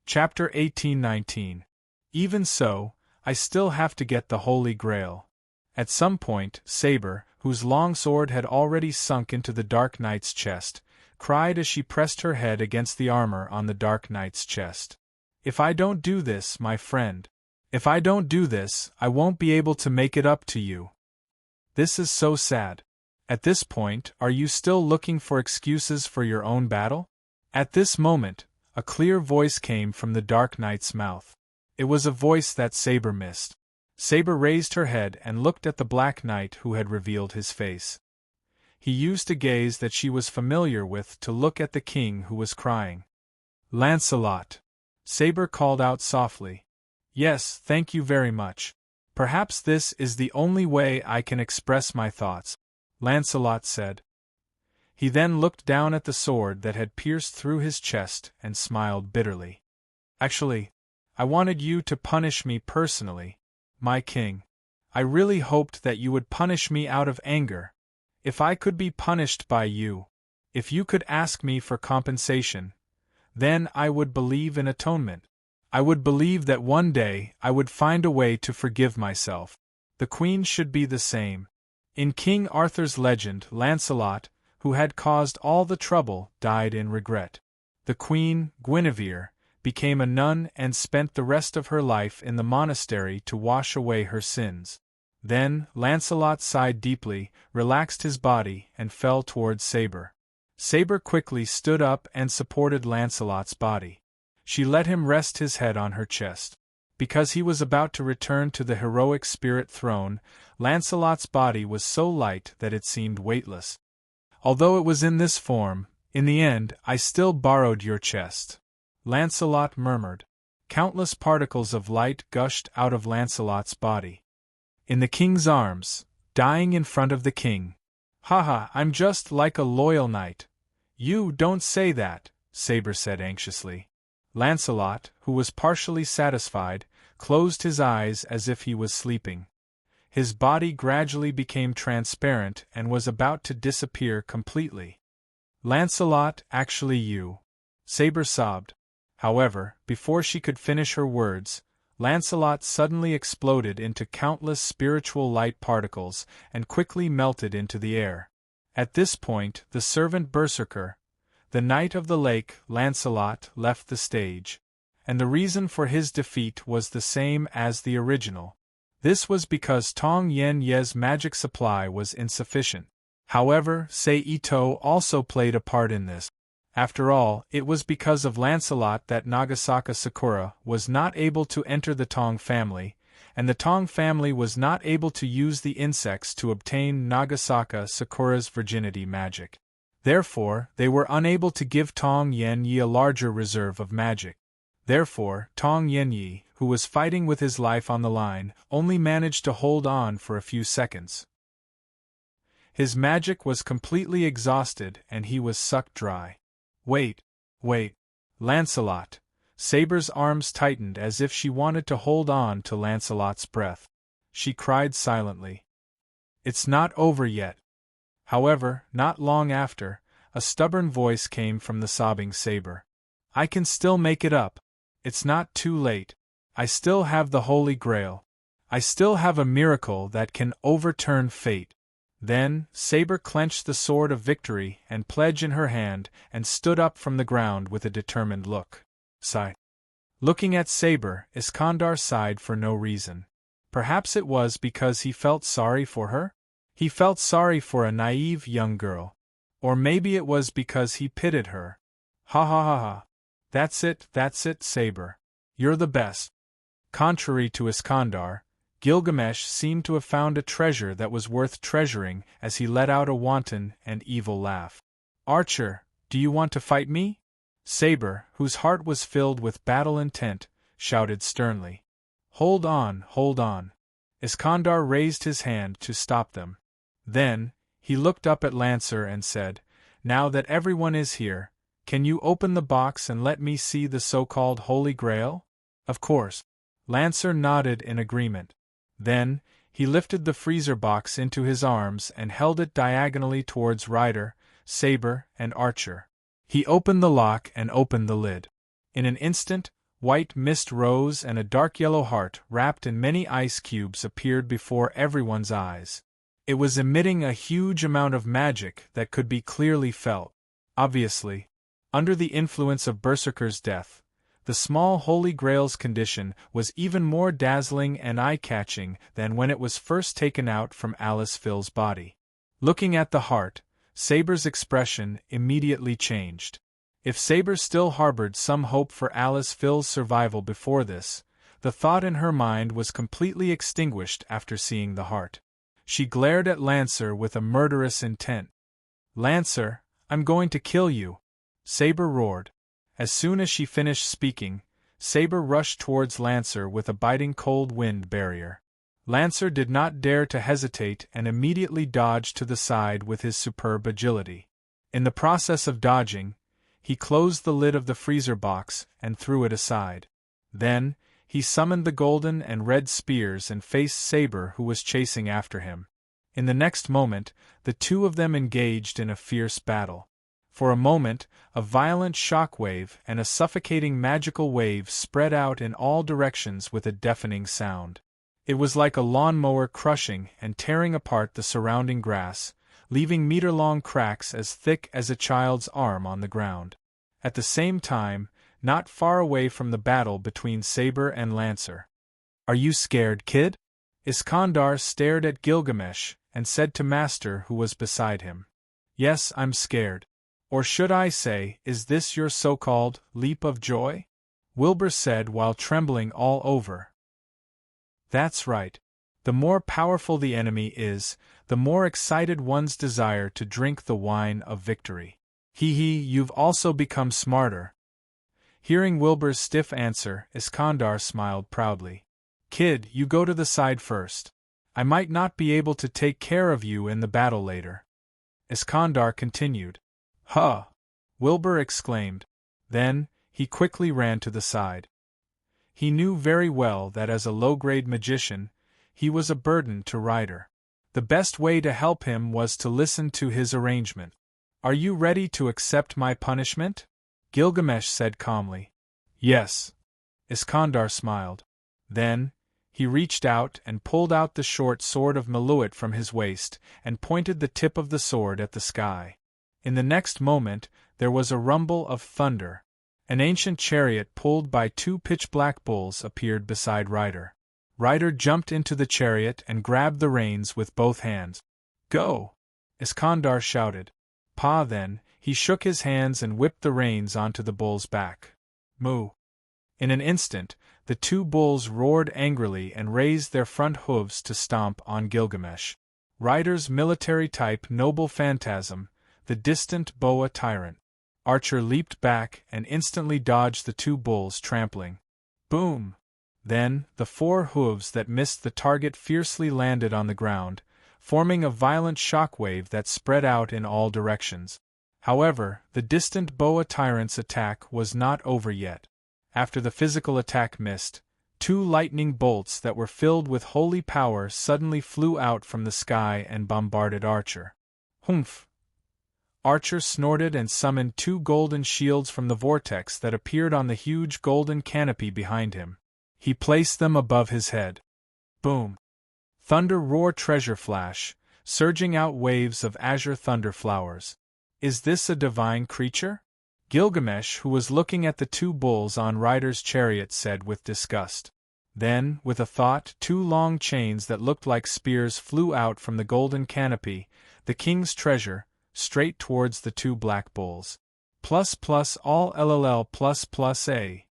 Chapter 1819. Even so, I still have to get the Holy Grail. At some point, Saber, whose long sword had already sunk into the Dark Knight's chest, cried as she pressed her head against the armor on the Dark Knight's chest. If I don't do this, my friend, if I don't do this, I won't be able to make it up to you. This is so sad. At this point, are you still looking for excuses for your own battle? At this moment, a clear voice came from the Dark Knight's mouth. It was a voice that Saber missed. Saber raised her head and looked at the Black Knight who had revealed his face. He used a gaze that she was familiar with to look at the king who was crying. Lancelot! Saber called out softly. Yes, thank you very much. Perhaps this is the only way I can express my thoughts, Lancelot said. He then looked down at the sword that had pierced through his chest and smiled bitterly. Actually, I wanted you to punish me personally, my king. I really hoped that you would punish me out of anger. If I could be punished by you, if you could ask me for compensation, then I would believe in atonement. I would believe that one day I would find a way to forgive myself. The Queen should be the same. In King Arthur's legend, Lancelot, who had caused all the trouble, died in regret. The Queen, Guinevere, became a nun and spent the rest of her life in the monastery to wash away her sins. Then, Lancelot sighed deeply, relaxed his body, and fell towards Saber. Saber quickly stood up and supported Lancelot's body. She let him rest his head on her chest. Because he was about to return to the heroic spirit throne, Lancelot's body was so light that it seemed weightless. Although it was in this form, in the end I still borrowed your chest, Lancelot murmured. Countless particles of light gushed out of Lancelot's body. In the king's arms, dying in front of the king. Haha, I'm just like a loyal knight. You don't say that, Saber said anxiously. Lancelot, who was partially satisfied, closed his eyes as if he was sleeping. His body gradually became transparent and was about to disappear completely. Lancelot, actually you. Saber sobbed. However, before she could finish her words, Lancelot suddenly exploded into countless spiritual light particles and quickly melted into the air. At this point, the servant Berserker, the Knight of the Lake, Lancelot, left the stage. And the reason for his defeat was the same as the original. This was because Tong Yen Ye's magic supply was insufficient. However, Sei Ito also played a part in this. After all, it was because of Lancelot that Nagasaka Sakura was not able to enter the Tong family, and the Tong family was not able to use the insects to obtain Nagasaka Sakura's virginity magic. Therefore, they were unable to give Tong Yen Yi a larger reserve of magic. Therefore, Tong Yen Yi, who was fighting with his life on the line, only managed to hold on for a few seconds. His magic was completely exhausted and he was sucked dry. Wait. Lancelot. Saber's arms tightened as if she wanted to hold on to Lancelot's breath. She cried silently. It's not over yet. However, not long after, a stubborn voice came from the sobbing Saber. I can still make it up. It's not too late. I still have the Holy Grail. I still have a miracle that can overturn fate. Then, Saber clenched the sword of victory and pledge in her hand and stood up from the ground with a determined look. Sigh. Looking at Saber, Iskandar sighed for no reason. Perhaps it was because he felt sorry for her? He felt sorry for a naive young girl. Or maybe it was because he pitied her. Ha ha ha ha. That's it, Saber. You're the best. Contrary to Iskandar, Gilgamesh seemed to have found a treasure that was worth treasuring as he let out a wanton and evil laugh. Archer, do you want to fight me? Saber, whose heart was filled with battle intent, shouted sternly. Hold on. Iskandar raised his hand to stop them. Then, he looked up at Lancer and said, Now that everyone is here, can you open the box and let me see the so-called Holy Grail? Of course. Lancer nodded in agreement. Then, he lifted the freezer box into his arms and held it diagonally towards Ryder, Saber, and Archer. He opened the lock and opened the lid. In an instant, white mist rose and a dark yellow heart wrapped in many ice cubes appeared before everyone's eyes. It was emitting a huge amount of magic that could be clearly felt. Obviously, under the influence of Berserker's death, the small Holy Grail's condition was even more dazzling and eye-catching than when it was first taken out from Alice Phil's body. Looking at the heart, Saber's expression immediately changed. If Saber still harbored some hope for Alice Phil's survival before this, the thought in her mind was completely extinguished after seeing the heart. She glared at Lancer with a murderous intent. "Lancer, I'm going to kill you!" Saber roared. As soon as she finished speaking, Saber rushed towards Lancer with a biting cold wind barrier. Lancer did not dare to hesitate and immediately dodged to the side with his superb agility. In the process of dodging, he closed the lid of the freezer box and threw it aside. Then, he summoned the golden and red spears and faced Saber, who was chasing after him. In the next moment, the two of them engaged in a fierce battle. For a moment, a violent shockwave and a suffocating magical wave spread out in all directions with a deafening sound. It was like a lawnmower crushing and tearing apart the surrounding grass, leaving meter-long cracks as thick as a child's arm on the ground. At the same time, not far away from the battle between Saber and Lancer. "Are you scared, kid?" Iskandar stared at Gilgamesh and said to Master, who was beside him. "Yes, I'm scared. Or should I say, is this your so-called leap of joy?" Wilbur said while trembling all over. "That's right. The more powerful the enemy is, the more excited one's desire to drink the wine of victory. You've also become smarter." Hearing Wilbur's stiff answer, Iskandar smiled proudly. "Kid, you go to the side first. I might not be able to take care of you in the battle later." Iskandar continued. "Huh!" Wilbur exclaimed. Then, he quickly ran to the side. He knew very well that as a low-grade magician, he was a burden to Ryder. The best way to help him was to listen to his arrangement. "Are you ready to accept my punishment?" Gilgamesh said calmly. "Yes." Iskandar smiled. Then, he reached out and pulled out the short sword of Maluit from his waist and pointed the tip of the sword at the sky. In the next moment, there was a rumble of thunder. An ancient chariot pulled by two pitch-black bulls appeared beside Ryder. Ryder jumped into the chariot and grabbed the reins with both hands. "Go!" Iskandar shouted. Then, he shook his hands and whipped the reins onto the bull's back. Moo! In an instant, the two bulls roared angrily and raised their front hooves to stomp on Gilgamesh. Ryder's military-type noble phantasm, the distant boa tyrant. Archer leaped back and instantly dodged the two bulls' trampling. Boom! Then, the four hooves that missed the target fiercely landed on the ground, forming a violent shockwave that spread out in all directions. However, the distant boa tyrant's attack was not over yet. After the physical attack missed, two lightning bolts that were filled with holy power suddenly flew out from the sky and bombarded Archer. Humph! Archer snorted and summoned two golden shields from the vortex that appeared on the huge golden canopy behind him. He placed them above his head. Boom! Thunder roar treasure flash, surging out waves of azure thunder flowers. Is this a divine creature? Gilgamesh, who was looking at the two bulls on Ryder's chariot, said with disgust. Then, with a thought, two long chains that looked like spears flew out from the golden canopy, the king's treasure, straight towards the two black bulls. All LLL A.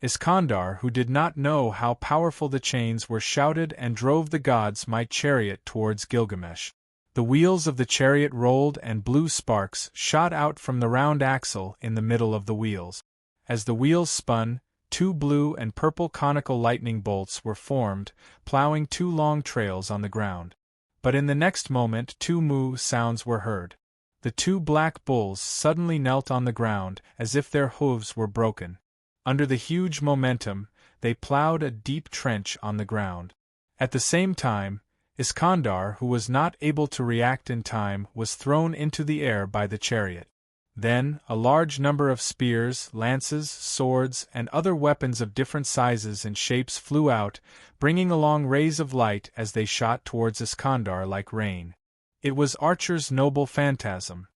Iskandar, who did not know how powerful the chains were, shouted and drove the god's might chariot towards Gilgamesh. The wheels of the chariot rolled and blue sparks shot out from the round axle in the middle of the wheels. As the wheels spun, two blue and purple conical lightning bolts were formed, plowing two long trails on the ground. But in the next moment two moo sounds were heard. The two black bulls suddenly knelt on the ground as if their hooves were broken. Under the huge momentum, they plowed a deep trench on the ground. At the same time, Iskandar, who was not able to react in time, was thrown into the air by the chariot. Then, a large number of spears, lances, swords, and other weapons of different sizes and shapes flew out, bringing along rays of light as they shot towards Iskandar like rain. It was Archer's noble phantasm.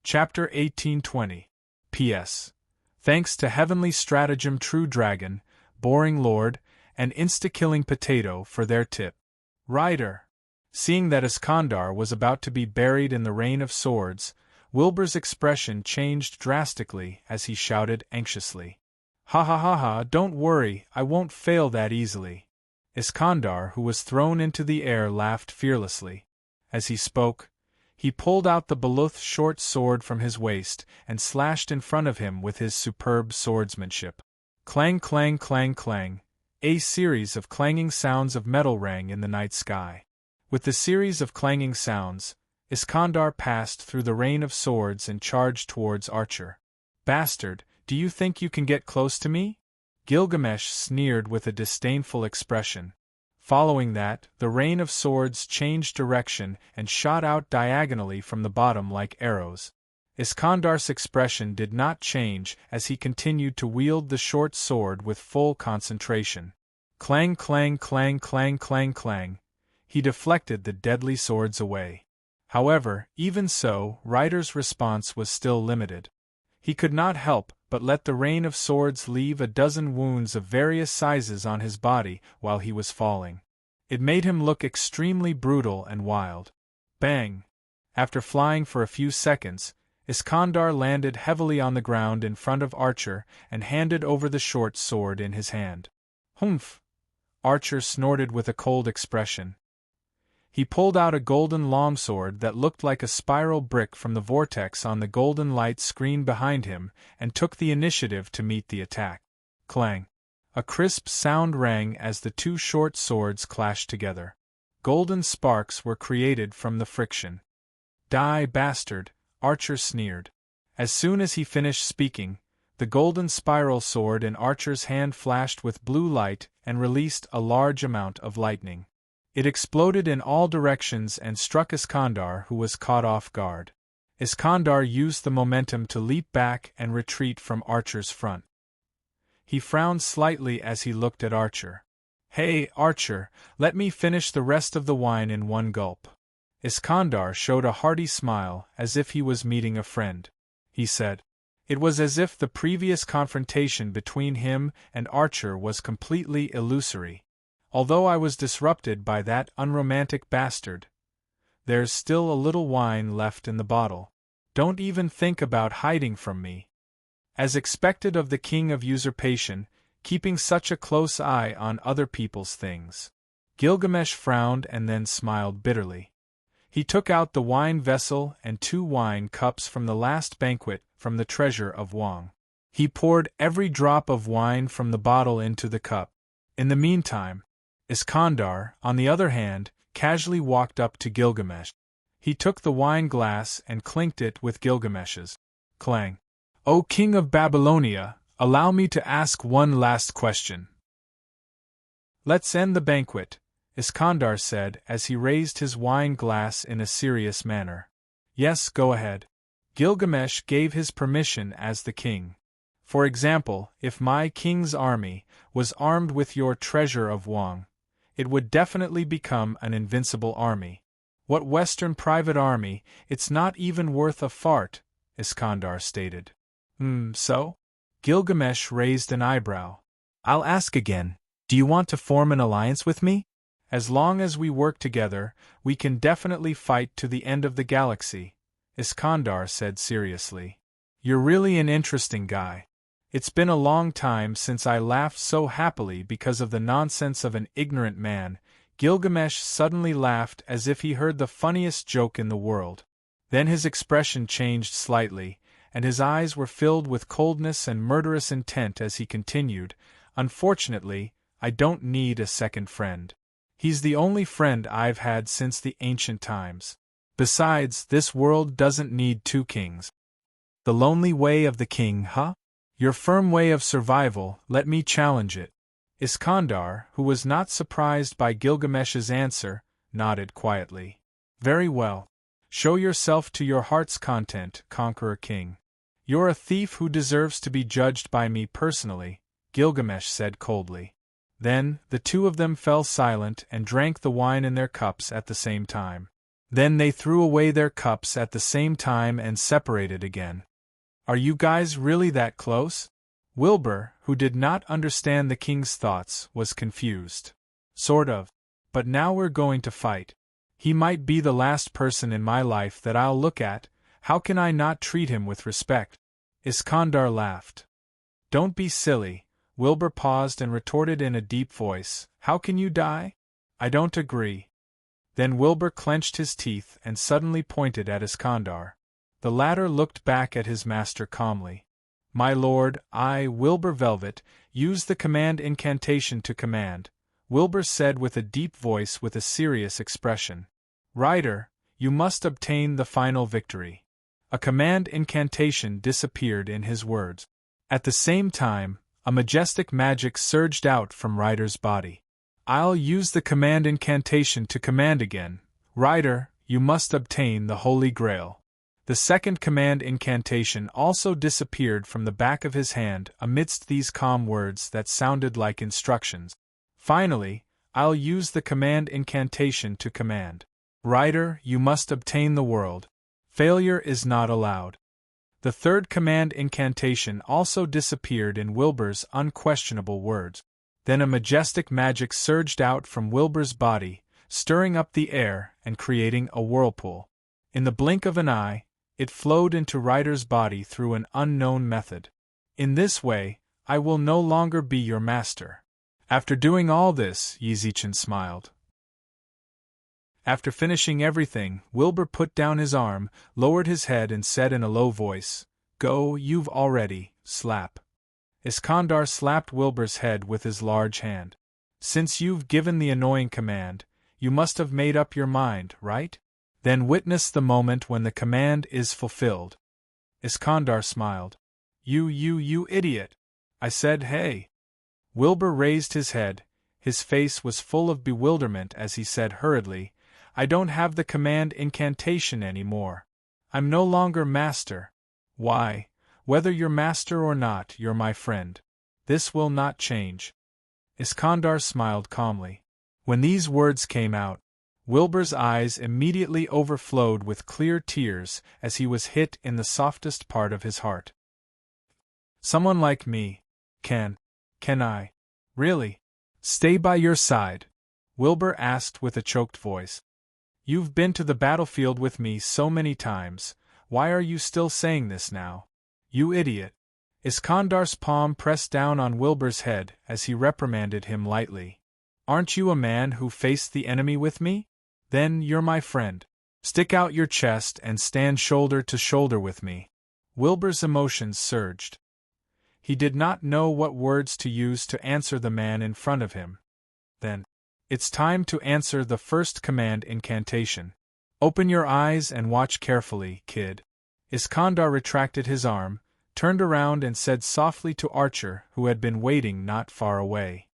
Chapter 1820. P.S. Thanks to Heavenly Stratagem True Dragon, Boring Lord, and Insta-Killing Potato for their tip. Writer. Seeing that Iskandar was about to be buried in the rain of swords, Wilbur's expression changed drastically as he shouted anxiously. Ha ha ha ha, don't worry, I won't fail that easily. Iskandar, who was thrown into the air, laughed fearlessly. As he spoke, he pulled out the Beluth short sword from his waist and slashed in front of him with his superb swordsmanship. Clang clang clang clang, a series of clanging sounds of metal rang in the night sky. With the series of clanging sounds, Iskandar passed through the rain of swords and charged towards Archer. Bastard, do you think you can get close to me? Gilgamesh sneered with a disdainful expression. Following that, the rain of swords changed direction and shot out diagonally from the bottom like arrows. Iskandar's expression did not change as he continued to wield the short sword with full concentration. Clang clang clang clang clang clang. He deflected the deadly swords away. However, even so, Ryder's response was still limited. He could not help but let the rain of swords leave a dozen wounds of various sizes on his body while he was falling. It made him look extremely brutal and wild. Bang! After flying for a few seconds, Iskandar landed heavily on the ground in front of Archer and handed over the short sword in his hand. Humph! Archer snorted with a cold expression. He pulled out a golden longsword that looked like a spiral brick from the vortex on the golden light screen behind him and took the initiative to meet the attack. Clang! A crisp sound rang as the two short swords clashed together. Golden sparks were created from the friction. Die, bastard! Archer sneered. As soon as he finished speaking, the golden spiral sword in Archer's hand flashed with blue light and released a large amount of lightning. It exploded in all directions and struck Iskandar, who was caught off guard. Iskandar used the momentum to leap back and retreat from Archer's front. He frowned slightly as he looked at Archer. Hey, Archer, let me finish the rest of the wine in one gulp. Iskandar showed a hearty smile as if he was meeting a friend. He said. It was as if the previous confrontation between him and Archer was completely illusory. Although I was disrupted by that unromantic bastard, there's still a little wine left in the bottle. Don't even think about hiding from me. As expected of the king of usurpation, keeping such a close eye on other people's things. Gilgamesh frowned and then smiled bitterly. He took out the wine vessel and 2 wine cups from the last banquet from the treasure of Wang. He poured every drop of wine from the bottle into the cup. In the meantime, Iskandar, on the other hand, casually walked up to Gilgamesh. He took the wine glass and clinked it with Gilgamesh's. Clang. O King of Babylonia, allow me to ask one last question. Let's end the banquet, Iskandar said as he raised his wine glass in a serious manner. Yes, go ahead. Gilgamesh gave his permission as the king. For example, if my king's army was armed with your treasure of Wang, it would definitely become an invincible army. What Western private army, it's not even worth a fart, Iskandar stated. So? Gilgamesh raised an eyebrow. I'll ask again, do you want to form an alliance with me? As long as we work together, we can definitely fight to the end of the galaxy, Iskandar said seriously. You're really an interesting guy. It's been a long time since I laughed so happily because of the nonsense of an ignorant man. Gilgamesh suddenly laughed as if he heard the funniest joke in the world. Then his expression changed slightly, and his eyes were filled with coldness and murderous intent as he continued, Unfortunately, I don't need a second friend. He's the only friend I've had since the ancient times. Besides, this world doesn't need 2 kings. The lonely way of the king, huh? Your firm way of survival, let me challenge it. Iskandar, who was not surprised by Gilgamesh's answer, nodded quietly. Very well. Show yourself to your heart's content, Conqueror King. You're a thief who deserves to be judged by me personally, Gilgamesh said coldly. Then, the two of them fell silent and drank the wine in their cups at the same time. Then they threw away their cups at the same time and separated again. Are you guys really that close? Wilbur, who did not understand the king's thoughts, was confused. Sort of. But now we're going to fight. He might be the last person in my life that I'll look at. How can I not treat him with respect? Iskandar laughed. Don't be silly. Wilbur paused and retorted in a deep voice. How can you die? I don't agree. Then Wilbur clenched his teeth and suddenly pointed at Iskandar. The latter looked back at his master calmly. My lord, I, Wilbur Velvet, use the command incantation to command, Wilbur said with a deep voice with a serious expression. Rider, you must obtain the final victory. A command incantation disappeared in his words. At the same time, a majestic magic surged out from Ryder's body. I'll use the command incantation to command again. Rider, you must obtain the Holy Grail. The second command incantation also disappeared from the back of his hand amidst these calm words that sounded like instructions. Finally, I'll use the command incantation to command. Rider, you must obtain the world. Failure is not allowed. The third command incantation also disappeared in Wilbur's unquestionable words. Then a majestic magic surged out from Wilbur's body, stirring up the air and creating a whirlpool. In the blink of an eye, it flowed into Ryder's body through an unknown method. In this way, I will no longer be your master. After doing all this, Yizichin smiled. After finishing everything, Wilbur put down his arm, lowered his head and said in a low voice, Go, you've already, slap. Iskandar slapped Wilbur's head with his large hand. Since you've given the annoying command, you must have made up your mind, right? Then witness the moment when the command is fulfilled. Iskandar smiled. You idiot. I said hey. Wilbur raised his head. His face was full of bewilderment as he said hurriedly, I don't have the command incantation anymore. I'm no longer master. Why, whether you're master or not, you're my friend. This will not change. Iskandar smiled calmly. When these words came out, Wilbur's eyes immediately overflowed with clear tears as he was hit in the softest part of his heart. Someone like me, can I, really, stay by your side? Wilbur asked with a choked voice. You've been to the battlefield with me so many times, why are you still saying this now? You idiot. Iskandar's palm pressed down on Wilbur's head as he reprimanded him lightly. Aren't you a man who faced the enemy with me? Then you're my friend. Stick out your chest and stand shoulder to shoulder with me. Wilbur's emotions surged. He did not know what words to use to answer the man in front of him. Then, it's time to answer the first command incantation. Open your eyes and watch carefully, kid. Iskandar retracted his arm, turned around and said softly to Archer, who had been waiting not far away.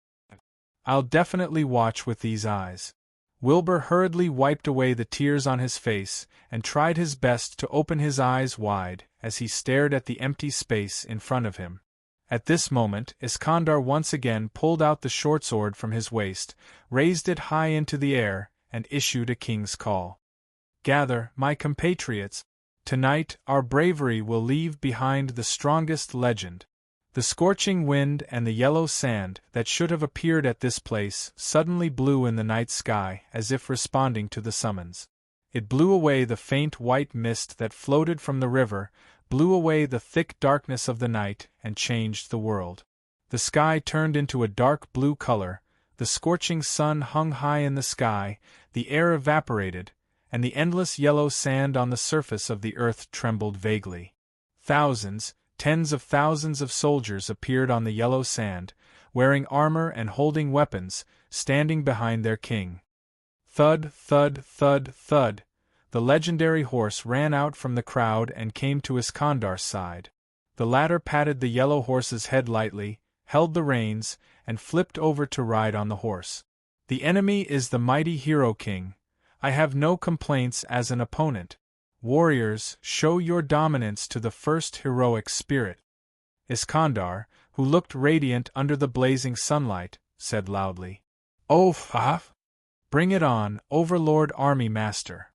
I'll definitely watch with these eyes. Wilbur hurriedly wiped away the tears on his face and tried his best to open his eyes wide as he stared at the empty space in front of him. At this moment, Iskandar once again pulled out the short sword from his waist, raised it high into the air, and issued a king's call. Gather, my compatriots. Tonight, our bravery will leave behind the strongest legend. The scorching wind and the yellow sand that should have appeared at this place suddenly blew in the night sky as if responding to the summons. It blew away the faint white mist that floated from the river, blew away the thick darkness of the night, and changed the world. The sky turned into a dark blue color, the scorching sun hung high in the sky, the air evaporated, and the endless yellow sand on the surface of the earth trembled vaguely. Thousands, tens of thousands of soldiers appeared on the yellow sand, wearing armor and holding weapons, standing behind their king. Thud, thud, thud, thud. The legendary horse ran out from the crowd and came to Iskandar's side. The latter patted the yellow horse's head lightly, held the reins, and flipped over to ride on the horse. The enemy is the mighty hero king. I have no complaints as an opponent. Warriors, show your dominance to the first heroic spirit. Iskandar, who looked radiant under the blazing sunlight, said loudly. Oh, bring it on, Overlord Army Master.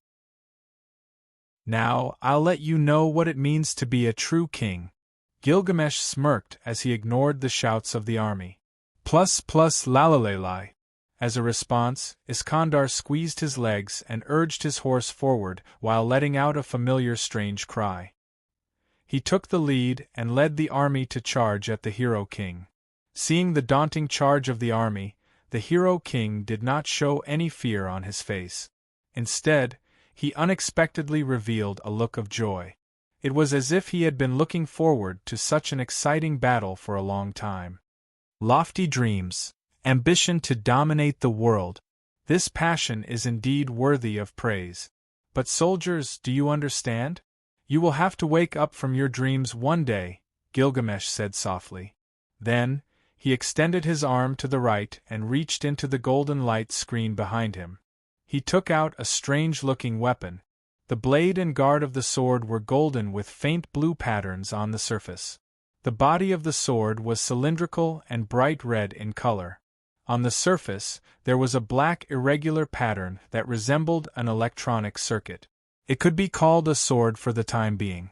Now, I'll let you know what it means to be a true king. Gilgamesh smirked as he ignored the shouts of the army. Plus lalalelai. As a response, Iskandar squeezed his legs and urged his horse forward while letting out a familiar strange cry. He took the lead and led the army to charge at the Hero King. Seeing the daunting charge of the army, the Hero King did not show any fear on his face. Instead, he unexpectedly revealed a look of joy. It was as if he had been looking forward to such an exciting battle for a long time. Lofty dreams, ambition to dominate the world. This passion is indeed worthy of praise. But soldiers, do you understand? You will have to wake up from your dreams one day, Gilgamesh said softly. Then, he extended his arm to the right and reached into the golden light screen behind him. He took out a strange-looking weapon. The blade and guard of the sword were golden with faint blue patterns on the surface. The body of the sword was cylindrical and bright red in color. On the surface, there was a black irregular pattern that resembled an electronic circuit. It could be called a sword for the time being.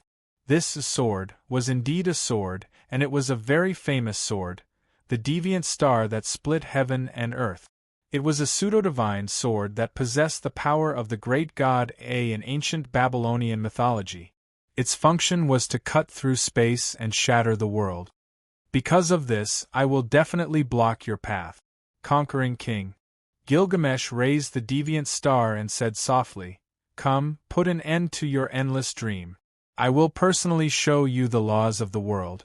This sword was indeed a sword, and it was a very famous sword, the deviant star that split heaven and earth. It was a pseudo-divine sword that possessed the power of the great god A in ancient Babylonian mythology. Its function was to cut through space and shatter the world. Because of this, I will definitely block your path. Conquering King. Gilgamesh raised the deviant star and said softly, Come, put an end to your endless dream. I will personally show you the laws of the world.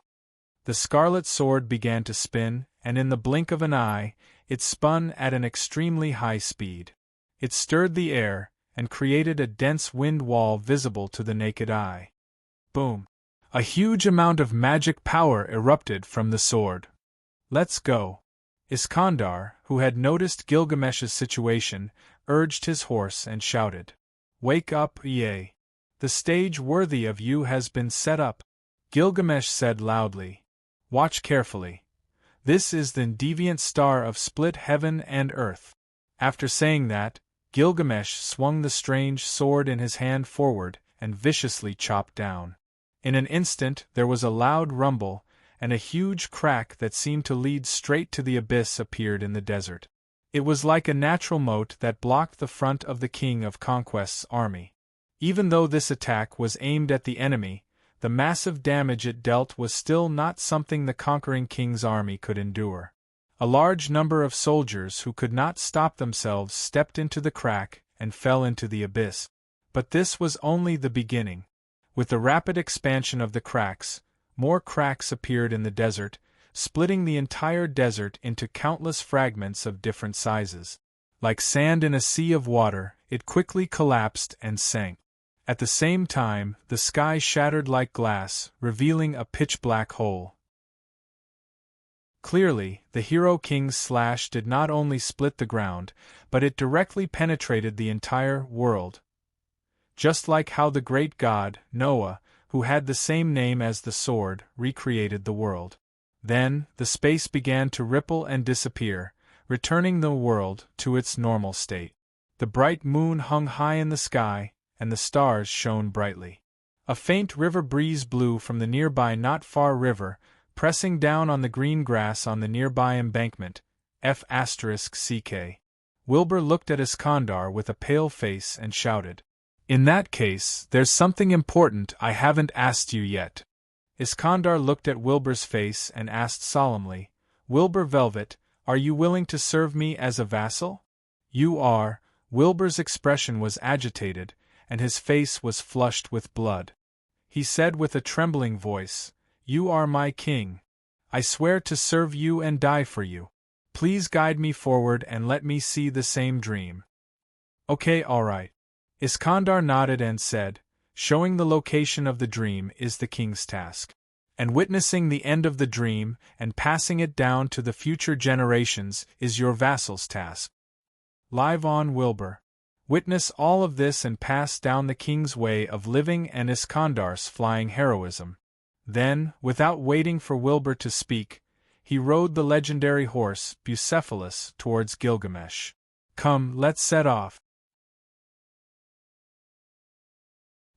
The scarlet sword began to spin, and in the blink of an eye, it spun at an extremely high speed. It stirred the air, and created a dense wind wall visible to the naked eye. Boom! A huge amount of magic power erupted from the sword. Let's go. Iskandar, who had noticed Gilgamesh's situation, urged his horse and shouted. Wake up, Ye! The stage worthy of you has been set up. Gilgamesh said loudly. Watch carefully. This is the deviant star of split heaven and earth. After saying that, Gilgamesh swung the strange sword in his hand forward and viciously chopped down. In an instant there was a loud rumble, and a huge crack that seemed to lead straight to the abyss appeared in the desert. It was like a natural moat that blocked the front of the King of Conquest's army. Even though this attack was aimed at the enemy, the massive damage it dealt was still not something the conquering king's army could endure. A large number of soldiers who could not stop themselves stepped into the crack and fell into the abyss. But this was only the beginning. With the rapid expansion of the cracks, more cracks appeared in the desert, splitting the entire desert into countless fragments of different sizes. Like sand in a sea of water, it quickly collapsed and sank. At the same time, the sky shattered like glass, revealing a pitch-black hole. Clearly, the Hero King's slash did not only split the ground, but it directly penetrated the entire world. Just like how the great god, Noah, who had the same name as the sword, recreated the world. Then, the space began to ripple and disappear, returning the world to its normal state. The bright moon hung high in the sky, and the stars shone brightly. A faint river breeze blew from the nearby not far river, pressing down on the green grass on the nearby embankment. F***ck. Wilbur looked at Iskandar with a pale face and shouted. In that case, there's something important I haven't asked you yet. Iskandar looked at Wilbur's face and asked solemnly, Wilbur Velvet, are you willing to serve me as a vassal? You are. Wilbur's expression was agitated, and his face was flushed with blood. He said with a trembling voice, You are my king. I swear to serve you and die for you. Please guide me forward and let me see the same dream. Okay, all right. Iskandar nodded and said, Showing the location of the dream is the king's task. And witnessing the end of the dream and passing it down to the future generations is your vassal's task. Live on, Wilbur. Witness all of this and pass down the king's way of living and Iskandar's flying heroism. Then, without waiting for Wilbur to speak, he rode the legendary horse, Bucephalus, towards Gilgamesh. Come, let's set off.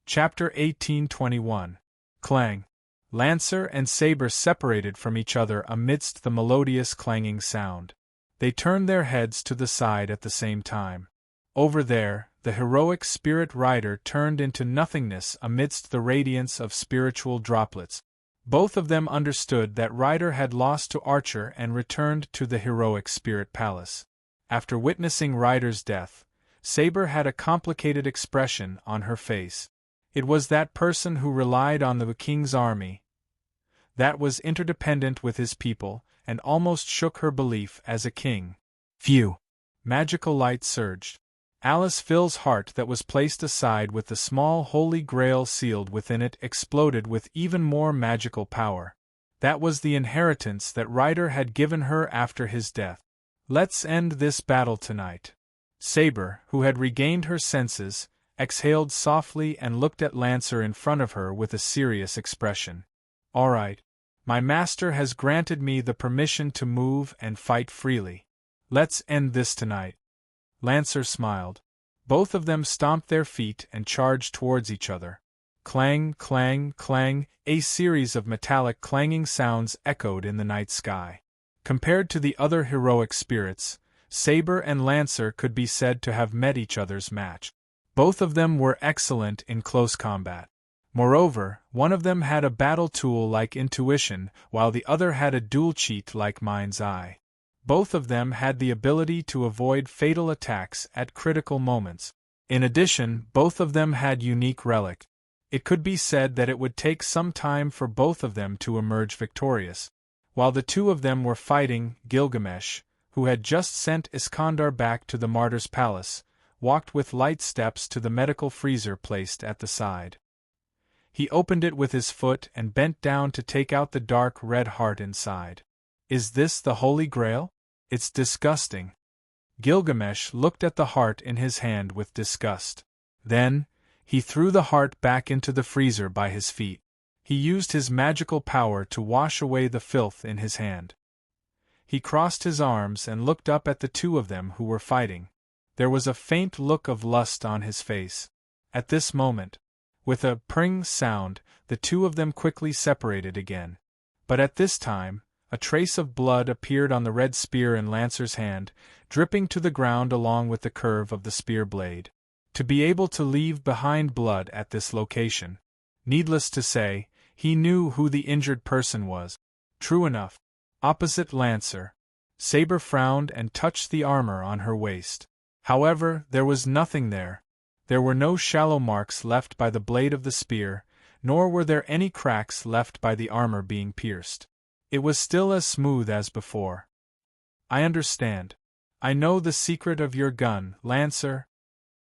Chapter 1821. Clang. Lancer and Saber separated from each other amidst the melodious clanging sound. They turned their heads to the side at the same time. Over there, the heroic spirit rider turned into nothingness amidst the radiance of spiritual droplets. Both of them understood that Rider had lost to Archer and returned to the heroic spirit palace. After witnessing Rider's death, Saber had a complicated expression on her face. It was that person who relied on the king's army, that was interdependent with his people, and almost shook her belief as a king. Phew! Magical light surged. Alice Phil's heart that was placed aside with the small holy grail sealed within it exploded with even more magical power. That was the inheritance that Rider had given her after his death. Let's end this battle tonight. Saber, who had regained her senses, exhaled softly and looked at Lancer in front of her with a serious expression. All right. My master has granted me the permission to move and fight freely. Let's end this tonight. Lancer smiled. Both of them stomped their feet and charged towards each other. Clang, clang, clang, a series of metallic clanging sounds echoed in the night sky. Compared to the other heroic spirits, Saber and Lancer could be said to have met each other's match. Both of them were excellent in close combat. Moreover, one of them had a battle tool like intuition, while the other had a dual cheat like mind's eye. Both of them had the ability to avoid fatal attacks at critical moments. In addition, both of them had unique relic. It could be said that it would take some time for both of them to emerge victorious. While the two of them were fighting, Gilgamesh, who had just sent Iskandar back to the martyr's palace, walked with light steps to the medical freezer placed at the side. He opened it with his foot and bent down to take out the dark red heart inside. Is this the Holy Grail? It's disgusting. Gilgamesh looked at the heart in his hand with disgust. Then, he threw the heart back into the freezer by his feet. He used his magical power to wash away the filth in his hand. He crossed his arms and looked up at the two of them who were fighting. There was a faint look of lust on his face. At this moment, with a pring sound, the two of them quickly separated again. But at this time, a trace of blood appeared on the red spear in Lancer's hand, dripping to the ground along with the curve of the spear blade. To be able to leave behind blood at this location. Needless to say, he knew who the injured person was. True enough. Opposite Lancer, Saber frowned and touched the armor on her waist. However, there was nothing there. There were no shallow marks left by the blade of the spear, nor were there any cracks left by the armor being pierced. It was still as smooth as before. I understand. I know the secret of your gun, Lancer.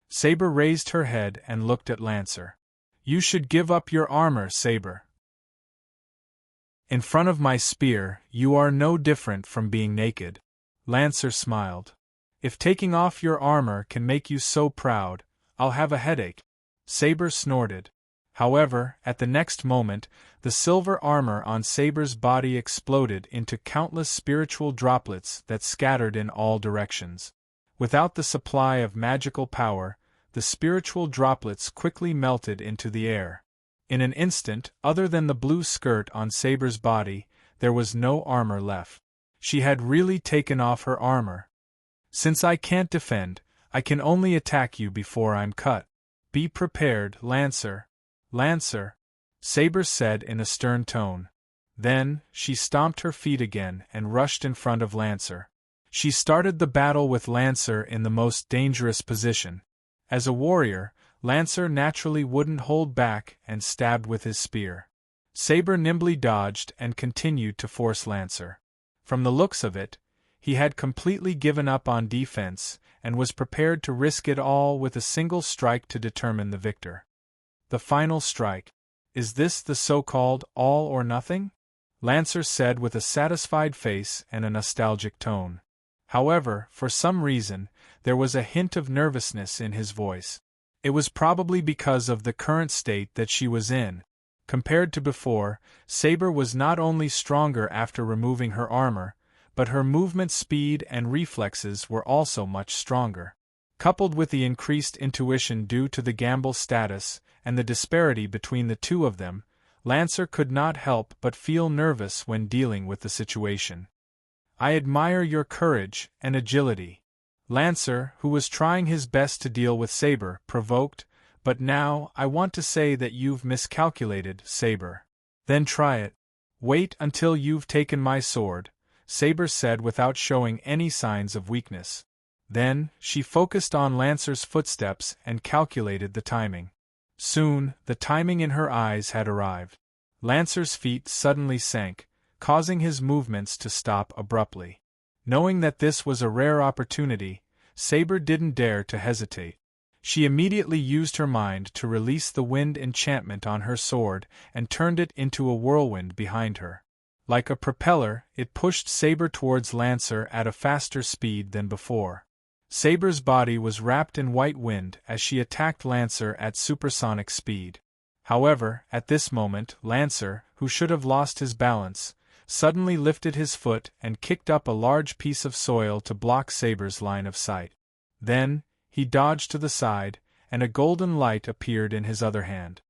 Saber raised her head and looked at Lancer. You should give up your armor, Saber. In front of my spear, you are no different from being naked. Lancer smiled. If taking off your armor can make you so proud, I'll have a headache. Saber snorted. However, at the next moment, the silver armor on Saber's body exploded into countless spiritual droplets that scattered in all directions. Without the supply of magical power, the spiritual droplets quickly melted into the air. In an instant, other than the blue skirt on Saber's body, there was no armor left. She had really taken off her armor. Since I can't defend, I can only attack you before I'm cut. Be prepared, Lancer. Lancer, Saber said in a stern tone. Then, she stomped her feet again and rushed in front of Lancer. She started the battle with Lancer in the most dangerous position. As a warrior, Lancer naturally wouldn't hold back and stabbed with his spear. Saber nimbly dodged and continued to force Lancer. From the looks of it, he had completely given up on defense and was prepared to risk it all with a single strike to determine the victor. The final strike. Is this the so-called all or nothing? Lancer said with a satisfied face and a nostalgic tone. However, for some reason, there was a hint of nervousness in his voice. It was probably because of the current state that she was in. Compared to before, Saber was not only stronger after removing her armor, but her movement speed and reflexes were also much stronger. Coupled with the increased intuition due to the gamble status and the disparity between the two of them, Lancer could not help but feel nervous when dealing with the situation. I admire your courage and agility. Lancer, who was trying his best to deal with Saber, provoked, but now I want to say that you've miscalculated, Saber. Then try it. Wait until you've taken my sword, Saber said without showing any signs of weakness. Then, she focused on Lancer's footsteps and calculated the timing. Soon, the timing in her eyes had arrived. Lancer's feet suddenly sank, causing his movements to stop abruptly. Knowing that this was a rare opportunity, Saber didn't dare to hesitate. She immediately used her mind to release the wind enchantment on her sword and turned it into a whirlwind behind her. Like a propeller, it pushed Saber towards Lancer at a faster speed than before. Saber's body was wrapped in white wind as she attacked Lancer at supersonic speed. However, at this moment, Lancer, who should have lost his balance, suddenly lifted his foot and kicked up a large piece of soil to block Saber's line of sight. Then, he dodged to the side, and a golden light appeared in his other hand.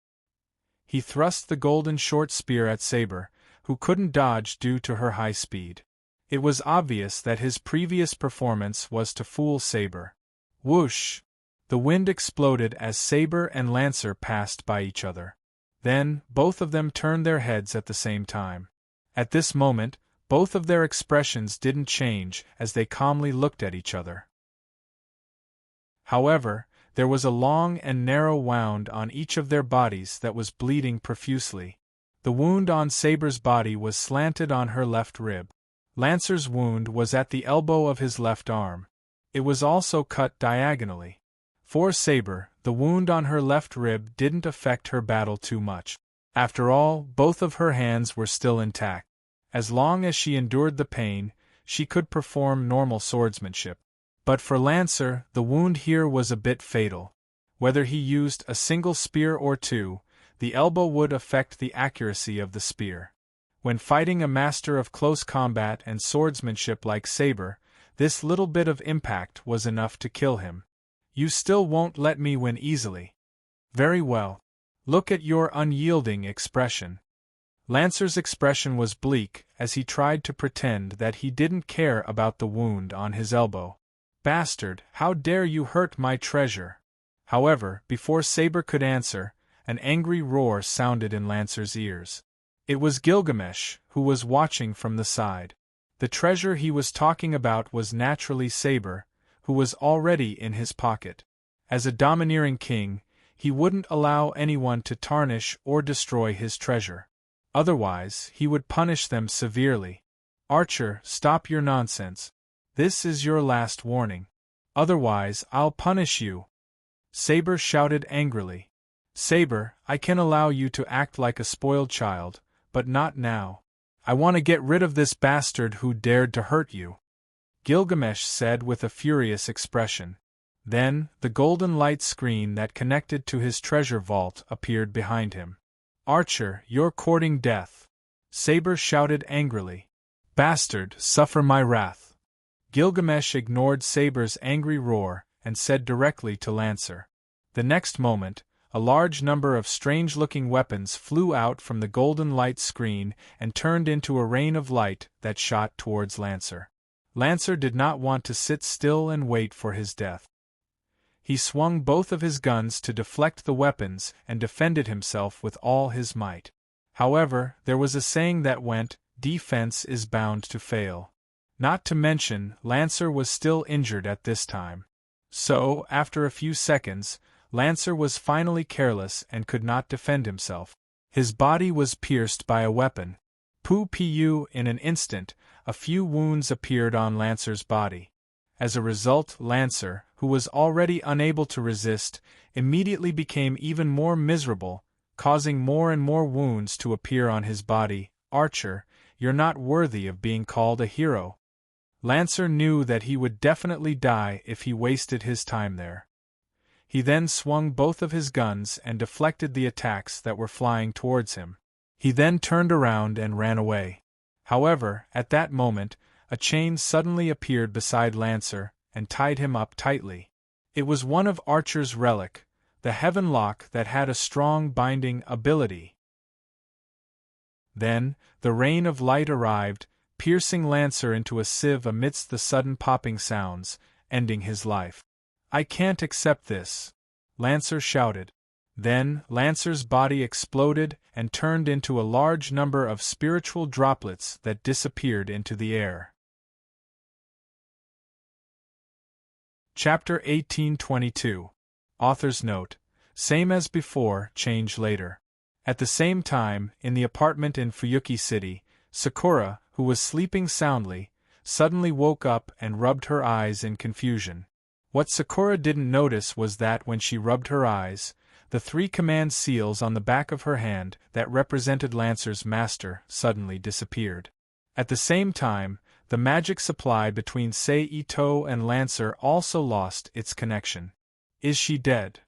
He thrust the golden short spear at Saber, who couldn't dodge due to her high speed. It was obvious that his previous performance was to fool Saber. Whoosh! The wind exploded as Saber and Lancer passed by each other. Then, both of them turned their heads at the same time. At this moment, both of their expressions didn't change as they calmly looked at each other. However, there was a long and narrow wound on each of their bodies that was bleeding profusely. The wound on Saber's body was slanted on her left rib. Lancer's wound was at the elbow of his left arm. It was also cut diagonally. For Saber, the wound on her left rib didn't affect her battle too much. After all, both of her hands were still intact. As long as she endured the pain, she could perform normal swordsmanship. But for Lancer, the wound here was a bit fatal. Whether he used a single spear or two, the elbow would affect the accuracy of the spear. When fighting a master of close combat and swordsmanship like Saber, this little bit of impact was enough to kill him. You still won't let me win easily. Very well. Look at your unyielding expression. Lancer's expression was bleak as he tried to pretend that he didn't care about the wound on his elbow. Bastard, how dare you hurt my treasure? However, before Saber could answer, an angry roar sounded in Lancer's ears. It was Gilgamesh, who was watching from the side. The treasure he was talking about was naturally Saber, who was already in his pocket. As a domineering king, he wouldn't allow anyone to tarnish or destroy his treasure. Otherwise, he would punish them severely. Archer, stop your nonsense. This is your last warning. Otherwise, I'll punish you. Saber shouted angrily. Saber, I can allow you to act like a spoiled child, but not now. I want to get rid of this bastard who dared to hurt you. Gilgamesh said with a furious expression. Then, the golden light screen that connected to his treasure vault appeared behind him. Archer, you're courting death. Saber shouted angrily. Bastard, suffer my wrath. Gilgamesh ignored Saber's angry roar and said directly to Lancer. The next moment, a large number of strange-looking weapons flew out from the golden light screen and turned into a rain of light that shot towards Lancer. Lancer did not want to sit still and wait for his death. He swung both of his guns to deflect the weapons and defended himself with all his might. However, there was a saying that went, defense is bound to fail. Not to mention, Lancer was still injured at this time. So, after a few seconds, Lancer was finally careless and could not defend himself. His body was pierced by a weapon. Pu in an instant, a few wounds appeared on Lancer's body. As a result, Lancer, who was already unable to resist, immediately became even more miserable, causing more and more wounds to appear on his body. Archer, you're not worthy of being called a hero. Lancer knew that he would definitely die if he wasted his time there. He then swung both of his guns and deflected the attacks that were flying towards him. He then turned around and ran away. However, at that moment, a chain suddenly appeared beside Lancer and tied him up tightly. It was one of Archer's relic, the Heaven Lock that had a strong binding ability. Then, the rain of light arrived, piercing Lancer into a sieve amidst the sudden popping sounds, ending his life. "I can't accept this," Lancer shouted. Then, Lancer's body exploded and turned into a large number of spiritual droplets that disappeared into the air. Chapter 1822. Author's Note. Same as before, change later. At the same time, in the apartment in Fuyuki City, Sakura, who was sleeping soundly, suddenly woke up and rubbed her eyes in confusion. What Sakura didn't notice was that when she rubbed her eyes, the 3 command seals on the back of her hand that represented Lancer's master suddenly disappeared. At the same time, the magic supply between Seito and Lancer also lost its connection. "Is she dead?"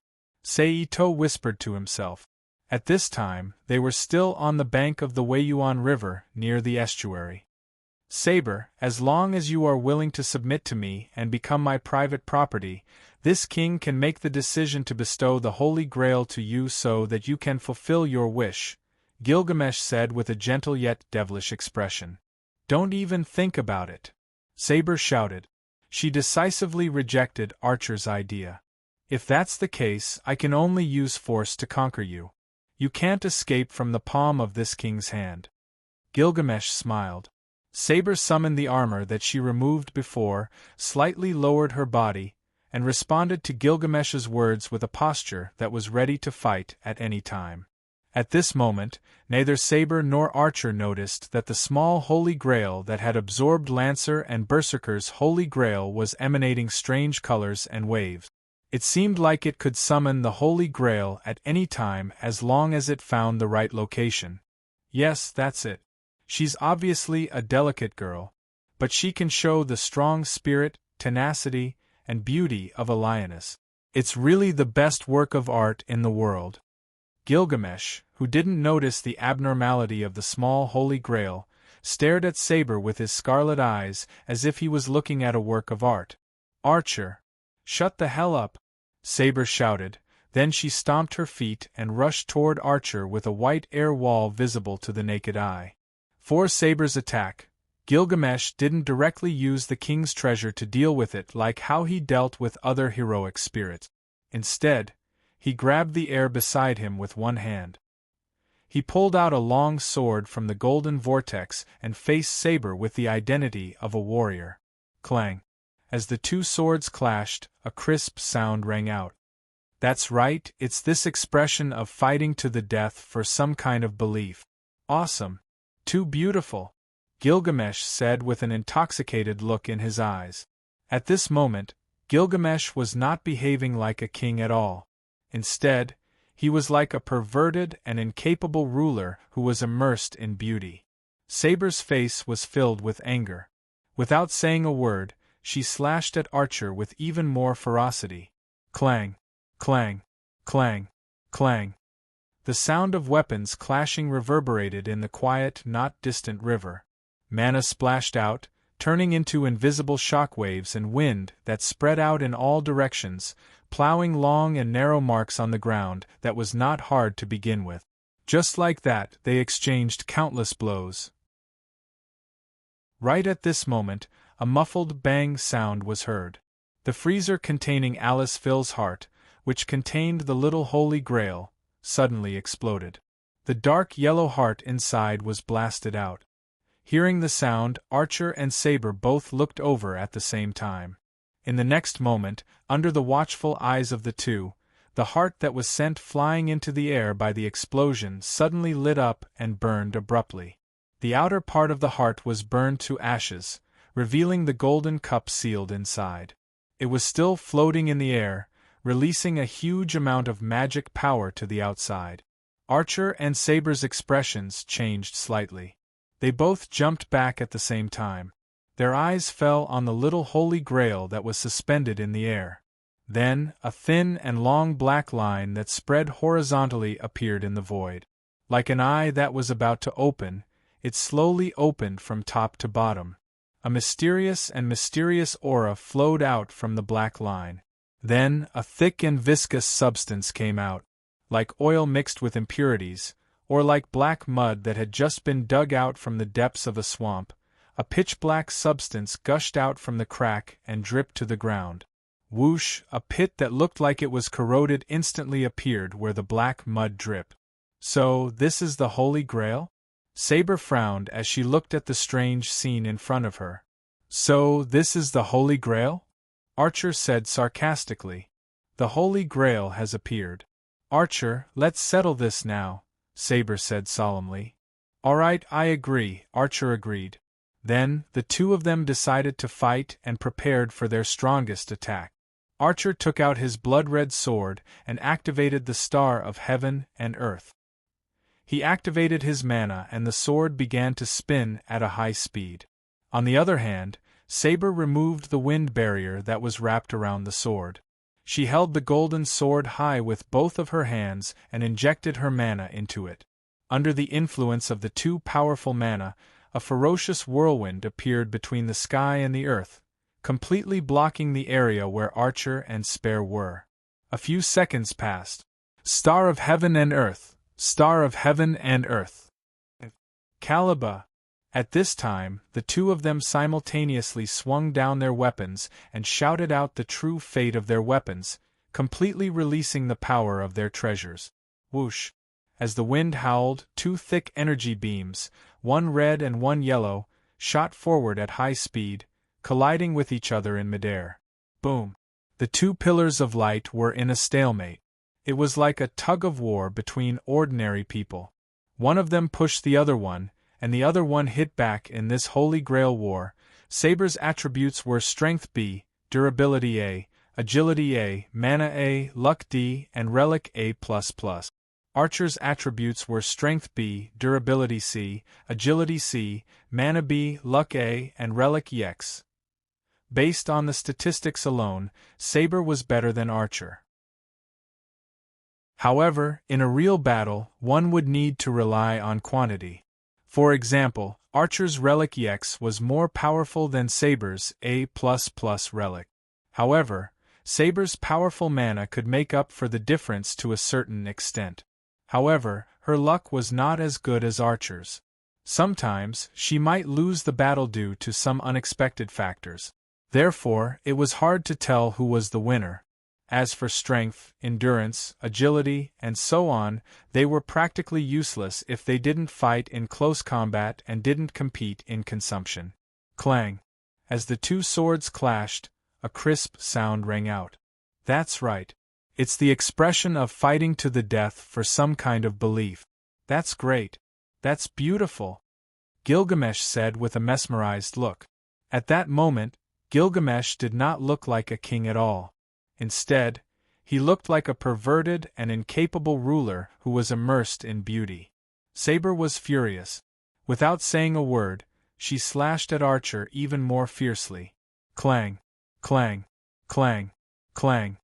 Seito whispered to himself. At this time, they were still on the bank of the Weiyuan River near the estuary. "Saber, as long as you are willing to submit to me and become my private property, this king can make the decision to bestow the Holy Grail to you so that you can fulfill your wish," Gilgamesh said with a gentle yet devilish expression. "Don't even think about it," Saber shouted. She decisively rejected Archer's idea. "If that's the case, I can only use force to conquer you. You can't escape from the palm of this king's hand." Gilgamesh smiled. Saber summoned the armor that she removed before, slightly lowered her body, and responded to Gilgamesh's words with a posture that was ready to fight at any time. At this moment, neither Saber nor Archer noticed that the small Holy Grail that had absorbed Lancer and Berserker's Holy Grail was emanating strange colors and waves. It seemed like it could summon the Holy Grail at any time as long as it found the right location. Yes, that's it. She's obviously a delicate girl, but she can show the strong spirit, tenacity, and beauty of a lioness. It's really the best work of art in the world. Gilgamesh, who didn't notice the abnormality of the small Holy Grail, stared at Saber with his scarlet eyes as if he was looking at a work of art. "Archer! Shut the hell up!" Saber shouted. Then she stomped her feet and rushed toward Archer with a white air wall visible to the naked eye. For Saber's attack, Gilgamesh didn't directly use the king's treasure to deal with it like how he dealt with other heroic spirits. Instead, he grabbed the air beside him with one hand. He pulled out a long sword from the golden vortex and faced Saber with the identity of a warrior. Clang! As the 2 swords clashed, a crisp sound rang out. That's right, it's this expression of fighting to the death for some kind of belief. "Awesome! Too beautiful," Gilgamesh said with an intoxicated look in his eyes. At this moment, Gilgamesh was not behaving like a king at all. Instead, he was like a perverted and incapable ruler who was immersed in beauty. Saber's face was filled with anger. Without saying a word, she slashed at Archer with even more ferocity. Clang! Clang! Clang! Clang! The sound of weapons clashing reverberated in the quiet, not distant river. Mana splashed out, turning into invisible shockwaves and wind that spread out in all directions, plowing long and narrow marks on the ground that was not hard to begin with. Just like that, they exchanged countless blows. Right at this moment, a muffled bang sound was heard. The freezer containing Alice Phil's heart, which contained the little Holy Grail, suddenly exploded. The dark yellow heart inside was blasted out. Hearing the sound, Archer and Saber both looked over at the same time. In the next moment, under the watchful eyes of the two, the heart that was sent flying into the air by the explosion suddenly lit up and burned abruptly. The outer part of the heart was burned to ashes, revealing the golden cup sealed inside. It was still floating in the air, releasing a huge amount of magic power to the outside. Archer and Saber's expressions changed slightly. They both jumped back at the same time. Their eyes fell on the little Holy Grail that was suspended in the air. Then, a thin and long black line that spread horizontally appeared in the void. Like an eye that was about to open, it slowly opened from top to bottom. A mysterious aura flowed out from the black line. Then, a thick and viscous substance came out, like oil mixed with impurities, or like black mud that had just been dug out from the depths of a swamp. A pitch-black substance gushed out from the crack and dripped to the ground. Whoosh! A pit that looked like it was corroded instantly appeared where the black mud dripped. So, this is the Holy Grail? Saber frowned as she looked at the strange scene in front of her. So, this is the Holy Grail? Archer said sarcastically. The Holy Grail has appeared. Archer, let's settle this now, Saber said solemnly. All right, I agree, Archer agreed. Then, the two of them decided to fight and prepared for their strongest attack. Archer took out his blood-red sword and activated the Star of Heaven and Earth. He activated his mana and the sword began to spin at a high speed. On the other hand, Saber removed the wind barrier that was wrapped around the sword. She held the golden sword high with both of her hands and injected her mana into it. Under the influence of the two powerful mana, a ferocious whirlwind appeared between the sky and the earth, completely blocking the area where Archer and Spare were. A few seconds passed. Star of Heaven and Earth! Star of Heaven and Earth! Caliba! At this time, the two of them simultaneously swung down their weapons and shouted out the true fate of their weapons, completely releasing the power of their treasures. Whoosh! As the wind howled, two thick energy beams, one red and one yellow, shot forward at high speed, colliding with each other in midair. Boom! The two pillars of light were in a stalemate. It was like a tug-of-war between ordinary people. One of them pushed the other one, and the other one hit back in this Holy Grail war. Saber's attributes were Strength B, Durability A, Agility A, Mana A, Luck D, and Relic A++. Archer's attributes were Strength B, Durability C, Agility C, Mana B, Luck A, and Relic EX. Based on the statistics alone, Saber was better than Archer. However, in a real battle, one would need to rely on quantity. For example, Archer's Relic EX was more powerful than Saber's A++ Relic. However, Saber's powerful mana could make up for the difference to a certain extent. However, her luck was not as good as Archer's. Sometimes, she might lose the battle due to some unexpected factors. Therefore, it was hard to tell who was the winner. As for strength, endurance, agility, and so on, they were practically useless if they didn't fight in close combat and didn't compete in consumption. Clang! As the two swords clashed, a crisp sound rang out. That's right. It's the expression of fighting to the death for some kind of belief. That's great. That's beautiful, Gilgamesh said with a mesmerized look. At that moment, Gilgamesh did not look like a king at all. Instead, he looked like a perverted and incapable ruler who was immersed in beauty. Saber was furious. Without saying a word, she slashed at Archer even more fiercely. Clang! Clang! Clang! Clang!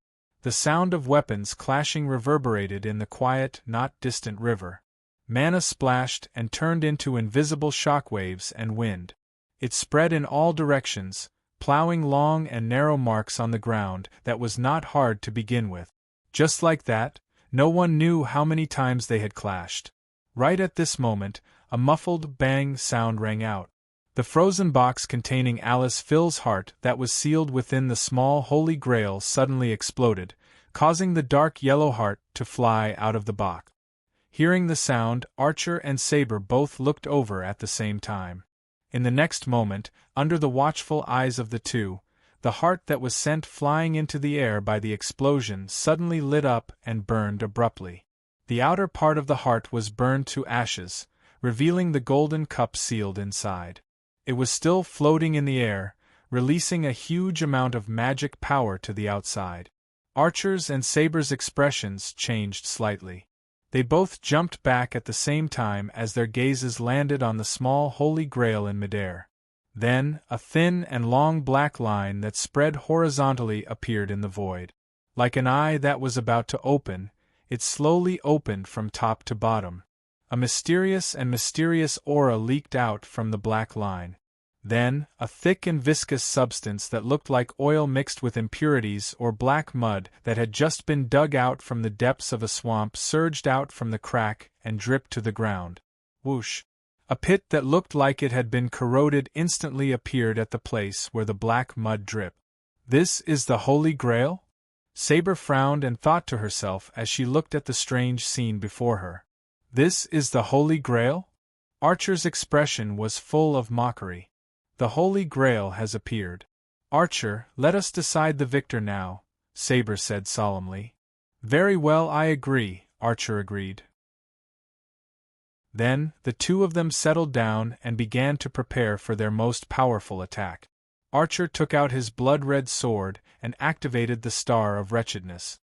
The sound of weapons clashing reverberated in the quiet, not distant river. Mana splashed and turned into invisible shockwaves and wind. It spread in all directions, plowing long and narrow marks on the ground that was not hard to begin with. Just like that, no one knew how many times they had clashed. Right at this moment, a muffled bang sound rang out. The frozen box containing Alice Phil's heart that was sealed within the small Holy Grail suddenly exploded, causing the dark yellow heart to fly out of the box. Hearing the sound, Archer and Saber both looked over at the same time. In the next moment, under the watchful eyes of the two, the heart that was sent flying into the air by the explosion suddenly lit up and burned abruptly. The outer part of the heart was burned to ashes, revealing the golden cup sealed inside. It was still floating in the air, releasing a huge amount of magic power to the outside. Archer's and Saber's expressions changed slightly. They both jumped back at the same time as their gazes landed on the small Holy Grail in midair. Then, a thin and long black line that spread horizontally appeared in the void. Like an eye that was about to open, it slowly opened from top to bottom. A mysterious aura leaked out from the black line. Then, a thick and viscous substance that looked like oil mixed with impurities or black mud that had just been dug out from the depths of a swamp surged out from the crack and dripped to the ground. Whoosh! A pit that looked like it had been corroded instantly appeared at the place where the black mud dripped. This is the Holy Grail? Saber frowned and thought to herself as she looked at the strange scene before her. This is the Holy Grail? Archer's expression was full of mockery. The Holy Grail has appeared. Archer, let us decide the victor now, Saber said solemnly. Very well, I agree, Archer agreed. Then, the two of them settled down and began to prepare for their most powerful attack. Archer took out his blood-red sword and activated the Star of Wretchedness.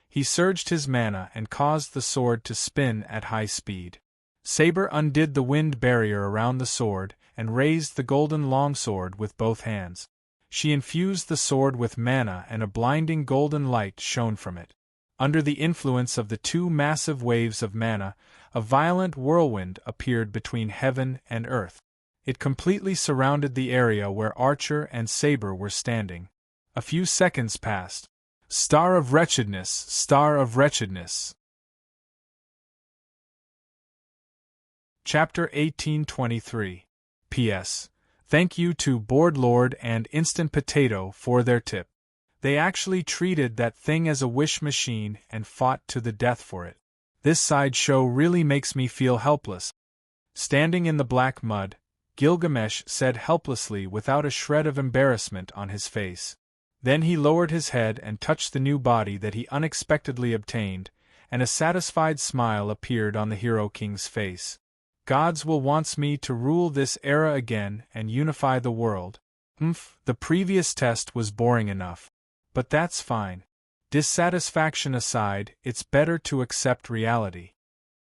He surged his mana and caused the sword to spin at high speed. Saber undid the wind barrier around the sword and raised the golden longsword with both hands. She infused the sword with mana and a blinding golden light shone from it. Under the influence of the two massive waves of mana, a violent whirlwind appeared between heaven and earth. It completely surrounded the area where Archer and Saber were standing. A few seconds passed. Star of Wretchedness, Star of Wretchedness. Chapter 1823. P.S. Thank you to Board Lord and Instant Potato for their tip. They actually treated that thing as a wish machine and fought to the death for it. This sideshow really makes me feel helpless. Standing in the black mud, Gilgamesh said helplessly without a shred of embarrassment on his face. Then he lowered his head and touched the new body that he unexpectedly obtained, and a satisfied smile appeared on the Hero King's face. Gods will wants me to rule this era again and unify the world. The previous test was boring enough. But that's fine. Dissatisfaction aside, it's better to accept reality.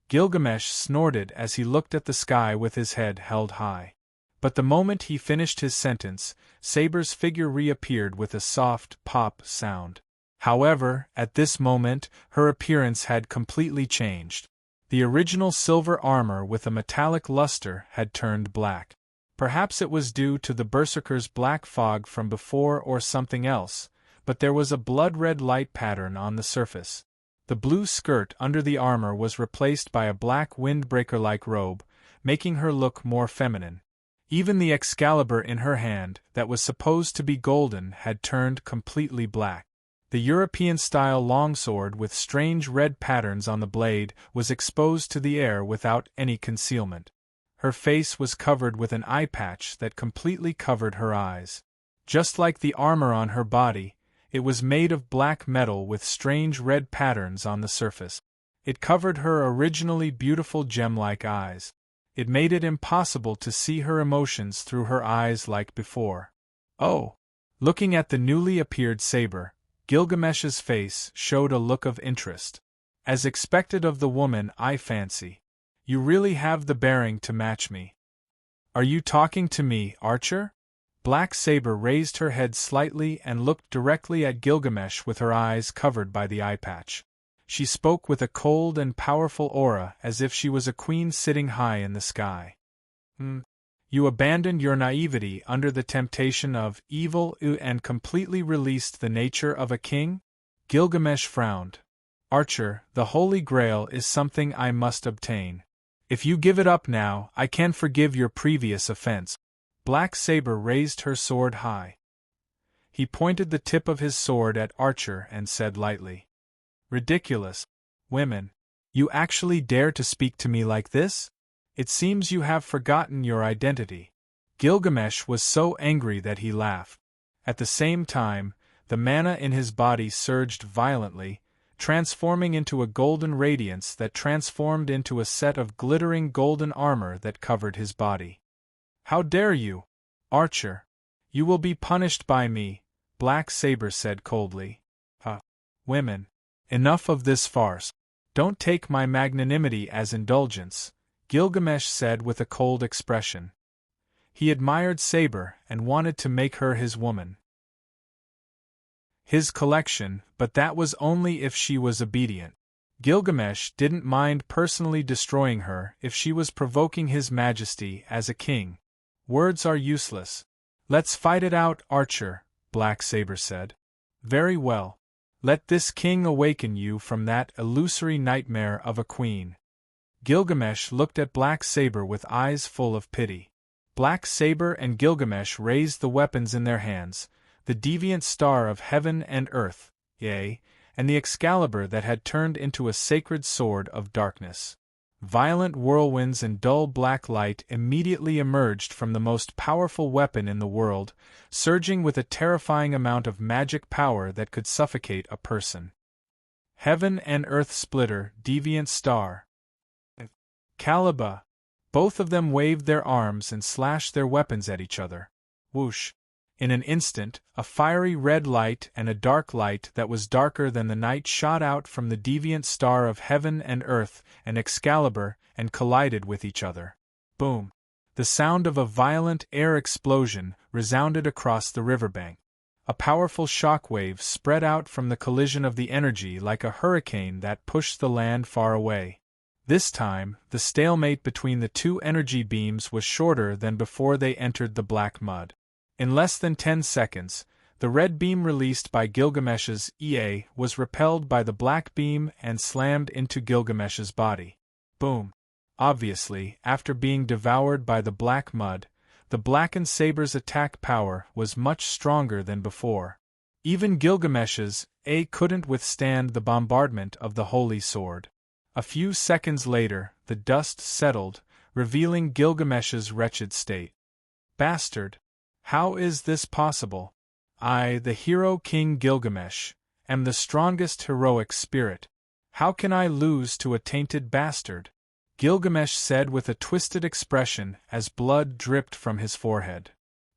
Gilgamesh snorted as he looked at the sky with his head held high. But the moment he finished his sentence, Saber's figure reappeared with a soft pop sound. However, at this moment, her appearance had completely changed. The original silver armor with a metallic luster had turned black. Perhaps it was due to the Berserker's black fog from before or something else, but there was a blood-red light pattern on the surface. The blue skirt under the armor was replaced by a black windbreaker-like robe, making her look more feminine. Even the Excalibur in her hand, that was supposed to be golden, had turned completely black. The European-style longsword with strange red patterns on the blade was exposed to the air without any concealment. Her face was covered with an eye patch that completely covered her eyes. Just like the armor on her body, it was made of black metal with strange red patterns on the surface. It covered her originally beautiful gem-like eyes. It made it impossible to see her emotions through her eyes like before. Oh! Looking at the newly appeared Saber, Gilgamesh's face showed a look of interest. As expected of the woman, I fancy. You really have the bearing to match me. Are you talking to me, Archer? Black Saber raised her head slightly and looked directly at Gilgamesh with her eyes covered by the eye patch. She spoke with a cold and powerful aura as if she was a queen sitting high in the sky. You abandoned your naivety under the temptation of evil and completely released the nature of a king? Gilgamesh frowned. Archer, the Holy Grail is something I must obtain. If you give it up now, I can forgive your previous offense. Black Saber raised her sword high. He pointed the tip of his sword at Archer and said lightly, "Ridiculous. Women. You actually dare to speak to me like this? It seems you have forgotten your identity." Gilgamesh was so angry that he laughed. At the same time, the mana in his body surged violently, transforming into a golden radiance that transformed into a set of glittering golden armor that covered his body. "How dare you, Archer? You will be punished by me," Black Saber said coldly. Women. Enough of this farce. Don't take my magnanimity as indulgence, Gilgamesh said with a cold expression. He admired Saber and wanted to make her his woman. His collection, but that was only if she was obedient. Gilgamesh didn't mind personally destroying her if she was provoking his majesty as a king. Words are useless. Let's fight it out, Archer, Black Saber said. Very well. Let this king awaken you from that illusory nightmare of a queen. Gilgamesh looked at Black Saber with eyes full of pity. Black Saber and Gilgamesh raised the weapons in their hands, the deviant star of heaven and earth, yea, and the Excalibur that had turned into a sacred sword of darkness. Violent whirlwinds and dull black light immediately emerged from the most powerful weapon in the world, surging with a terrifying amount of magic power that could suffocate a person. Heaven and Earth Splitter, Deviant Star. Caliba. Both of them waved their arms and slashed their weapons at each other. Whoosh! In an instant, a fiery red light and a dark light that was darker than the night shot out from the deviant star of heaven and earth and Excalibur and collided with each other. Boom! The sound of a violent air explosion resounded across the riverbank. A powerful shock wave spread out from the collision of the energy like a hurricane that pushed the land far away. This time, the stalemate between the two energy beams was shorter than before they entered the black mud. In less than 10 seconds, the red beam released by Gilgamesh's EA was repelled by the black beam and slammed into Gilgamesh's body. Boom! Obviously, after being devoured by the black mud, the blackened saber's attack power was much stronger than before. Even Gilgamesh's A couldn't withstand the bombardment of the holy sword. A few seconds later, the dust settled, revealing Gilgamesh's wretched state. Bastard! How is this possible? I, the hero King Gilgamesh, am the strongest heroic spirit. How can I lose to a tainted bastard? Gilgamesh said with a twisted expression as blood dripped from his forehead.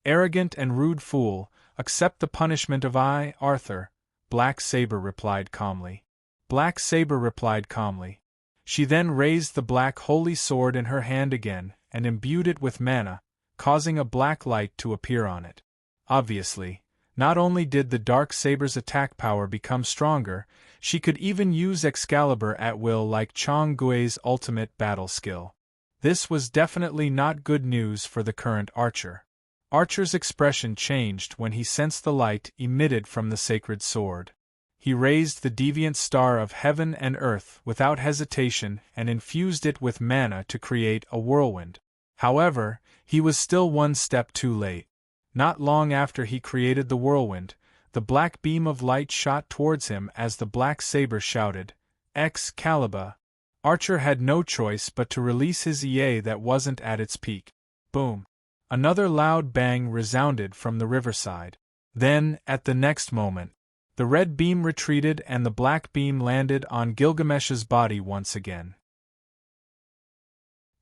Arrogant and rude fool, accept the punishment of I, Arthur, Black Saber replied calmly. Black Saber replied calmly. She then raised the black holy sword in her hand again and imbued it with mana, causing a black light to appear on it. Obviously, not only did the dark saber's attack power become stronger, she could even use Excalibur at will like Chong Gui's ultimate battle skill. This was definitely not good news for the current archer. Archer's expression changed when he sensed the light emitted from the sacred sword. He raised the deviant star of heaven and earth without hesitation and infused it with mana to create a whirlwind. However, he was still one step too late. Not long after he created the whirlwind, the black beam of light shot towards him as the black saber shouted, Excalibur! Archer had no choice but to release his EA that wasn't at its peak. Boom! Another loud bang resounded from the riverside. Then, at the next moment, the red beam retreated and the black beam landed on Gilgamesh's body once again.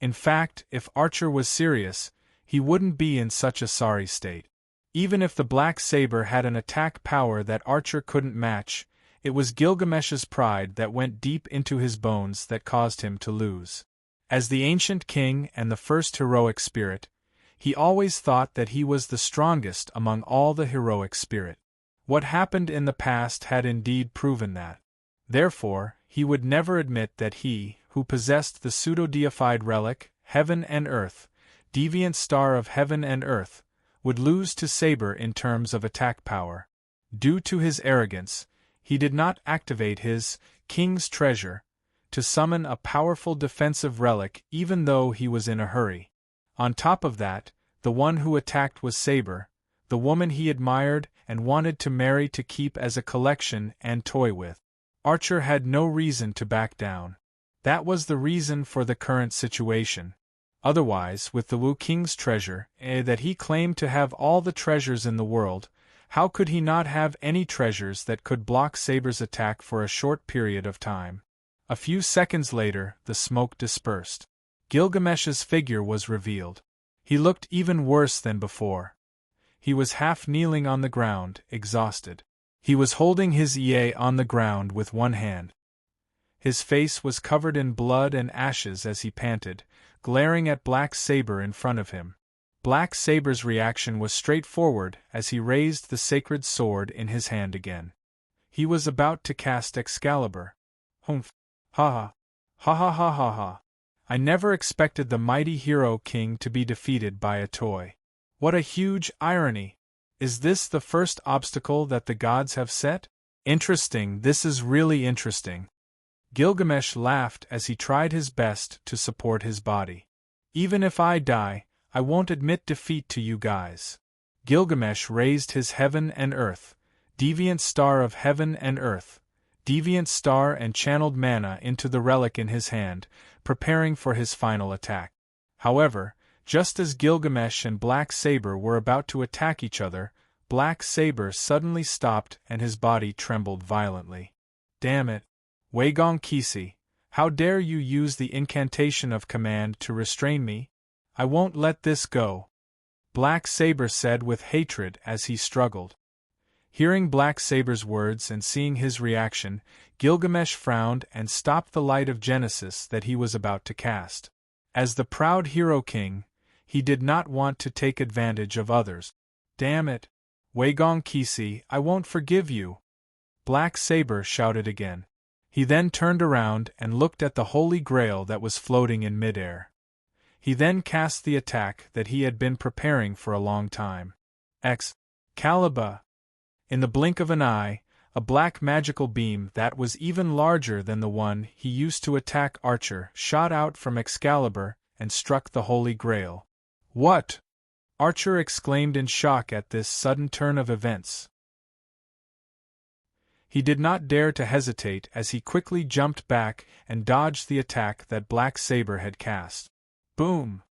In fact, if Archer was serious, he wouldn't be in such a sorry state. Even if the black saber had an attack power that Archer couldn't match, it was Gilgamesh's pride that went deep into his bones that caused him to lose. As the ancient king and the first heroic spirit, he always thought that he was the strongest among all the heroic spirit. What happened in the past had indeed proven that. Therefore, he would never admit that he, who possessed the pseudo-deified relic, heaven and earth, deviant star of heaven and earth, would lose to Saber in terms of attack power. Due to his arrogance, he did not activate his king's treasure to summon a powerful defensive relic even though he was in a hurry. On top of that, the one who attacked was Saber, the woman he admired and wanted to marry to keep as a collection and toy with. Archer had no reason to back down. That was the reason for the current situation. Otherwise, with the Wu King's treasure, that he claimed to have all the treasures in the world, how could he not have any treasures that could block Saber's attack for a short period of time? A few seconds later, the smoke dispersed. Gilgamesh's figure was revealed. He looked even worse than before. He was half kneeling on the ground, exhausted. He was holding his EA on the ground with one hand. His face was covered in blood and ashes as he panted, glaring at Black Saber in front of him. Black Saber's reaction was straightforward as he raised the sacred sword in his hand again. He was about to cast Excalibur. Humph! Ha ha! Ha ha ha ha ha! I never expected the mighty hero king to be defeated by a toy. What a huge irony! Is this the first obstacle that the gods have set? Interesting, this is really interesting. Gilgamesh laughed as he tried his best to support his body. Even if I die, I won't admit defeat to you guys. Gilgamesh raised his heaven and earth, deviant star of heaven and earth, deviant star and channeled mana into the relic in his hand, preparing for his final attack. However, just as Gilgamesh and Black Saber were about to attack each other, Black Saber suddenly stopped and his body trembled violently. Damn it! Waigong Kisi, how dare you use the incantation of command to restrain me? I won't let this go, Black Saber said with hatred as he struggled. Hearing Black Saber's words and seeing his reaction, Gilgamesh frowned and stopped the light of Genesis that he was about to cast. As the proud hero king, he did not want to take advantage of others. Damn it! Waigong Kisi, I won't forgive you! Black Saber shouted again. He then turned around and looked at the Holy Grail that was floating in midair. He then cast the attack that he had been preparing for a long time. Excalibur! In the blink of an eye, a black magical beam that was even larger than the one he used to attack Archer shot out from Excalibur and struck the Holy Grail. What? Archer exclaimed in shock at this sudden turn of events. He did not dare to hesitate as he quickly jumped back and dodged the attack that Black Saber had cast. Boom!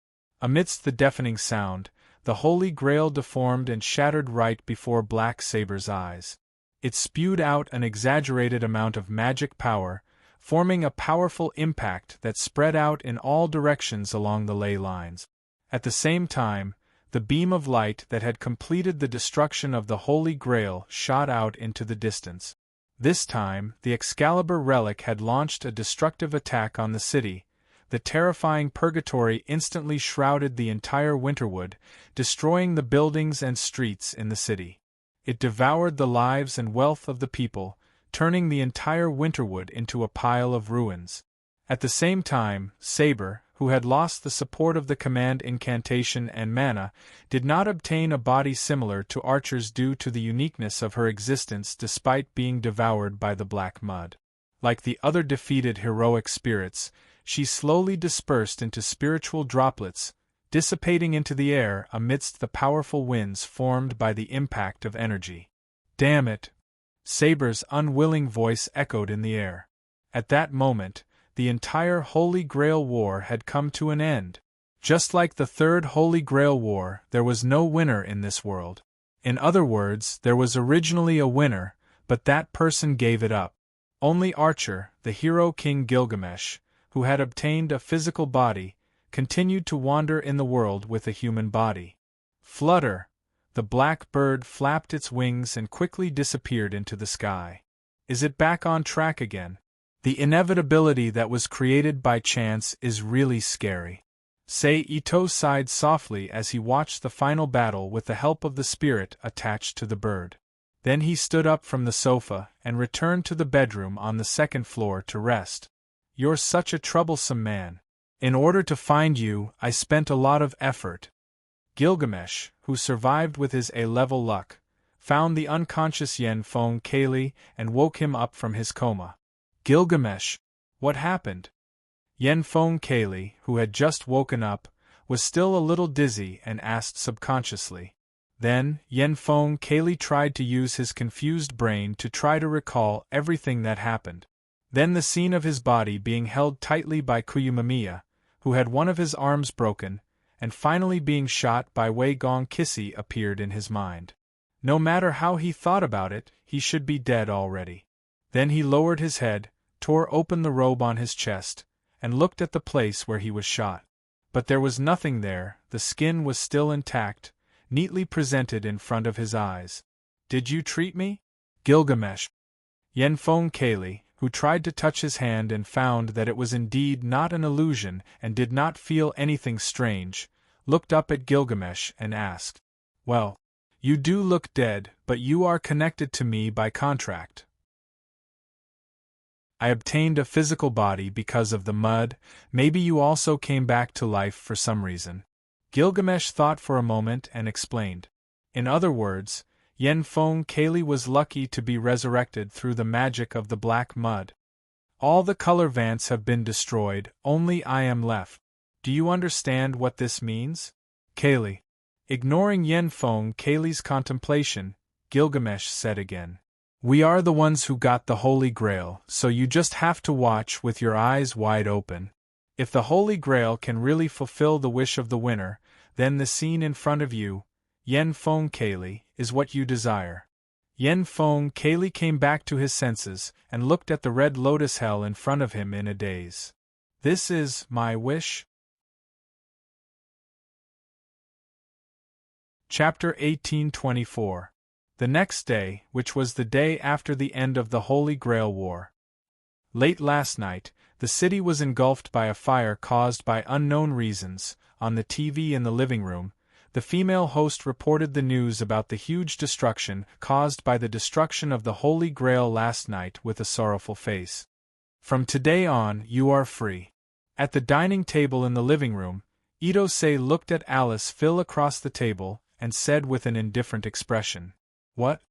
Amidst the deafening sound, the Holy Grail deformed and shattered right before Black Saber's eyes. It spewed out an exaggerated amount of magic power, forming a powerful impact that spread out in all directions along the ley lines. At the same time, the beam of light that had completed the destruction of the Holy Grail shot out into the distance. This time, the Excalibur relic had launched a destructive attack on the city. The terrifying purgatory instantly shrouded the entire Winterwood, destroying the buildings and streets in the city. It devoured the lives and wealth of the people, turning the entire Winterwood into a pile of ruins. At the same time, Saber, who had lost the support of the command incantation and mana, did not obtain a body similar to Archer's due to the uniqueness of her existence despite being devoured by the black mud. Like the other defeated heroic spirits, she slowly dispersed into spiritual droplets, dissipating into the air amidst the powerful winds formed by the impact of energy. Damn it! Saber's unwilling voice echoed in the air. At that moment, the entire Holy Grail War had come to an end. Just like the Third Holy Grail War, there was no winner in this world. In other words, there was originally a winner, but that person gave it up. Only Archer, the hero king Gilgamesh, who had obtained a physical body, continued to wander in the world with a human body. Flutter! The black bird flapped its wings and quickly disappeared into the sky. Is it back on track again? The inevitability that was created by chance is really scary. Ito sighed softly as he watched the final battle with the help of the spirit attached to the bird. Then he stood up from the sofa and returned to the bedroom on the second floor to rest. You're such a troublesome man. In order to find you, I spent a lot of effort. Gilgamesh, who survived with his A-level luck, found the unconscious Yen-Fong Kaylee and woke him up from his coma. Gilgamesh, what happened? Yen-Fong Kaylee, who had just woken up, was still a little dizzy and asked subconsciously. Then, Yen-Fong Kaylee tried to use his confused brain to try to recall everything that happened. Then the scene of his body being held tightly by Kuyumamiya, who had one of his arms broken, and finally being shot by Waigong Kisi appeared in his mind. No matter how he thought about it, he should be dead already. Then he lowered his head, tore open the robe on his chest, and looked at the place where he was shot. But there was nothing there, the skin was still intact, neatly presented in front of his eyes. Did you treat me? Gilgamesh. Yen-Fong Kaylee, who tried to touch his hand and found that it was indeed not an illusion and did not feel anything strange, looked up at Gilgamesh and asked, "Well, you do look dead, but you are connected to me by contract. I obtained a physical body because of the mud, maybe you also came back to life for some reason." Gilgamesh thought for a moment and explained. In other words, Yen Feng Kali was lucky to be resurrected through the magic of the black mud. All the color vants have been destroyed, only I am left. Do you understand what this means? Kali. Ignoring Yen Feng Kali's contemplation, Gilgamesh said again. We are the ones who got the Holy Grail, so you just have to watch with your eyes wide open. If the Holy Grail can really fulfill the wish of the winner, then the scene in front of you, Yen Feng Kali, is what you desire. Yen Feng Kali came back to his senses and looked at the red lotus hell in front of him in a daze. This is my wish? Chapter 1824. The next day, which was the day after the end of the Holy Grail War. Late last night, the city was engulfed by a fire caused by unknown reasons. On the TV in the living room, the female host reported the news about the huge destruction caused by the destruction of the Holy Grail last night with a sorrowful face. From today on, you are free. At the dining table in the living room, Ito-sei looked at Alice Phil across the table and said with an indifferent expression, "What?"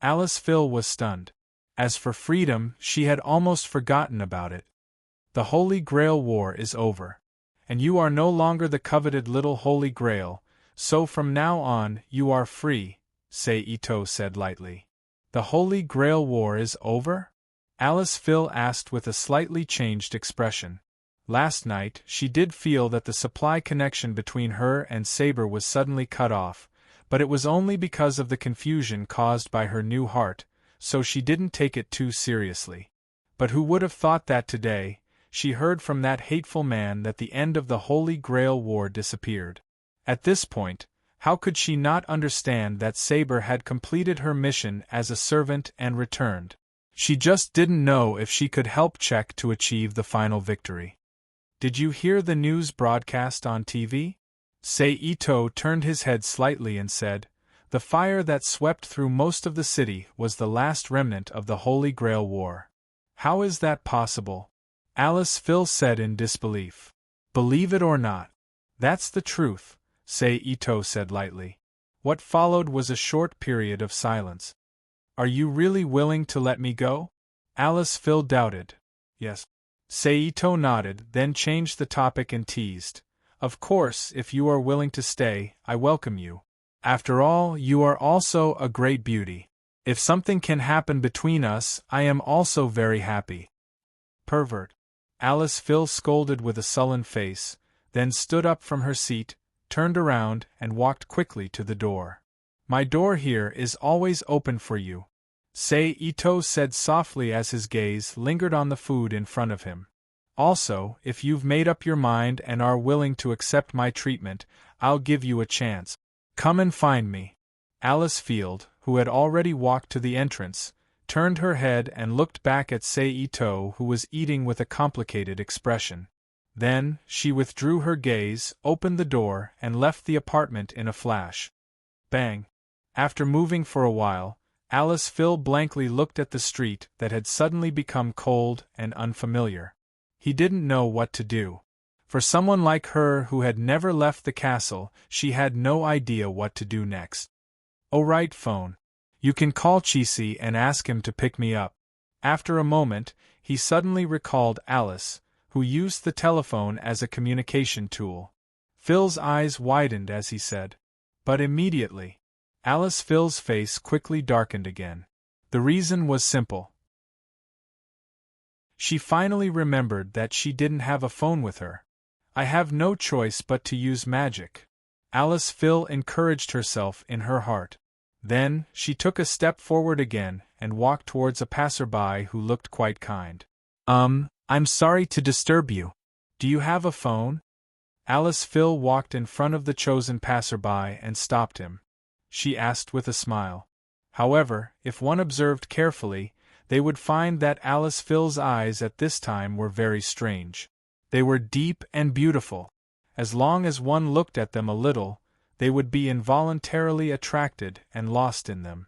Alice Phil was stunned. As for freedom, she had almost forgotten about it. The Holy Grail War is over. And you are no longer the coveted little Holy Grail, so from now on, you are free, Sei Ito said lightly. The Holy Grail War is over? Alice Phil asked with a slightly changed expression. Last night, she did feel that the supply connection between her and Saber was suddenly cut off, but it was only because of the confusion caused by her new heart, so she didn't take it too seriously. But who would have thought that today, she heard from that hateful man that the end of the Holy Grail War disappeared. At this point, how could she not understand that Saber had completed her mission as a servant and returned? She just didn't know if she could help Czech to achieve the final victory. Did you hear the news broadcast on TV? Sei Ito turned his head slightly and said, the fire that swept through most of the city was the last remnant of the Holy Grail War. How is that possible? Alice Phil said in disbelief. Believe it or not. That's the truth, Sei Ito said lightly. What followed was a short period of silence. Are you really willing to let me go? Alice Phil doubted. Yes. Sei Ito nodded, then changed the topic and teased. Of course, if you are willing to stay, I welcome you. After all, you are also a great beauty. If something can happen between us, I am also very happy. Pervert. Alice Phil scolded with a sullen face, then stood up from her seat, turned around, and walked quickly to the door. My door here is always open for you, Sei Ito said softly as his gaze lingered on the food in front of him. Also, if you've made up your mind and are willing to accept my treatment, I'll give you a chance. Come and find me. Alice Field, who had already walked to the entrance, turned her head and looked back at Sei Ito, who was eating with a complicated expression. Then, she withdrew her gaze, opened the door, and left the apartment in a flash. Bang! After moving for a while, Alice Phil blankly looked at the street that had suddenly become cold and unfamiliar. He didn't know what to do. For someone like her who had never left the castle, she had no idea what to do next. Oh right, phone. You can call Chisi and ask him to pick me up. After a moment, he suddenly recalled Alice, who used the telephone as a communication tool. Phil's eyes widened as he said. But immediately, Alice Phil's face quickly darkened again. The reason was simple. She finally remembered that she didn't have a phone with her. I have no choice but to use magic. Alice Phil encouraged herself in her heart. Then, she took a step forward again and walked towards a passerby who looked quite kind. I'm sorry to disturb you. Do you have a phone? Alice Phil walked in front of the chosen passerby and stopped him. She asked with a smile. However, if one observed carefully, they would find that Alice Phil's eyes at this time were very strange. They were deep and beautiful. As long as one looked at them a little, they would be involuntarily attracted and lost in them.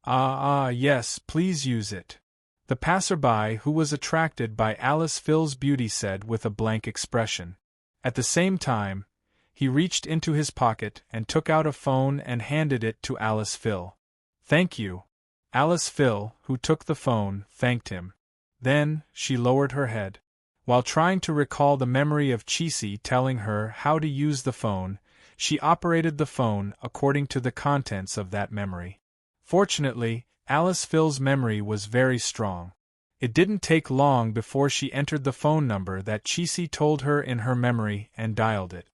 Yes, please use it. The passerby who was attracted by Alice Phil's beauty said with a blank expression. At the same time, he reached into his pocket and took out a phone and handed it to Alice Phil. Thank you. Alice Phil, who took the phone, thanked him. Then, she lowered her head. While trying to recall the memory of Chisi telling her how to use the phone, she operated the phone according to the contents of that memory. Fortunately, Alice Phil's memory was very strong. It didn't take long before she entered the phone number that Chisi told her in her memory and dialed it.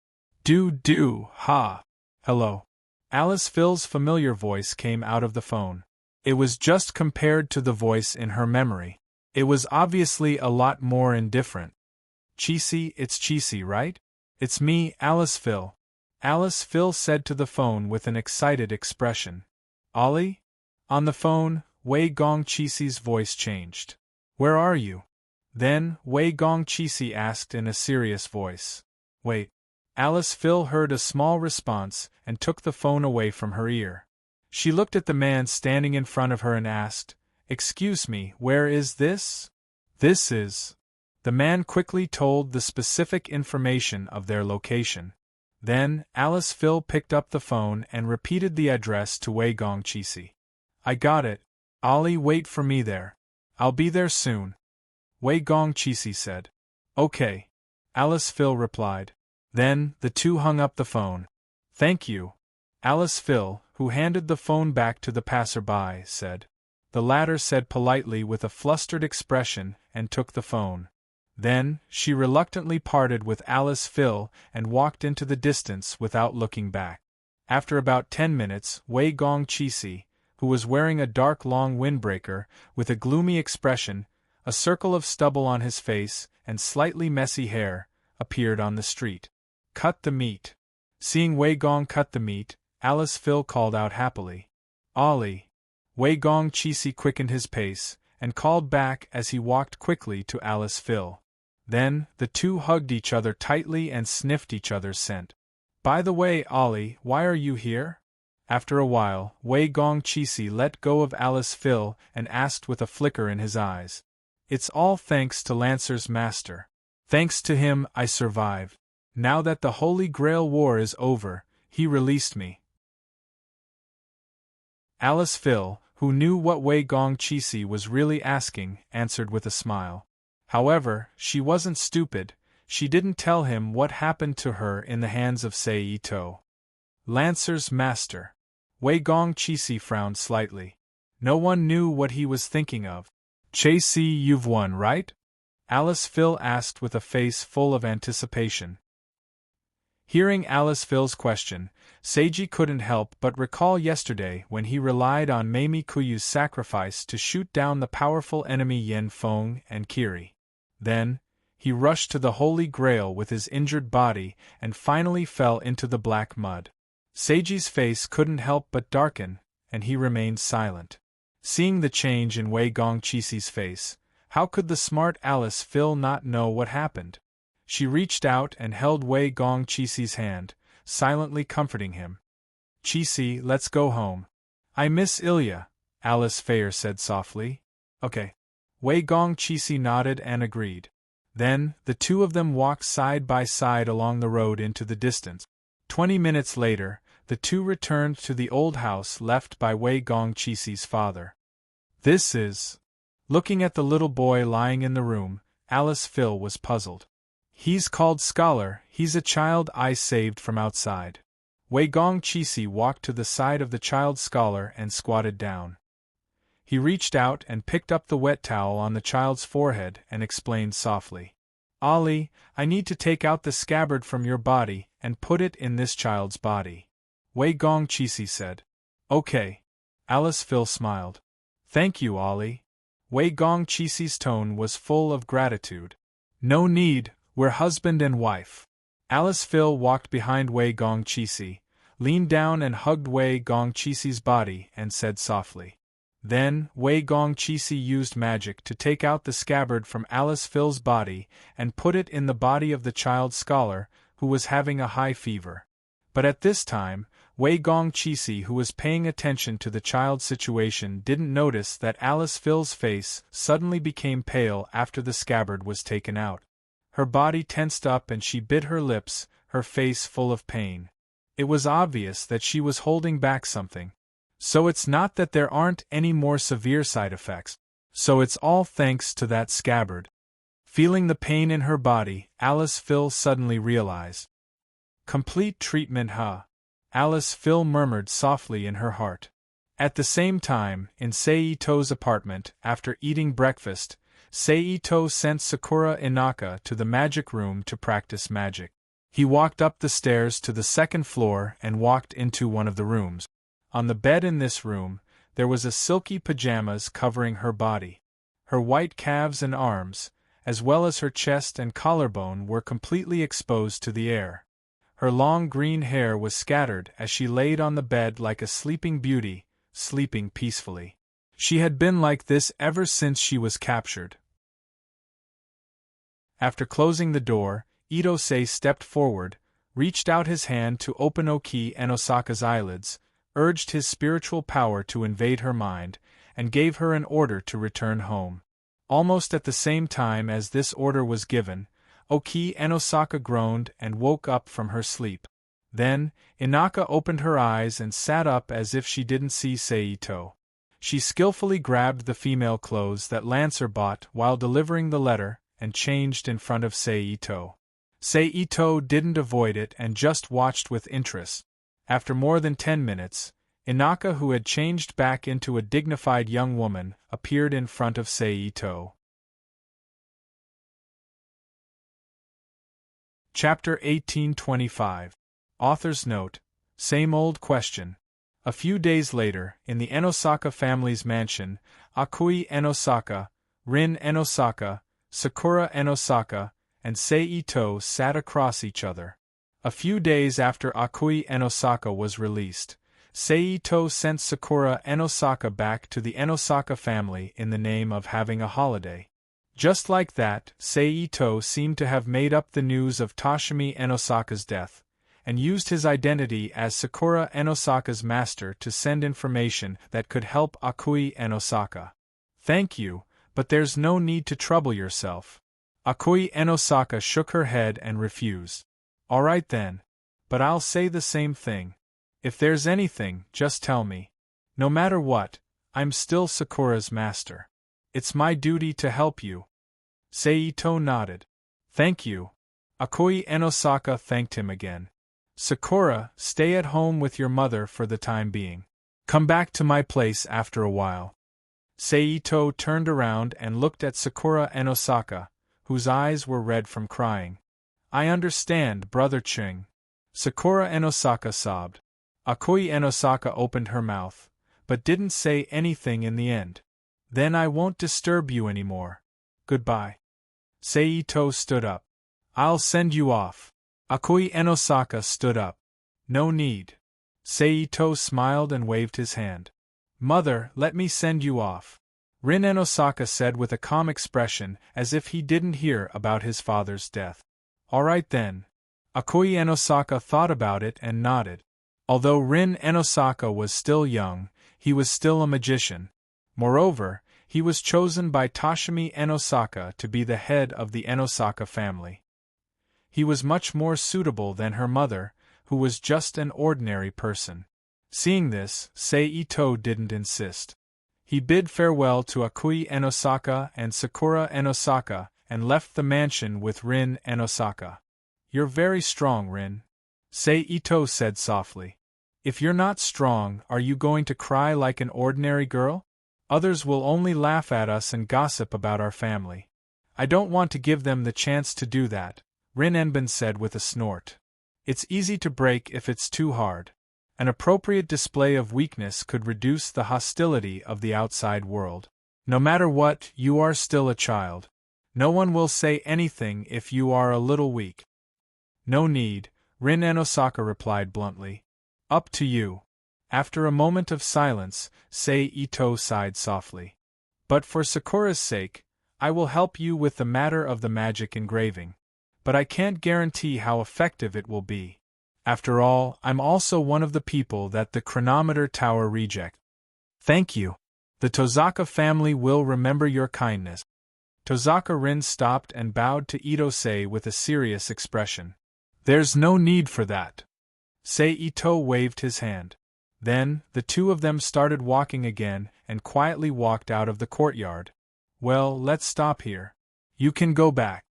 Ha. Hello. Alice Phil's familiar voice came out of the phone. It was just compared to the voice in her memory. It was obviously a lot more indifferent. Chisi, it's Chisi, right? It's me, Alice Phil. Alice Phil said to the phone with an excited expression. Ollie? On the phone, Wei Gong Chisi's voice changed. Where are you? Then, Wei Gong Chisi asked in a serious voice. Wait. Alice Phil heard a small response and took the phone away from her ear. She looked at the man standing in front of her and asked, Excuse me, where is this? This is. The man quickly told the specific information of their location. Then, Alice Phil picked up the phone and repeated the address to Wei Gong Chisi. I got it. Ollie, wait for me there. I'll be there soon. Wei Gong Chisi said. Okay. Alice Phil replied. Then, the two hung up the phone. Thank you. Alice Phil, who handed the phone back to the passerby, said. The latter said politely with a flustered expression and took the phone. Then, she reluctantly parted with Alice Phil and walked into the distance without looking back. After about 10 minutes, Wei Gong Chisi, who was wearing a dark long windbreaker, with a gloomy expression, a circle of stubble on his face, and slightly messy hair, appeared on the street. Cut the meat. Seeing Wei Gong cut the meat, Alice Phil called out happily. Ollie. Wei Gong Chisi quickened his pace, and called back as he walked quickly to Alice Phil. Then, the two hugged each other tightly and sniffed each other's scent. By the way, Ollie, why are you here? After a while, Wei Gong Chisi let go of Alice Phil and asked with a flicker in his eyes. It's all thanks to Lancer's master. Thanks to him, I survive. Now that the Holy Grail War is over, he released me. Alice Phil, who knew what Wei Gong Chisi was really asking, answered with a smile. However, she wasn't stupid. She didn't tell him what happened to her in the hands of Sei Ito. Lancer's master. Wei Gong Chisi frowned slightly. No one knew what he was thinking of. Chisi, you've won, right? Alice Phil asked with a face full of anticipation. Hearing Alice Phil's question, Seiji couldn't help but recall yesterday when he relied on Mamie Kuyu's sacrifice to shoot down the powerful enemy Yen Feng and Kiri. Then, he rushed to the Holy Grail with his injured body and finally fell into the black mud. Seiji's face couldn't help but darken, and he remained silent. Seeing the change in Wei Gong Chisi's face, how could the smart Alice Phil not know what happened? She reached out and held Wei Gong Chisi's hand, silently comforting him. Chisi, let's go home. I miss Ilya, Alice Phayer said softly. Okay. Wei Gong Chisi nodded and agreed. Then, the two of them walked side by side along the road into the distance. 20 minutes later, the two returned to the old house left by Wei Gong Chisi's father. This is... Looking at the little boy lying in the room, Alice Phil was puzzled. He's called Scholar, he's a child I saved from outside. Wei Gong Chisi walked to the side of the child Scholar and squatted down. He reached out and picked up the wet towel on the child's forehead and explained softly. Ollie, I need to take out the scabbard from your body and put it in this child's body. Wei Gong Chisi said. Okay. Alice Phil smiled. Thank you, Ollie. Wei Gong Chisi's tone was full of gratitude. No need, we're husband and wife. Alice Phil walked behind Wei Gong Chisi, leaned down and hugged Wei Gong Chisi's body and said softly. Then, Wei Gong Chisi used magic to take out the scabbard from Alice Phil's body and put it in the body of the child Scholar, who was having a high fever. But at this time, Wei Gong Chisi, who was paying attention to the child's situation, didn't notice that Alice Phil's face suddenly became pale after the scabbard was taken out. Her body tensed up and she bit her lips, her face full of pain. It was obvious that she was holding back something. So it's not that there aren't any more severe side effects. So it's all thanks to that scabbard. Feeling the pain in her body, Alice Phil suddenly realized. Complete treatment, huh? Alice Phil murmured softly in her heart. At the same time, in Seito's apartment, after eating breakfast, Seito sent Sakura Inaka to the magic room to practice magic. He walked up the stairs to the second floor and walked into one of the rooms. On the bed in this room, there was a silky pajamas covering her body. Her white calves and arms, as well as her chest and collarbone, were completely exposed to the air. Her long green hair was scattered as she laid on the bed like a sleeping beauty, sleeping peacefully. She had been like this ever since she was captured. After closing the door, Itose stepped forward, reached out his hand to open Oki and Osaka's eyelids, urged his spiritual power to invade her mind, and gave her an order to return home. Almost at the same time as this order was given, Oki and Osaka groaned and woke up from her sleep. Then, Inaka opened her eyes and sat up as if she didn't see Seito. She skillfully grabbed the female clothes that Lancer bought while delivering the letter, and changed in front of Seito. Seito didn't avoid it and just watched with interest. After more than 10 minutes, Inaka, who had changed back into a dignified young woman, appeared in front of Seito. Chapter 1825. Author's Note. Same old question. A few days later, in the Enosaka family's mansion, Akui Enosaka, Rin Enosaka, Sakura Enosaka, and Seito sat across each other. A few days after Akui Enosaka was released, Seito sent Sakura Enosaka back to the Enosaka family in the name of having a holiday. Just like that, Seito seemed to have made up the news of Toshimi Enosaka's death, and used his identity as Sakura Enosaka's master to send information that could help Akui Enosaka. Thank you, but there's no need to trouble yourself. Akui Enosaka shook her head and refused. Alright then. But I'll say the same thing. If there's anything, just tell me. No matter what, I'm still Sakura's master. It's my duty to help you. Seito nodded. Thank you. Akui Enosaka thanked him again. Sakura, stay at home with your mother for the time being. Come back to my place after a while. Seito turned around and looked at Sakura Enosaka, whose eyes were red from crying. I understand, Brother Ching. Sakura Enosaka sobbed. Akui Enosaka opened her mouth, but didn't say anything in the end. Then I won't disturb you anymore. Goodbye. Seito stood up. I'll send you off. Akui Enosaka stood up. No need. Seito smiled and waved his hand. Mother, let me send you off. Rin Enosaka said with a calm expression as if he didn't hear about his father's death. Alright then. Akui Enosaka thought about it and nodded. Although Rin Enosaka was still young, he was still a magician. Moreover, he was chosen by Toshimi Enosaka to be the head of the Enosaka family. He was much more suitable than her mother, who was just an ordinary person. Seeing this, Seito didn't insist. He bid farewell to Akui Enosaka and Sakura Enosaka, and left the mansion with Rin Enosaka. You're very strong, Rin. Seito said softly. If you're not strong, are you going to cry like an ordinary girl? Others will only laugh at us and gossip about our family. I don't want to give them the chance to do that, Rin Enbin said with a snort. It's easy to break if it's too hard. An appropriate display of weakness could reduce the hostility of the outside world. No matter what, you are still a child. No one will say anything if you are a little weak. No need, Rin Enosaka replied bluntly. Up to you. After a moment of silence, Seito sighed softly. But for Sakura's sake, I will help you with the matter of the magic engraving. but I can't guarantee how effective it will be. After all, I'm also one of the people that the chronometer tower reject. Thank you. The Tozaka family will remember your kindness. Tozaka Rin stopped and bowed to Ito-sei with a serious expression. There's no need for that. Sei Ito waved his hand. Then, the two of them started walking again and quietly walked out of the courtyard. Well, let's stop here. You can go back.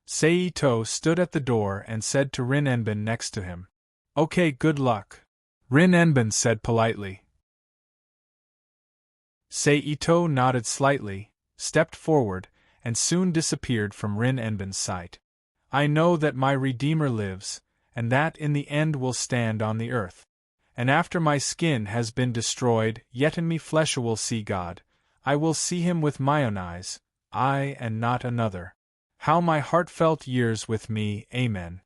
Sei Ito stood at the door and said to Rin Enbin next to him. Okay, good luck. Rin Enbin said politely. Sei Ito nodded slightly, stepped forward, and soon disappeared from Rin Enbin's sight. I know that my Redeemer lives, and that in the end will stand on the earth. And after my skin has been destroyed, yet in me flesh will see God. I will see him with my own eyes, I and not another. How my heartfelt years with me, amen.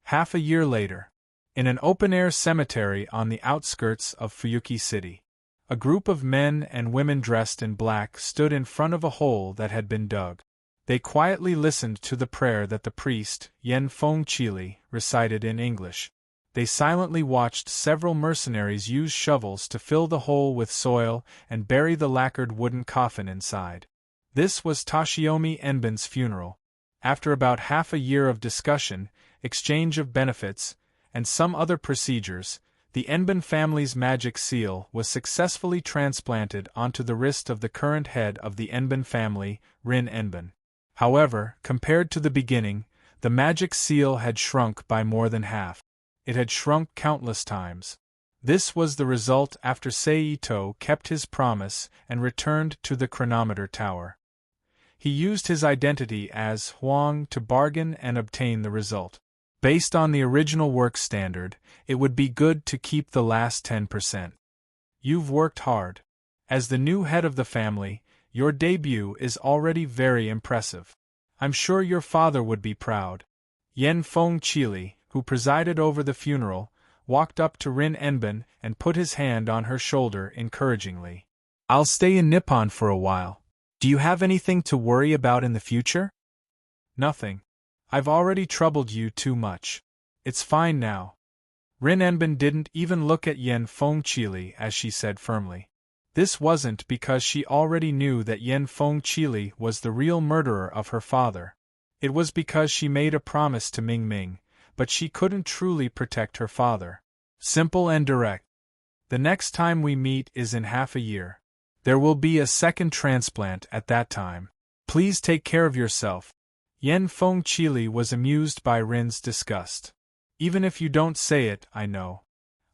Half a year later. In an open-air cemetery on the outskirts of Fuyuki City. A group of men and women dressed in black stood in front of a hole that had been dug. They quietly listened to the prayer that the priest, Yen Feng Chili, recited in English. They silently watched several mercenaries use shovels to fill the hole with soil and bury the lacquered wooden coffin inside. This was Toshiomi Enbin's funeral. After about half a year of discussion, exchange of benefits, and some other procedures, the Enbin family's magic seal was successfully transplanted onto the wrist of the current head of the Enbin family, Rin Enbin. However, compared to the beginning, the magic seal had shrunk by more than half. It had shrunk countless times. This was the result after Sei Ito kept his promise and returned to the chronometer tower. He used his identity as Huang to bargain and obtain the result. Based on the original work standard, it would be good to keep the last 10%. You've worked hard. As the new head of the family, your debut is already very impressive. I'm sure your father would be proud. Yen Feng Chili, who presided over the funeral, walked up to Rin Enbin and put his hand on her shoulder encouragingly. I'll stay in Nippon for a while. Do you have anything to worry about in the future? Nothing. I've already troubled you too much. It's fine now. Rin Enbin didn't even look at Yen Feng Chili as she said firmly. This wasn't because she already knew that Yen Feng Chili was the real murderer of her father. It was because she made a promise to Ming Ming, but she couldn't truly protect her father. Simple and direct. The next time we meet is in half a year. There will be a second transplant at that time. Please take care of yourself. Yen Feng Chili was amused by Rin's disgust. Even if you don't say it, I know.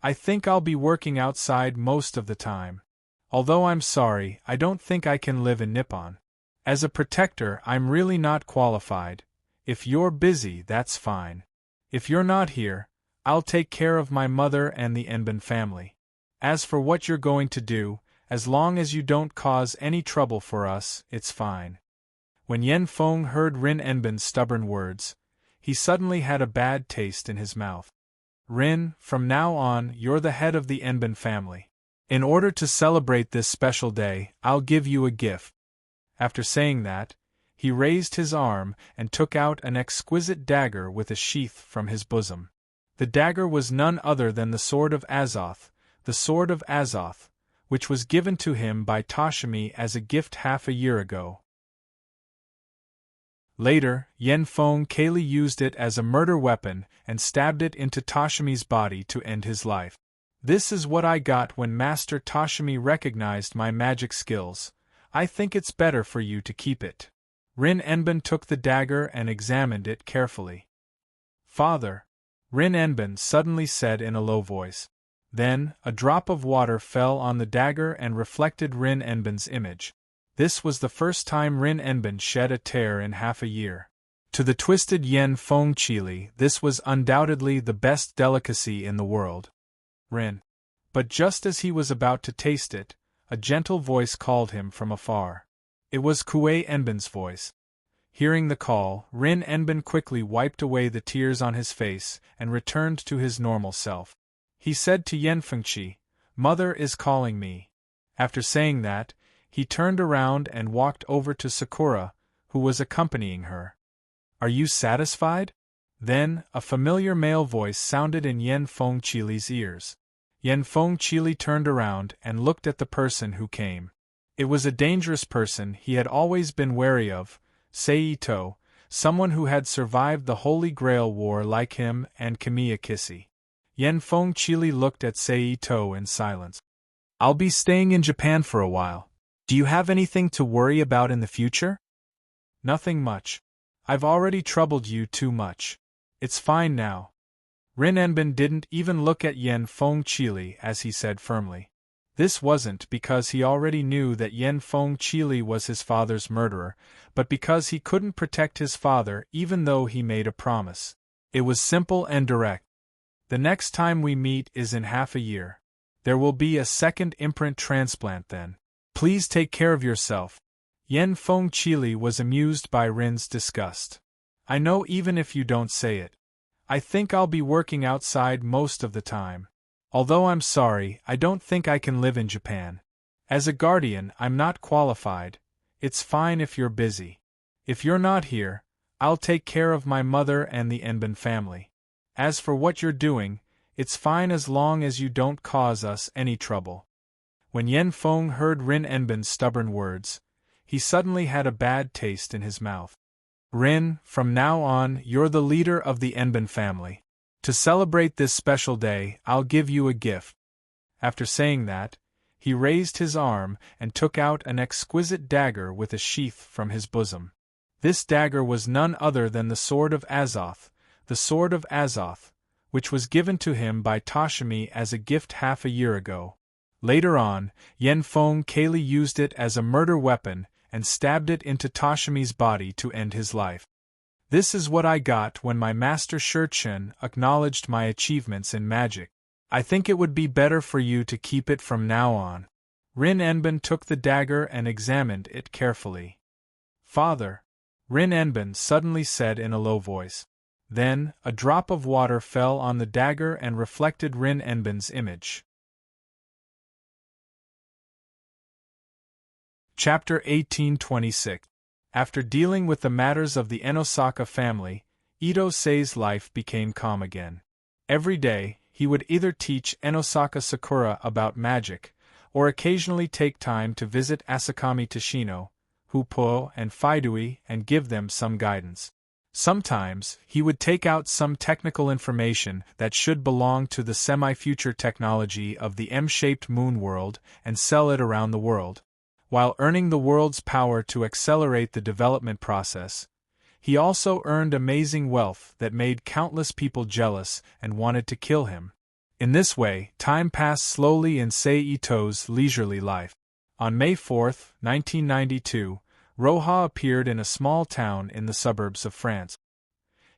I think I'll be working outside most of the time. Although I'm sorry, I don't think I can live in Nippon. As a protector, I'm really not qualified. If you're busy, that's fine. If you're not here, I'll take care of my mother and the Enbin family. As for what you're going to do, as long as you don't cause any trouble for us, it's fine. When Yen Feng heard Rin Enbin's stubborn words, he suddenly had a bad taste in his mouth. Rin, from now on, you're the head of the Enbin family. In order to celebrate this special day, I'll give you a gift. After saying that, he raised his arm and took out an exquisite dagger with a sheath from his bosom. The dagger was none other than the Sword of Azoth, which was given to him by Toshimi as a gift half a year ago. Later, Yen Feng Chili used it as a murder weapon and stabbed it into Toshimi's body to end his life. This is what I got when Master Toshimi recognized my magic skills. I think it's better for you to keep it. Rin Enbin took the dagger and examined it carefully. Father, Rin Enbin suddenly said in a low voice. Then, a drop of water fell on the dagger and reflected Rin Enbin's image. This was the first time Rin Enbin shed a tear in half a year. To the twisted Yen Feng Chili, this was undoubtedly the best delicacy in the world. Rin. But just as he was about to taste it, a gentle voice called him from afar. It was Kuei Enbin's voice. Hearing the call, Rin Enbin quickly wiped away the tears on his face and returned to his normal self. He said to Yen Fengchi, "Mother is calling me." After saying that, he turned around and walked over to Sakura, who was accompanying her. Are you satisfied? Then, a familiar male voice sounded in Yen Fengqili's ears. Yen Fengqili turned around and looked at the person who came. It was a dangerous person he had always been wary of, Seito, someone who had survived the Holy Grail War like him and Kamiya Kisi. Yen Fengqili looked at Seito in silence. I'll be staying in Japan for a while. Do you have anything to worry about in the future? Nothing much. I've already troubled you too much. It's fine now. Rin Enbin didn't even look at Yen Fengqili as he said firmly. This wasn't because he already knew that Yen Fengqili was his father's murderer, but because he couldn't protect his father even though he made a promise. It was simple and direct. The next time we meet is in half a year. There will be a second imprint transplant then. Please take care of yourself. Yen Fengqili was amused by Rin's disgust. I know even if you don't say it. I think I'll be working outside most of the time. Although I'm sorry, I don't think I can live in Japan. As a guardian, I'm not qualified. It's fine if you're busy. If you're not here, I'll take care of my mother and the Enbin family. As for what you're doing, it's fine as long as you don't cause us any trouble. When Yen Feng heard Rin Enbin's stubborn words, he suddenly had a bad taste in his mouth. Rin, from now on, you're the leader of the Enbin family. To celebrate this special day, I'll give you a gift. After saying that, he raised his arm and took out an exquisite dagger with a sheath from his bosom. This dagger was none other than the Sword of Azoth, which was given to him by Toshimi as a gift half a year ago. Later on, Yen Fengqili used it as a murder weapon and stabbed it into Toshimi's body to end his life. This is what I got when my master Shurchen acknowledged my achievements in magic. I think it would be better for you to keep it from now on. Rin Enbin took the dagger and examined it carefully. Father, Rin Enbin suddenly said in a low voice. Then, a drop of water fell on the dagger and reflected Rin Enbin's image. Chapter 1826. After dealing with the matters of the Enosaka family, Ito-Sei's life became calm again. Every day, he would either teach Enosaka Sakura about magic, or occasionally take time to visit Asakami Tashino, Huppo and Faidui and give them some guidance. Sometimes, he would take out some technical information that should belong to the semi-future technology of the M-shaped moon world and sell it around the world. While earning the world's power to accelerate the development process, he also earned amazing wealth that made countless people jealous and wanted to kill him. In this way, time passed slowly in Seito's leisurely life. On May 4, 1992, Roha appeared in a small town in the suburbs of France.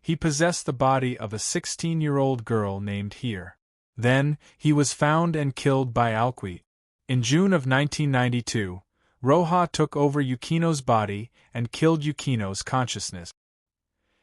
He possessed the body of a 16-year-old girl named Here. Then, he was found and killed by Alquite. In June of 1992, Roha took over Yukino's body and killed Yukino's consciousness.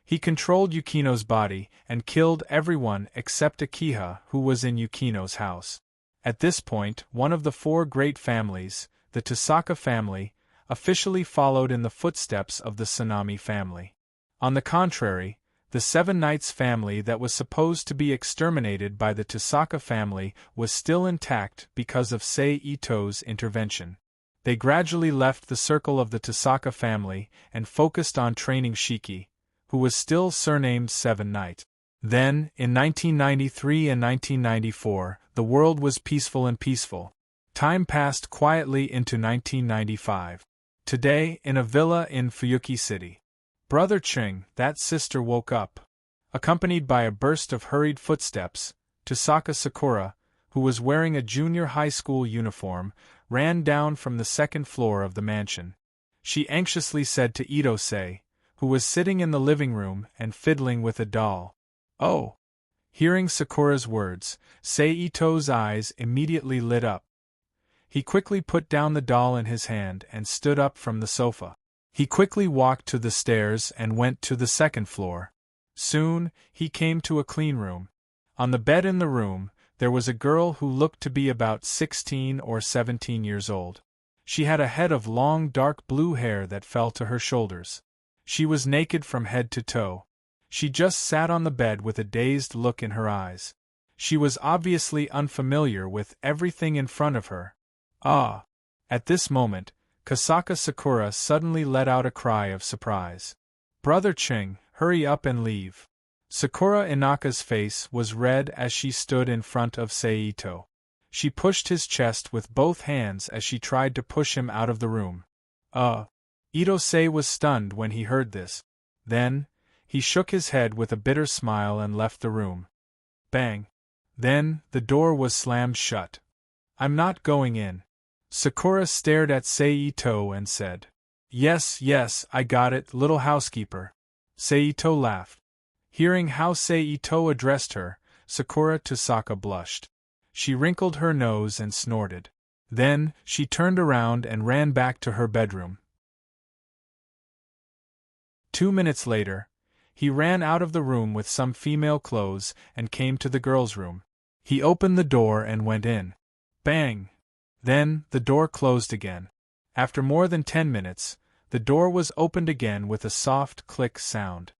He controlled Yukino's body and killed everyone except Akiha, who was in Yukino's house. At this point, one of the four great families, the Tasaka family, officially followed in the footsteps of the Tsunami family. On the contrary, the Seven Knights family that was supposed to be exterminated by the Tasaka family was still intact because of Seito's intervention. They gradually left the circle of the Tasaka family and focused on training Shiki, who was still surnamed Seven Knight. Then, in 1993 and 1994, the world was peaceful and peaceful. Time passed quietly into 1995. Today, in a villa in Fuyuki City, Brother Ching, that sister, woke up. Accompanied by a burst of hurried footsteps, Tasaka Sakura, who was wearing a junior high school uniform, ran down from the second floor of the mansion. She anxiously said to Ito-sei, who was sitting in the living room and fiddling with a doll, "Oh!" Hearing Sakura's words, Seito's eyes immediately lit up. He quickly put down the doll in his hand and stood up from the sofa. He quickly walked to the stairs and went to the second floor. Soon, he came to a clean room. On the bed in the room, there was a girl who looked to be about 16 or 17 years old. She had a head of long dark blue hair that fell to her shoulders. She was naked from head to toe. She just sat on the bed with a dazed look in her eyes. She was obviously unfamiliar with everything in front of her. Ah! At this moment, Kasaka Sakura suddenly let out a cry of surprise. Brother Ching, hurry up and leave. Sakura Inaka's face was red as she stood in front of Seito. She pushed his chest with both hands as she tried to push him out of the room. Ito-sei was stunned when he heard this. Then, he shook his head with a bitter smile and left the room. Bang! Then, the door was slammed shut. I'm not going in. Sakura stared at Seito and said, Yes, I got it, little housekeeper. Seito laughed. Hearing how Seito addressed her, Sakura Tosaka blushed. She wrinkled her nose and snorted. Then, she turned around and ran back to her bedroom. 2 minutes later, he ran out of the room with some female clothes and came to the girls' room. He opened the door and went in. Bang! Then, the door closed again. After more than 10 minutes, the door was opened again with a soft click sound.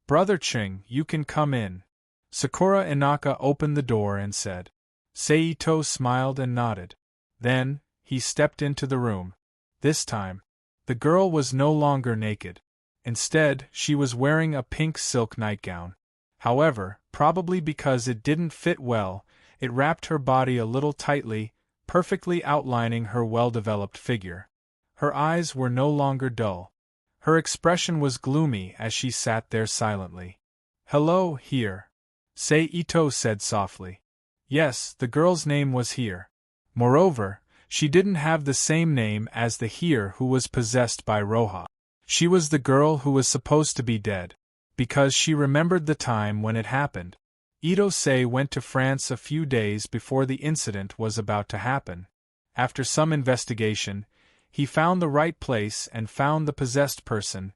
Brother Ching, you can come in. Sakura Inaka opened the door and said. Seito smiled and nodded. Then, he stepped into the room. This time, the girl was no longer naked. Instead, she was wearing a pink silk nightgown. However, probably because it didn't fit well, it wrapped her body a little tightly, perfectly outlining her well-developed figure. Her eyes were no longer dull. Her expression was gloomy as she sat there silently. Hello, here. Seito said softly. Yes, the girl's name was Here. Moreover, she didn't have the same name as the Here who was possessed by Roha. She was the girl who was supposed to be dead, because she remembered the time when it happened. Ito-sei went to France a few days before the incident was about to happen. After some investigation, he found the right place and found the possessed person,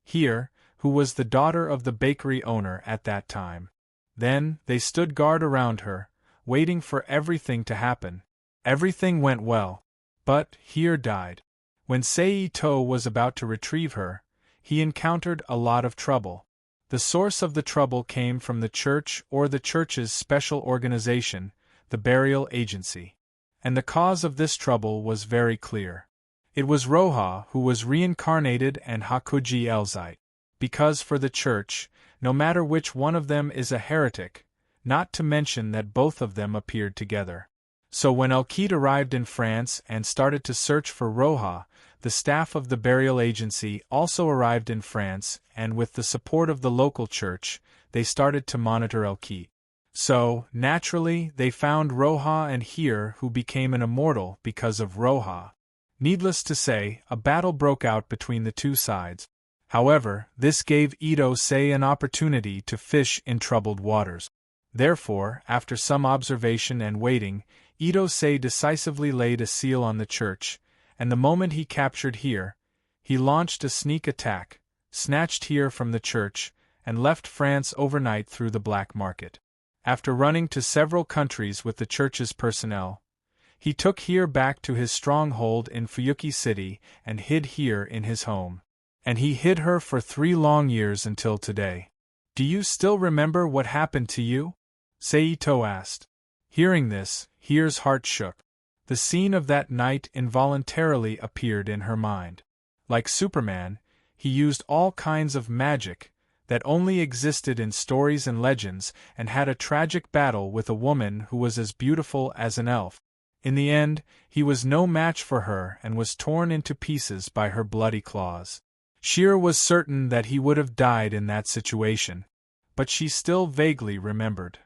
Here, who was the daughter of the bakery owner at that time. Then, they stood guard around her, waiting for everything to happen. Everything went well. But, Here died. When Seito was about to retrieve her, he encountered a lot of trouble. The source of the trouble came from the church or the church's special organization, the burial agency. And the cause of this trouble was very clear. It was Roha who was reincarnated and Hakuji Elzite. Because for the church, no matter which one of them is a heretic, not to mention that both of them appeared together. So when Elkid arrived in France and started to search for Roha, the staff of the burial agency also arrived in France, and with the support of the local church, they started to monitor Elkid. So, naturally, they found Roha and Here who became an immortal because of Roha. Needless to say, a battle broke out between the two sides. However, this gave Ito-sei an opportunity to fish in troubled waters. Therefore, after some observation and waiting, Ito-sei decisively laid a seal on the church, and the moment he captured Here, he launched a sneak attack, snatched Here from the church, and left France overnight through the black market. After running to several countries with the church's personnel, he took Here back to his stronghold in Fuyuki City and hid Here in his home. And he hid her for 3 long years until today. Do you still remember what happened to you? Seito asked. Hearing this, Here's heart shook. The scene of that night involuntarily appeared in her mind. Like Superman, he used all kinds of magic that only existed in stories and legends and had a tragic battle with a woman who was as beautiful as an elf. In the end, he was no match for her and was torn into pieces by her bloody claws. Sheer was certain that he would have died in that situation, but she still vaguely remembered.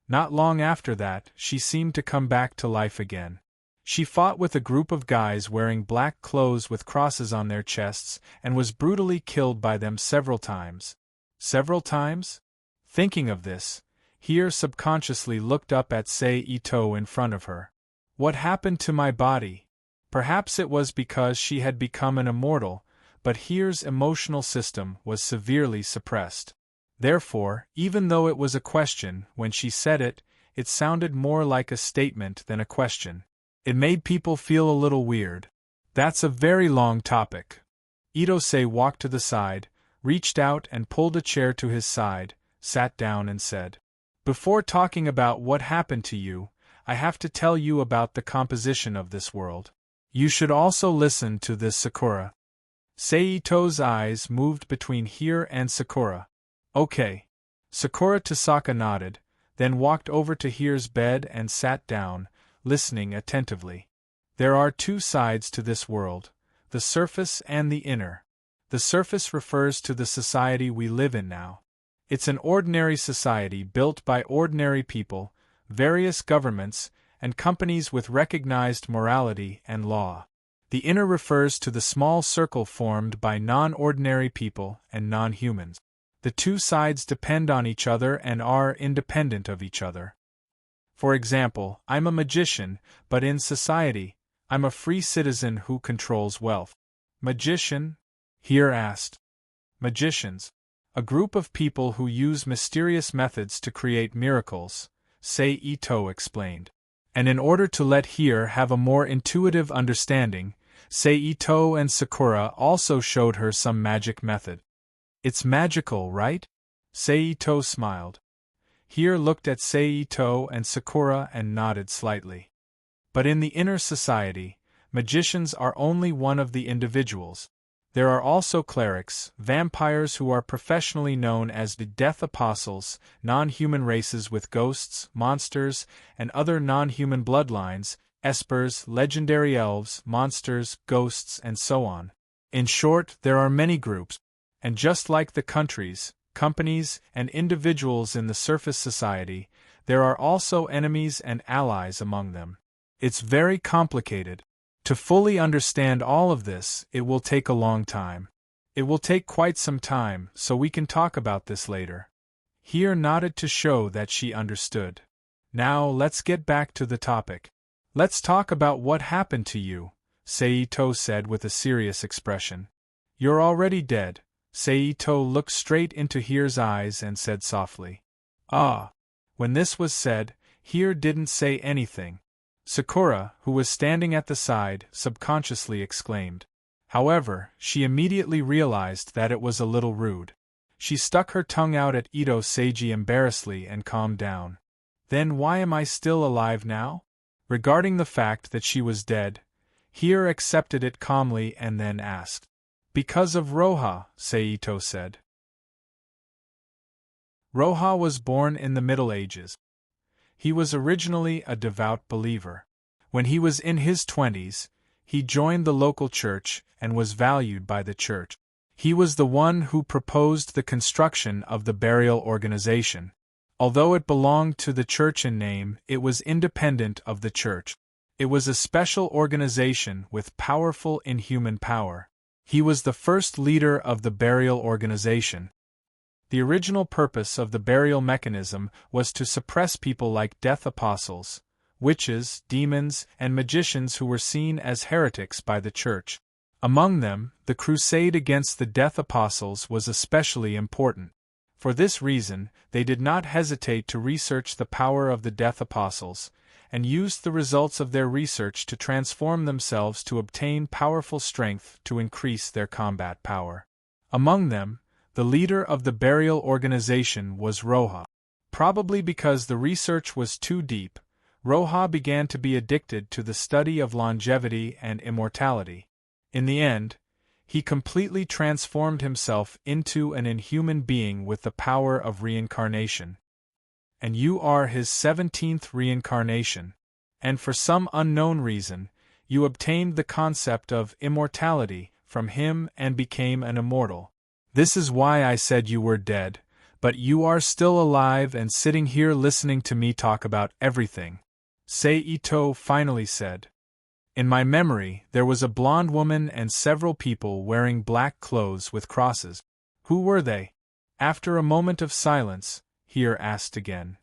Not long after that, she seemed to come back to life again. She fought with a group of guys wearing black clothes with crosses on their chests and was brutally killed by them several times. Several times? Thinking of this, Here subconsciously looked up at Seito in front of her. What happened to my body? Perhaps it was because she had become an immortal, but Here's emotional system was severely suppressed. Therefore, even though it was a question, when she said it, it sounded more like a statement than a question. It made people feel a little weird. That's a very long topic. Itose walked to the side, reached out and pulled a chair to his side, sat down and said, "Before talking about what happened to you, I have to tell you about the composition of this world. You should also listen to this Sakura." Seito's eyes moved between here and Sakura. "Okay." Sakura Tasaka nodded, then walked over to Here's bed and sat down, listening attentively. There are two sides to this world, the surface and the inner. The surface refers to the society we live in now. It's an ordinary society built by ordinary people, various governments, and companies with recognized morality and law. The inner refers to the small circle formed by non-ordinary people and non-humans. The two sides depend on each other and are independent of each other. For example, I'm a magician, but in society, I'm a free citizen who controls wealth. Magician? Here asked. Magicians. A group of people who use mysterious methods to create miracles, Seito explained. And in order to let Here have a more intuitive understanding, Seito and Sakura also showed her some magic method. "It's magical, right?" Seito smiled. Here looked at Seito and Sakura and nodded slightly. But in the inner society, magicians are only one of the individuals. There are also clerics, vampires who are professionally known as the Death Apostles, non-human races with ghosts, monsters, and other non-human bloodlines, espers, legendary elves, monsters, ghosts, and so on. In short, there are many groups, and just like the countries, companies, and individuals in the surface society, there are also enemies and allies among them. It's very complicated. To fully understand all of this, it will take a long time. It will take quite some time, so we can talk about this later. Here nodded to show that she understood. Now let's get back to the topic. Let's talk about what happened to you, Seito said with a serious expression. You're already dead. Seito looked straight into Here's eyes and said softly. Ah. When this was said, Here didn't say anything. Sakura, who was standing at the side, subconsciously exclaimed. However, she immediately realized that it was a little rude. She stuck her tongue out at Ito Seiji embarrassedly and calmed down. Then why am I still alive now? Regarding the fact that she was dead, Here accepted it calmly and then asked. Because of Roha, Seito said. Roha was born in the Middle Ages. He was originally a devout believer. When he was in his 20s, he joined the local church and was valued by the church. He was the one who proposed the construction of the burial organization. Although it belonged to the church in name, it was independent of the church. It was a special organization with powerful inhuman power. He was the first leader of the burial organization. The original purpose of the burial mechanism was to suppress people like Death Apostles, witches, demons, and magicians who were seen as heretics by the church. Among them, the crusade against the Death Apostles was especially important. For this reason, they did not hesitate to research the power of the Death Apostles, and used the results of their research to transform themselves to obtain powerful strength to increase their combat power. Among them, the leader of the burial organization was Roha. Probably because the research was too deep, Roha began to be addicted to the study of longevity and immortality. In the end, he completely transformed himself into an inhuman being with the power of reincarnation. And you are his 17th reincarnation. And for some unknown reason, you obtained the concept of immortality from him and became an immortal. This is why I said you were dead, but you are still alive and sitting here listening to me talk about everything. Seito finally said. In my memory, there was a blonde woman and several people wearing black clothes with crosses. Who were they? After a moment of silence, Here asked again.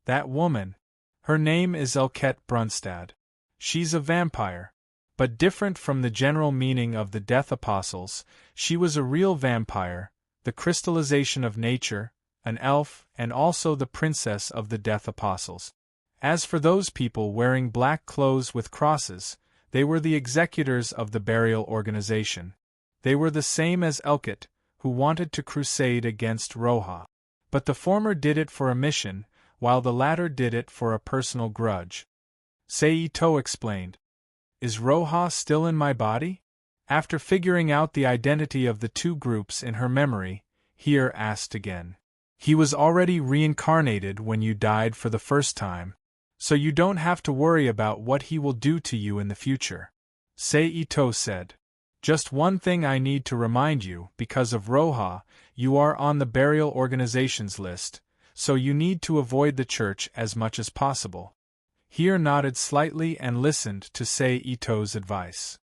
That woman. Her name is Elket Brunstad. She's a vampire. But different from the general meaning of the Death Apostles, she was a real vampire, the crystallization of nature, an elf, and also the princess of the Death Apostles. As for those people wearing black clothes with crosses, they were the executors of the burial organization. They were the same as Elkut, who wanted to crusade against Roja. But the former did it for a mission, while the latter did it for a personal grudge. Seito explained. Is Roja still in my body? After figuring out the identity of the two groups in her memory, Here asked again. He was already reincarnated when you died for the first time, so you don't have to worry about what he will do to you in the future. Seito said. Just one thing I need to remind you, because of Roja, you are on the burial organization's list, so you need to avoid the church as much as possible. Here nodded slightly and listened to Seito's advice.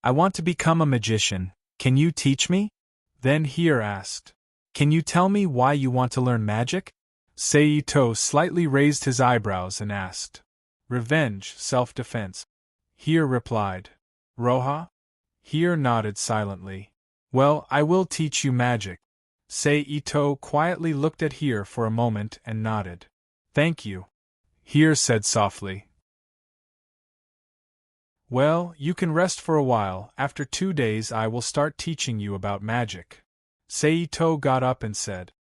I want to become a magician, can you teach me? Then Here asked. Can you tell me why you want to learn magic? Seito slightly raised his eyebrows and asked. Revenge, self-defense. Here replied. Roja? Here nodded silently. Well, I will teach you magic. Seito quietly looked at Here for a moment and nodded. Thank you. Here said softly. Well, you can rest for a while. After 2 days I will start teaching you about magic. Seito got up and said.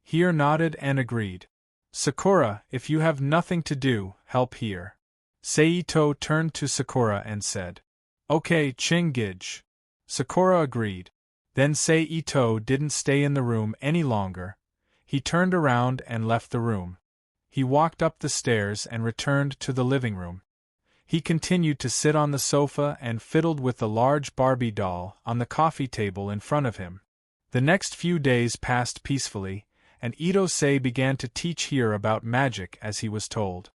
Here nodded and agreed. Sakura, if you have nothing to do, help Here. Seito turned to Sakura and said. Okay, Chingij. Sakura agreed. Then Seito didn't stay in the room any longer. He turned around and left the room. He walked up the stairs and returned to the living room. He continued to sit on the sofa and fiddled with the large Barbie doll on the coffee table in front of him. The next few days passed peacefully, and Itose began to teach Here about magic as he was told.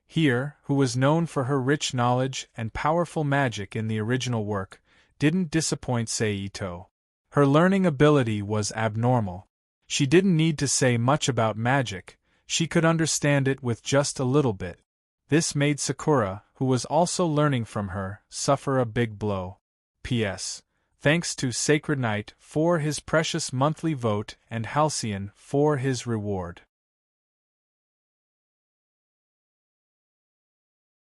Here, who was known for her rich knowledge and powerful magic in the original work, didn't disappoint Seito. Her learning ability was abnormal. She didn't need to say much about magic, she could understand it with just a little bit. This made Sakura, who was also learning from her, suffer a big blow. P.S. Thanks to Sacred Knight for his precious monthly vote and Halcyon for his reward.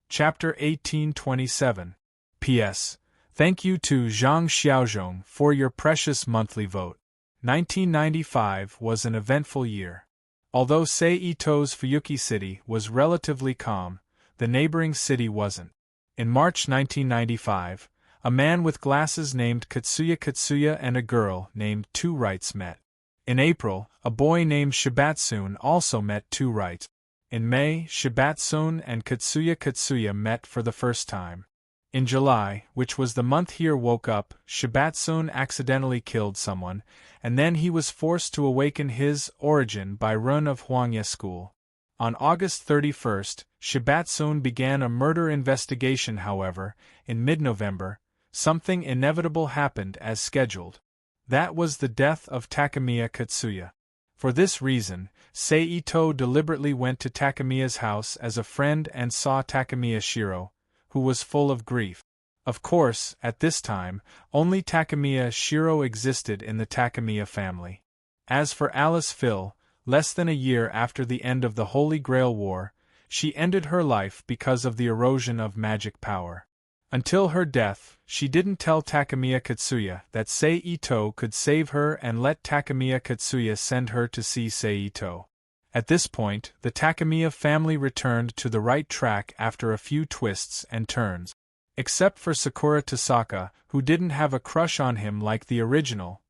Chapter 1827. P.S. Thank you to Zhang Xiaozhong for your precious monthly vote. 1995 was an eventful year. Although Seito's Fuyuki City was relatively calm, the neighboring city wasn't. In March 1995, a man with glasses named Katsuya and a girl named Two Rights met. In April, a boy named Shibatsune also met Two Rights. In May, Shibatsune and Katsuya met for the first time. In July, which was the month Here woke up, Shibatsune accidentally killed someone, and then he was forced to awaken his origin by run of Huangya School. On August 31st, Shibatsune began a murder investigation. However, in mid-November, something inevitable happened as scheduled. That was the death of Takemiya Katsuya. For this reason, Seito deliberately went to Takemiya's house as a friend and saw Takemiya Shiro, who was full of grief. Of course, at this time, only Takemiya Shiro existed in the Takemiya family. As for Alice Phil, less than a year after the end of the Holy Grail War, she ended her life because of the erosion of magic power. Until her death, she didn't tell Takemiya Katsuya that Seito could save her and let Takemiya Katsuya send her to see Seito. At this point, the Takemiya family returned to the right track after a few twists and turns. Except for Sakura Tasaka, who didn't have a crush on him like the original.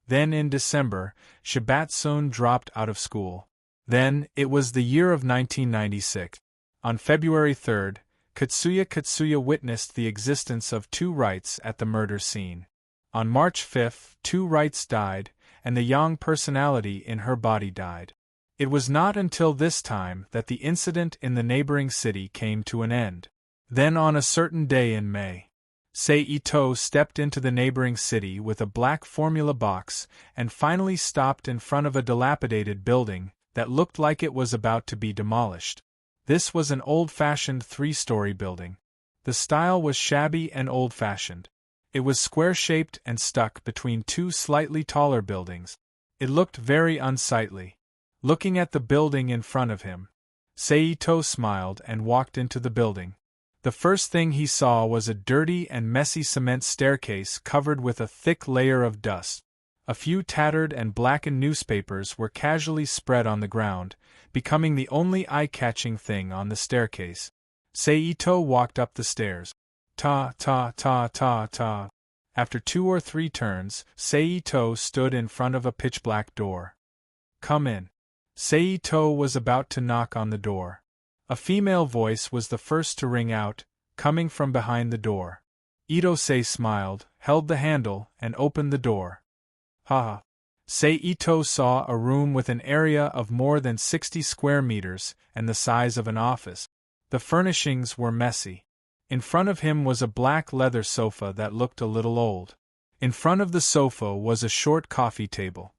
Then in December, Shibatsune dropped out of school. Then, it was the year of 1996. On February 3rd, Katsuya witnessed the existence of Two Rights at the murder scene. On March 5th, Two Rights died, and the young personality in her body died. It was not until this time that the incident in the neighboring city came to an end. Then on a certain day in May, Seito stepped into the neighboring city with a black formula box and finally stopped in front of a dilapidated building that looked like it was about to be demolished. This was an old-fashioned 3-story building. The style was shabby and old-fashioned. It was square-shaped and stuck between two slightly taller buildings. It looked very unsightly. Looking at the building in front of him, Seito smiled and walked into the building. The first thing he saw was a dirty and messy cement staircase covered with a thick layer of dust. A few tattered and blackened newspapers were casually spread on the ground, becoming the only eye-catching thing on the staircase. Seito walked up the stairs. Ta ta ta ta ta. After 2 or 3 turns, Seito stood in front of a pitch-black door. Come in. Seito was about to knock on the door. A female voice was the first to ring out, coming from behind the door. Itose smiled, held the handle, and opened the door. Ha! Seito saw a room with an area of more than 60 square meters and the size of an office. The furnishings were messy. In front of him was a black leather sofa that looked a little old. In front of the sofa was a short coffee table.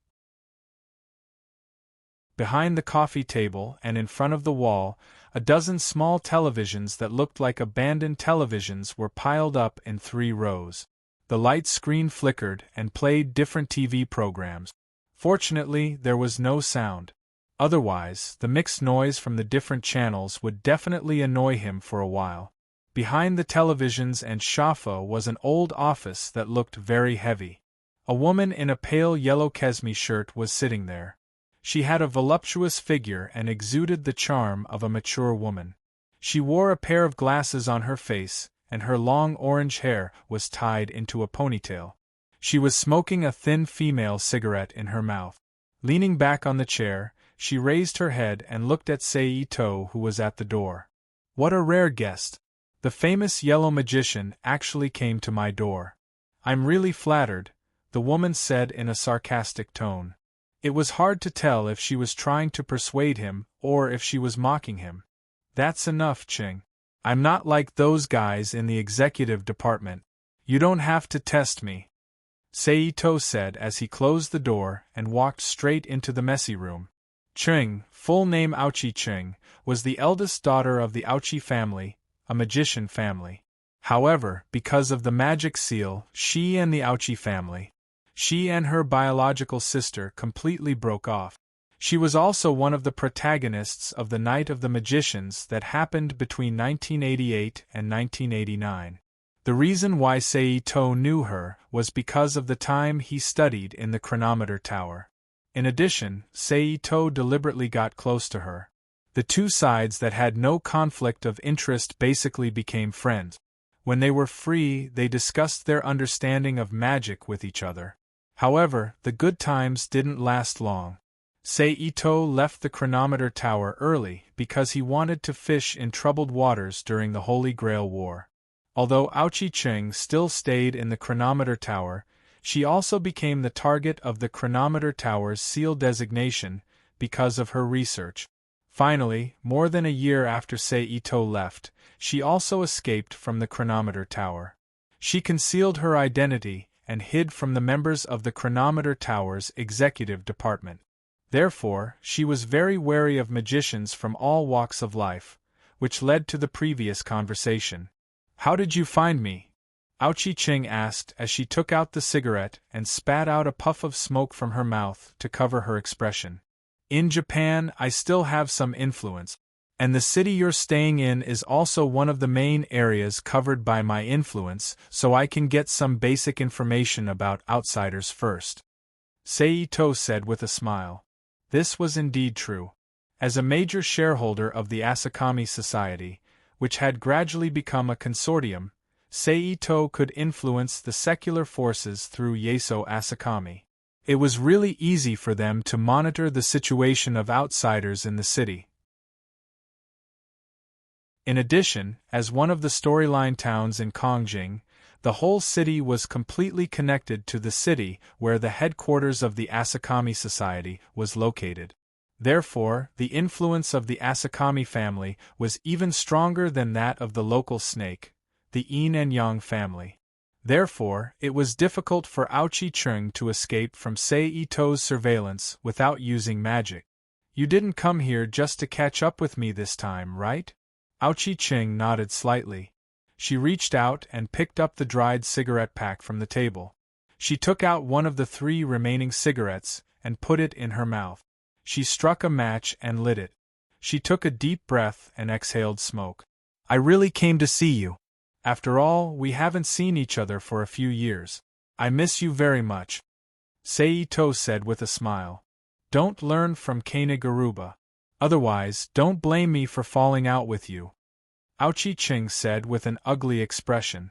Behind the coffee table and in front of the wall, a dozen small televisions that looked like abandoned televisions were piled up in 3 rows. The light screen flickered and played different TV programs. Fortunately, there was no sound. Otherwise, the mixed noise from the different channels would definitely annoy him for a while. Behind the televisions and sofa was an old office that looked very heavy. A woman in a pale yellow kashmir shirt was sitting there. She had a voluptuous figure and exuded the charm of a mature woman. She wore a pair of glasses on her face, and her long orange hair was tied into a ponytail. She was smoking a thin female cigarette in her mouth. Leaning back on the chair, she raised her head and looked at Seito, who was at the door. What a rare guest! The famous yellow magician actually came to my door. I'm really flattered, the woman said in a sarcastic tone. It was hard to tell if she was trying to persuade him or if she was mocking him. That's enough, Ching. I'm not like those guys in the executive department. You don't have to test me, Seito said as he closed the door and walked straight into the messy room. Ching, full name Aochi Ching, was the eldest daughter of the Aochi family, a magician family. However, because of the magic seal, she and the Aochi family, she and her biological sister completely broke off. She was also one of the protagonists of the Night of the Magicians that happened between 1988 and 1989. The reason why Seito knew her was because of the time he studied in the chronometer tower. In addition, Seito deliberately got close to her. The two sides that had no conflict of interest basically became friends. When they were free, they discussed their understanding of magic with each other. However, the good times didn't last long. Seito left the chronometer tower early because he wanted to fish in troubled waters during the Holy Grail War. Although Aochi Ching still stayed in the chronometer tower, she also became the target of the chronometer tower's seal designation because of her research. Finally, more than a year after Seito left, she also escaped from the chronometer tower. She concealed her identity and hid from the members of the chronometer tower's executive department. Therefore, she was very wary of magicians from all walks of life, which led to the previous conversation. How did you find me? Aochi Ching asked as she took out the cigarette and spat out a puff of smoke from her mouth to cover her expression. In Japan, I still have some influence, and the city you're staying in is also one of the main areas covered by my influence, so I can get some basic information about outsiders first. Seito said with a smile. This was indeed true. As a major shareholder of the Asakami Society, which had gradually become a consortium, Seito could influence the secular forces through Yeso Asakami. It was really easy for them to monitor the situation of outsiders in the city. In addition, as one of the storyline towns in Kongjing, the whole city was completely connected to the city where the headquarters of the Asakami Society was located. Therefore, the influence of the Asakami family was even stronger than that of the local snake, the Yin and Yang family. Therefore, it was difficult for Aochi Ching to escape from Seito's surveillance without using magic. You didn't come here just to catch up with me this time, right? Aochi Ching nodded slightly. She reached out and picked up the dried cigarette pack from the table. She took out one of the 3 remaining cigarettes and put it in her mouth. She struck a match and lit it. She took a deep breath and exhaled smoke. I really came to see you. After all, we haven't seen each other for a few years. I miss you very much. Seito said with a smile. Don't learn from Kaine-Garuba. Otherwise, don't blame me for falling out with you. Aochi Ching said with an ugly expression.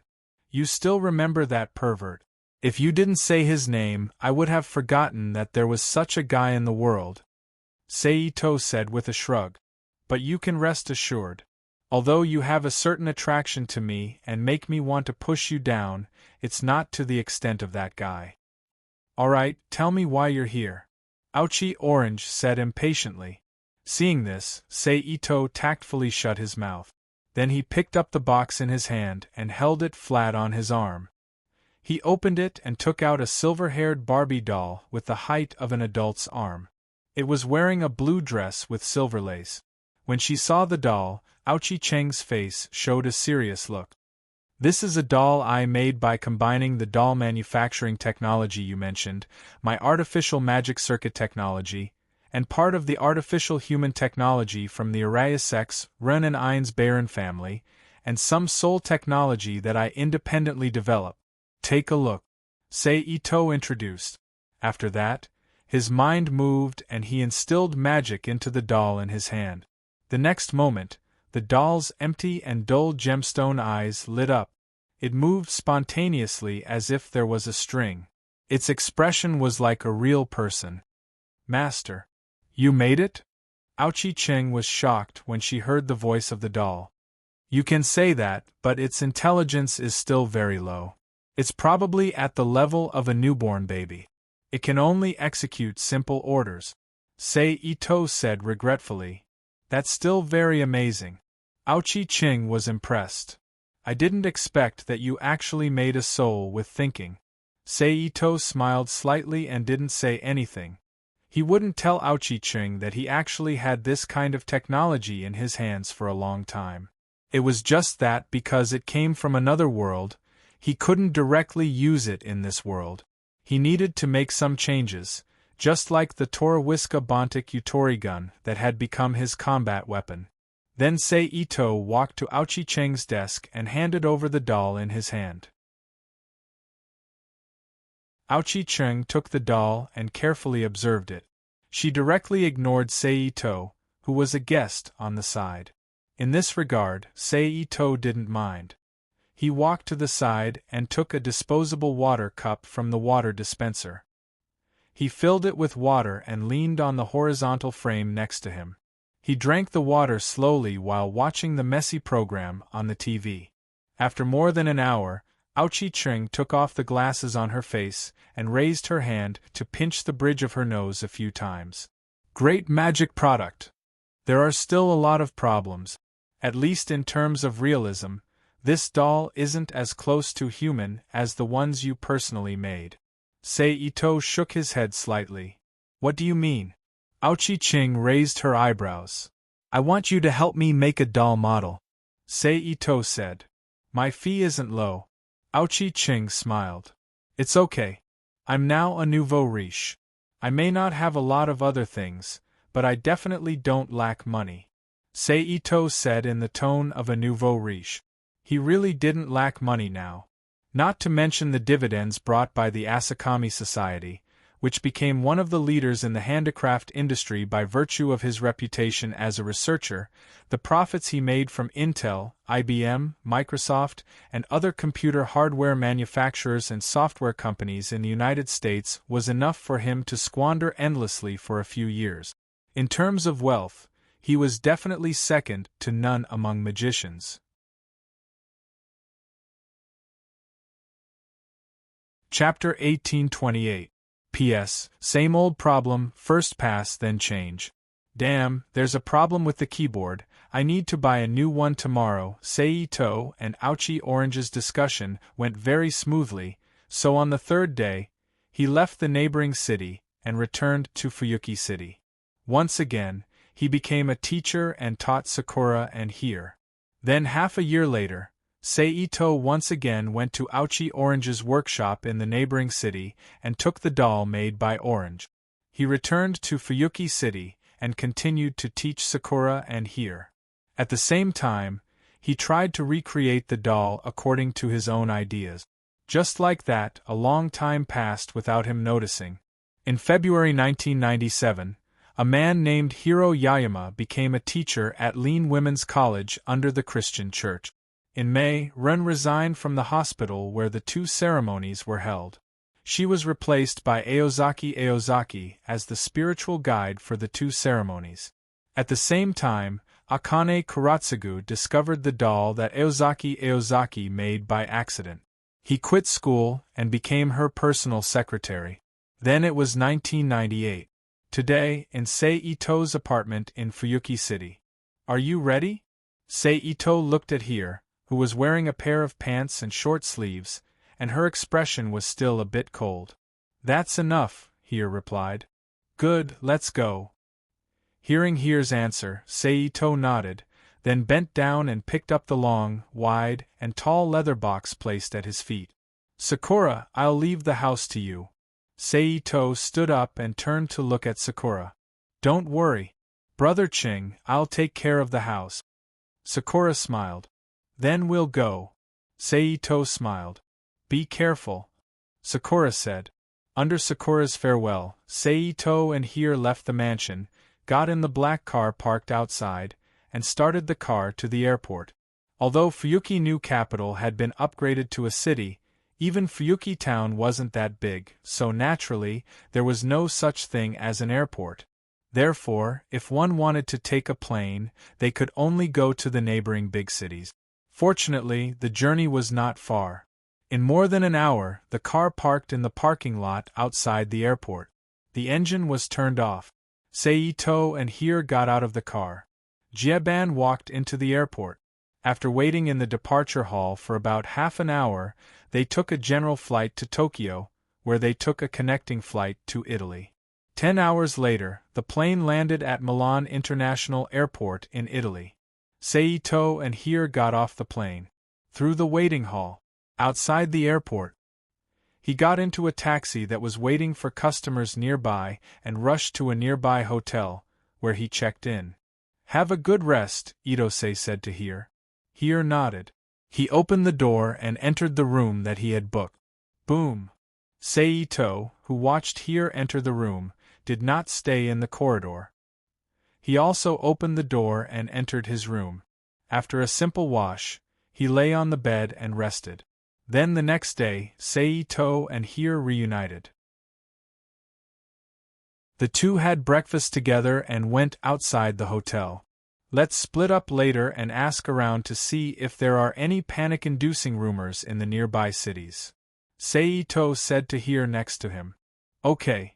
You still remember that pervert. If you didn't say his name, I would have forgotten that there was such a guy in the world. Seito said with a shrug. But you can rest assured. Although you have a certain attraction to me and make me want to push you down, it's not to the extent of that guy. Alright, tell me why you're here. Aochi Orange said impatiently. Seeing this, Seito tactfully shut his mouth. Then he picked up the box in his hand and held it flat on his arm. He opened it and took out a silver-haired Barbie doll with the height of an adult's arm. It was wearing a blue dress with silver lace. When she saw the doll, Aochi Cheng's face showed a serious look. This is a doll I made by combining the doll manufacturing technology you mentioned, my artificial magic circuit technology, and part of the artificial human technology from the Ariasex Ren and Eins Baron family, and some soul technology that I independently develop. Take a look. Seito introduced. After that, his mind moved and he instilled magic into the doll in his hand. The next moment, the doll's empty and dull gemstone eyes lit up. It moved spontaneously as if there was a string. Its expression was like a real person. Master. You made it? Aochi Cheng was shocked when she heard the voice of the doll. You can say that, but its intelligence is still very low. It's probably at the level of a newborn baby. It can only execute simple orders. Seito said regretfully. That's still very amazing. Aochi Cheng was impressed. I didn't expect that you actually made a soul with thinking. Seito smiled slightly and didn't say anything. He wouldn't tell Aochi Cheng that he actually had this kind of technology in his hands for a long time. It was just that because it came from another world, he couldn't directly use it in this world. He needed to make some changes, just like the Toriwiska Bontic Utori gun that had become his combat weapon. Then Seito walked to Aochi Cheng's desk and handed over the doll in his hand. Aochi Cheng took the doll and carefully observed it. She directly ignored Seito, who was a guest on the side. In this regard, Seito didn't mind. He walked to the side and took a disposable water cup from the water dispenser. He filled it with water and leaned on the horizontal frame next to him. He drank the water slowly while watching the messy program on the TV. After more than an hour, Aochi Cheng took off the glasses on her face and raised her hand to pinch the bridge of her nose a few times. Great magic product! There are still a lot of problems. At least in terms of realism, this doll isn't as close to human as the ones you personally made. Seito shook his head slightly. What do you mean? Aochi Cheng raised her eyebrows. I want you to help me make a doll model. Seito said. My fee isn't low. Aochi Cheng smiled. It's okay. I'm now a nouveau riche. I may not have a lot of other things, but I definitely don't lack money. Seito said in the tone of a nouveau riche. He really didn't lack money now. Not to mention the dividends brought by the Asakami Society, which became one of the leaders in the handicraft industry by virtue of his reputation as a researcher, the profits he made from Intel, IBM, Microsoft, and other computer hardware manufacturers and software companies in the United States was enough for him to squander endlessly for a few years. In terms of wealth, he was definitely second to none among magicians. Chapter 1828. P.S. Same old problem, first pass then change. Damn, there's a problem with the keyboard, I need to buy a new one tomorrow. Seito and Aochi Orange's discussion went very smoothly, so on the third day, he left the neighboring city and returned to Fuyuki City. Once again, he became a teacher and taught Sakura and Here. Then half a year later, Seito once again went to Aochi Orange's workshop in the neighboring city and took the doll made by Orange. He returned to Fuyuki City and continued to teach Sakura and Here. At the same time, he tried to recreate the doll according to his own ideas. Just like that, a long time passed without him noticing. In February 1997, a man named Hiro Yayama became a teacher at Lean Women's College under the Christian Church. In May, Ren resigned from the hospital where the two ceremonies were held. She was replaced by Aozaki as the spiritual guide for the two ceremonies. At the same time, Akane Kuratsugu discovered the doll that Aozaki made by accident. He quit school and became her personal secretary. Then it was 1998. Today, in Sei Ito's apartment in Fuyuki City. Are you ready? Sei Ito looked at Hir, who was wearing a pair of pants and short sleeves, and her expression was still a bit cold. That's enough, Hir replied. Good, let's go. Hearing Hir's answer, Sei Ito nodded, then bent down and picked up the long, wide, and tall leather box placed at his feet. Sakura, I'll leave the house to you. Sei Ito stood up and turned to look at Sakura. Don't worry. Brother Ching, I'll take care of the house. Sakura smiled. Then we'll go. Sei Ito smiled. Be careful. Sakura said. Under Sakura's farewell, Sei Ito and Hir left the mansion, got in the black car parked outside, and started the car to the airport. Although Fuyuki New Capital had been upgraded to a city, even Fuyuki Town wasn't that big, so naturally, there was no such thing as an airport. Therefore, if one wanted to take a plane, they could only go to the neighboring big cities. Fortunately, the journey was not far. In more than an hour, the car parked in the parking lot outside the airport. The engine was turned off. Sei Ito and Hir got out of the car. Jieban walked into the airport. After waiting in the departure hall for about half an hour, they took a general flight to Tokyo, where they took a connecting flight to Italy. 10 hours later, the plane landed at Milan International Airport in Italy. Sei Ito and Hir got off the plane. Through the waiting hall. Outside the airport. He got into a taxi that was waiting for customers nearby and rushed to a nearby hotel, where he checked in. Have a good rest, Itose said to Hir. Hir nodded. He opened the door and entered the room that he had booked. Boom! Sei Ito, who watched Hir enter the room, did not stay in the corridor. He also opened the door and entered his room. After a simple wash, he lay on the bed and rested. Then the next day, Sei Ito and Hir reunited. The two had breakfast together and went outside the hotel. Let's split up later and ask around to see if there are any panic-inducing rumors in the nearby cities. Sei Ito said to Hir next to him. Okay.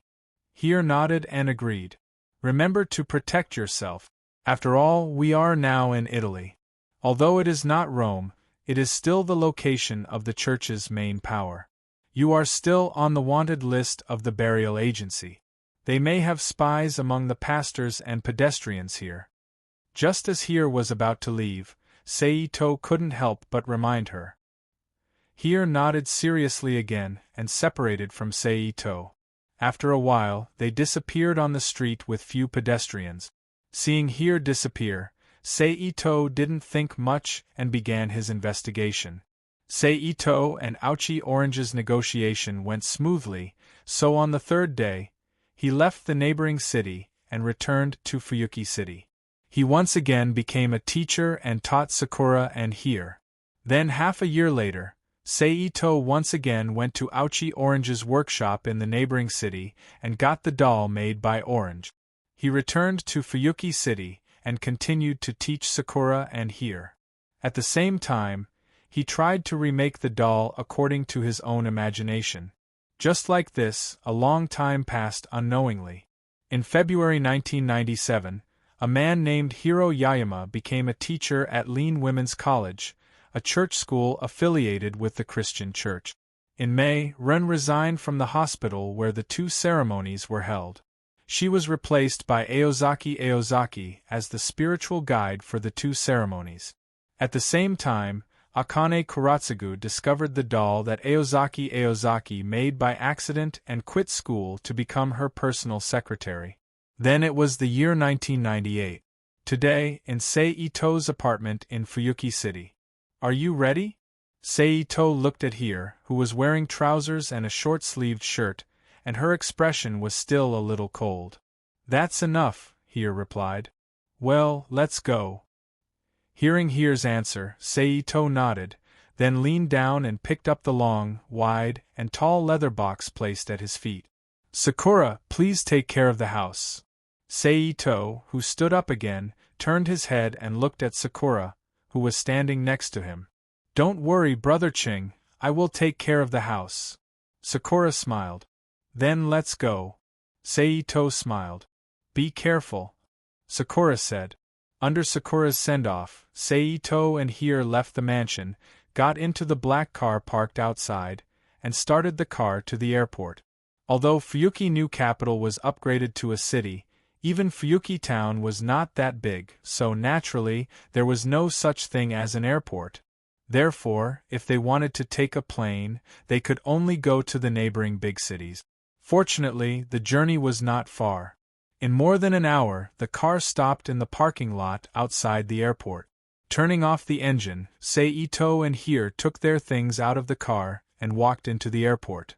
Hir nodded and agreed. Remember to protect yourself. After all, we are now in Italy. Although it is not Rome, it is still the location of the church's main power. You are still on the wanted list of the burial agency. They may have spies among the pastors and pedestrians here. Just as Hir was about to leave, Sei Ito couldn't help but remind her. Hir nodded seriously again and separated from Sei Ito. After a while, they disappeared on the street with few pedestrians. Seeing Hir disappear, Sei Ito didn't think much and began his investigation. Sei Ito and Aochi Orange's negotiation went smoothly, so on the third day, he left the neighboring city and returned to Fuyuki City. He once again became a teacher and taught Sakura and Hir. Then half a year later, Sei Ito once again went to Aochi Orange's workshop in the neighboring city and got the doll made by Orange. He returned to Fuyuki City and continued to teach Sakura and Hir. At the same time, he tried to remake the doll according to his own imagination. Just like this, a long time passed unknowingly. In February 1997, a man named Hiro Yayama became a teacher at Lean Women's College, a church school affiliated with the Christian Church. In May, Ren resigned from the hospital where the two ceremonies were held. She was replaced by Aozaki as the spiritual guide for the two ceremonies. At the same time, Akane Kuratsugu discovered the doll that Aozaki made by accident and quit school to become her personal secretary. Then it was the year 1998. Today, in Seito's apartment in Fuyuki City. Are you ready? Seito looked at Hir, who was wearing trousers and a short-sleeved shirt, and her expression was still a little cold. That's enough, Hir replied. Well, let's go. Hearing Hir's answer, Seito nodded, then leaned down and picked up the long, wide, and tall leather box placed at his feet. Sakura, please take care of the house. Seito, who stood up again, turned his head and looked at Sakura, who was standing next to him. Don't worry, Brother Ching, I will take care of the house. Sakura smiled. Then let's go. Seito smiled. Be careful. Sakura said. Under Sakura's send-off, Seito and Hir left the mansion, got into the black car parked outside, and started the car to the airport. Although Fuyuki New Capital was upgraded to a city, even Fuyuki Town was not that big, so naturally, there was no such thing as an airport. Therefore, if they wanted to take a plane, they could only go to the neighboring big cities. Fortunately, the journey was not far. In more than an hour, the car stopped in the parking lot outside the airport. Turning off the engine, Seito and Hir took their things out of the car and walked into the airport.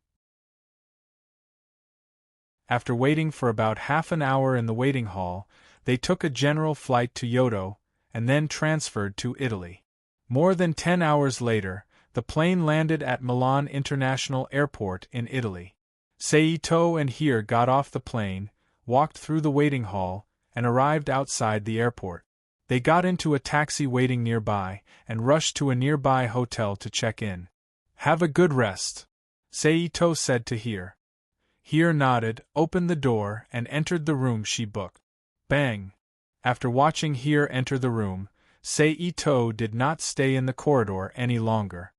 After waiting for about half an hour in the waiting hall, they took a general flight to Kyoto, and then transferred to Italy. More than 10 hours later, the plane landed at Milan International Airport in Italy. Seito and Hir got off the plane, walked through the waiting hall, and arrived outside the airport. They got into a taxi waiting nearby, and rushed to a nearby hotel to check in. Have a good rest, Seito said to Hir. Hir nodded, opened the door, and entered the room she booked. Bang! After watching Hir enter the room, Seito did not stay in the corridor any longer.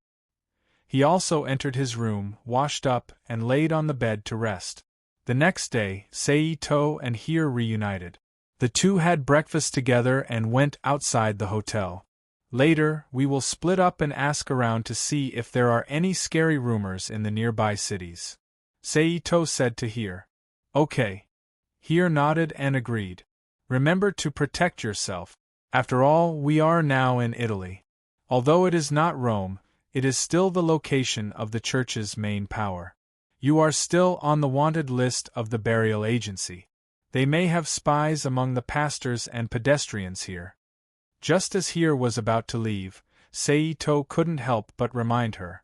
He also entered his room, washed up, and laid on the bed to rest. The next day, Seito and Hir reunited. The two had breakfast together and went outside the hotel. Later, we will split up and ask around to see if there are any scary rumors in the nearby cities, Seito said to Hir. Okay. Hir nodded and agreed. Remember to protect yourself. After all, we are now in Italy. Although it is not Rome, it is still the location of the church's main power. You are still on the wanted list of the burial agency. They may have spies among the pastors and pedestrians here. Just as Hir was about to leave, Seito couldn't help but remind her.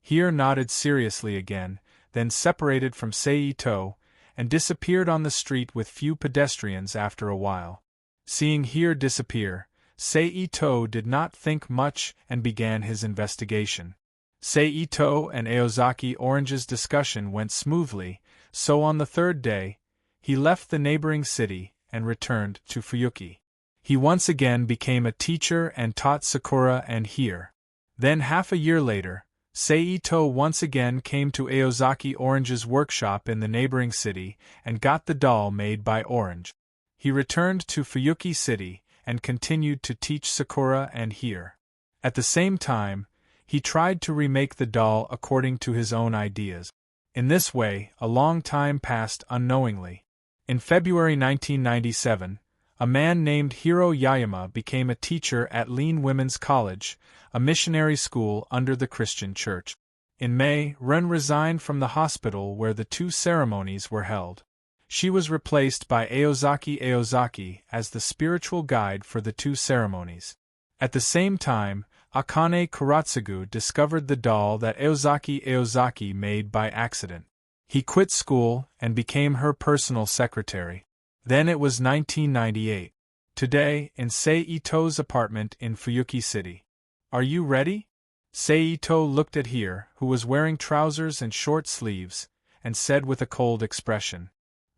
Hir nodded seriously again, then separated from Seito, and disappeared on the street with few pedestrians after a while. Seeing Hir disappear, Seito did not think much and began his investigation. Seito and Aozaki Orange's discussion went smoothly, so on the third day, he left the neighboring city and returned to Fuyuki. He once again became a teacher and taught Sakura and Hir. Then half a year later, Seito once again came to Aozaki Orange's workshop in the neighboring city and got the doll made by Orange. He returned to Fuyuki City and continued to teach Sakura and Hir. At the same time, he tried to remake the doll according to his own ideas. In this way, a long time passed unknowingly. In February 1997, a man named Hiro Yayama became a teacher at Lean Women's College, a missionary school under the Christian Church. In May, Ren resigned from the hospital where the two ceremonies were held. She was replaced by Aozaki as the spiritual guide for the two ceremonies. At the same time, Akane Kuratsugu discovered the doll that Aozaki made by accident. He quit school and became her personal secretary. Then it was 1998. Today, in Seito's apartment in Fuyuki City. Are you ready? Seito looked at Hir, who was wearing trousers and short sleeves, and said with a cold expression.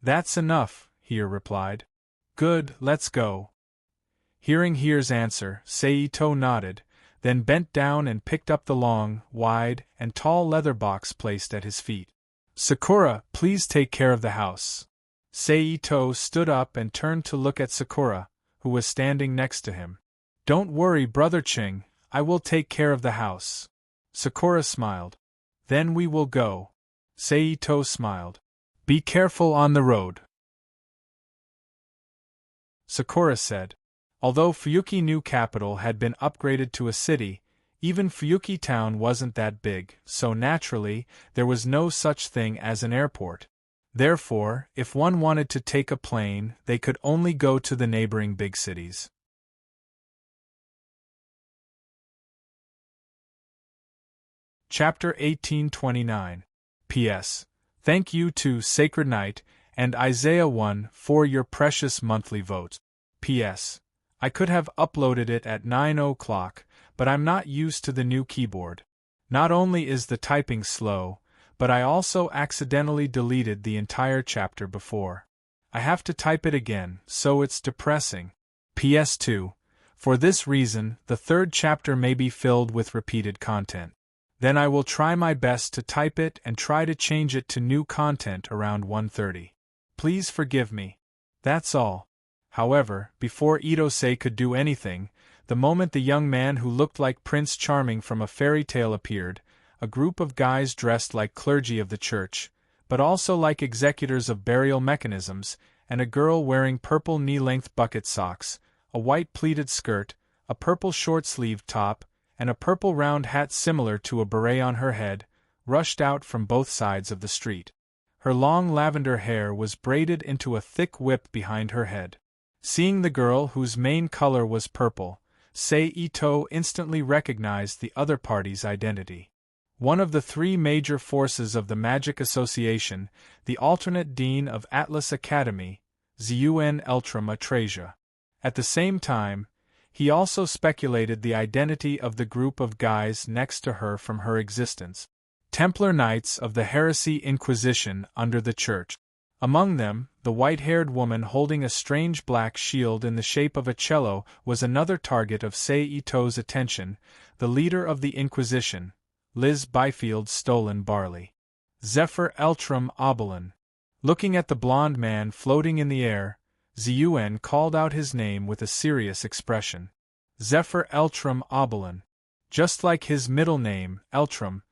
That's enough, Hir replied. Good, let's go. Hearing Hir's answer, Seito nodded, then bent down and picked up the long, wide, and tall leather box placed at his feet. Sakura, please take care of the house. Seito stood up and turned to look at Sakura, who was standing next to him. Don't worry, Brother Ching, I will take care of the house. Sakura smiled. Then we will go. Seito smiled. Be careful on the road. Sakura said. Although Fuyuki New Capital had been upgraded to a city, even Fuyuki Town wasn't that big, so naturally, there was no such thing as an airport. Therefore, if one wanted to take a plane, they could only go to the neighboring big cities. Chapter 1829. P.S. Thank you to Sacred Knight and Isaiah 1 for your precious monthly votes. P.S. I could have uploaded it at 9 o'clock, but I'm not used to the new keyboard. Not only is the typing slow, but I also accidentally deleted the entire chapter before. I have to type it again, so it's depressing. PS2. For this reason, the third chapter may be filled with repeated content. Then I will try my best to type it and try to change it to new content around 1:30. Please forgive me. That's all. However, before Itose could do anything, the moment the young man who looked like Prince Charming from a fairy tale appeared, a group of guys dressed like clergy of the church, but also like executors of burial mechanisms, and a girl wearing purple knee-length bucket socks, a white pleated skirt, a purple short-sleeved top, and a purple round hat similar to a beret on her head, rushed out from both sides of the street. Her long lavender hair was braided into a thick whip behind her head. Seeing the girl whose main color was purple, Sei Ito instantly recognized the other party's identity. One of the three major forces of the Magic Association, the alternate dean of Atlas Academy, Zun Eltram Atrasia. At the same time, he also speculated the identity of the group of guys next to her from her existence. Templar Knights of the Heresy Inquisition under the Church. Among them, the white-haired woman holding a strange black shield in the shape of a cello was another target of Sei Ito's attention, the leader of the Inquisition, Liz Byfield's stolen barley. Zephyr Eltram Obolin. Looking at the blond man floating in the air, Zun called out his name with a serious expression. Zephyr Eltram Obolin. Just like his middle name, Eltram,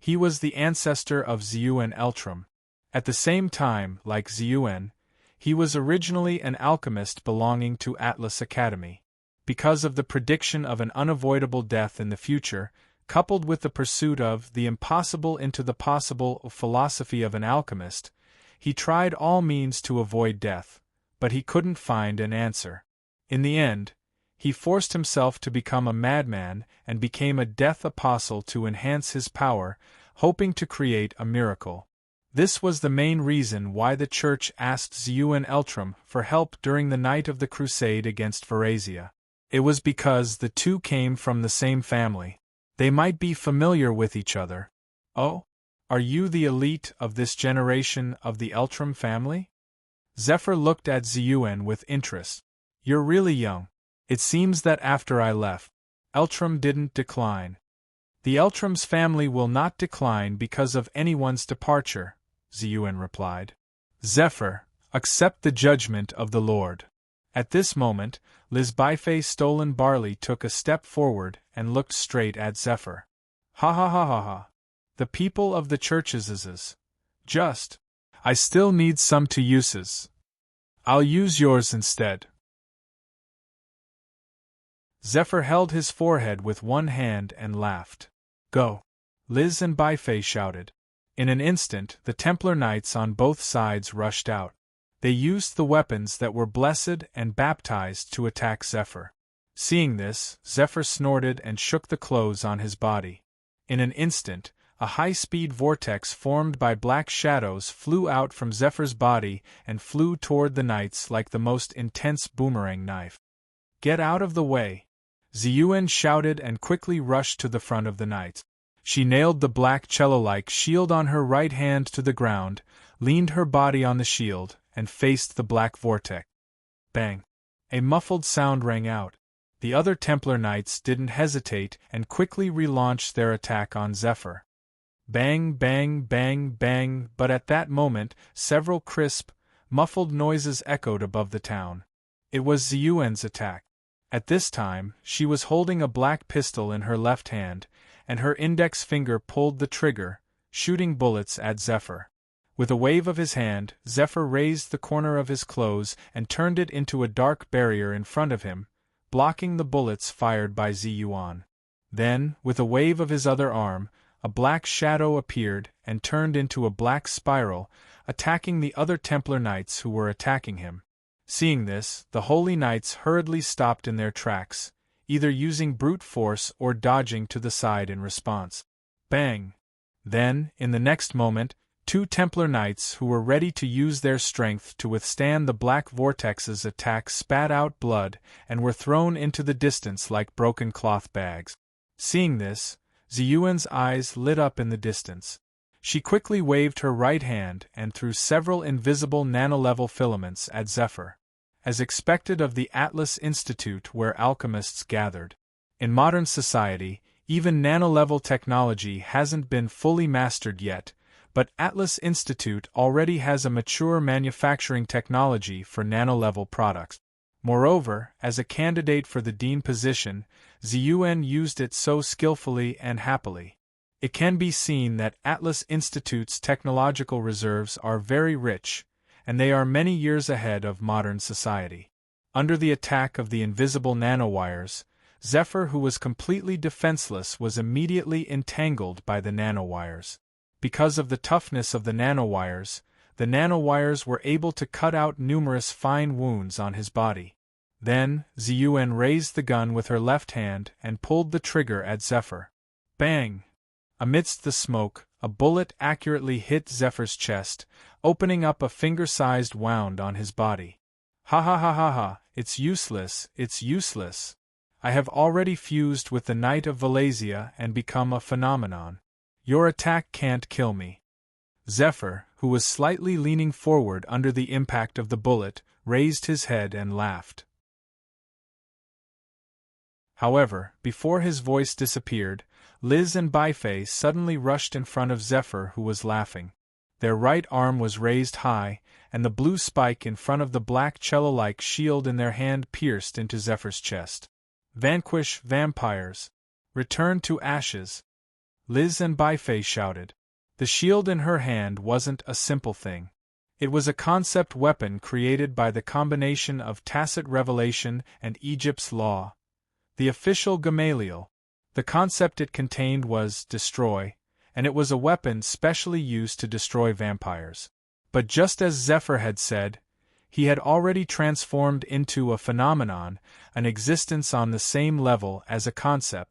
he was the ancestor of Zun Eltram. At the same time, like Zun, he was originally an alchemist belonging to Atlas Academy. Because of the prediction of an unavoidable death in the future, coupled with the pursuit of the impossible into the possible philosophy of an alchemist, he tried all means to avoid death, but he couldn't find an answer. In the end, he forced himself to become a madman and became a death apostle to enhance his power, hoping to create a miracle. This was the main reason why the church asked Zun Eltram for help during the night of the crusade against Varazia. It was because the two came from the same family. They might be familiar with each other. Oh? Are you the elite of this generation of the Eltram family? Zephyr looked at Zun with interest. You're really young. It seems that after I left, Eltram didn't decline. The Eltram's family will not decline because of anyone's departure, Zun replied. Zephyr, accept the judgment of the Lord. At this moment, Liz Byfield's stolen barley took a step forward and looked straight at Zephyr. Ha ha ha ha ha. The people of the churches is just. I still need some to uses. I'll use yours instead. Zephyr held his forehead with one hand and laughed. Go! Liz and Byfield shouted. In an instant, the Templar Knights on both sides rushed out. They used the weapons that were blessed and baptized to attack Zephyr. Seeing this, Zephyr snorted and shook the clothes on his body. In an instant, a high-speed vortex formed by black shadows flew out from Zephyr's body and flew toward the knights like the most intense boomerang knife. Get out of the way! Zun shouted and quickly rushed to the front of the knights. She nailed the black cello-like shield on her right hand to the ground, leaned her body on the shield, and faced the black vortex. Bang! A muffled sound rang out. The other Templar Knights didn't hesitate and quickly relaunched their attack on Zephyr. Bang, bang, bang, bang, but at that moment, several crisp, muffled noises echoed above the town. It was Zun's attack. At this time, she was holding a black pistol in her left hand, and her index finger pulled the trigger, shooting bullets at Zephyr. With a wave of his hand, Zephyr raised the corner of his clothes and turned it into a dark barrier in front of him, blocking the bullets fired by Ziyuan. Then, with a wave of his other arm, a black shadow appeared and turned into a black spiral, attacking the other Templar Knights who were attacking him. Seeing this, the Holy Knights hurriedly stopped in their tracks, either using brute force or dodging to the side in response. Bang! Then, in the next moment, 2 Templar Knights who were ready to use their strength to withstand the Black Vortex's attack spat out blood and were thrown into the distance like broken cloth bags. Seeing this, Ziyuan's eyes lit up in the distance. She quickly waved her right hand and threw several invisible nanolevel filaments at Zephyr, as expected of the Atlas Institute where alchemists gathered. In modern society, even nanolevel technology hasn't been fully mastered yet, but Atlas Institute already has a mature manufacturing technology for nanolevel products. Moreover, as a candidate for the dean position, Ziyuan used it so skillfully and happily. It can be seen that Atlas Institute's technological reserves are very rich, and they are many years ahead of modern society. Under the attack of the invisible nanowires, Zephyr, who was completely defenseless, was immediately entangled by the nanowires. Because of the toughness of the nanowires were able to cut out numerous fine wounds on his body. Then, Ziyuan raised the gun with her left hand and pulled the trigger at Zephyr. Bang! Amidst the smoke, a bullet accurately hit Zephyr's chest, opening up a finger-sized wound on his body. Ha ha ha ha ha, it's useless, it's useless. I have already fused with the Knight of Valesia and become a phenomenon. Your attack can't kill me. Zephyr, who was slightly leaning forward under the impact of the bullet, raised his head and laughed. However, before his voice disappeared, Liz and Baifei suddenly rushed in front of Zephyr, who was laughing. Their right arm was raised high, and the blue spike in front of the black cello-like shield in their hand pierced into Zephyr's chest. Vanquish vampires! Return to ashes! Liz and Baifei shouted. The shield in her hand wasn't a simple thing. It was a concept weapon created by the combination of tacit revelation and Egypt's law. The official Gamaliel. The concept it contained was destroy, and it was a weapon specially used to destroy vampires. But just as Zephyr had said, he had already transformed into a phenomenon, an existence on the same level as a concept.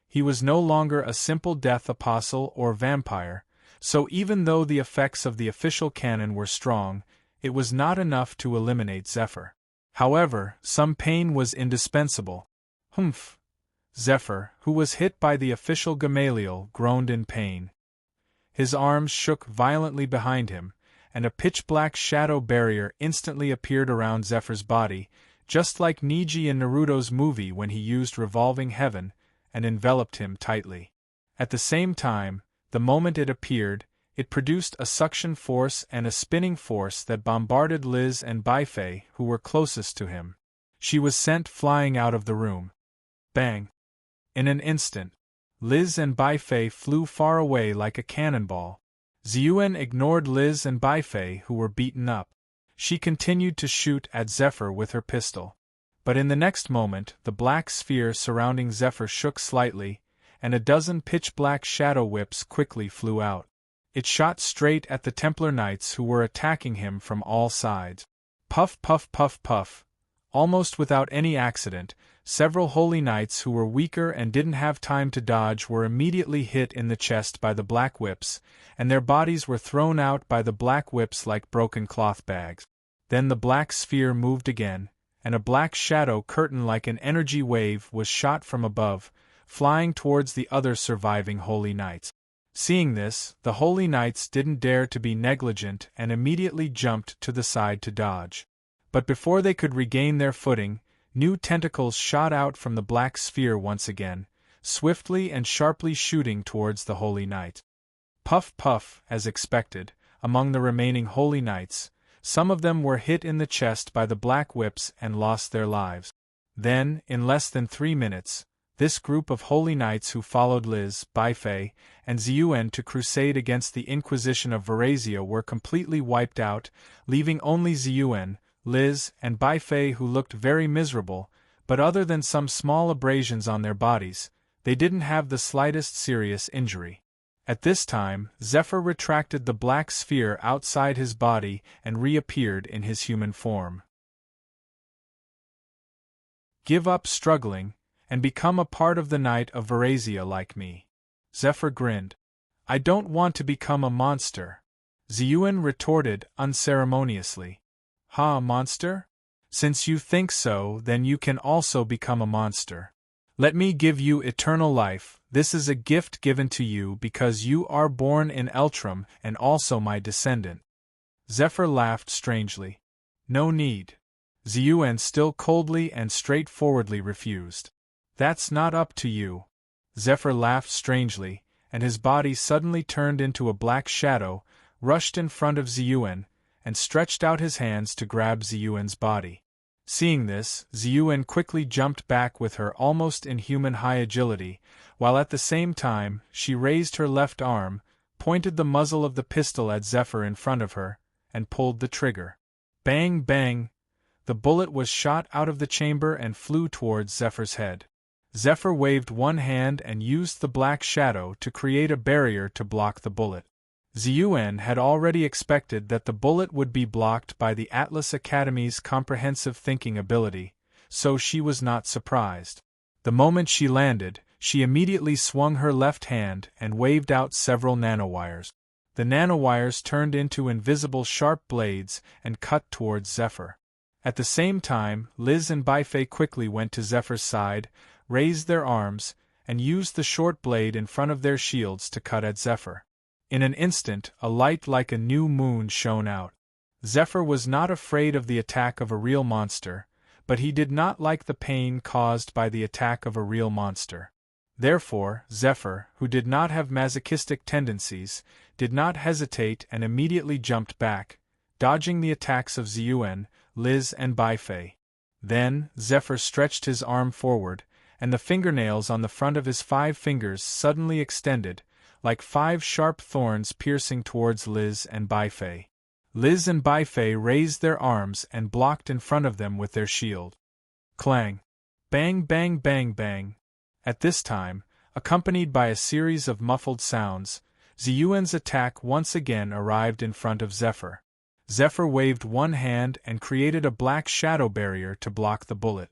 He was no longer a simple death apostle or vampire, so even though the effects of the official canon were strong, it was not enough to eliminate Zephyr. However, some pain was indispensable. Humph! Zephyr, who was hit by the official Gamaliel, groaned in pain. His arms shook violently behind him, and a pitch-black shadow barrier instantly appeared around Zephyr's body, just like Neji in Naruto's movie when he used Revolving Heaven, and enveloped him tightly. At the same time, the moment it appeared, it produced a suction force and a spinning force that bombarded Liz and Baifei, who were closest to him. She was sent flying out of the room. Bang! In an instant, Liz and Baifei flew far away like a cannonball. Ziyuan ignored Liz and Baifei, who were beaten up. She continued to shoot at Zephyr with her pistol. But in the next moment, the black sphere surrounding Zephyr shook slightly, and a dozen pitch-black shadow whips quickly flew out. It shot straight at the Templar Knights who were attacking him from all sides. Puff puff puff puff. Almost without any accident, several Holy Knights who were weaker and didn't have time to dodge were immediately hit in the chest by the black whips, and their bodies were thrown out by the black whips like broken cloth bags. Then the black sphere moved again, and a black shadow curtain like an energy wave was shot from above, flying towards the other surviving Holy Knights. Seeing this, the Holy Knights didn't dare to be negligent and immediately jumped to the side to dodge. But before they could regain their footing, new tentacles shot out from the black sphere once again, swiftly and sharply shooting towards the Holy Knight. Puff puff, as expected, among the remaining Holy Knights, some of them were hit in the chest by the black whips and lost their lives. Then, in less than 3 minutes, this group of holy knights who followed Liz, Baifei, and Ziyuan to crusade against the Inquisition of Varazia were completely wiped out, leaving only Ziyuan, Liz, and Baifei who looked very miserable, but other than some small abrasions on their bodies, they didn't have the slightest serious injury. At this time, Zephyr retracted the black sphere outside his body and reappeared in his human form. Give up struggling, and become a part of the Knight of Varazia like me. Zephyr grinned. I don't want to become a monster. Ziyuan retorted unceremoniously. Ha, monster? Since you think so, then you can also become a monster. Let me give you eternal life. This is a gift given to you because you are born in Eltram and also my descendant. Zephyr laughed strangely. No need. Ziyuan still coldly and straightforwardly refused. That's not up to you. Zephyr laughed strangely, and his body suddenly turned into a black shadow, rushed in front of Ziyuan, and stretched out his hands to grab Ziyuan's body. Seeing this, Ziyuan quickly jumped back with her almost inhuman high agility, while at the same time, she raised her left arm, pointed the muzzle of the pistol at Zephyr in front of her, and pulled the trigger. Bang bang! The bullet was shot out of the chamber and flew towards Zephyr's head. Zephyr waved one hand and used the black shadow to create a barrier to block the bullet. Ziyuan had already expected that the bullet would be blocked by the Atlas Academy's comprehensive thinking ability, so she was not surprised. The moment she landed, she immediately swung her left hand and waved out several nanowires. The nanowires turned into invisible sharp blades and cut towards Zephyr. At the same time, Liz and Baifei quickly went to Zephyr's side, raised their arms, and used the short blade in front of their shields to cut at Zephyr. In an instant, a light like a new moon shone out. Zephyr was not afraid of the attack of a real monster, but he did not like the pain caused by the attack of a real monster. Therefore, Zephyr, who did not have masochistic tendencies, did not hesitate and immediately jumped back, dodging the attacks of Ziyuan, Liz and Baifei. Then, Zephyr stretched his arm forward, and the fingernails on the front of his 5 fingers suddenly extended, like 5 sharp thorns piercing towards Liz and Baifei. Liz and Baifei raised their arms and blocked in front of them with their shield. Clang! Bang bang bang bang! At this time, accompanied by a series of muffled sounds, Ziyuan's attack once again arrived in front of Zephyr. Zephyr waved one hand and created a black shadow barrier to block the bullet.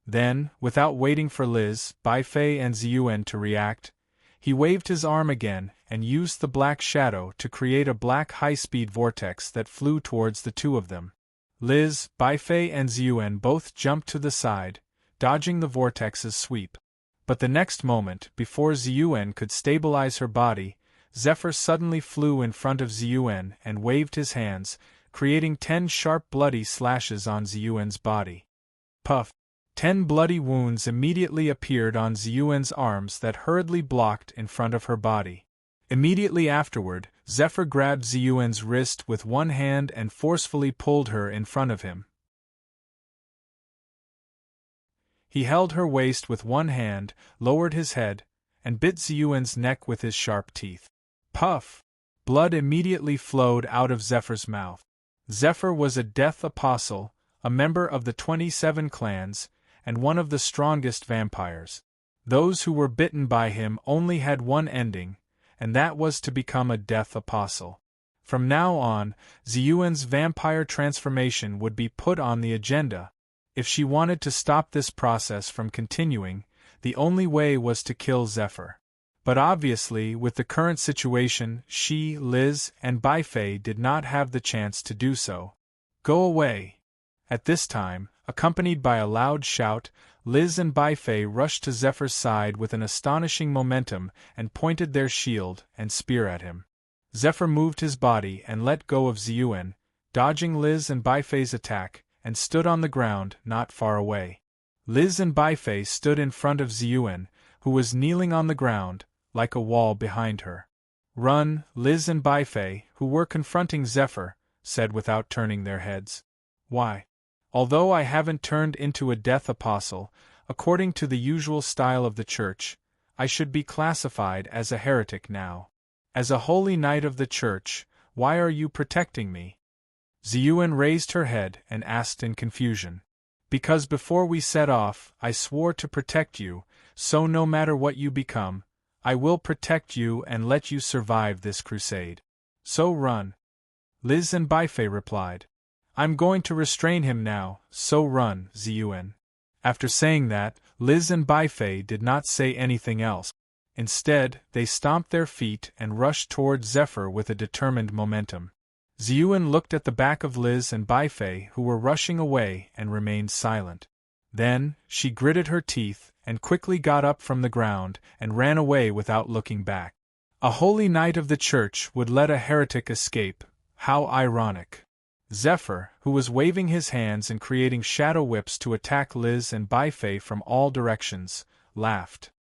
Then, without waiting for Liz, Baifei and Ziyuan to react, he waved his arm again and used the black shadow to create a black high-speed vortex that flew towards the two of them. Liz, Baifei and Ziyuan both jumped to the side, dodging the vortex's sweep. But the next moment, before Ziyuan could stabilize her body, Zephyr suddenly flew in front of Ziyuan and waved his hands, creating 10 sharp bloody slashes on Ziyuan's body. Puff! 10 bloody wounds immediately appeared on Ziyuan's arms that hurriedly blocked in front of her body. Immediately afterward, Zephyr grabbed Ziyuan's wrist with one hand and forcefully pulled her in front of him. He held her waist with one hand, lowered his head, and bit Ziyuan's neck with his sharp teeth. Puff! Blood immediately flowed out of Zephyr's mouth. Zephyr was a death apostle, a member of the 27 clans, and one of the strongest vampires. Those who were bitten by him only had one ending, and that was to become a death apostle. From now on, Ziyuan's vampire transformation would be put on the agenda. If she wanted to stop this process from continuing, the only way was to kill Zephyr. But obviously, with the current situation, she, Liz, and Baifei did not have the chance to do so. Go away! At this time, accompanied by a loud shout, Liz and Baifei rushed to Zephyr's side with an astonishing momentum and pointed their shield and spear at him. Zephyr moved his body and let go of Ziyuan, dodging Liz and Baifei's attack, and stood on the ground not far away. Liz and Baifei stood in front of Ziyuan, who was kneeling on the ground, like a wall behind her. Run, Liz and Baifei, who were confronting Zephyr, said without turning their heads. Why? Although I haven't turned into a death apostle, According to the usual style of the church, I should be classified as a heretic now. As a holy knight of the church, why are you protecting me? Ziyuan raised her head and asked in confusion. Because before we set off, I swore to protect you, so no matter what you become, I will protect you and let you survive this crusade. So run. Liz and Baifei replied. I'm going to restrain him now, so run, Ziyuan. After saying that, Liz and Baifei did not say anything else. Instead, they stomped their feet and rushed toward Zephyr with a determined momentum. Ziyuan looked at the back of Liz and Baifei, who were rushing away, and remained silent. Then, she gritted her teeth and quickly got up from the ground and ran away without looking back. A holy knight of the church would let a heretic escape. How ironic. Zephyr, who was waving his hands and creating shadow whips to attack Liz and Baifei from all directions, laughed.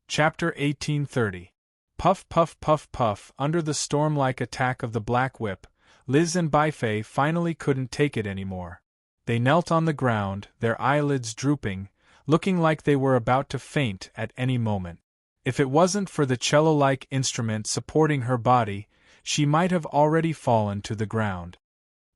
Chapter 1830. Puff puff puff puff. Under the storm-like attack of the black whip, Liz and Baifei finally couldn't take it anymore. They knelt on the ground, their eyelids drooping, looking like they were about to faint at any moment. If it wasn't for the cello-like instrument supporting her body, she might have already fallen to the ground.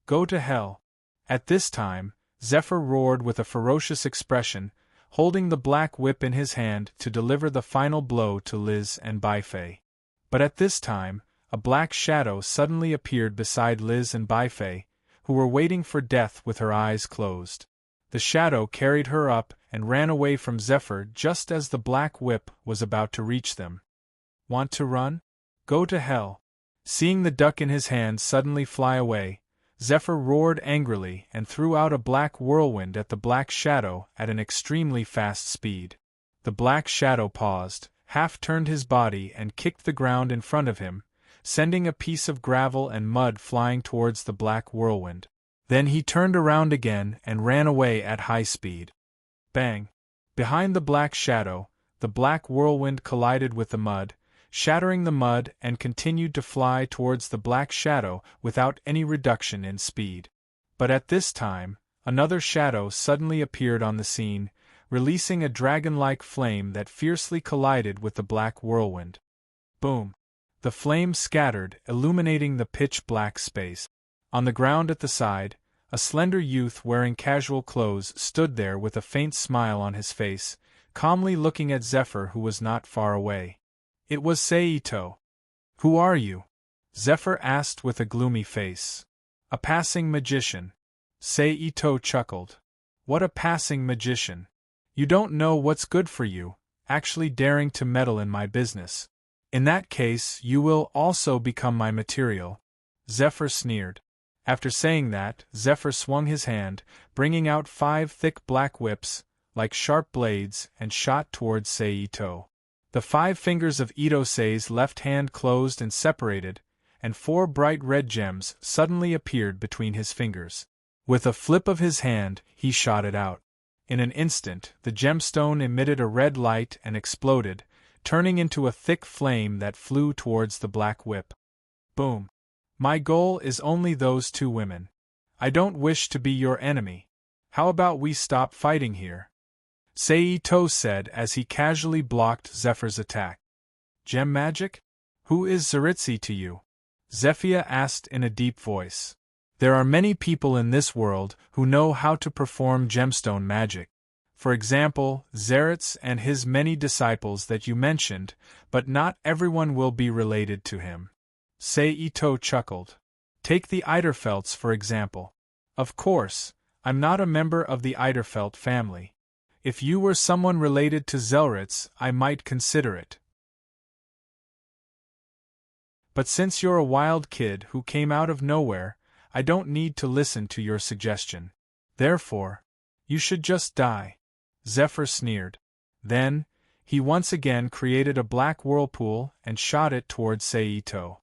Go to hell. At this time, Zephyr roared with a ferocious expression, holding the black whip in his hand to deliver the final blow to Liz and Baifei. But at this time, a black shadow suddenly appeared beside Liz and Baifei, who were waiting for death with her eyes closed. The shadow carried her up and ran away from Zephyr just as the black whip was about to reach them. Want to run? Go to hell. Seeing the duck in his hand suddenly fly away, Zephyr roared angrily and threw out a black whirlwind at the black shadow at an extremely fast speed. The black shadow paused, half-turned his body and kicked the ground in front of him, sending a piece of gravel and mud flying towards the black whirlwind. Then he turned around again and ran away at high speed. Bang! Behind the black shadow, the black whirlwind collided with the mud, shattering the mud, and continued to fly towards the black shadow without any reduction in speed. But at this time, another shadow suddenly appeared on the scene, releasing a dragon-like flame that fiercely collided with the black whirlwind. Boom! The flame scattered, illuminating the pitch-black space. On the ground at the side, a slender youth wearing casual clothes stood there with a faint smile on his face, calmly looking at Zephyr, who was not far away. It was Seito. Who are you? Zephyr asked with a gloomy face. A passing magician. Seito chuckled. What a passing magician. You don't know what's good for you, actually daring to meddle in my business. In that case, you will also become my material. Zephyr sneered. After saying that, Zephyr swung his hand, bringing out 5 thick black whips, like sharp blades, and shot towards Seito. The 5 fingers of Ito-Sei's left hand closed and separated, and 4 bright red gems suddenly appeared between his fingers. With a flip of his hand, he shot it out. In an instant, the gemstone emitted a red light and exploded, turning into a thick flame that flew towards the black whip. Boom! My goal is only those 2 women. I don't wish to be your enemy. How about we stop fighting here? Seito said as he casually blocked Zephyr's attack. Gem magic? Who is Zaritzi to you? Zephia asked in a deep voice. There are many people in this world who know how to perform gemstone magic. For example, Zaritz and his many disciples that you mentioned, but not everyone will be related to him. Seito chuckled. Take the Eiderfelts for example. Of course, I'm not a member of the Eiderfelt family. If you were someone related to Zelritz, I might consider it. But since you're a wild kid who came out of nowhere, I don't need to listen to your suggestion. Therefore, you should just die. Zephyr sneered. Then, he once again created a black whirlpool and shot it towards Seito.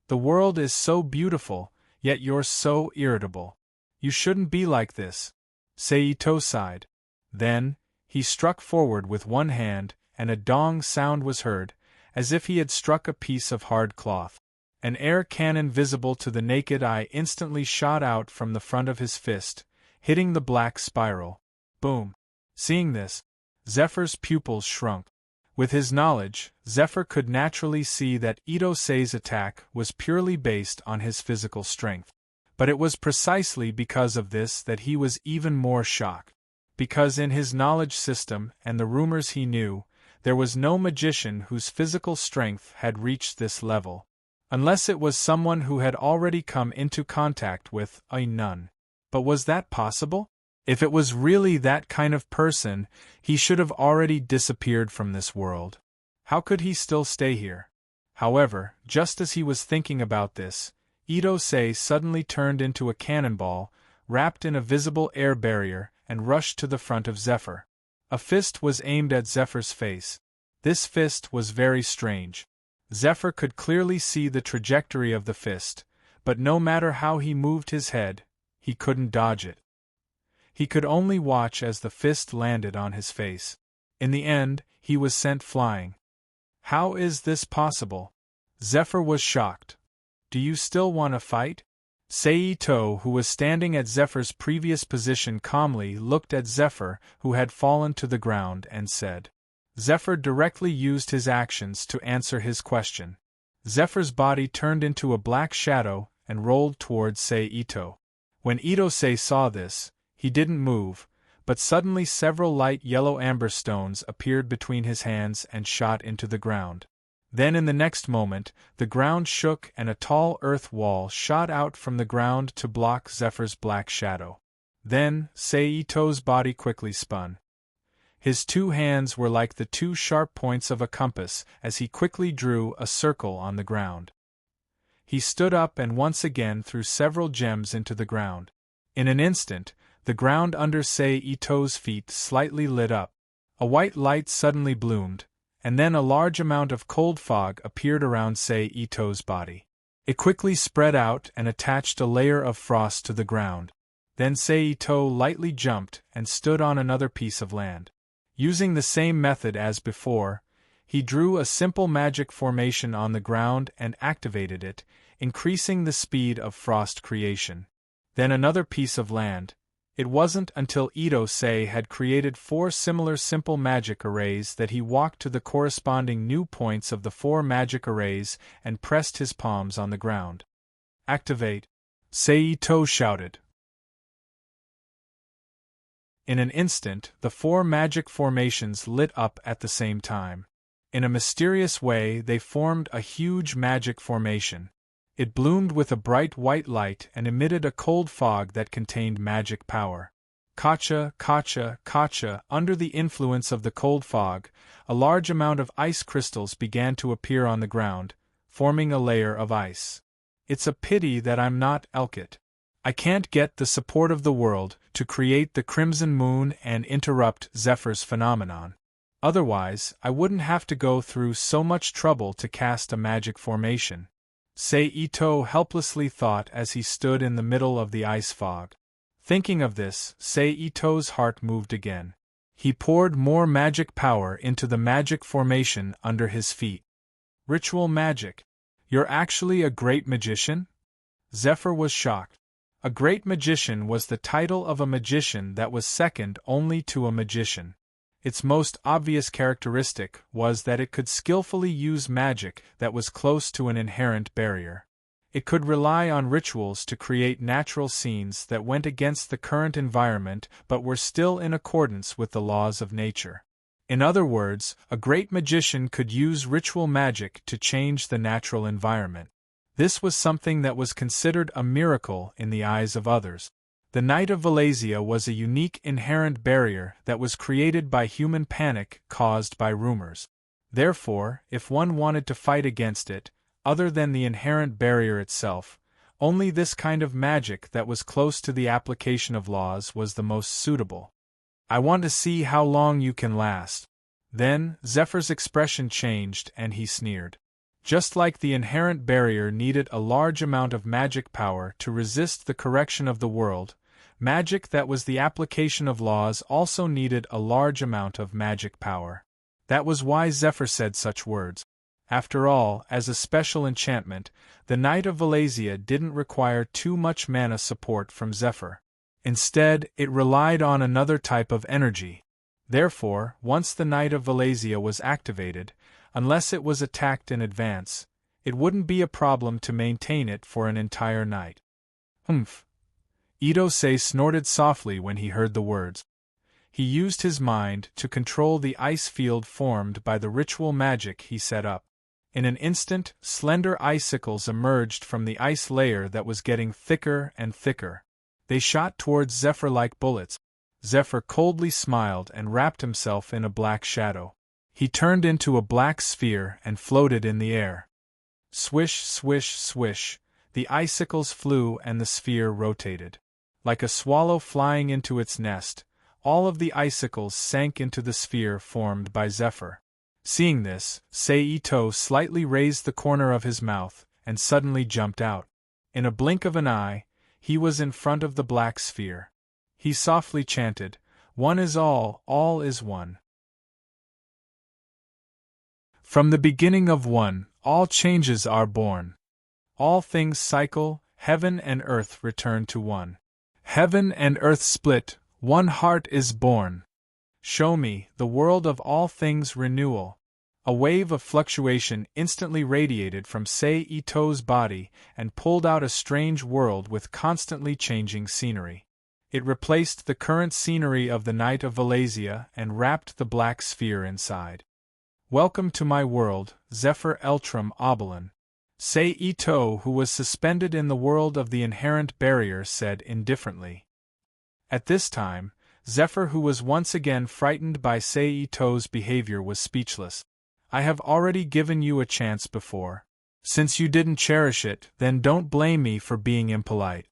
The world is so beautiful, yet you're so irritable. You shouldn't be like this. Seito sighed. Then, he struck forward with one hand, and a dong sound was heard, as if he had struck a piece of hard cloth. An air cannon visible to the naked eye instantly shot out from the front of his fist, hitting the black spiral. Boom! Seeing this, Zephyr's pupils shrunk. With his knowledge, Zephyr could naturally see that Ito-Sei's attack was purely based on his physical strength. But it was precisely because of this that he was even more shocked. Because in his knowledge system and the rumors he knew, there was no magician whose physical strength had reached this level. Unless it was someone who had already come into contact with a nun. But was that possible? If it was really that kind of person, he should have already disappeared from this world. How could he still stay here? However, just as he was thinking about this, Ito-Sei suddenly turned into a cannonball, wrapped in a visible air barrier, and rushed to the front of Zephyr. A fist was aimed at Zephyr's face. This fist was very strange. Zephyr could clearly see the trajectory of the fist, but no matter how he moved his head, he couldn't dodge it. He could only watch as the fist landed on his face. In the end, he was sent flying. How is this possible? Zephyr was shocked. Do you still want to fight? Sei-Ito, who was standing at Zephyr's previous position, calmly looked at Zephyr, who had fallen to the ground, and said. Zephyr directly used his actions to answer his question. Zephyr's body turned into a black shadow and rolled towards Sei-Ito. When Ito-Sei saw this, he didn't move, but suddenly several light yellow amber stones appeared between his hands and shot into the ground. Then in the next moment, the ground shook and a tall earth wall shot out from the ground to block Zephyr's black shadow. Then, Sei-Ito's body quickly spun. His two hands were like the two sharp points of a compass as he quickly drew a circle on the ground. He stood up and once again threw several gems into the ground. In an instant, the ground under Sei-Ito's feet slightly lit up. A white light suddenly bloomed, and then a large amount of cold fog appeared around Sei-Ito's body. It quickly spread out and attached a layer of frost to the ground. Then Sei-Ito lightly jumped and stood on another piece of land. Using the same method as before, he drew a simple magic formation on the ground and activated it, increasing the speed of frost creation. Then another piece of land. It wasn't until Ito-Sei had created 4 similar simple magic arrays that he walked to the corresponding new points of the 4 magic arrays and pressed his palms on the ground. Activate! Sei-Ito shouted. In an instant, the 4 magic formations lit up at the same time. In a mysterious way, they formed a huge magic formation. It bloomed with a bright white light and emitted a cold fog that contained magic power. Kacha, kacha, kacha. Under the influence of the cold fog, a large amount of ice crystals began to appear on the ground, forming a layer of ice. It's a pity that I'm not Elkit. I can't get the support of the world to create the crimson moon and interrupt Zephyr's phenomenon. Otherwise, I wouldn't have to go through so much trouble to cast a magic formation. Sei-Ito helplessly thought as he stood in the middle of the ice fog. Thinking of this, Sei-Ito's heart moved again. He poured more magic power into the magic formation under his feet. Ritual magic. You're actually a great magician? Zephyr was shocked. A great magician was the title of a magician that was second only to a magician. Its most obvious characteristic was that it could skillfully use magic that was close to an inherent barrier. It could rely on rituals to create natural scenes that went against the current environment but were still in accordance with the laws of nature. In other words, a great magician could use ritual magic to change the natural environment. This was something that was considered a miracle in the eyes of others. The Night of Valesia was a unique inherent barrier that was created by human panic caused by rumors. Therefore, if one wanted to fight against it, other than the inherent barrier itself, only this kind of magic that was close to the application of laws was the most suitable. I want to see how long you can last. Then, Zephyr's expression changed and he sneered. Just like the inherent barrier needed a large amount of magic power to resist the correction of the world, magic that was the application of laws also needed a large amount of magic power. That was why Zephyr said such words. After all, as a special enchantment, the Night of Valesia didn't require too much mana support from Zephyr. Instead, it relied on another type of energy. Therefore, once the Night of Valesia was activated, unless it was attacked in advance, it wouldn't be a problem to maintain it for an entire night. Humph! Itose snorted softly when he heard the words. He used his mind to control the ice field formed by the ritual magic he set up. In an instant, slender icicles emerged from the ice layer that was getting thicker and thicker. They shot towards Zephyr like bullets. Zephyr coldly smiled and wrapped himself in a black shadow. He turned into a black sphere and floated in the air. Swish, swish, swish, the icicles flew and the sphere rotated. Like a swallow flying into its nest, all of the icicles sank into the sphere formed by Zephyr. Seeing this, Seito slightly raised the corner of his mouth and suddenly jumped out. In a blink of an eye, he was in front of the black sphere. He softly chanted, "One is all is one." From the beginning of one, all changes are born. All things cycle, heaven and earth return to one. Heaven and earth split, one heart is born. Show me, the world of all things renewal. A wave of fluctuation instantly radiated from Seito's body and pulled out a strange world with constantly changing scenery. It replaced the current scenery of the Night of Valesia and wrapped the black sphere inside. Welcome to my world, Zephyr Eltram Obolin. Seito, who was suspended in the world of the inherent barrier, said indifferently. At this time, Zephyr, who was once again frightened by Seito's behavior, was speechless. I have already given you a chance before. Since you didn't cherish it, then don't blame me for being impolite.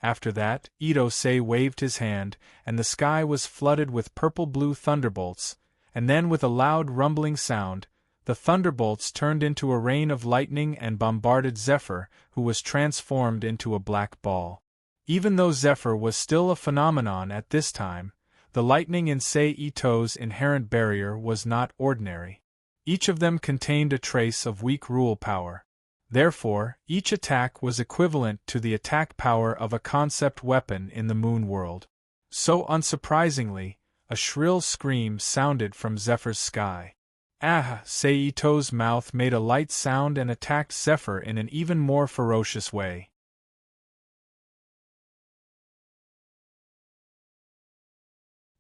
After that, Itose waved his hand, and the sky was flooded with purple-blue thunderbolts, and then with a loud rumbling sound, the thunderbolts turned into a rain of lightning and bombarded Zephyr, who was transformed into a black ball. Even though Zephyr was still a phenomenon at this time, the lightning in Seito's inherent barrier was not ordinary. Each of them contained a trace of weak rule power. Therefore, each attack was equivalent to the attack power of a concept weapon in the moon world. So unsurprisingly, a shrill scream sounded from Zephyr's sky. Ah! Seito's mouth made a light sound and attacked Zephyr in an even more ferocious way.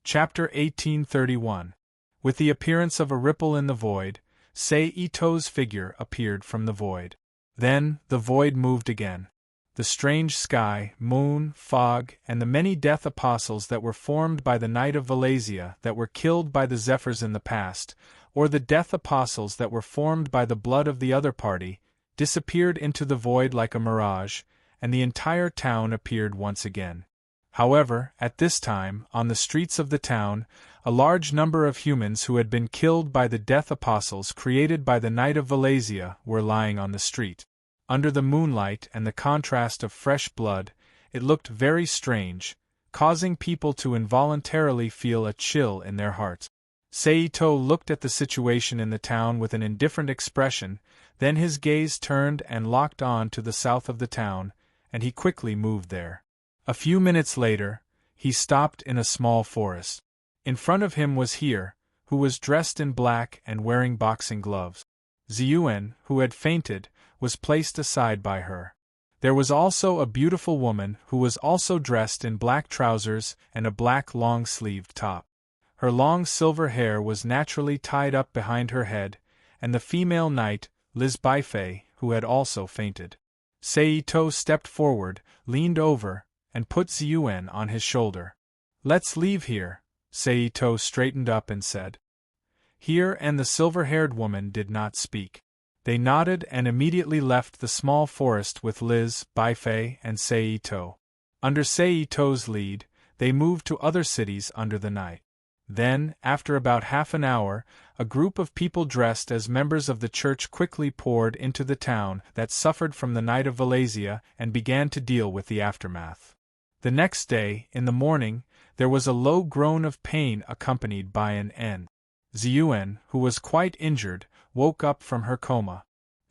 Chapter 1831. With the appearance of a ripple in the void, Seito's figure appeared from the void. Then, the void moved again. The strange sky, moon, fog, and the many death apostles that were formed by the Night of Valesia that were killed by the Zephyrs in the past, or the death apostles that were formed by the blood of the other party, disappeared into the void like a mirage, and the entire town appeared once again. However, at this time, on the streets of the town, a large number of humans who had been killed by the death apostles created by the Night of Valesia were lying on the street. Under the moonlight and the contrast of fresh blood, it looked very strange, causing people to involuntarily feel a chill in their hearts. Seito looked at the situation in the town with an indifferent expression, then his gaze turned and locked on to the south of the town, and he quickly moved there. A few minutes later, he stopped in a small forest. In front of him was Here, who was dressed in black and wearing boxing gloves. Ziyuan, who had fainted, was placed aside by her. There was also a beautiful woman who was also dressed in black trousers and a black long-sleeved top. Her long silver hair was naturally tied up behind her head, and the female knight, Liz Baifei, who had also fainted. Seito stepped forward, leaned over, and put Ziyuan on his shoulder. "Let's leave here," Seito straightened up and said. Here and the silver-haired woman did not speak. They nodded and immediately left the small forest with Liz, Baifei, and Seito. Under Seito's lead, they moved to other cities under the night. Then, after about half an hour, a group of people dressed as members of the church quickly poured into the town that suffered from the Night of Valesia and began to deal with the aftermath. The next day, in the morning, there was a low groan of pain accompanied by an N. Ziyuan, who was quite injured, woke up from her coma.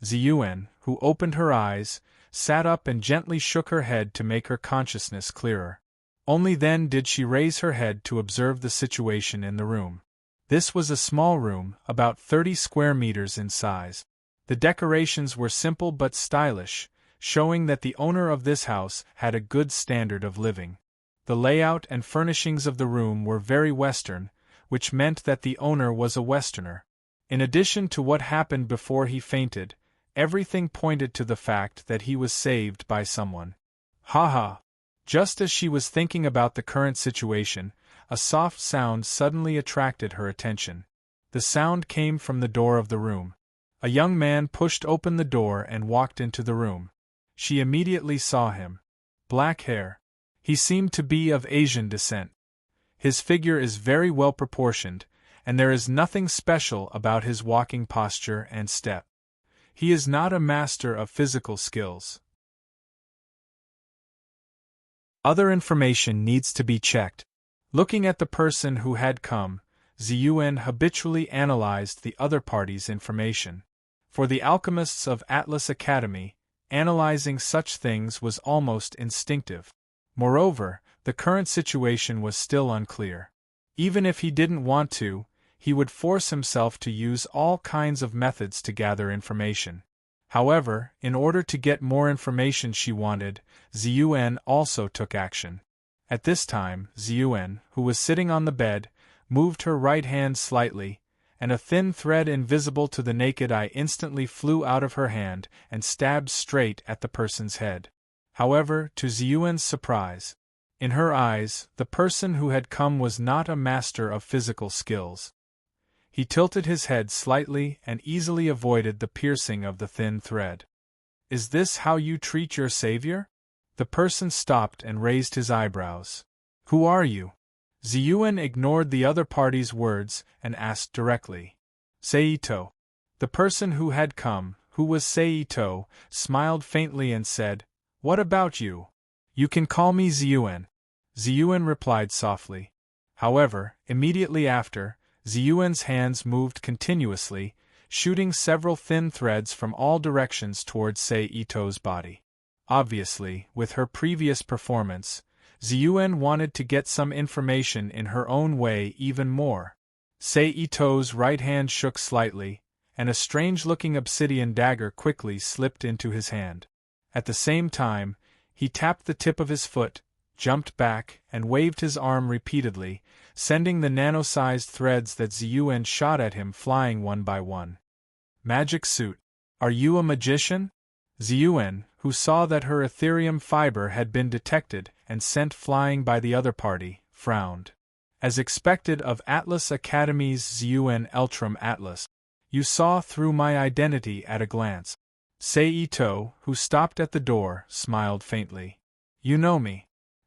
Ziyuan, who opened her eyes, sat up and gently shook her head to make her consciousness clearer. Only then did she raise her head to observe the situation in the room. This was a small room, about 30 square meters in size. The decorations were simple but stylish, showing that the owner of this house had a good standard of living. The layout and furnishings of the room were very Western, which meant that the owner was a Westerner. In addition to what happened before he fainted, everything pointed to the fact that he was saved by someone. Ha! Just as she was thinking about the current situation, a soft sound suddenly attracted her attention. The sound came from the door of the room. A young man pushed open the door and walked into the room. She immediately saw him. Black hair. He seemed to be of Asian descent. His figure is very well proportioned, and there is nothing special about his walking posture and step. He is not a master of physical skills. Other information needs to be checked. Looking at the person who had come, Ziyuan habitually analyzed the other party's information. For the alchemists of Atlas Academy, analyzing such things was almost instinctive. Moreover, the current situation was still unclear. Even if he didn't want to, he would force himself to use all kinds of methods to gather information. However, in order to get more information she wanted, Ziyuan also took action. At this time, Ziyuan, who was sitting on the bed, moved her right hand slightly, and a thin thread invisible to the naked eye instantly flew out of her hand and stabbed straight at the person's head. However, to Ziyuan's surprise, in her eyes, the person who had come was not a master of physical skills. He tilted his head slightly and easily avoided the piercing of the thin thread. "Is this how you treat your savior?" The person stopped and raised his eyebrows. "Who are you?" Ziyuan ignored the other party's words and asked directly. "Seito." The person who had come, who was Seito, smiled faintly and said, "What about you?" "You can call me Ziyuan." Ziyuan replied softly. However, immediately after, Ziyuan's hands moved continuously, shooting several thin threads from all directions towards Seito's body. Obviously, with her previous performance, Ziyuan wanted to get some information in her own way even more. Seito's right hand shook slightly, and a strange-looking obsidian dagger quickly slipped into his hand. At the same time, he tapped the tip of his foot, jumped back, and waved his arm repeatedly, sending the nano-sized threads that Ziyuan shot at him flying one by one. "Magic suit. Are you a magician?" Ziyuan, who saw that her ethereum fiber had been detected and sent flying by the other party, frowned. As expected of Atlas Academy's Ziyuan Eltram Atlas, you saw through my identity at a glance. Seito, who stopped at the door, smiled faintly. "You know me."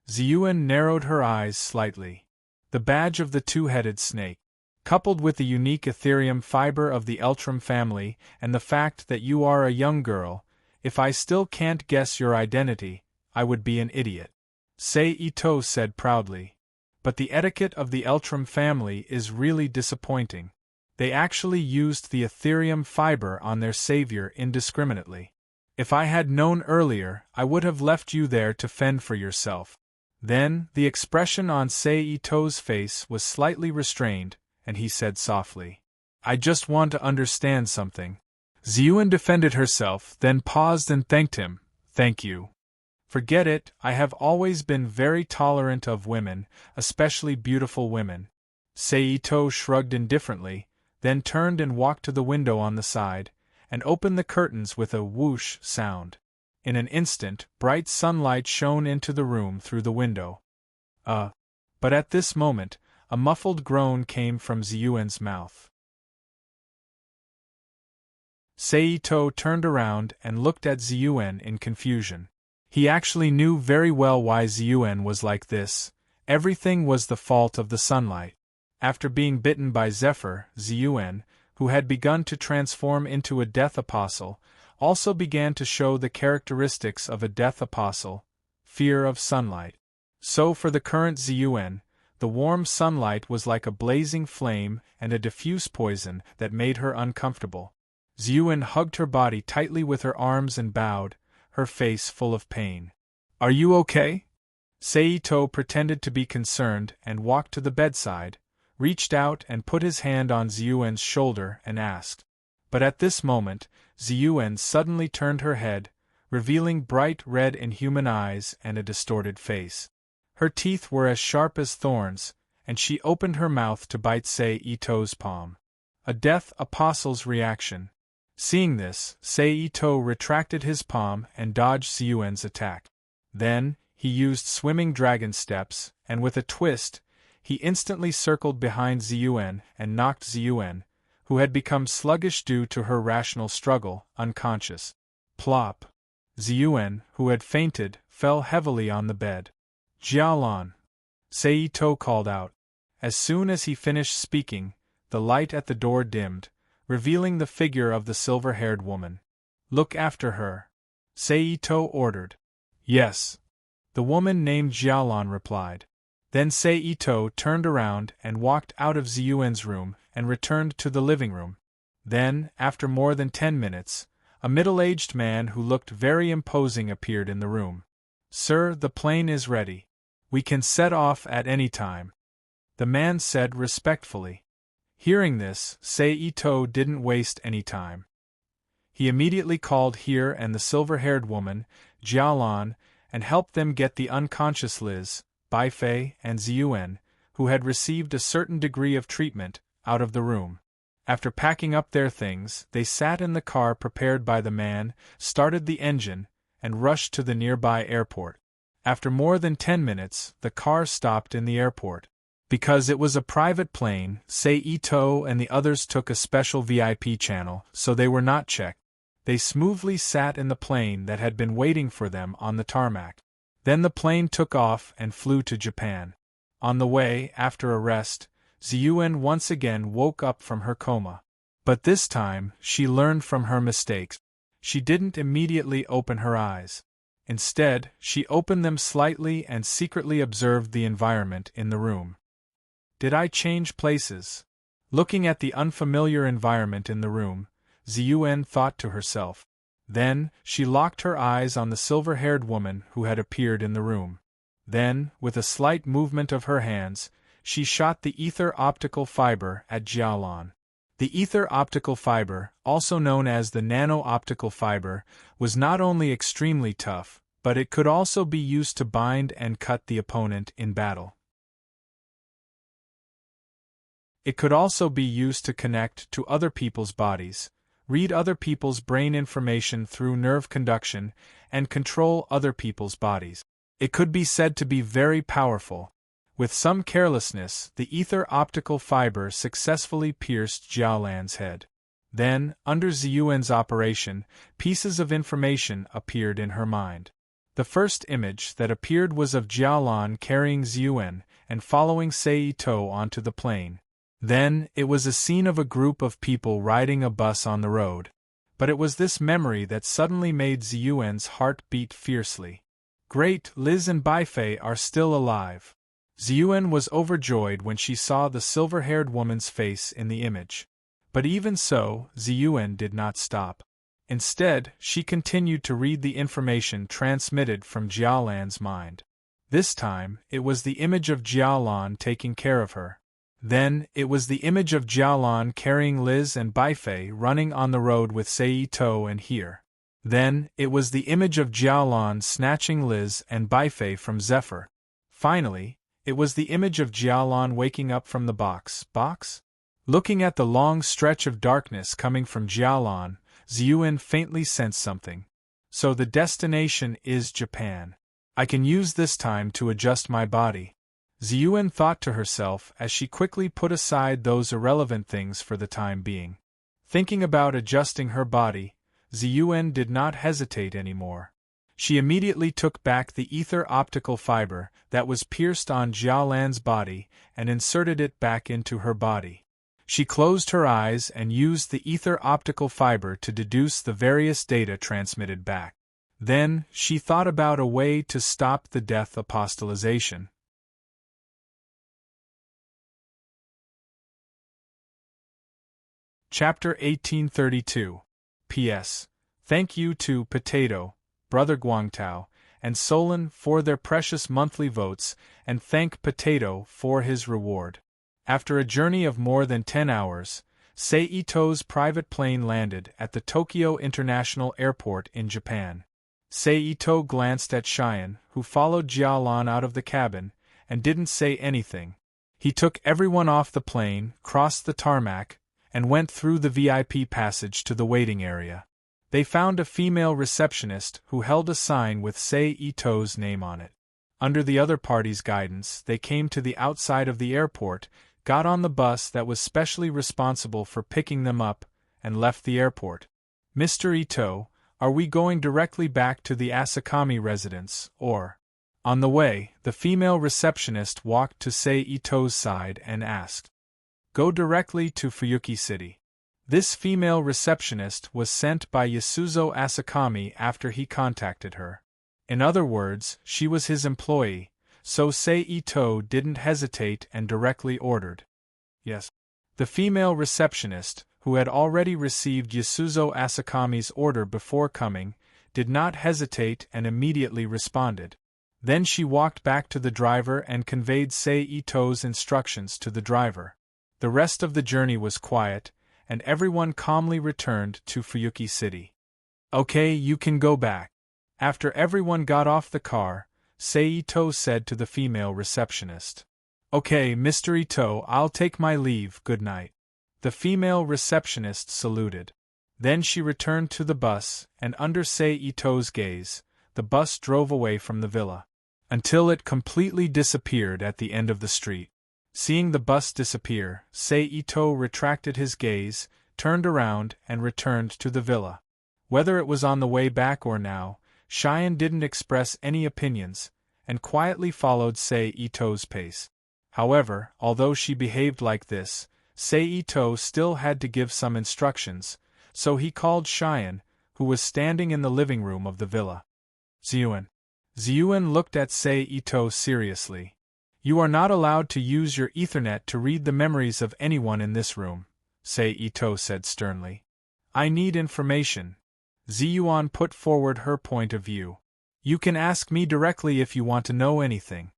Ziyuan narrowed her eyes slightly. "The badge of the two-headed snake. Coupled with the unique ethereum fiber of the Eltram family and the fact that you are a young girl, if I still can't guess your identity, I would be an idiot," Seito said proudly. "But the etiquette of the Eltram family is really disappointing. They actually used the ethereum fiber on their savior indiscriminately. If I had known earlier, I would have left you there to fend for yourself." Then, the expression on Seito's face was slightly restrained, and he said softly, "I just want to understand something." Ziyuan defended herself, then paused and thanked him. "Thank you. Forget it, I have always been very tolerant of women, especially beautiful women." Seito shrugged indifferently, then turned and walked to the window on the side, and opened the curtains with a whoosh sound. In an instant, bright sunlight shone into the room through the window. But at this moment, a muffled groan came from Ziyuan's mouth. Seito turned around and looked at Ziyuan in confusion. He actually knew very well why Ziyuan was like this. Everything was the fault of the sunlight. After being bitten by Zephyr, Ziyuan, who had begun to transform into a death apostle, also began to show the characteristics of a death apostle, fear of sunlight. So for the current Ziyuan, the warm sunlight was like a blazing flame and a diffuse poison that made her uncomfortable. Ziyuan hugged her body tightly with her arms and bowed, her face full of pain. "Are you okay?" Seito pretended to be concerned and walked to the bedside, reached out and put his hand on Ziyuan's shoulder and asked. But at this moment, Ziyuan suddenly turned her head, revealing bright red inhuman eyes and a distorted face. Her teeth were as sharp as thorns, and she opened her mouth to bite Seito's palm. A death apostle's reaction. Seeing this, Seito retracted his palm and dodged Ziyuan's attack. Then, he used swimming dragon steps, and with a twist, he instantly circled behind Ziyuan and knocked Ziyuan, who had become sluggish due to her rational struggle, unconscious. Plop! Ziyuan, who had fainted, fell heavily on the bed. "Jialan!" Seito called out. As soon as he finished speaking, the light at the door dimmed, revealing the figure of the silver-haired woman. "Look after her," Seito ordered. "Yes," the woman named Jialan replied. Then Seito turned around and walked out of Ziyuan's room and returned to the living room. Then, after more than 10 minutes, a middle-aged man who looked very imposing appeared in the room. "Sir, the plane is ready. We can set off at any time," the man said respectfully. Hearing this, Seito didn't waste any time. He immediately called Here and the silver-haired woman, Jialan, and helped them get the unconscious Liz, Baifei, and Ziyuan, who had received a certain degree of treatment, out of the room. After packing up their things, they sat in the car prepared by the man, started the engine, and rushed to the nearby airport. After more than 10 minutes, the car stopped in the airport. Because it was a private plane, Seito and the others took a special VIP channel, so they were not checked. They smoothly sat in the plane that had been waiting for them on the tarmac. Then the plane took off and flew to Japan. On the way, after a rest, Ziyuan once again woke up from her coma. But this time, she learned from her mistakes. She didn't immediately open her eyes. Instead, she opened them slightly and secretly observed the environment in the room. Did I change places? Looking at the unfamiliar environment in the room, Ziyuan thought to herself. Then, she locked her eyes on the silver-haired woman who had appeared in the room. Then, with a slight movement of her hands, she shot the ether optical fiber at Jialan. The ether optical fiber, also known as the nano-optical fiber, was not only extremely tough, but it could also be used to bind and cut the opponent in battle. It could also be used to connect to other people's bodies, read other people's brain information through nerve conduction, and control other people's bodies. It could be said to be very powerful. With some carelessness, the ether optical fiber successfully pierced Jialan's head. Then, under Ziyuan's operation, pieces of information appeared in her mind. The first image that appeared was of Jialan carrying Ziyuan and following Seito onto the plane. Then, it was a scene of a group of people riding a bus on the road. But it was this memory that suddenly made Ziyuan's heart beat fiercely. Great, Liz and Baifei are still alive. Ziyuan was overjoyed when she saw the silver-haired woman's face in the image. But even so, Ziyuan did not stop. Instead, she continued to read the information transmitted from Jialan's mind. This time, it was the image of Jialan taking care of her. Then, it was the image of Jialan carrying Liz and Baifei running on the road with Seito and Here. Then, it was the image of Jialan snatching Liz and Baifei from Zephyr. Finally, it was the image of Jialan waking up from the box. Looking at the long stretch of darkness coming from Jialan, Ziyuan faintly sensed something. So the destination is Japan. I can use this time to adjust my body. Ziyuan thought to herself as she quickly put aside those irrelevant things for the time being. Thinking about adjusting her body, Ziyuan did not hesitate anymore. She immediately took back the ether optical fiber that was pierced on Jialan's body and inserted it back into her body. She closed her eyes and used the ether optical fiber to deduce the various data transmitted back. Then, she thought about a way to stop the death apostolization. Chapter 1832. P.S. Thank you to Potato, Brother Guangtao, and Solon for their precious monthly votes, and thank Potato for his reward. After a journey of more than 10 hours, Seito's private plane landed at the Tokyo International Airport in Japan. Seito glanced at Cheyenne, who followed Jialan out of the cabin, and didn't say anything. He took everyone off the plane, crossed the tarmac, and went through the VIP passage to the waiting area. They found a female receptionist who held a sign with Seito's name on it. Under the other party's guidance, they came to the outside of the airport, got on the bus that was specially responsible for picking them up, and left the airport. Mr. Ito, are we going directly back to the Asakami residence, or? On the way, the female receptionist walked to Seito's side and asked. Go directly to Fuyuki City. This female receptionist was sent by Yasuzo Asakami after he contacted her. In other words, she was his employee, so Seito didn't hesitate and directly ordered. Yes. The female receptionist, who had already received Yasuzo Asakami's order before coming, did not hesitate and immediately responded. Then she walked back to the driver and conveyed Seito's instructions to the driver. The rest of the journey was quiet, and everyone calmly returned to Fuyuki City. Okay, you can go back. After everyone got off the car, Seito said to the female receptionist. Okay, Mr. Ito, I'll take my leave, good night. The female receptionist saluted. Then she returned to the bus, and under Seito's gaze, the bus drove away from the villa, until it completely disappeared at the end of the street. Seeing the bus disappear, Seito retracted his gaze, turned around, and returned to the villa. Whether it was on the way back or now, Cheyenne didn't express any opinions, and quietly followed Seito's pace. However, although she behaved like this, Seito still had to give some instructions, so he called Cheyenne, who was standing in the living room of the villa. Ziyuan. Ziyuan looked at Seito seriously. You are not allowed to use your Ethernet to read the memories of anyone in this room, Seito said sternly. I need information. Ziyuan put forward her point of view. You can ask me directly if you want to know anything.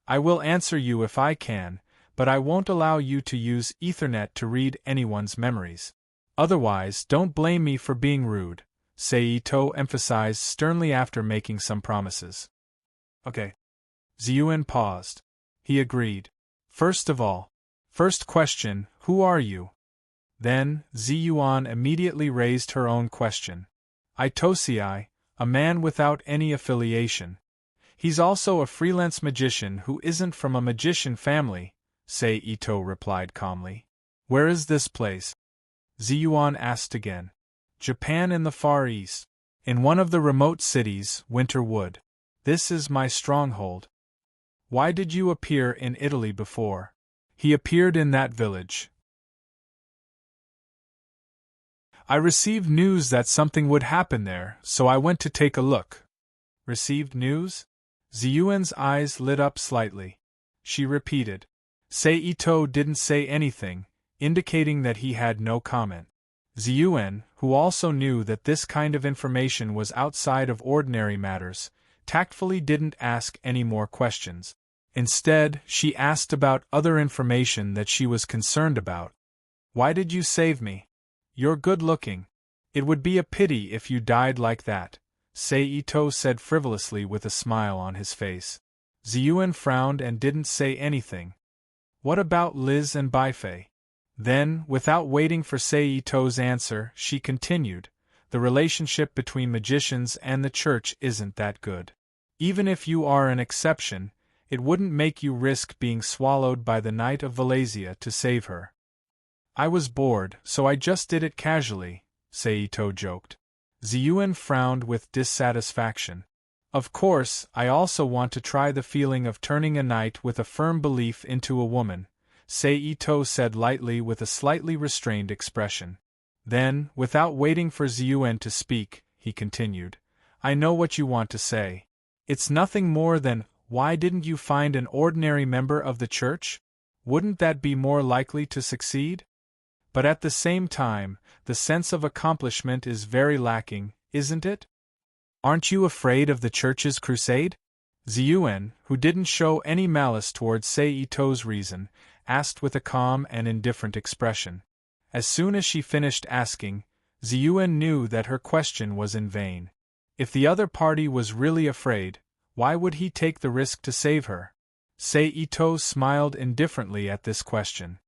I will answer you if I can, but I won't allow you to use Ethernet to read anyone's memories. Otherwise, don't blame me for being rude, Seito emphasized sternly after making some promises. Okay. Ziyuan paused. He agreed. First of all, first question, who are you? Then, Ziyuan immediately raised her own question. Itosei, a man without any affiliation. He's also a freelance magician who isn't from a magician family, Seito replied calmly. Where is this place? Ziyuan asked again. Japan in the Far East. In one of the remote cities, Winter Wood. This is my stronghold. Why did you appear in Italy before? He appeared in that village. I received news that something would happen there, so I went to take a look. Received news? Ziyuan's eyes lit up slightly. She repeated. Seito didn't say anything, indicating that he had no comment. Ziyuan, who also knew that this kind of information was outside of ordinary matters, tactfully didn't ask any more questions. Instead, she asked about other information that she was concerned about. Why did you save me? You're good-looking. It would be a pity if you died like that, Seito said frivolously with a smile on his face. Ziyuan frowned and didn't say anything. What about Liz and Baifei? Then, without waiting for Seito's answer, she continued, the relationship between magicians and the church isn't that good. Even if you are an exception, it wouldn't make you risk being swallowed by the Knight of Valesia to save her. I was bored, so I just did it casually, Seito joked. Ziyuan frowned with dissatisfaction. Of course, I also want to try the feeling of turning a knight with a firm belief into a woman, Seito said lightly with a slightly restrained expression. Then, without waiting for Ziyuan to speak, he continued, I know what you want to say. It's nothing more than, why didn't you find an ordinary member of the church? Wouldn't that be more likely to succeed? But at the same time, the sense of accomplishment is very lacking, isn't it? Aren't you afraid of the church's crusade? Ziyuan, who didn't show any malice towards Seito's reason, asked with a calm and indifferent expression. As soon as she finished asking, Ziyuan knew that her question was in vain. If the other party was really afraid, why would he take the risk to save her? Seito smiled indifferently at this question.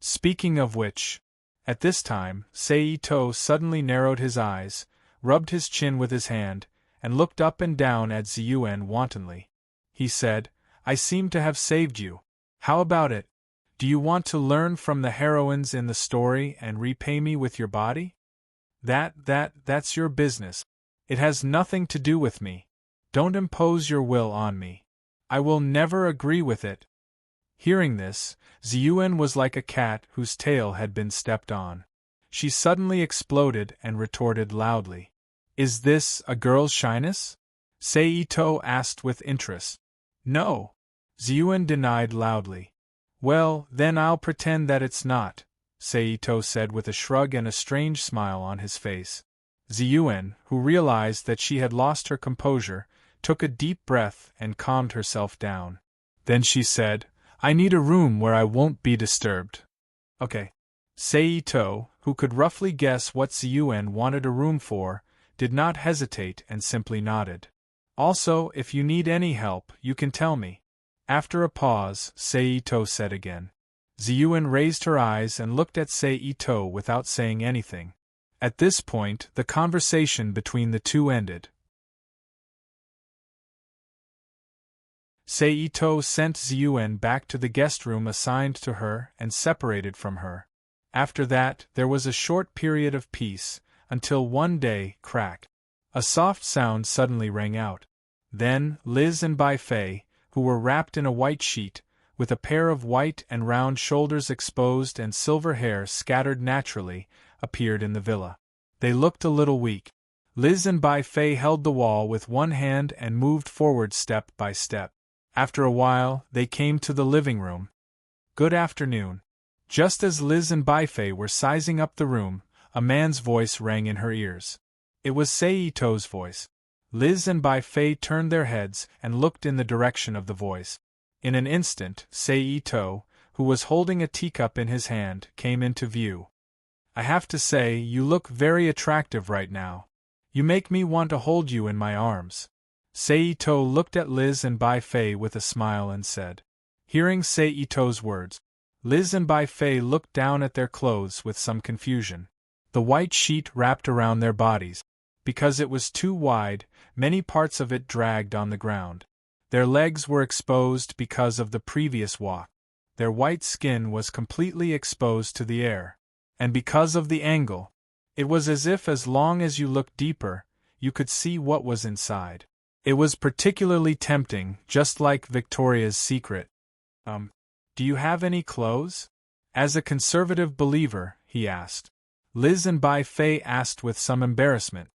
Speaking of which, at this time, Seito suddenly narrowed his eyes, rubbed his chin with his hand, and looked up and down at Ziyuan wantonly. He said, I seem to have saved you. How about it? Do you want to learn from the heroines in the story and repay me with your body? That's your business. It has nothing to do with me. Don't impose your will on me. I will never agree with it. Hearing this, Ziyuan was like a cat whose tail had been stepped on. She suddenly exploded and retorted loudly. Is this a girl's shyness? Seito asked with interest. No. Ziyuan denied loudly. Well, then I'll pretend that it's not, Seito said with a shrug and a strange smile on his face. Ziyuan, who realized that she had lost her composure, took a deep breath and calmed herself down. Then she said, I need a room where I won't be disturbed. Okay. Seito, who could roughly guess what Ziyuan wanted a room for, did not hesitate and simply nodded. Also, if you need any help, you can tell me. After a pause, Seito said again. Ziyuan raised her eyes and looked at Seito without saying anything. At this point, the conversation between the two ended. Seito sent Ziyuan back to the guest room assigned to her and separated from her. After that, there was a short period of peace, until one day, crack. A soft sound suddenly rang out. Then, Liz and Bai Fei, who were wrapped in a white sheet, with a pair of white and round shoulders exposed and silver hair scattered naturally, appeared in the villa. They looked a little weak. Liz and Bai Fei held the wall with one hand and moved forward step by step. After a while, they came to the living room. Good afternoon. Just as Liz and Bai Fei were sizing up the room, a man's voice rang in her ears. It was Seito's voice. Liz and Bai Fei turned their heads and looked in the direction of the voice. In an instant, Seito, who was holding a teacup in his hand, came into view. I have to say, you look very attractive right now. You make me want to hold you in my arms. Seito looked at Liz and Bai Fei with a smile and said. Hearing Seito's words, Liz and Bai Fei looked down at their clothes with some confusion. The white sheet wrapped around their bodies. Because it was too wide, many parts of it dragged on the ground. Their legs were exposed because of the previous walk. Their white skin was completely exposed to the air. And because of the angle, it was as long as you looked deeper, you could see what was inside. It was particularly tempting, just like Victoria's Secret. Do you have any clothes? As a conservative believer, he asked. Liz and Bai Fei asked with some embarrassment.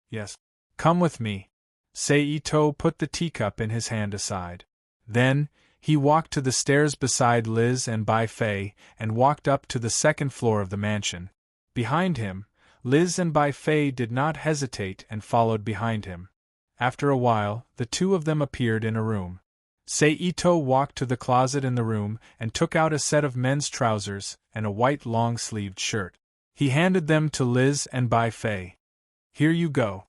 Yes. Come with me. Seito put the teacup in his hand aside. Then, he walked to the stairs beside Liz and Bai Fei and walked up to the second floor of the mansion. Behind him, Liz and Bai Fei did not hesitate and followed behind him. After a while, the two of them appeared in a room. Seito walked to the closet in the room and took out a set of men's trousers and a white long-sleeved shirt. He handed them to Liz and Bai Fei. Here you go.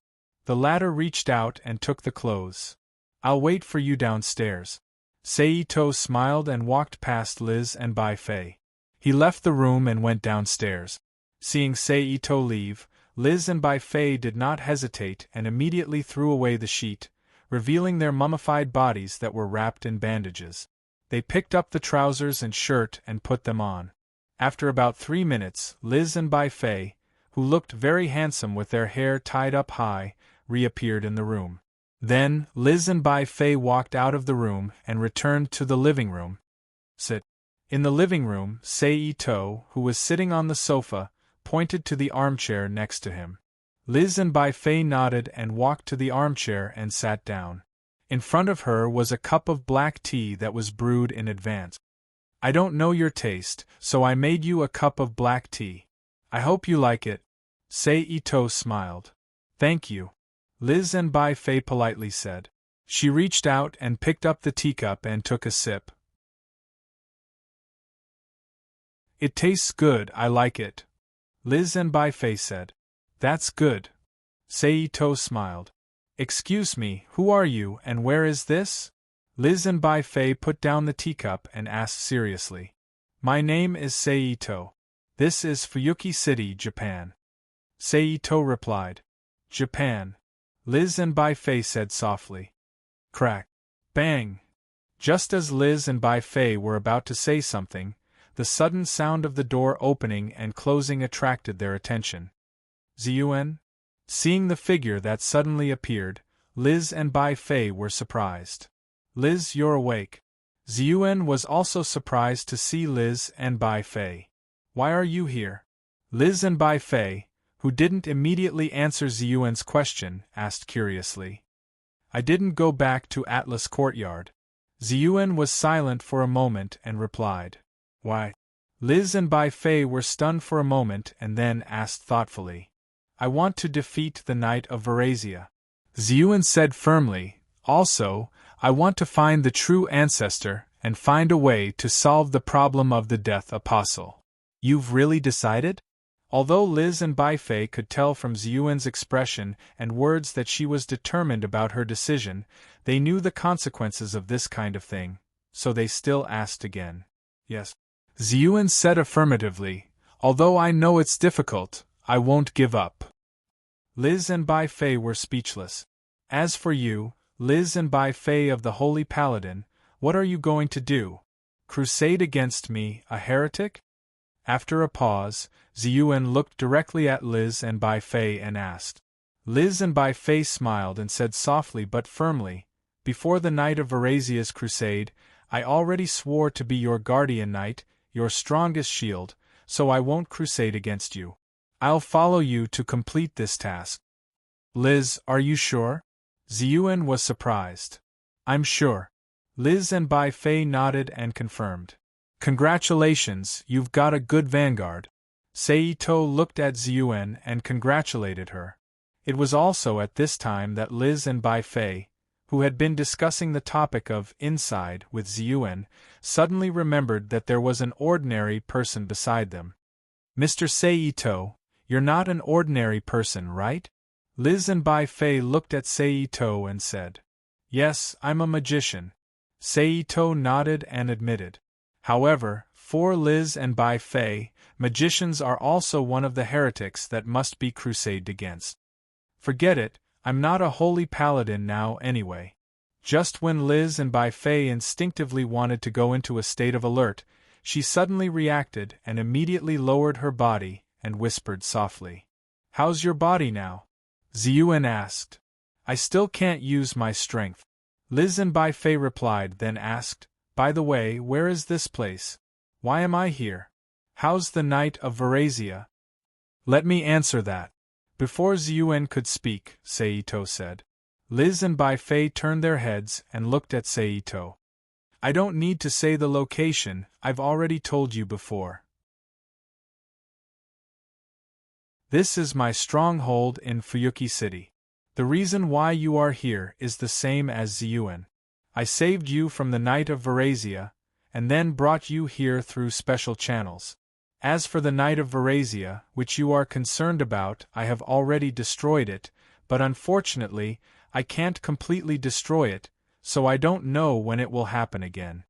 The latter reached out and took the clothes. I'll wait for you downstairs. Seito smiled and walked past Liz and Bai Fei. He left the room and went downstairs. Seeing Seito leave, Liz and Bai Fei did not hesitate and immediately threw away the sheet, revealing their mummified bodies that were wrapped in bandages. They picked up the trousers and shirt and put them on. After about 3 minutes, Liz and Bai Fei, who looked very handsome with their hair tied up high, reappeared in the room. Then, Liz and Bai Fei walked out of the room and returned to the living room. Sit. In the living room, Seito, who was sitting on the sofa, pointed to the armchair next to him. Liz and Bai Fei nodded and walked to the armchair and sat down. In front of her was a cup of black tea that was brewed in advance. I don't know your taste, so I made you a cup of black tea. I hope you like it. Seito smiled. Thank you, Liz and Bai Fei politely said. She reached out and picked up the teacup and took a sip. It tastes good, I like it, Liz and Bai Fei said. That's good. Seito smiled. Excuse me, who are you and where is this? Liz and Bai Fei put down the teacup and asked seriously. My name is Seito. This is Fuyuki City, Japan. Seito replied. Japan. Liz and Bai Fei said softly. Crack. Bang. Just as Liz and Bai Fei were about to say something, the sudden sound of the door opening and closing attracted their attention. Ziyuan? Seeing the figure that suddenly appeared, Liz and Bai Fei were surprised. Liz, you're awake. Ziyuan was also surprised to see Liz and Bai Fei. Why are you here? Liz and Bai Fei, who didn't immediately answer Ziyuan's question, asked curiously. I didn't go back to Atlas Courtyard. Ziyuan was silent for a moment and replied. Why? Liz and Bai Fei were stunned for a moment and then asked thoughtfully. I want to defeat the Knight of Varazia. Ziyuan said firmly. Also, I want to find the true ancestor and find a way to solve the problem of the Death Apostle. You've really decided? Although Liz and Bai Fei could tell from Ziyuan's expression and words that she was determined about her decision, they knew the consequences of this kind of thing, so they still asked again. Yes. Ziyuan said affirmatively, although I know it's difficult, I won't give up. Liz and Bai Fei were speechless. As for you, Liz and Bai Fei of the Holy Paladin, what are you going to do? Crusade against me, a heretic? After a pause, Ziyuan looked directly at Liz and Bai Fei and asked. Liz and Bai Fei smiled and said softly but firmly, before the Knight of Varazia's crusade, I already swore to be your guardian knight, your strongest shield, so I won't crusade against you. I'll follow you to complete this task. Liz, are you sure? Ziyuan was surprised. I'm sure. Liz and Bai Fei nodded and confirmed. Congratulations, you've got a good vanguard. Seito looked at Ziyuan and congratulated her. It was also at this time that Liz and Bai Fei, who had been discussing the topic of inside with Ziyuan, suddenly remembered that there was an ordinary person beside them. Mr. Seito, you're not an ordinary person, right? Liz and Bai Fei looked at Seito and said. Yes, I'm a magician. Seito nodded and admitted. However, for Liz and Bai Fei, magicians are also one of the heretics that must be crusaded against. Forget it, I'm not a holy paladin now anyway. Just when Liz and Bai Fei instinctively wanted to go into a state of alert, she suddenly reacted and immediately lowered her body and whispered softly. How's your body now? Ziyuan asked. I still can't use my strength. Liz and Bai Fei replied, then asked, by the way, where is this place? Why am I here? How's the Knight of Varazia? Let me answer that. Before Ziyuan could speak, Seito said. Liz and Bai Fei turned their heads and looked at Seito. I don't need to say the location, I've already told you before. This is my stronghold in Fuyuki City. The reason why you are here is the same as Ziyuan. I saved you from the Knight of Varazia, and then brought you here through special channels. As for the Knight of Varazia, which you are concerned about, I have already destroyed it, but unfortunately, I can't completely destroy it, so I don't know when it will happen again.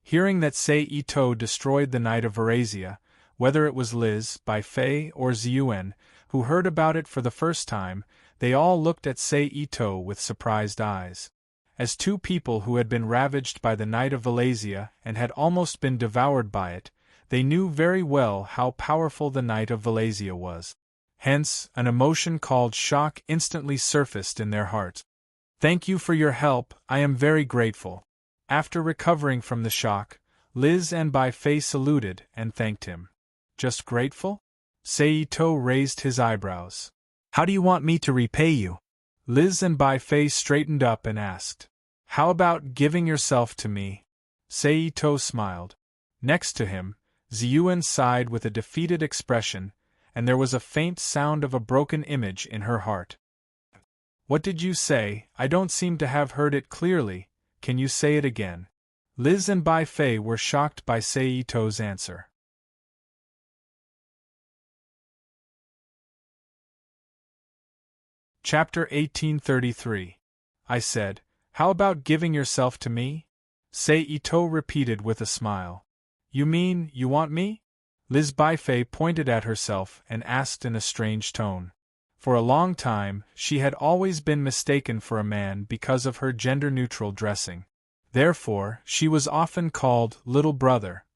Hearing that Seito destroyed the Knight of Varazia, whether it was Liz, Bai Fei, or Ziyuan, who heard about it for the first time, they all looked at Seito with surprised eyes. As two people who had been ravaged by the Knight of Varazia and had almost been devoured by it, they knew very well how powerful the Knight of Varazia was. Hence, an emotion called shock instantly surfaced in their hearts. Thank you for your help, I am very grateful. After recovering from the shock, Liz and Bai Fei saluted and thanked him. Just grateful? Seito raised his eyebrows. How do you want me to repay you? Liz and Bai Fei straightened up and asked. How about giving yourself to me? Seito smiled. Next to him, Ziyuan sighed with a defeated expression, and there was a faint sound of a broken image in her heart. What did you say? I don't seem to have heard it clearly. Can you say it again? Liz and Bai Fei were shocked by Seito's answer. Chapter 1833. I said, how about giving yourself to me? Seito repeated with a smile. You mean, you want me? Liz Bai Fei pointed at herself and asked in a strange tone. For a long time, she had always been mistaken for a man because of her gender-neutral dressing. Therefore, she was often called Little Brother.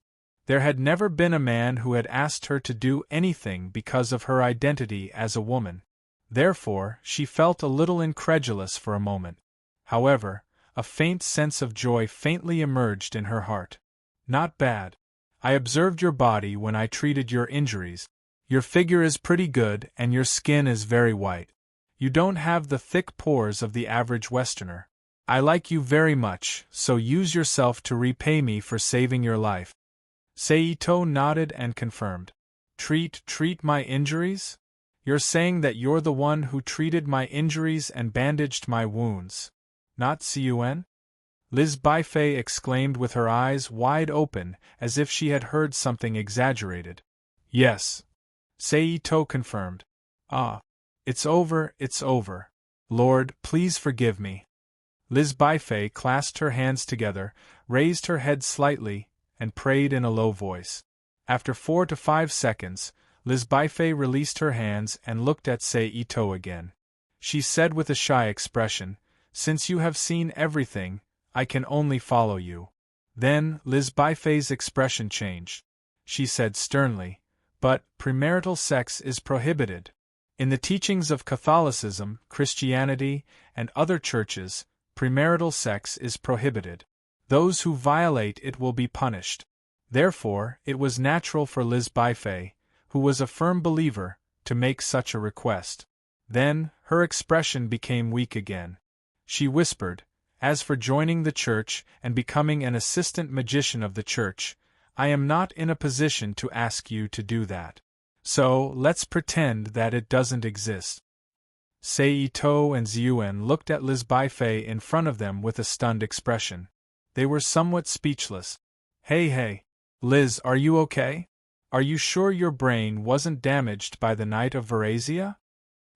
There had never been a man who had asked her to do anything because of her identity as a woman. Therefore, she felt a little incredulous for a moment. However, a faint sense of joy faintly emerged in her heart. Not bad. I observed your body when I treated your injuries. Your figure is pretty good and your skin is very white. You don't have the thick pores of the average Westerner. I like you very much, so use yourself to repay me for saving your life. Seito nodded and confirmed. Treat my injuries? You're saying that you're the one who treated my injuries and bandaged my wounds. Not Ziyuan? Liz Bai Fei exclaimed with her eyes wide open, as if she had heard something exaggerated. Yes. Seito confirmed. Ah. It's over. Lord, please forgive me. Liz Bai Fei clasped her hands together, raised her head slightly, and prayed in a low voice. After 4 to 5 seconds, Liz Bai Fei released her hands and looked at Seito again. She said with a shy expression, Since you have seen everything, I can only follow you. Then, Liz Bai Fei's expression changed. She said sternly, But premarital sex is prohibited. In the teachings of Catholicism, Christianity, and other churches, premarital sex is prohibited. Those who violate it will be punished. Therefore, it was natural for Liz Bai Fei, who was a firm believer, to make such a request. Then, her expression became weak again. She whispered, As for joining the church and becoming an assistant magician of the church, I am not in a position to ask you to do that. So, let's pretend that it doesn't exist. Seito and Ziyuan looked at Liz Bai Fei in front of them with a stunned expression. They were somewhat speechless. Hey, Liz, are you okay? Are you sure your brain wasn't damaged by the night of Varazia?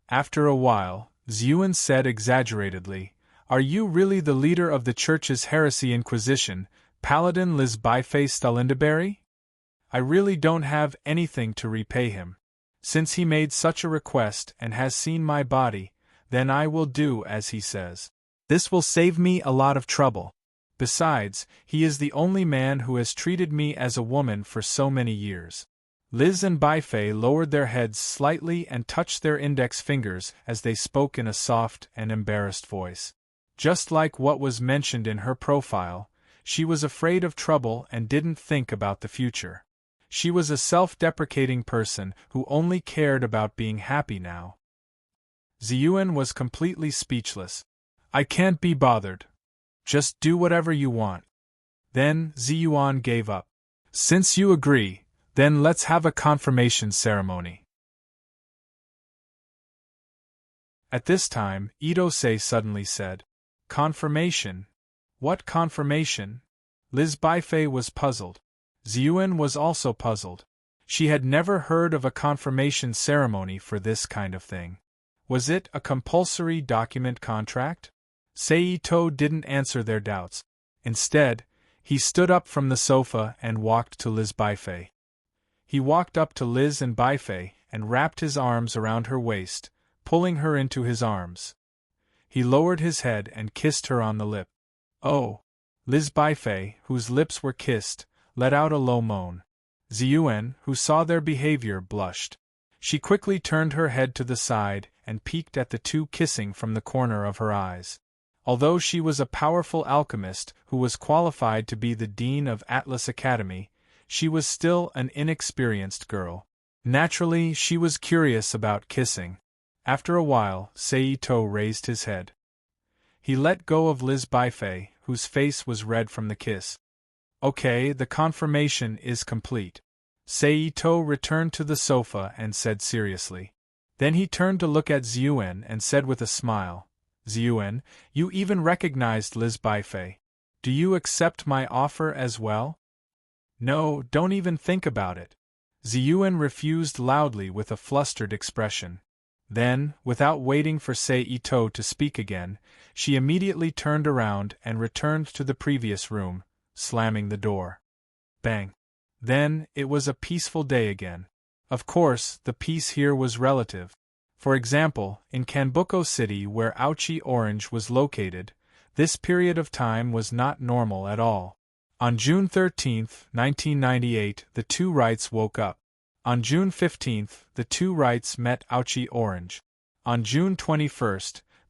After a while, Ziyuan said exaggeratedly, Are you really the leader of the church's heresy inquisition, Paladin Liz Bai Fei Stalindaberry? I really don't have anything to repay him. Since he made such a request and has seen my body, then I will do as he says. This will save me a lot of trouble. Besides, he is the only man who has treated me as a woman for so many years. Liz and Bai Fei lowered their heads slightly and touched their index fingers as they spoke in a soft and embarrassed voice. Just like what was mentioned in her profile, she was afraid of trouble and didn't think about the future. She was a self-deprecating person who only cared about being happy now. Ziyuan was completely speechless. I can't be bothered. Just do whatever you want. Then Ziyuan gave up. Since you agree, then let's have a confirmation ceremony. At this time, Itose suddenly said, Confirmation? What confirmation? Liz Bai Fei was puzzled. Ziyuan was also puzzled. She had never heard of a confirmation ceremony for this kind of thing. Was it a compulsory document contract? Seito didn't answer their doubts. Instead, he stood up from the sofa and walked to Liz Bai Fei. He walked up to Liz and Bai Fei and wrapped his arms around her waist, pulling her into his arms. He lowered his head and kissed her on the lip. Oh! Liz Bai Fei, whose lips were kissed, let out a low moan. Ziyuan, who saw their behavior, blushed. She quickly turned her head to the side and peeked at the two kissing from the corner of her eyes. Although she was a powerful alchemist who was qualified to be the dean of Atlas Academy, she was still an inexperienced girl. Naturally, she was curious about kissing. After a while, Seito raised his head. He let go of Liz Bai Fei, whose face was red from the kiss. Okay, the confirmation is complete. Seito returned to the sofa and said seriously. Then he turned to look at Ziyuan and said with a smile, Ziyuan, you even recognized Liz Baifei. Do you accept my offer as well? No, don't even think about it. Ziyuan refused loudly with a flustered expression. Then, without waiting for Seito to speak again, she immediately turned around and returned to the previous room, slamming the door. Bang. Then, it was a peaceful day again. Of course, the peace here was relative. For example, in Kanbuko City where Aochi Orange was located, this period of time was not normal at all. On June 13, 1998, the two Wrights woke up. On June 15, the two Wrights met Aochi Orange. On June 21,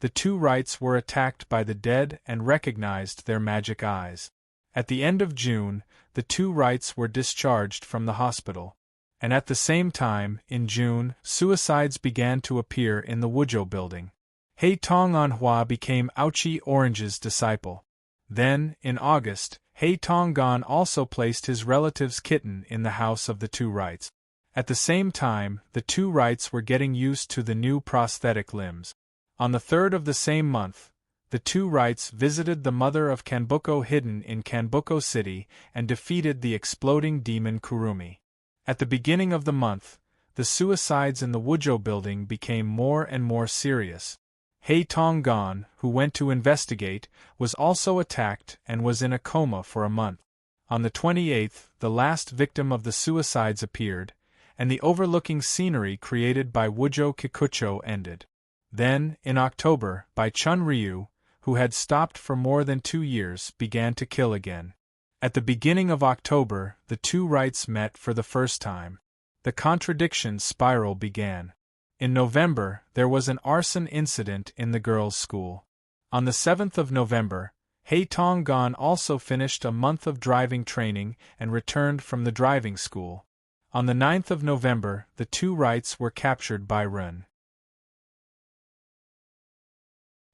the two Wrights were attacked by the dead and recognized their magic eyes. At the end of June, the two Wrights were discharged from the hospital. And at the same time, in June, suicides began to appear in the Wuzhou building. He Tong-Anhua became Aochi Orange's disciple. Then, in August, He Tong-Gan also placed his relative's kitten in the house of the two Wrights. At the same time, the two Wrights were getting used to the new prosthetic limbs. On the 3rd of the same month, the two Wrights visited the mother of Kanbuko hidden in Kanbuko City and defeated the exploding demon Kurumi. At the beginning of the month, the suicides in the Wuzhou building became more and more serious. He Tong-Gan, who went to investigate, was also attacked and was in a coma for a month. On the 28th, the last victim of the suicides appeared, and the overlooking scenery created by Wuzhou Kikucho ended. Then, in October, Bai Chun-Ryu, who had stopped for more than 2 years, began to kill again. At the beginning of October, the two Wrights met for the first time. The contradiction spiral began. In November, there was an arson incident in the girls' school. On the 7th of November, He Tong-Gan also finished a month of driving training and returned from the driving school. On the 9th of November, the two Wrights were captured by Ren.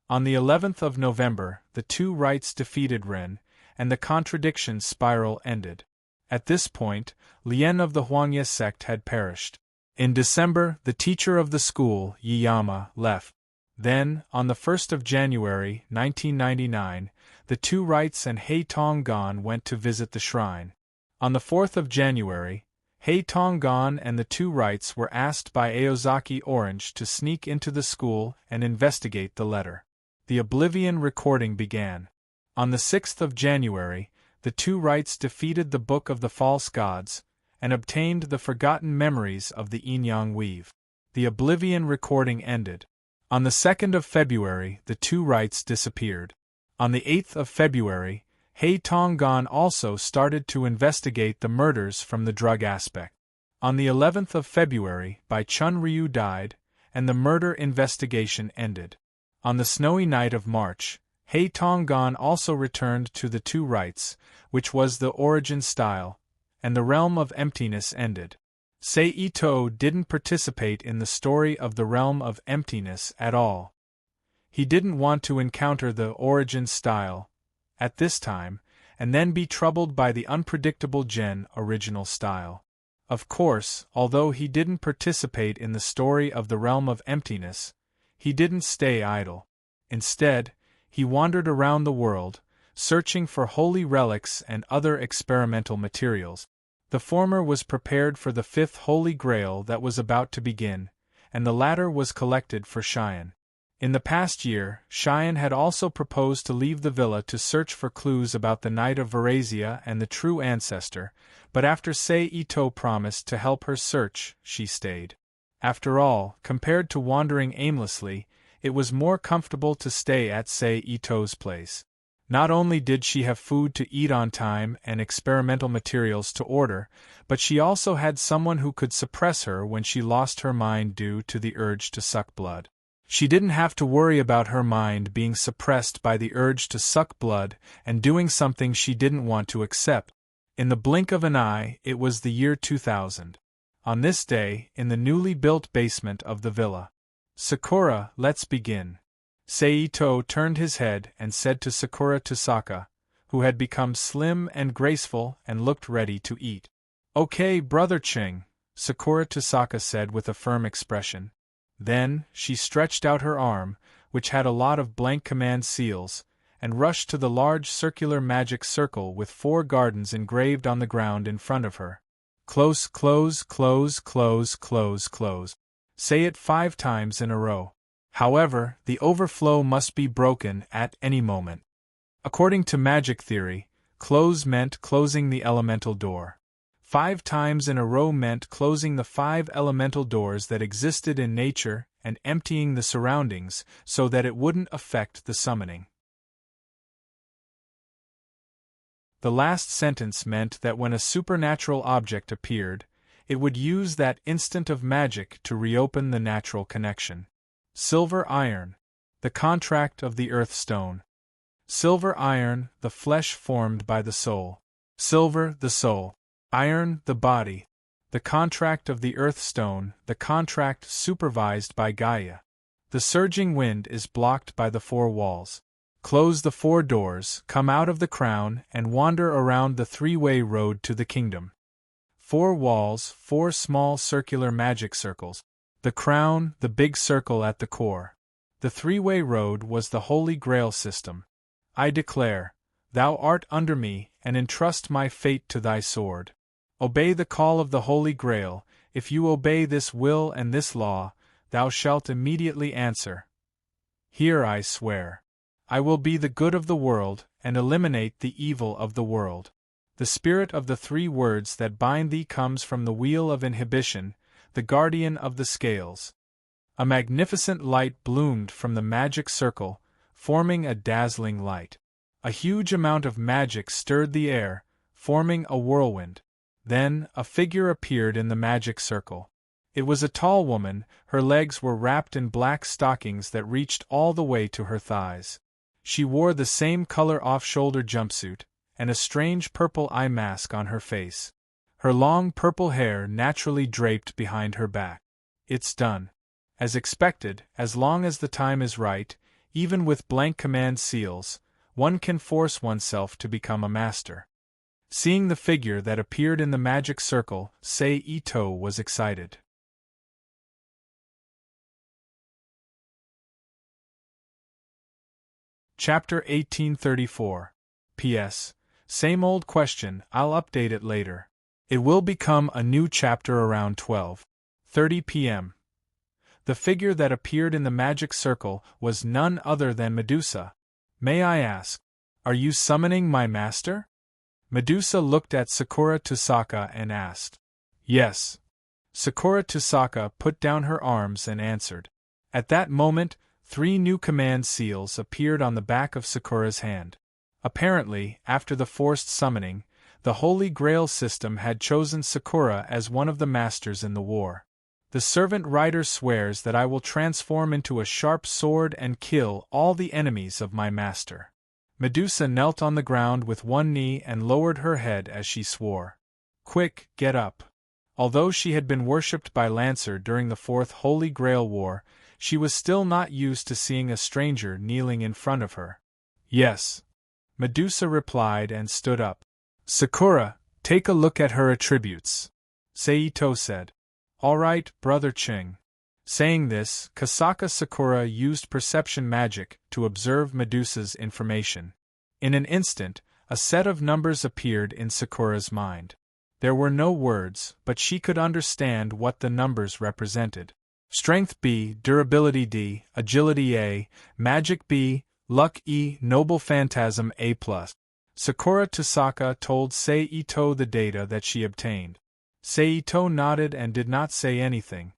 On the 11th of November, the two Wrights defeated Ren, and the contradiction spiral ended. At this point, Lien of the Huangye sect had perished. In December, the teacher of the school, Yiyama, left. Then, on the 1st of January, 1999, the two Wrights and He Tong-Gan went to visit the shrine. On the 4th of January, He Tong-Gan and the two Wrights were asked by Aozaki Orange to sneak into the school and investigate the letter. The Oblivion recording began. On the 6th of January, the two Wrights defeated the Book of the False Gods, and obtained the forgotten memories of the Yin-Yang Weave. The Oblivion recording ended. On the 2nd of February, the two Wrights disappeared. On the 8th of February, He Tong-Gan also started to investigate the murders from the drug aspect. On the 11th of February, Bai Chun-Ryu died, and the murder investigation ended. On the snowy night of March, He Tong-Gan also returned to the two Wrights, which was the origin style, and the realm of emptiness ended. Seito didn't participate in the story of the realm of emptiness at all. He didn't want to encounter the origin style at this time, and then be troubled by the unpredictable Gen original style. Of course, although he didn't participate in the story of the realm of emptiness, he didn't stay idle. Instead, he wandered around the world, searching for holy relics and other experimental materials. The former was prepared for the 5th Holy Grail that was about to begin, and the latter was collected for Cheyenne. In the past year, Cheyenne had also proposed to leave the villa to search for clues about the Knight of Varazia and the true ancestor, but after Seito promised to help her search, she stayed. After all, compared to wandering aimlessly, it was more comfortable to stay at Seito's place. Not only did she have food to eat on time and experimental materials to order, but she also had someone who could suppress her when she lost her mind due to the urge to suck blood. She didn't have to worry about her mind being suppressed by the urge to suck blood and doing something she didn't want to accept. In the blink of an eye, it was the year 2000. On this day, in the newly built basement of the villa. Sakura, let's begin. Seito turned his head and said to Sakura Tosaka, who had become slim and graceful and looked ready to eat. "Okay, Brother Ching," Sakura Tosaka said with a firm expression. Then, she stretched out her arm, which had a lot of blank command seals, and rushed to the large circular magic circle with 4 gardens engraved on the ground in front of her. Close, close, close, close, close, close. Say it 5 times in a row. However, the overflow must be broken at any moment. According to magic theory, close meant closing the elemental door. 5 times in a row meant closing the 5 elemental doors that existed in nature and emptying the surroundings so that it wouldn't affect the summoning. The last sentence meant that when a supernatural object appeared, it would use that instant of magic to reopen the natural connection. Silver iron, the contract of the earth stone. Silver iron, the flesh formed by the soul. Silver, the soul. Iron, the body. The contract of the earth stone, the contract supervised by Gaia. The surging wind is blocked by the 4 walls. Close the 4 doors, come out of the crown, and wander around the 3-way road to the kingdom. 4 walls, 4 small circular magic circles. The crown, the big circle at the core. The 3-way road was the Holy Grail system. I declare, thou art under me, and entrust my fate to thy sword. Obey the call of the Holy Grail. If you obey this will and this law, thou shalt immediately answer. Here I swear. I will be the good of the world, and eliminate the evil of the world. The spirit of the 3 words that bind thee comes from the wheel of inhibition, the guardian of the scales. A magnificent light bloomed from the magic circle, forming a dazzling light. A huge amount of magic stirred the air, forming a whirlwind. Then, a figure appeared in the magic circle. It was a tall woman, her legs were wrapped in black stockings that reached all the way to her thighs. She wore the same color off-shoulder jumpsuit, and a strange purple eye mask on her face. Her long purple hair naturally draped behind her back. It's done. As expected, as long as the time is right, even with blank command seals, one can force oneself to become a master. Seeing the figure that appeared in the magic circle, Sei Ito was excited. Chapter 1834. P.S. Same old question, I'll update it later. It will become a new chapter around 12:30 p.m. The figure that appeared in the magic circle was none other than Medusa. May I ask, are you summoning my master? Medusa looked at Sakura Tosaka and asked. Yes. Sakura Tosaka put down her arms and answered. At that moment, 3 new command seals appeared on the back of Sakura's hand. Apparently, after the forced summoning, the Holy Grail system had chosen Sakura as one of the masters in the war. The servant rider swears that I will transform into a sharp sword and kill all the enemies of my master. Medusa knelt on the ground with one knee and lowered her head as she swore. Quick, get up. Although she had been worshipped by Lancer during the 4th Holy Grail War, she was still not used to seeing a stranger kneeling in front of her. Yes. Medusa replied and stood up. Sakura, take a look at her attributes. Seito said. All right, Brother Ching. Saying this, Kasaka Sakura used perception magic to observe Medusa's information. In an instant, a set of numbers appeared in Sakura's mind. There were no words, but she could understand what the numbers represented. Strength B, Durability D, Agility A, Magic B, Luck E, Noble Phantasm A+. Sakura Tosaka told Seito the data that she obtained. Seito nodded and did not say anything.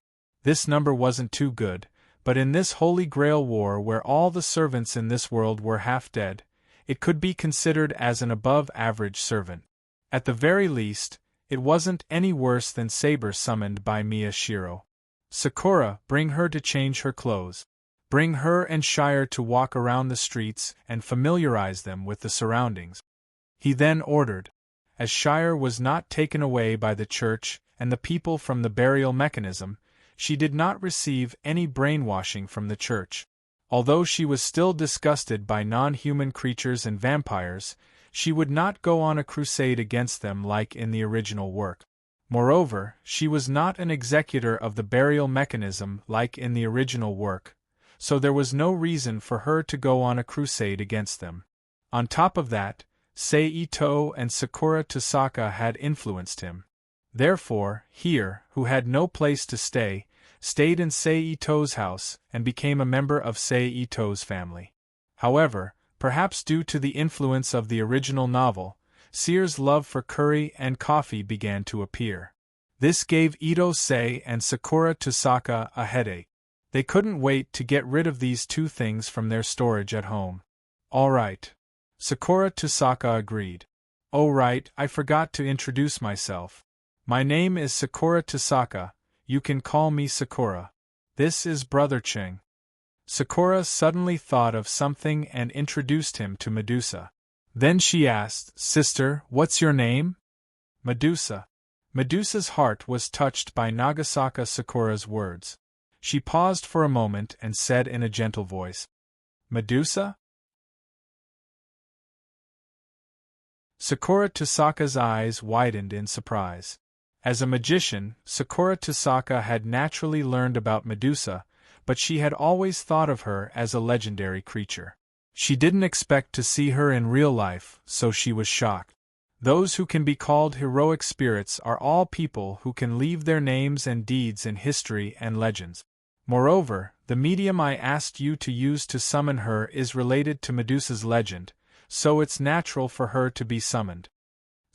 This number wasn't too good, but in this Holy Grail War where all the servants in this world were half dead, it could be considered as an above-average servant. At the very least, it wasn't any worse than Saber summoned by Miyashiro. Sakura, bring her to change her clothes. Bring her and Shire to walk around the streets and familiarize them with the surroundings. He then ordered. As Shire was not taken away by the church and the people from the burial mechanism, she did not receive any brainwashing from the church. Although she was still disgusted by non-human creatures and vampires, she would not go on a crusade against them like in the original work. Moreover, she was not an executor of the burial mechanism like in the original work, so there was no reason for her to go on a crusade against them. On top of that, Seito and Sakura Tosaka had influenced him. Therefore, Here, who had no place to stay, stayed in Seito's house and became a member of Seito's family. However, perhaps due to the influence of the original novel, Sear's love for curry and coffee began to appear. This gave Ito Sei and Sakura Tosaka a headache. They couldn't wait to get rid of these two things from their storage at home. All right. Sakura Tosaka agreed. Oh right, I forgot to introduce myself. My name is Sakura Tosaka, you can call me Sakura. This is Brother Ching. Sakura suddenly thought of something and introduced him to Medusa. Then she asked, Sister, what's your name? Medusa. Medusa's heart was touched by Nagasaka Sakura's words. She paused for a moment and said in a gentle voice, Medusa? Sakura Tosaka's eyes widened in surprise. As a magician, Sakura Tosaka had naturally learned about Medusa, but she had always thought of her as a legendary creature. She didn't expect to see her in real life, so she was shocked. Those who can be called heroic spirits are all people who can leave their names and deeds in history and legends. Moreover, the medium I asked you to use to summon her is related to Medusa's legend, so it's natural for her to be summoned.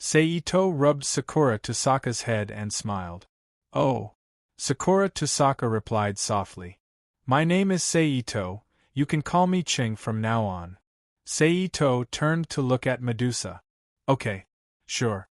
Seito rubbed Sakura Tosaka's head and smiled. Oh. Sakura Tosaka replied softly. My name is Seito, you can call me Ching from now on. Seito turned to look at Medusa. Okay. Sure.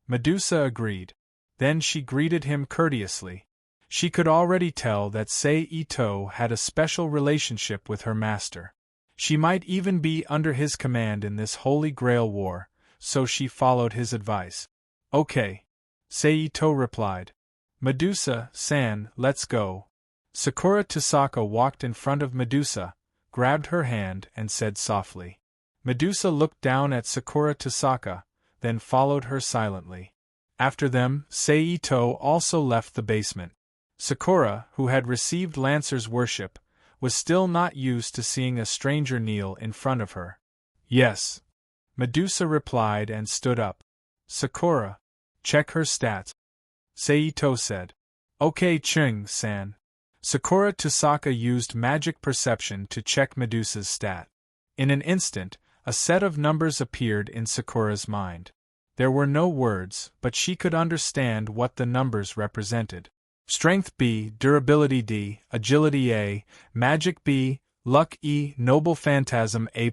Medusa agreed. Then she greeted him courteously. She could already tell that Seito had a special relationship with her master. She might even be under his command in this Holy Grail war, so she followed his advice. Okay. Seito replied. Medusa-san, let's go. Sakura Tosaka walked in front of Medusa, grabbed her hand and said softly. Medusa looked down at Sakura Tosaka, then followed her silently. After them, Seito also left the basement. Sakura, who had received Lancer's worship, was still not used to seeing a stranger kneel in front of her. Yes. Medusa replied and stood up. Sakura. Check her stats. Seito said. Okay Ching-san. Sakura Tosaka used magic perception to check Medusa's stat. In an instant, a set of numbers appeared in Sakura's mind. There were no words, but she could understand what the numbers represented. Strength B, Durability D, Agility A, Magic B, Luck E, Noble Phantasm A+.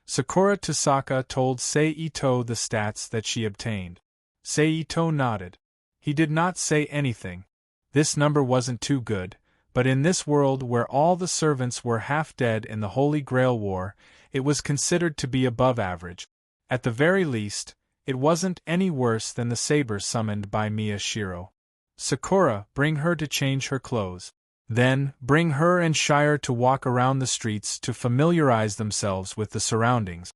Sakura Tosaka told Seito the stats that she obtained. Seito nodded. He did not say anything. This number wasn't too good, but in this world where all the servants were half dead in the Holy Grail War, it was considered to be above average. At the very least, it wasn't any worse than the saber summoned by Miyashiro. Sakura, bring her to change her clothes. Then, bring her and Shire to walk around the streets to familiarize themselves with the surroundings.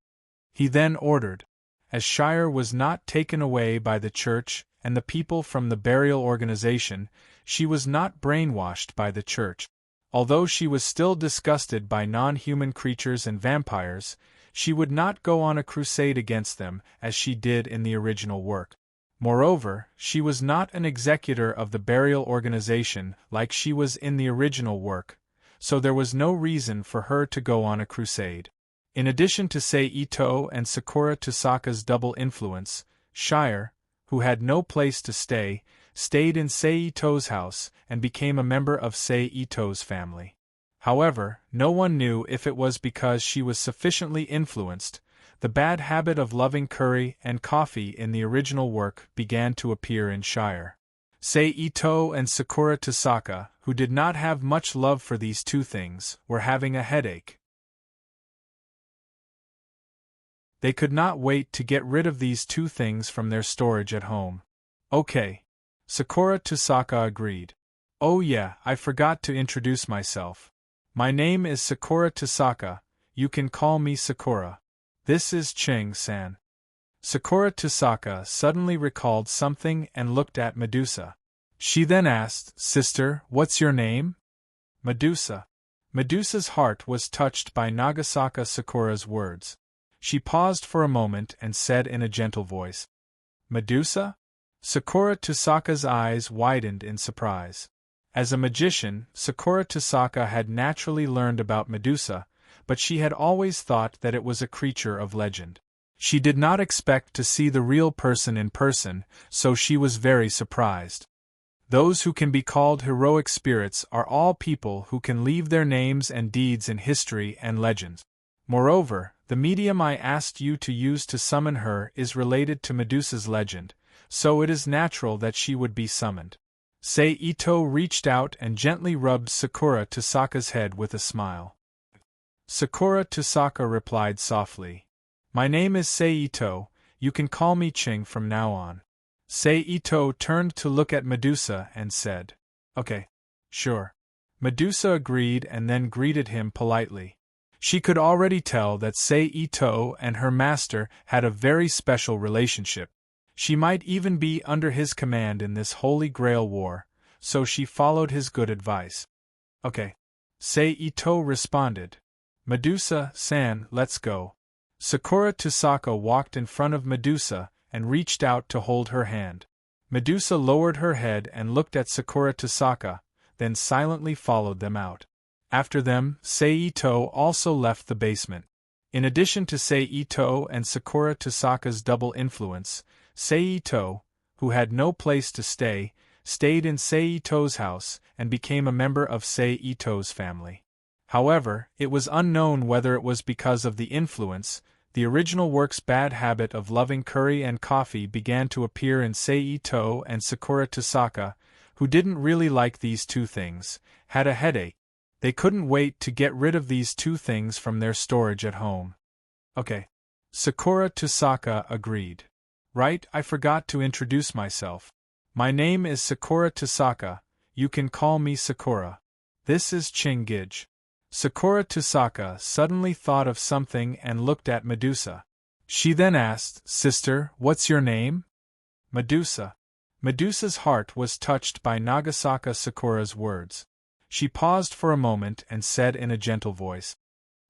He then ordered. As Shire was not taken away by the church and the people from the burial organization, she was not brainwashed by the church. Although she was still disgusted by non-human creatures and vampires, she would not go on a crusade against them as she did in the original work. Moreover, she was not an executor of the burial organization like she was in the original work, so there was no reason for her to go on a crusade. In addition to Seito and Sakura Tosaka's double influence, Shire, who had no place to stay, stayed in Seito's house and became a member of Seito's family. However, no one knew if it was because she was sufficiently influenced. The bad habit of loving curry and coffee in the original work began to appear in Shire. Seito and Sakura Tosaka, who did not have much love for these two things, were having a headache. They could not wait to get rid of these two things from their storage at home. Okay. Sakura Tosaka agreed. Oh yeah, I forgot to introduce myself. My name is Sakura Tosaka, you can call me Sakura. This is Ching-san. Sakura Tosaka suddenly recalled something and looked at Medusa. She then asked, "Sister, what's your name?" Medusa. Medusa's heart was touched by Nagasaka Sakura's words. She paused for a moment and said in a gentle voice, "Medusa?" Sakura Tosaka's eyes widened in surprise. As a magician, Sakura Tosaka had naturally learned about Medusa, but she had always thought that it was a creature of legend. She did not expect to see the real person in person, so she was very surprised. Those who can be called heroic spirits are all people who can leave their names and deeds in history and legends. Moreover, the medium I asked you to use to summon her is related to Medusa's legend, so it is natural that she would be summoned. Seito reached out and gently rubbed Sakura Tosaka's head with a smile. Sakura Tosaka replied softly, "My name is Seito, you can call me Ching from now on." Seito turned to look at Medusa and said, "Okay. Sure." Medusa agreed and then greeted him politely. She could already tell that Seito and her master had a very special relationship. She might even be under his command in this Holy Grail war, so she followed his good advice. "Okay." Seito responded. "Medusa-san, let's go." Sakura Tosaka walked in front of Medusa and reached out to hold her hand. Medusa lowered her head and looked at Sakura Tosaka, then silently followed them out. After them, Seito also left the basement. In addition to Seito and Sakura Tosaka's double influence, Seito, who had no place to stay, stayed in Seito's house and became a member of Seito's family. However, it was unknown whether it was because of the influence. The original work's bad habit of loving curry and coffee began to appear in Seito, and Sakura Tosaka, who didn't really like these two things, had a headache. They couldn't wait to get rid of these two things from their storage at home. "Okay." Sakura Tosaka agreed. "Right, I forgot to introduce myself. My name is Sakura Tosaka, you can call me Sakura. This is Ching Gij." Sakura Tosaka suddenly thought of something and looked at Medusa. She then asked, "Sister, what's your name?" Medusa. Medusa's heart was touched by Nagasaka Sakura's words. She paused for a moment and said in a gentle voice,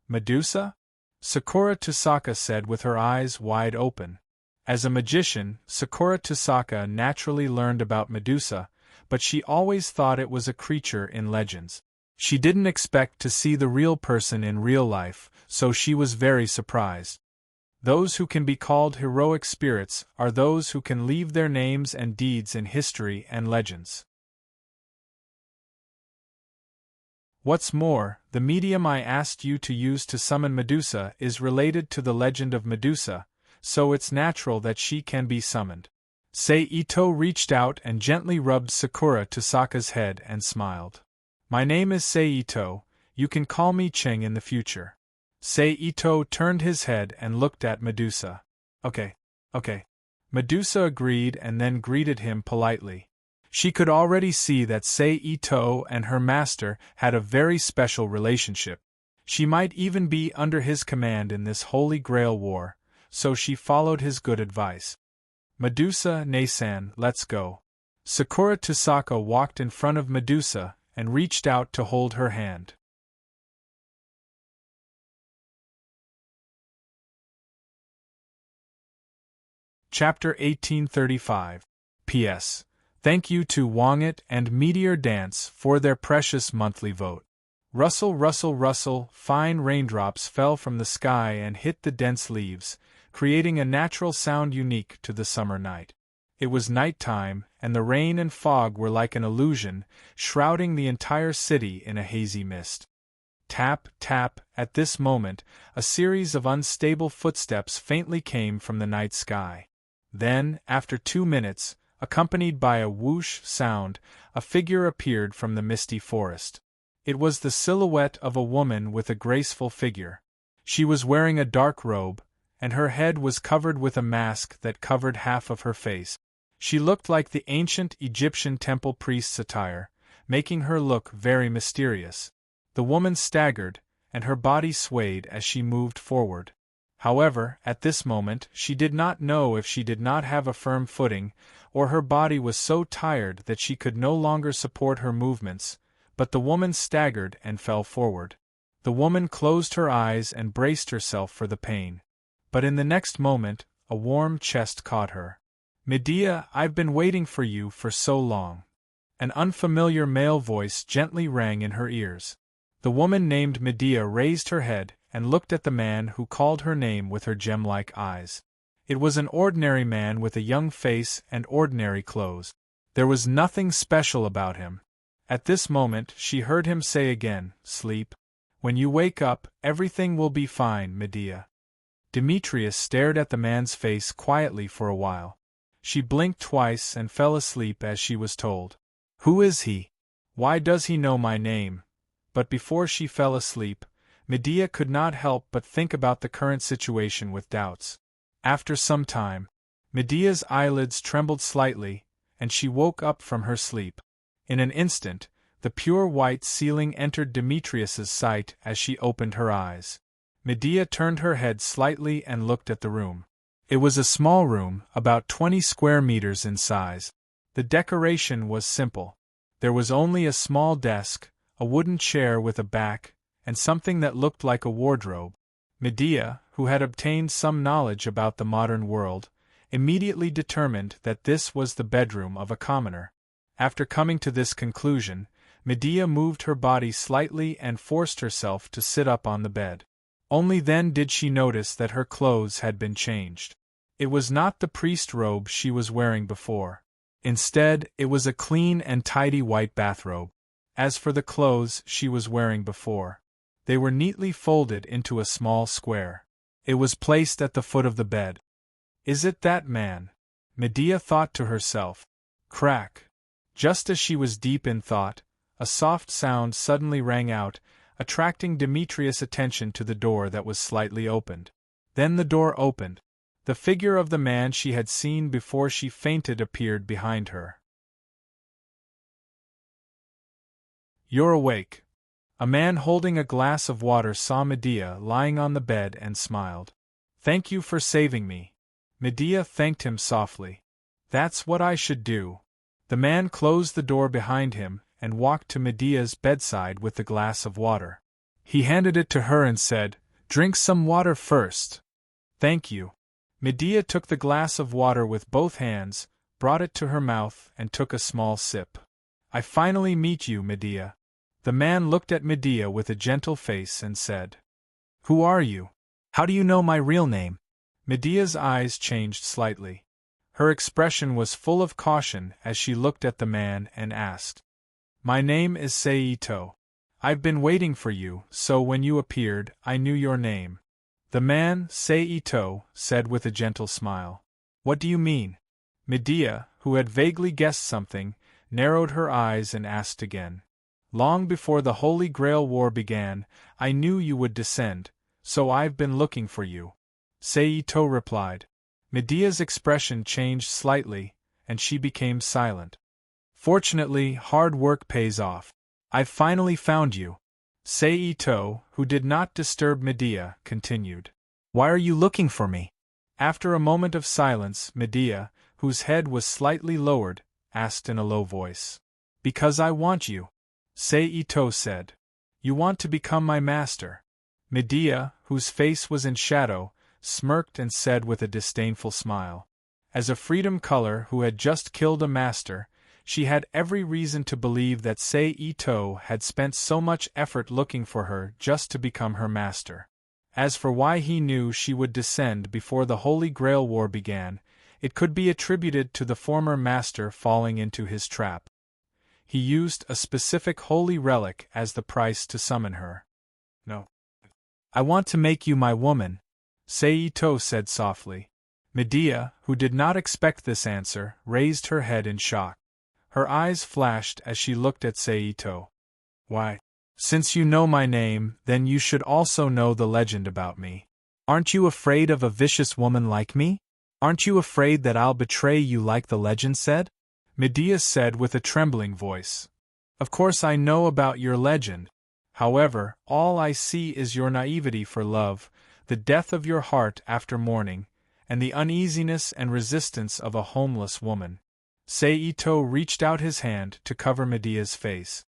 "Medusa?" Sakura Tosaka said with her eyes wide open. As a magician, Sakura Tosaka naturally learned about Medusa, but she always thought it was a creature in legends. She didn't expect to see the real person in real life, so she was very surprised. Those who can be called heroic spirits are those who can leave their names and deeds in history and legends. What's more, the medium I asked you to use to summon Medusa is related to the legend of Medusa, so it's natural that she can be summoned. Seito reached out and gently rubbed Sakura Tosaka's head and smiled. "My name is Seito, you can call me Ching in the future." Seito turned his head and looked at Medusa. Okay. Medusa agreed and then greeted him politely. She could already see that Seito and her master had a very special relationship. She might even be under his command in this Holy Grail war, so she followed his good advice. "Medusa-san, let's go." Sakura Tosaka walked in front of Medusa and reached out to hold her hand. Chapter 1835. P.S. Thank you to Wongit and Meteor Dance for their precious monthly vote. Rustle, rustle, rustle, fine raindrops fell from the sky and hit the dense leaves, creating a natural sound unique to the summer night. It was night time, and the rain and fog were like an illusion, shrouding the entire city in a hazy mist. Tap, tap, at this moment, a series of unstable footsteps faintly came from the night sky. Then, after 2 minutes, accompanied by a whoosh sound, a figure appeared from the misty forest. It was the silhouette of a woman with a graceful figure. She was wearing a dark robe, and her head was covered with a mask that covered half of her face. She looked like the ancient Egyptian temple priest's attire, making her look very mysterious. The woman staggered, and her body swayed as she moved forward. However, at this moment, she did not know if she did not have a firm footing, or her body was so tired that she could no longer support her movements, but the woman staggered and fell forward. The woman closed her eyes and braced herself for the pain. But in the next moment, a warm chest caught her. "Medea, I've been waiting for you for so long." An unfamiliar male voice gently rang in her ears. The woman named Medea raised her head and looked at the man who called her name with her gem-like eyes. It was an ordinary man with a young face and ordinary clothes. There was nothing special about him. At this moment, she heard him say again, "Sleep. When you wake up, everything will be fine, Medea." Demetrius stared at the man's face quietly for a while. She blinked twice and fell asleep as she was told. Who is he? Why does he know my name? But before she fell asleep, Medea could not help but think about the current situation with doubts. After some time, Medea's eyelids trembled slightly, and she woke up from her sleep. In an instant, the pure white ceiling entered Demetrius's sight as she opened her eyes. Medea turned her head slightly and looked at the room. It was a small room, about 20 square meters in size. The decoration was simple. There was only a small desk, a wooden chair with a back, and something that looked like a wardrobe. Medea, who had obtained some knowledge about the modern world, immediately determined that this was the bedroom of a commoner. After coming to this conclusion, Medea moved her body slightly and forced herself to sit up on the bed. Only then did she notice that her clothes had been changed. It was not the priest robe she was wearing before. Instead, it was a clean and tidy white bathrobe. As for the clothes she was wearing before, they were neatly folded into a small square. It was placed at the foot of the bed. "Is it that man?" Medea thought to herself. Crack! Just as she was deep in thought, a soft sound suddenly rang out, attracting Demetrius' attention to the door that was slightly opened. Then the door opened. The figure of the man she had seen before she fainted appeared behind her. "You're awake." A man holding a glass of water saw Medea lying on the bed and smiled. "Thank you for saving me." Medea thanked him softly. "That's what I should do." The man closed the door behind him and walked to Medea's bedside with the glass of water. He handed it to her and said, "Drink some water first." "Thank you." Medea took the glass of water with both hands, brought it to her mouth, and took a small sip. "I finally meet you, Medea." The man looked at Medea with a gentle face and said, "Who are you? How do you know my real name?" Medea's eyes changed slightly. Her expression was full of caution as she looked at the man and asked, "My name is Seito. I've been waiting for you, so when you appeared, I knew your name." The man, Seito, said with a gentle smile, "What do you mean?" Medea, who had vaguely guessed something, narrowed her eyes and asked again. "Long before the Holy Grail War began, I knew you would descend, so I've been looking for you," Seito replied. Medea's expression changed slightly, and she became silent. "Fortunately, hard work pays off. I've finally found you." Seito, who did not disturb Medea, continued, "Why are you looking for me?" After a moment of silence, Medea, whose head was slightly lowered, asked in a low voice, "Because I want you," Seito said. "You want to become my master." Medea, whose face was in shadow, smirked and said with a disdainful smile, "As a freedom color who had just killed a master, she had every reason to believe that Seito had spent so much effort looking for her just to become her master. As for why he knew she would descend before the Holy Grail War began, it could be attributed to the former master falling into his trap. He used a specific holy relic as the price to summon her. "No. I want to make you my woman," Seito said softly. Medea, who did not expect this answer, raised her head in shock. Her eyes flashed as she looked at Seito. "Why? Since you know my name, then you should also know the legend about me. Aren't you afraid of a vicious woman like me? Aren't you afraid that I'll betray you like the legend said?" Medea said with a trembling voice. "Of course I know about your legend. However, all I see is your naivety for love, the death of your heart after mourning, and the uneasiness and resistance of a homeless woman. Seito reached out his hand to cover Medea's face.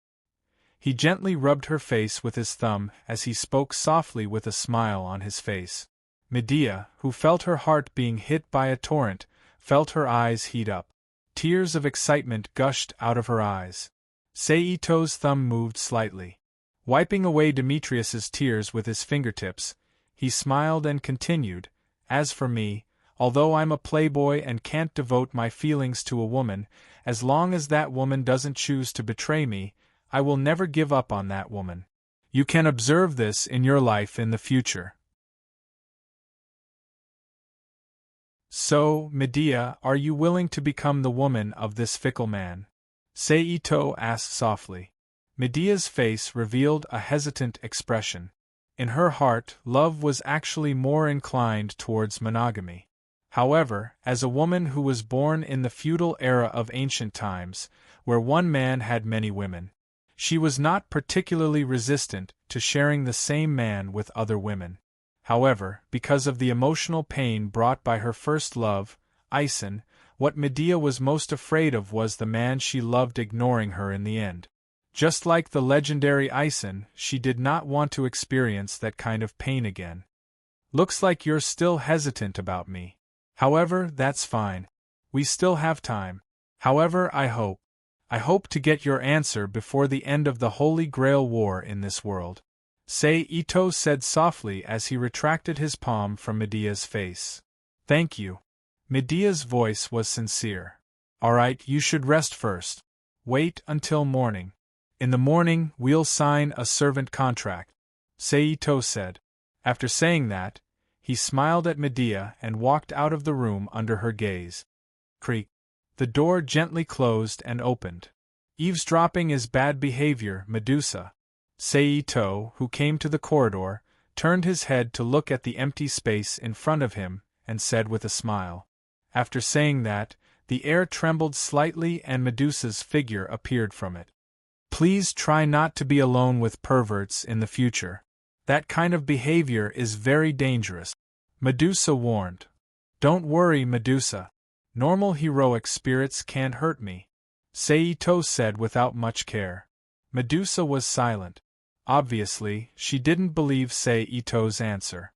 He gently rubbed her face with his thumb as he spoke softly with a smile on his face. Medea, who felt her heart being hit by a torrent, felt her eyes heat up. Tears of excitement gushed out of her eyes. Seito's thumb moved slightly. Wiping away Demetrius's tears with his fingertips, he smiled and continued, "As for me, although I'm a playboy and can't devote my feelings to a woman, as long as that woman doesn't choose to betray me, I will never give up on that woman. You can observe this in your life in the future." "So, Medea, are you willing to become the woman of this fickle man?" Seito asked softly. Medea's face revealed a hesitant expression. In her heart, love was actually more inclined towards monogamy. However, as a woman who was born in the feudal era of ancient times, where one man had many women, she was not particularly resistant to sharing the same man with other women. However, because of the emotional pain brought by her first love, Aeson, what Medea was most afraid of was the man she loved ignoring her in the end. Just like the legendary Aeson, she did not want to experience that kind of pain again. "Looks like you're still hesitant about me. However, that's fine. We still have time. However, I hope to get your answer before the end of the Holy Grail War in this world," Seito said softly as he retracted his palm from Medea's face. "Thank you." Medea's voice was sincere. "Alright, you should rest first. Wait until morning. In the morning, we'll sign a servant contract," Seito said. After saying that, he smiled at Medea and walked out of the room under her gaze. Creak. The door gently closed and opened. "Eavesdropping is bad behavior, Medusa." Seito, who came to the corridor, turned his head to look at the empty space in front of him, and said with a smile. After saying that, the air trembled slightly and Medusa's figure appeared from it. "Please try not to be alone with perverts in the future. That kind of behavior is very dangerous," Medusa warned. "Don't worry, Medusa. Normal heroic spirits can't hurt me," Seito said without much care. Medusa was silent. Obviously, she didn't believe Seito's answer.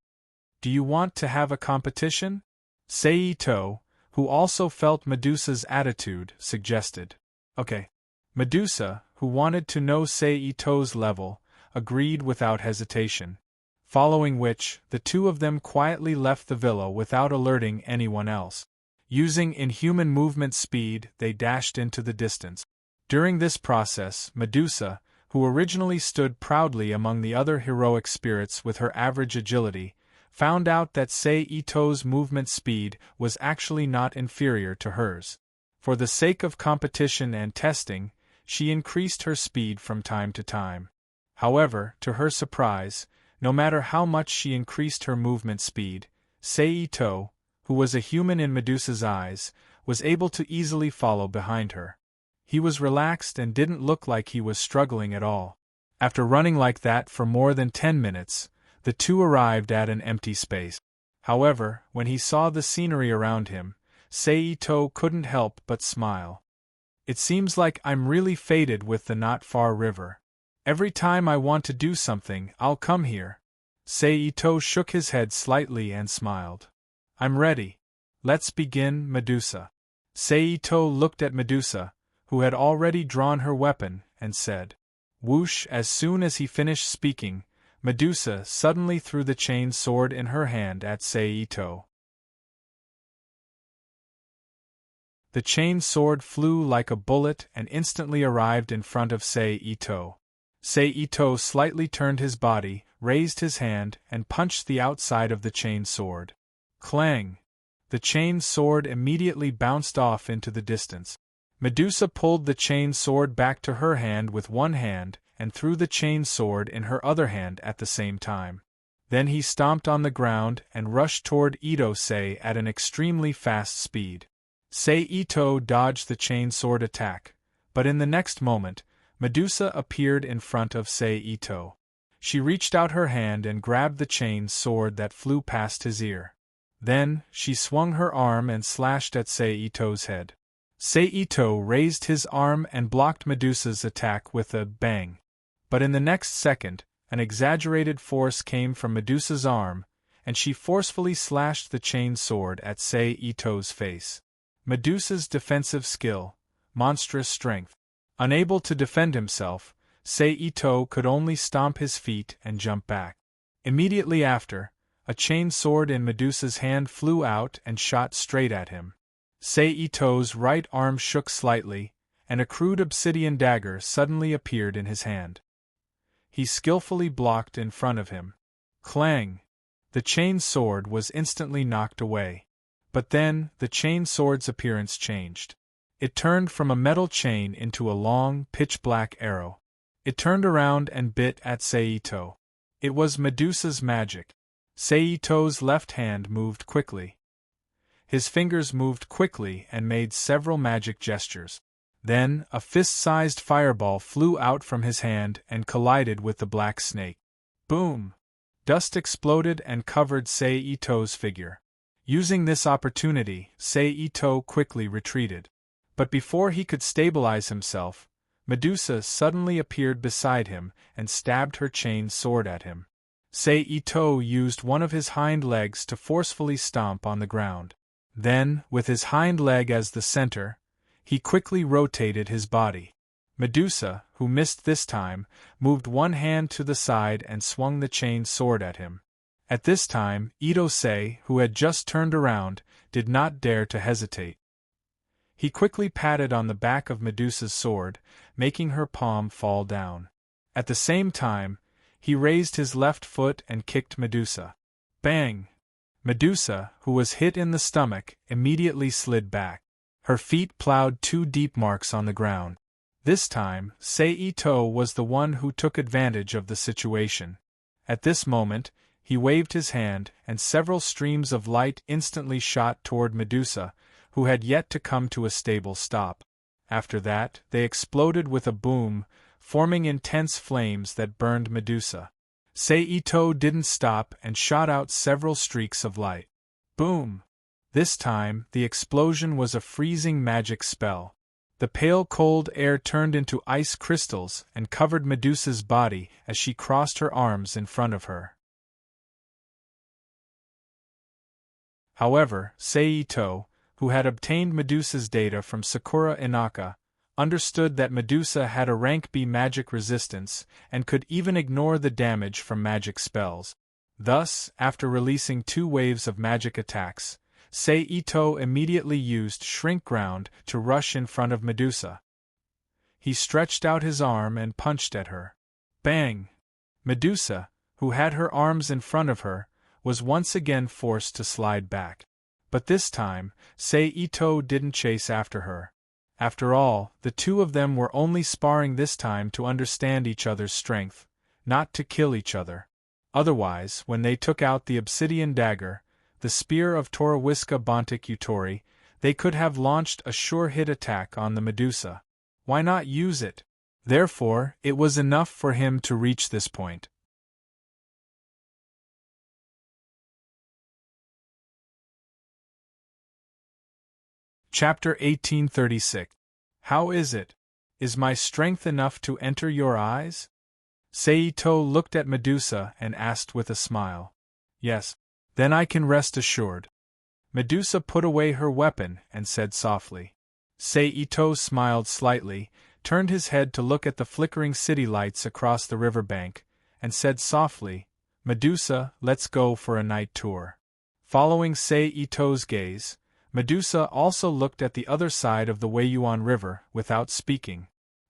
"Do you want to have a competition?" Seito, who also felt Medusa's attitude, suggested. "Okay." Medusa, who wanted to know Seito's level, agreed without hesitation. Following which, the two of them quietly left the villa without alerting anyone else. Using inhuman movement speed, they dashed into the distance. During this process, Medusa, who originally stood proudly among the other heroic spirits with her average agility, found out that Seito's movement speed was actually not inferior to hers. For the sake of competition and testing, she increased her speed from time to time. However, to her surprise, no matter how much she increased her movement speed, Seito, who was a human in Medusa's eyes, was able to easily follow behind her. He was relaxed and didn't look like he was struggling at all. After running like that for more than 10 minutes, the two arrived at an empty space. However, when he saw the scenery around him, Seito couldn't help but smile. "It seems like I'm really fated with the not far river. Every time I want to do something, I'll come here." Seito shook his head slightly and smiled. "I'm ready. Let's begin, Medusa." Seito looked at Medusa, who had already drawn her weapon, and said, "Whoosh!" As soon as he finished speaking, Medusa suddenly threw the chain sword in her hand at Seito. The chain sword flew like a bullet and instantly arrived in front of Seito. Seito slightly turned his body, raised his hand, and punched the outside of the chain sword. Clang! The chain sword immediately bounced off into the distance. Medusa pulled the chain sword back to her hand with one hand, and threw the chain sword in her other hand at the same time. Then he stomped on the ground and rushed toward Ito-sei at an extremely fast speed. Seito dodged the chain sword attack, but in the next moment, Medusa appeared in front of Seito. She reached out her hand and grabbed the chain sword that flew past his ear. Then, she swung her arm and slashed at Seito's head. Seito raised his arm and blocked Medusa's attack with a bang. But in the next second, an exaggerated force came from Medusa's arm, and she forcefully slashed the chain sword at Seito's face. Medusa's defensive skill, monstrous strength. Unable to defend himself, Seito could only stomp his feet and jump back. Immediately after, a chain sword in Medusa's hand flew out and shot straight at him. Seito's right arm shook slightly, and a crude obsidian dagger suddenly appeared in his hand. He skillfully blocked in front of him. Clang! The chain sword was instantly knocked away. But then, the chain sword's appearance changed. It turned from a metal chain into a long, pitch-black arrow. It turned around and bit at Seito. It was Medusa's magic. Seito's left hand moved quickly. His fingers moved quickly and made several magic gestures. Then, a fist-sized fireball flew out from his hand and collided with the black snake. Boom! Dust exploded and covered Seito's figure. Using this opportunity, Seito quickly retreated. But before he could stabilize himself, Medusa suddenly appeared beside him and stabbed her chain sword at him. Seito used one of his hind legs to forcefully stomp on the ground. Then, with his hind leg as the center, he quickly rotated his body. Medusa, who missed this time, moved one hand to the side and swung the chain sword at him. At this time, Itose, who had just turned around, did not dare to hesitate. He quickly patted on the back of Medusa's sword, making her palm fall down. At the same time, he raised his left foot and kicked Medusa. Bang! Medusa, who was hit in the stomach, immediately slid back. Her feet plowed 2 deep marks on the ground. This time, Seito was the one who took advantage of the situation. At this moment, he waved his hand, and several streams of light instantly shot toward Medusa, who had yet to come to a stable stop. After that, they exploded with a boom, forming intense flames that burned Medusa. Seito didn't stop and shot out several streaks of light. Boom! This time, the explosion was a freezing magic spell. The pale cold air turned into ice crystals and covered Medusa's body as she crossed her arms in front of her. However, Seito, who had obtained Medusa's data from Sakura Inaka, understood that Medusa had a rank B magic resistance and could even ignore the damage from magic spells. Thus, after releasing 2 waves of magic attacks, Seito immediately used Shrink Ground to rush in front of Medusa. He stretched out his arm and punched at her. Bang! Medusa, who had her arms in front of her, was once again forced to slide back. But this time, Seito didn't chase after her. After all, the two of them were only sparring this time to understand each other's strength, not to kill each other. Otherwise, when they took out the obsidian dagger, the spear of Toriwiska Bontic Utori, they could have launched a sure-hit attack on the Medusa. Why not use it? Therefore, it was enough for him to reach this point. Chapter 1836. How is it? Is my strength enough to enter your eyes? Seito looked at Medusa and asked with a smile. Yes. Then I can rest assured. Medusa put away her weapon and said softly. Seito smiled slightly, turned his head to look at the flickering city lights across the river bank, and said softly, Medusa, let's go for a night tour. Following Seito's gaze, Medusa also looked at the other side of the Weiyuan River without speaking.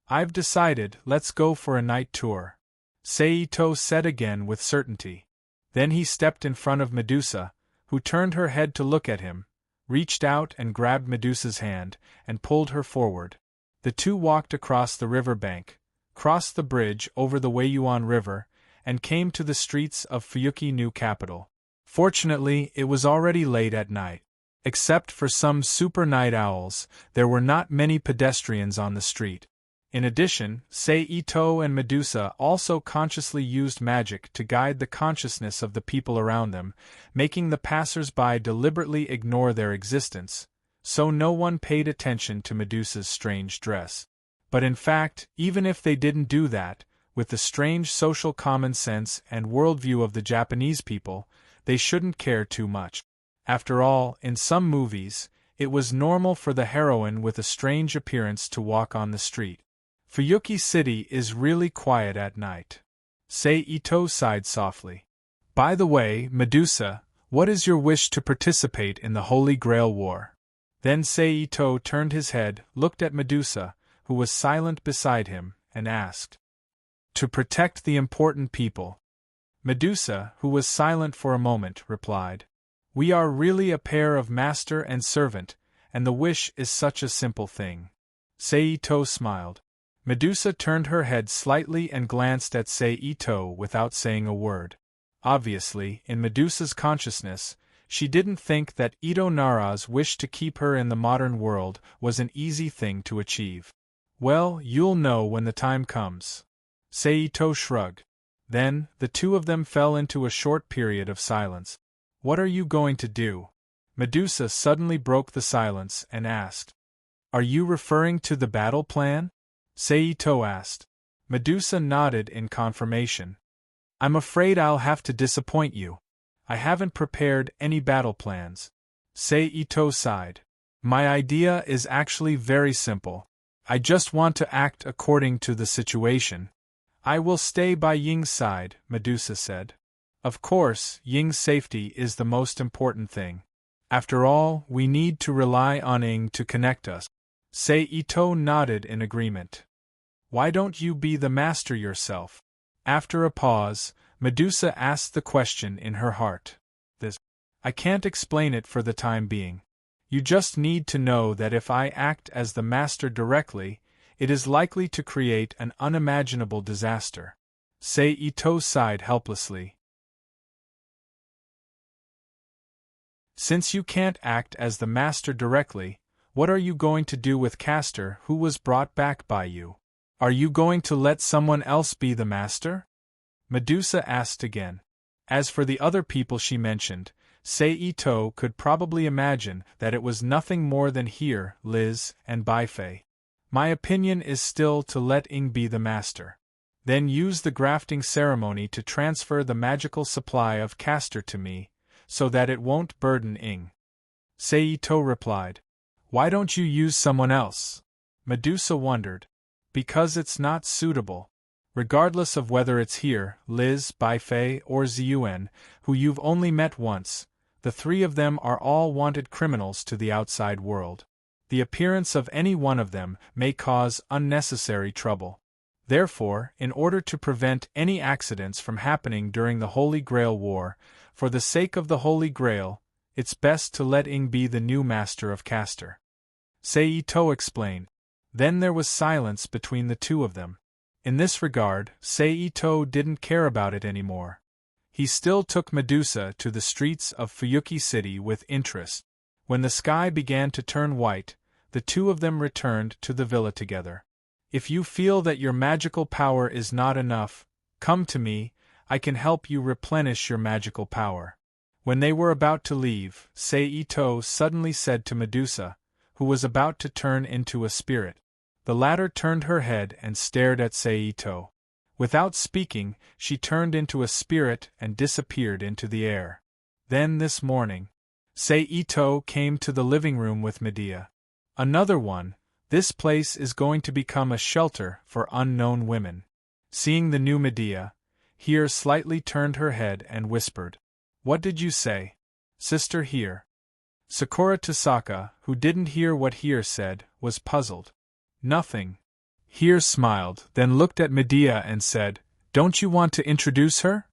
I've decided, let's go for a night tour. Seito said again with certainty. Then he stepped in front of Medusa, who turned her head to look at him, reached out and grabbed Medusa's hand, and pulled her forward. The two walked across the river bank, crossed the bridge over the Weiyuan River, and came to the streets of Fuyuki New Capital. Fortunately, it was already late at night. Except for some super night owls, there were not many pedestrians on the street. In addition, Sei Ito and Medusa also consciously used magic to guide the consciousness of the people around them, making the passers-by deliberately ignore their existence, so no one paid attention to Medusa's strange dress. But in fact, even if they didn't do that, with the strange social common sense and worldview of the Japanese people, they shouldn't care too much. After all, in some movies, it was normal for the heroine with a strange appearance to walk on the street. Fuyuki City is really quiet at night. Sei Ito sighed softly. By the way, Medusa, what is your wish to participate in the Holy Grail War? Then Sei Ito turned his head, looked at Medusa, who was silent beside him, and asked. To protect the important people. Medusa, who was silent for a moment, replied. We are really a pair of master and servant, and the wish is such a simple thing. Sei Ito smiled. Medusa turned her head slightly and glanced at Sei Ito without saying a word. Obviously, in Medusa's consciousness, she didn't think that Ito Nara's wish to keep her in the modern world was an easy thing to achieve. Well, you'll know when the time comes. Sei Ito shrugged. Then, the two of them fell into a short period of silence. What are you going to do? Medusa suddenly broke the silence and asked. Are you referring to the battle plan? Sei Ito asked. Medusa nodded in confirmation. I'm afraid I'll have to disappoint you. I haven't prepared any battle plans. Sei Ito sighed. My idea is actually very simple. I just want to act according to the situation. I will stay by Ying's side, Medusa said. Of course, Ying's safety is the most important thing. After all, we need to rely on Ying to connect us. Sei Ito nodded in agreement. Why don't you be the master yourself? After a pause, Medusa asked the question in her heart. I can't explain it for the time being. You just need to know that if I act as the master directly, it is likely to create an unimaginable disaster. Sei Ito sighed helplessly. Since you can't act as the master directly, what are you going to do with Castor, who was brought back by you? Are you going to let someone else be the master? Medusa asked again. As for the other people she mentioned, Sei Ito could probably imagine that it was nothing more than Here, Liz, and Baifei. My opinion is still to let Ying be the master. Then use the grafting ceremony to transfer the magical supply of Castor to me, so that it won't burden Ying. Sei Ito replied. Why don't you use someone else? Medusa wondered. Because it's not suitable. Regardless of whether it's Here, Liz, Baifei, or Ziyuan, who you've only met once, the three of them are all wanted criminals to the outside world. The appearance of any one of them may cause unnecessary trouble. Therefore, in order to prevent any accidents from happening during the Holy Grail War, for the sake of the Holy Grail, it's best to let Ying be the new master of Castor. Sei Ito explained. Then there was silence between the two of them. In this regard, Sei Ito didn't care about it anymore. He still took Medusa to the streets of Fuyuki City with interest. When the sky began to turn white, the two of them returned to the villa together. If you feel that your magical power is not enough, come to me, I can help you replenish your magical power. When they were about to leave, Sei Ito suddenly said to Medusa, who was about to turn into a spirit. The latter turned her head and stared at Sei Ito. Without speaking, she turned into a spirit and disappeared into the air. Then this morning, Sei Ito came to the living room with Medea. Another one. This place is going to become a shelter for unknown women. Seeing the new Medea, Here slightly turned her head and whispered. What did you say? Sister Here. Sakura Tasaka, who didn't hear what Here said, was puzzled. Nothing. Here smiled, then looked at Medea and said, Don't you want to introduce her?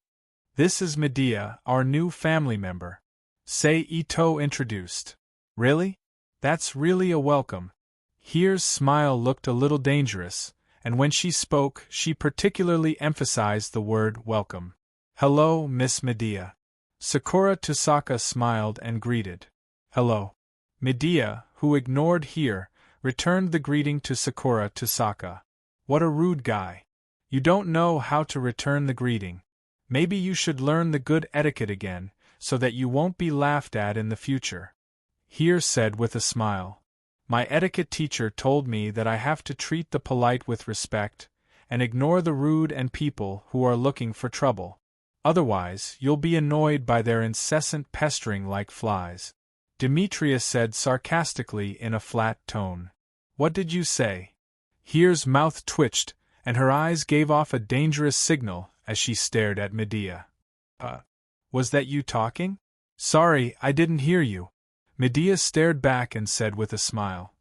This is Medea, our new family member. Sei Ito introduced. Really? That's really a welcome. Here's smile looked a little dangerous, and when she spoke, she particularly emphasized the word welcome. Hello, Miss Medea. Sakura Tasaka smiled and greeted. Hello. Medea, who ignored Here, returned the greeting to Sakura Tasaka. What a rude guy. You don't know how to return the greeting. Maybe you should learn the good etiquette again, so that you won't be laughed at in the future. Here said with a smile. My etiquette teacher told me that I have to treat the polite with respect, and ignore the rude and people who are looking for trouble. Otherwise, you'll be annoyed by their incessant pestering like flies. Demetrius said sarcastically in a flat tone. What did you say? Here's mouth twitched, and her eyes gave off a dangerous signal as she stared at Medea. Was that you talking? Sorry, I didn't hear you. Medea stared back and said with a smile.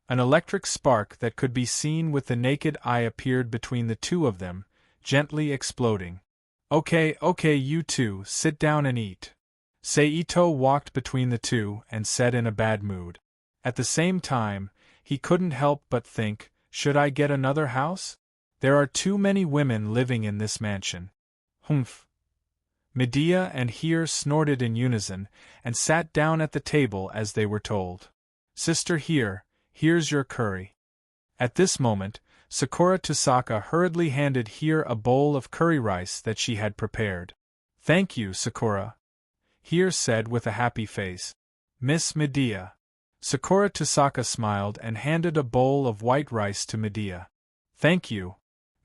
An electric spark that could be seen with the naked eye appeared between the two of them, gently exploding. Okay, you two, sit down and eat. Seito walked between the two and said in a bad mood. At the same time, he couldn't help but think, should I get another house? There are too many women living in this mansion. Humph. Medea and Here snorted in unison and sat down at the table as they were told. Sister Here, here's your curry. At this moment, Sakura Tusaka hurriedly handed Here a bowl of curry rice that she had prepared. Thank you, Sakura. Here said with a happy face. Miss Medea. Sakura Tusaka smiled and handed a bowl of white rice to Medea. Thank you.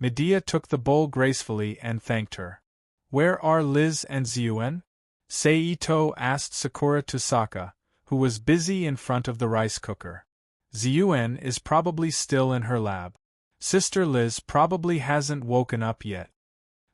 Medea took the bowl gracefully and thanked her. Where are Liz and Zuen? Seito asked Sakura Tusaka, who was busy in front of the rice cooker. Zuen is probably still in her lab. Sister Liz probably hasn't woken up yet.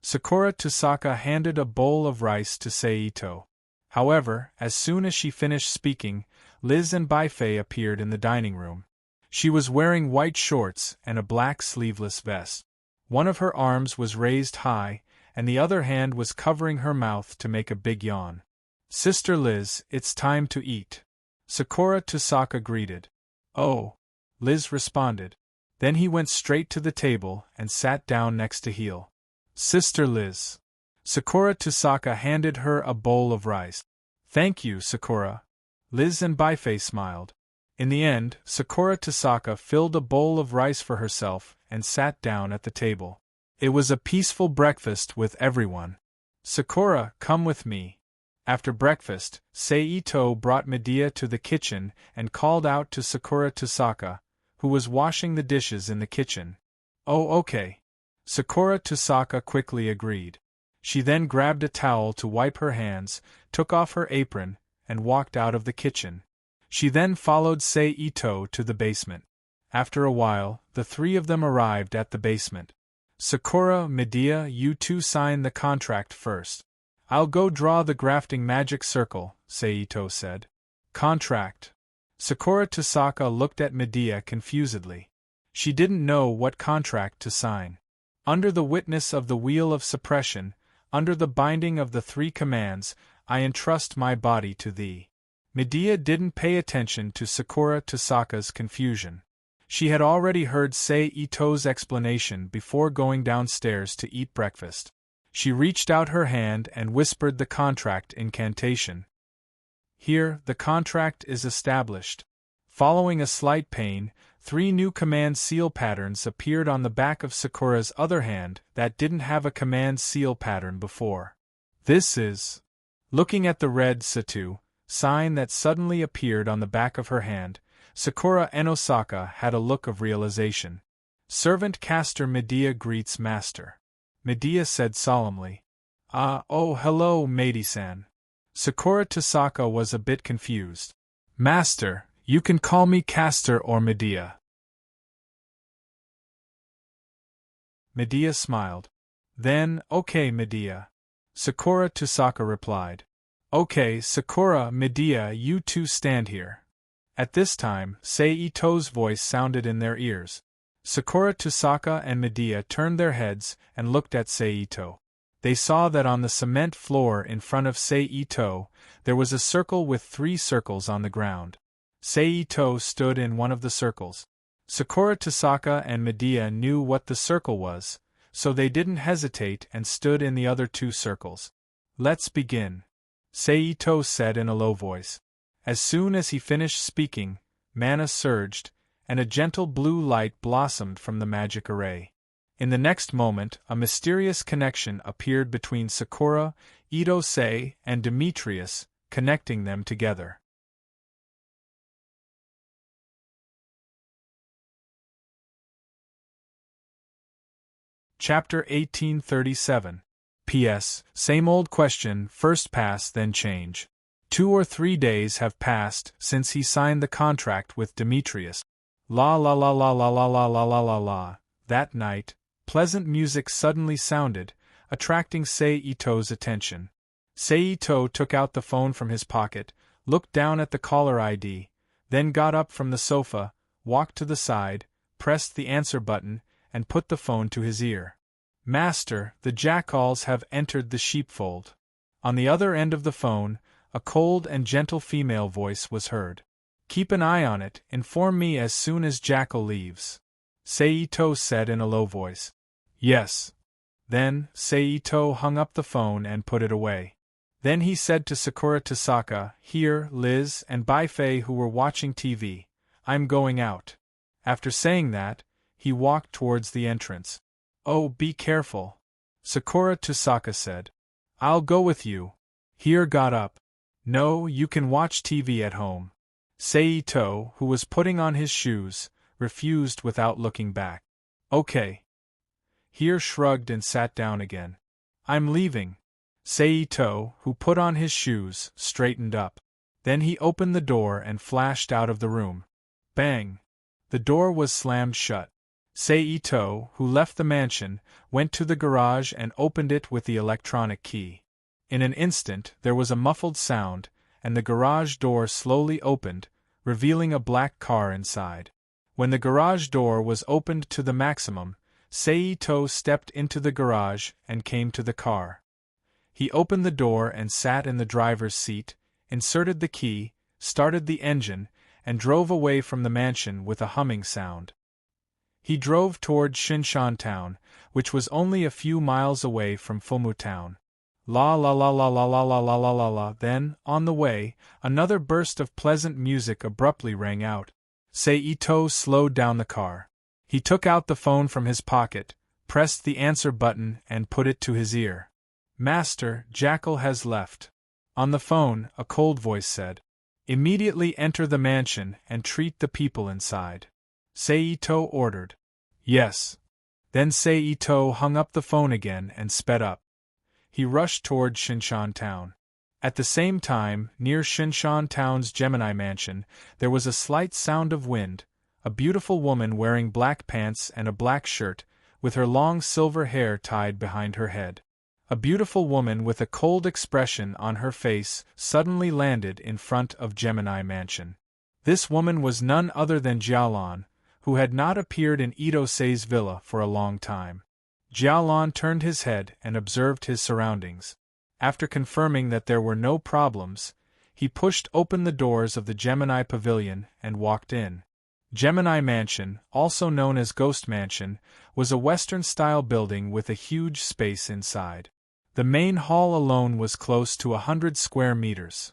Sakura Tusaka handed a bowl of rice to Seito. However, as soon as she finished speaking, Liz and Baifei appeared in the dining room. She was wearing white shorts and a black sleeveless vest. One of her arms was raised high, and the other hand was covering her mouth to make a big yawn. Sister Liz, it's time to eat. Sakura Tusaka greeted. Oh, Liz responded. Then he went straight to the table and sat down next to Heel. Sister Liz. Sakura Tusaka handed her a bowl of rice. Thank you, Sakura. Liz and Baifei smiled. In the end, Sakura Tusaka filled a bowl of rice for herself and sat down at the table. It was a peaceful breakfast with everyone. Sakura, come with me. After breakfast, Seito brought Medea to the kitchen and called out to Sakura Tusaka, who was washing the dishes in the kitchen. Oh, okay. Sakura Tusaka quickly agreed. She then grabbed a towel to wipe her hands, took off her apron, and walked out of the kitchen. She then followed Seito to the basement. After a while, the three of them arrived at the basement. Sakura, Medea, you two sign the contract first. I'll go draw the grafting magic circle, Seito said. Contract. Sakura Tusaka looked at Medea confusedly. She didn't know what contract to sign. Under the witness of the Wheel of Suppression, under the binding of the three commands, I entrust my body to thee. Medea didn't pay attention to Sakura Tusaka's confusion. She had already heard Seito's explanation before going downstairs to eat breakfast. She reached out her hand and whispered the contract incantation. Here, the contract is established. Following a slight pain, 3 new command seal patterns appeared on the back of Sakura's other hand that didn't have a command seal pattern before. This is... Looking at the red Satu sign that suddenly appeared on the back of her hand, Sakura Enosaka had a look of realization. Servant Caster Medea greets Master. Medea said solemnly. Oh hello, Maidi-san. Sakura Tusaka was a bit confused. Master, you can call me Caster or Medea. Medea smiled. Then, okay Medea. Sakura Tusaka replied. Okay, Sakura, Medea, you two stand here. At this time, Seito's voice sounded in their ears. Sakura Tusaka and Medea turned their heads and looked at Seito. They saw that on the cement floor in front of Seito, there was a circle with 3 circles on the ground. Seito stood in one of the circles. Sakura Tusaka and Medea knew what the circle was, so they didn't hesitate and stood in the other 2 circles. Let's begin, Seito said in a low voice. As soon as he finished speaking, mana surged, and a gentle blue light blossomed from the magic array. In the next moment, a mysterious connection appeared between Sakura, Ito-sei, and Demetrius, connecting them together. Chapter 1837. P.S. Same old question, first pass then change. 2 or 3 days have passed since he signed the contract with Demetrius. La la la la la la la la la la la. That night, pleasant music suddenly sounded, attracting Sei-Ito's attention. Sei-Ito took out the phone from his pocket, looked down at the caller ID, then got up from the sofa, walked to the side, pressed the answer button, and put the phone to his ear. Master, the jackals have entered the sheepfold. On the other end of the phone, a cold and gentle female voice was heard. Keep an eye on it, inform me as soon as Jackal leaves. Sei-Ito said in a low voice. Yes. Then, Sei-Ito hung up the phone and put it away. Then he said to Sakura Tasaka, Here, Liz, and Bai-Fei who were watching TV, I'm going out. After saying that, he walked towards the entrance. Oh, be careful. Sakura Tasaka said. I'll go with you. Here got up. No, you can watch TV at home. Sei-Ito, who was putting on his shoes, refused without looking back. Okay. Here shrugged and sat down again. I'm leaving. Sei-Ito, who put on his shoes, straightened up. Then he opened the door and flashed out of the room. Bang! The door was slammed shut. Sei-Ito, who left the mansion, went to the garage and opened it with the electronic key. In an instant there was a muffled sound, and the garage door slowly opened, revealing a black car inside. When the garage door was opened to the maximum, Sei-Ito stepped into the garage and came to the car. He opened the door and sat in the driver's seat, inserted the key, started the engine, and drove away from the mansion with a humming sound. He drove toward Shinshan Town, which was only a few miles away from Fumu Town. La la la la la la la la la la la. Then, on the way, another burst of pleasant music abruptly rang out. Sei-Ito slowed down the car. He took out the phone from his pocket, pressed the answer button and put it to his ear. Master, Jackal has left. On the phone, a cold voice said. Immediately enter the mansion and treat the people inside. Sei-Ito ordered. Yes. Then Sei-Ito hung up the phone again and sped up. He rushed toward Shinshan Town. At the same time, near Shinshan Town's Gemini Mansion, there was a slight sound of wind. A beautiful woman wearing black pants and a black shirt, with her long silver hair tied behind her head. A beautiful woman with a cold expression on her face suddenly landed in front of Gemini Mansion. This woman was none other than Jialan, who had not appeared in Ito-sei's villa for a long time. Jialan turned his head and observed his surroundings. After confirming that there were no problems, he pushed open the doors of the Gemini Pavilion and walked in. Gemini Mansion, also known as Ghost Mansion, was a Western-style building with a huge space inside. The main hall alone was close to 100 square meters.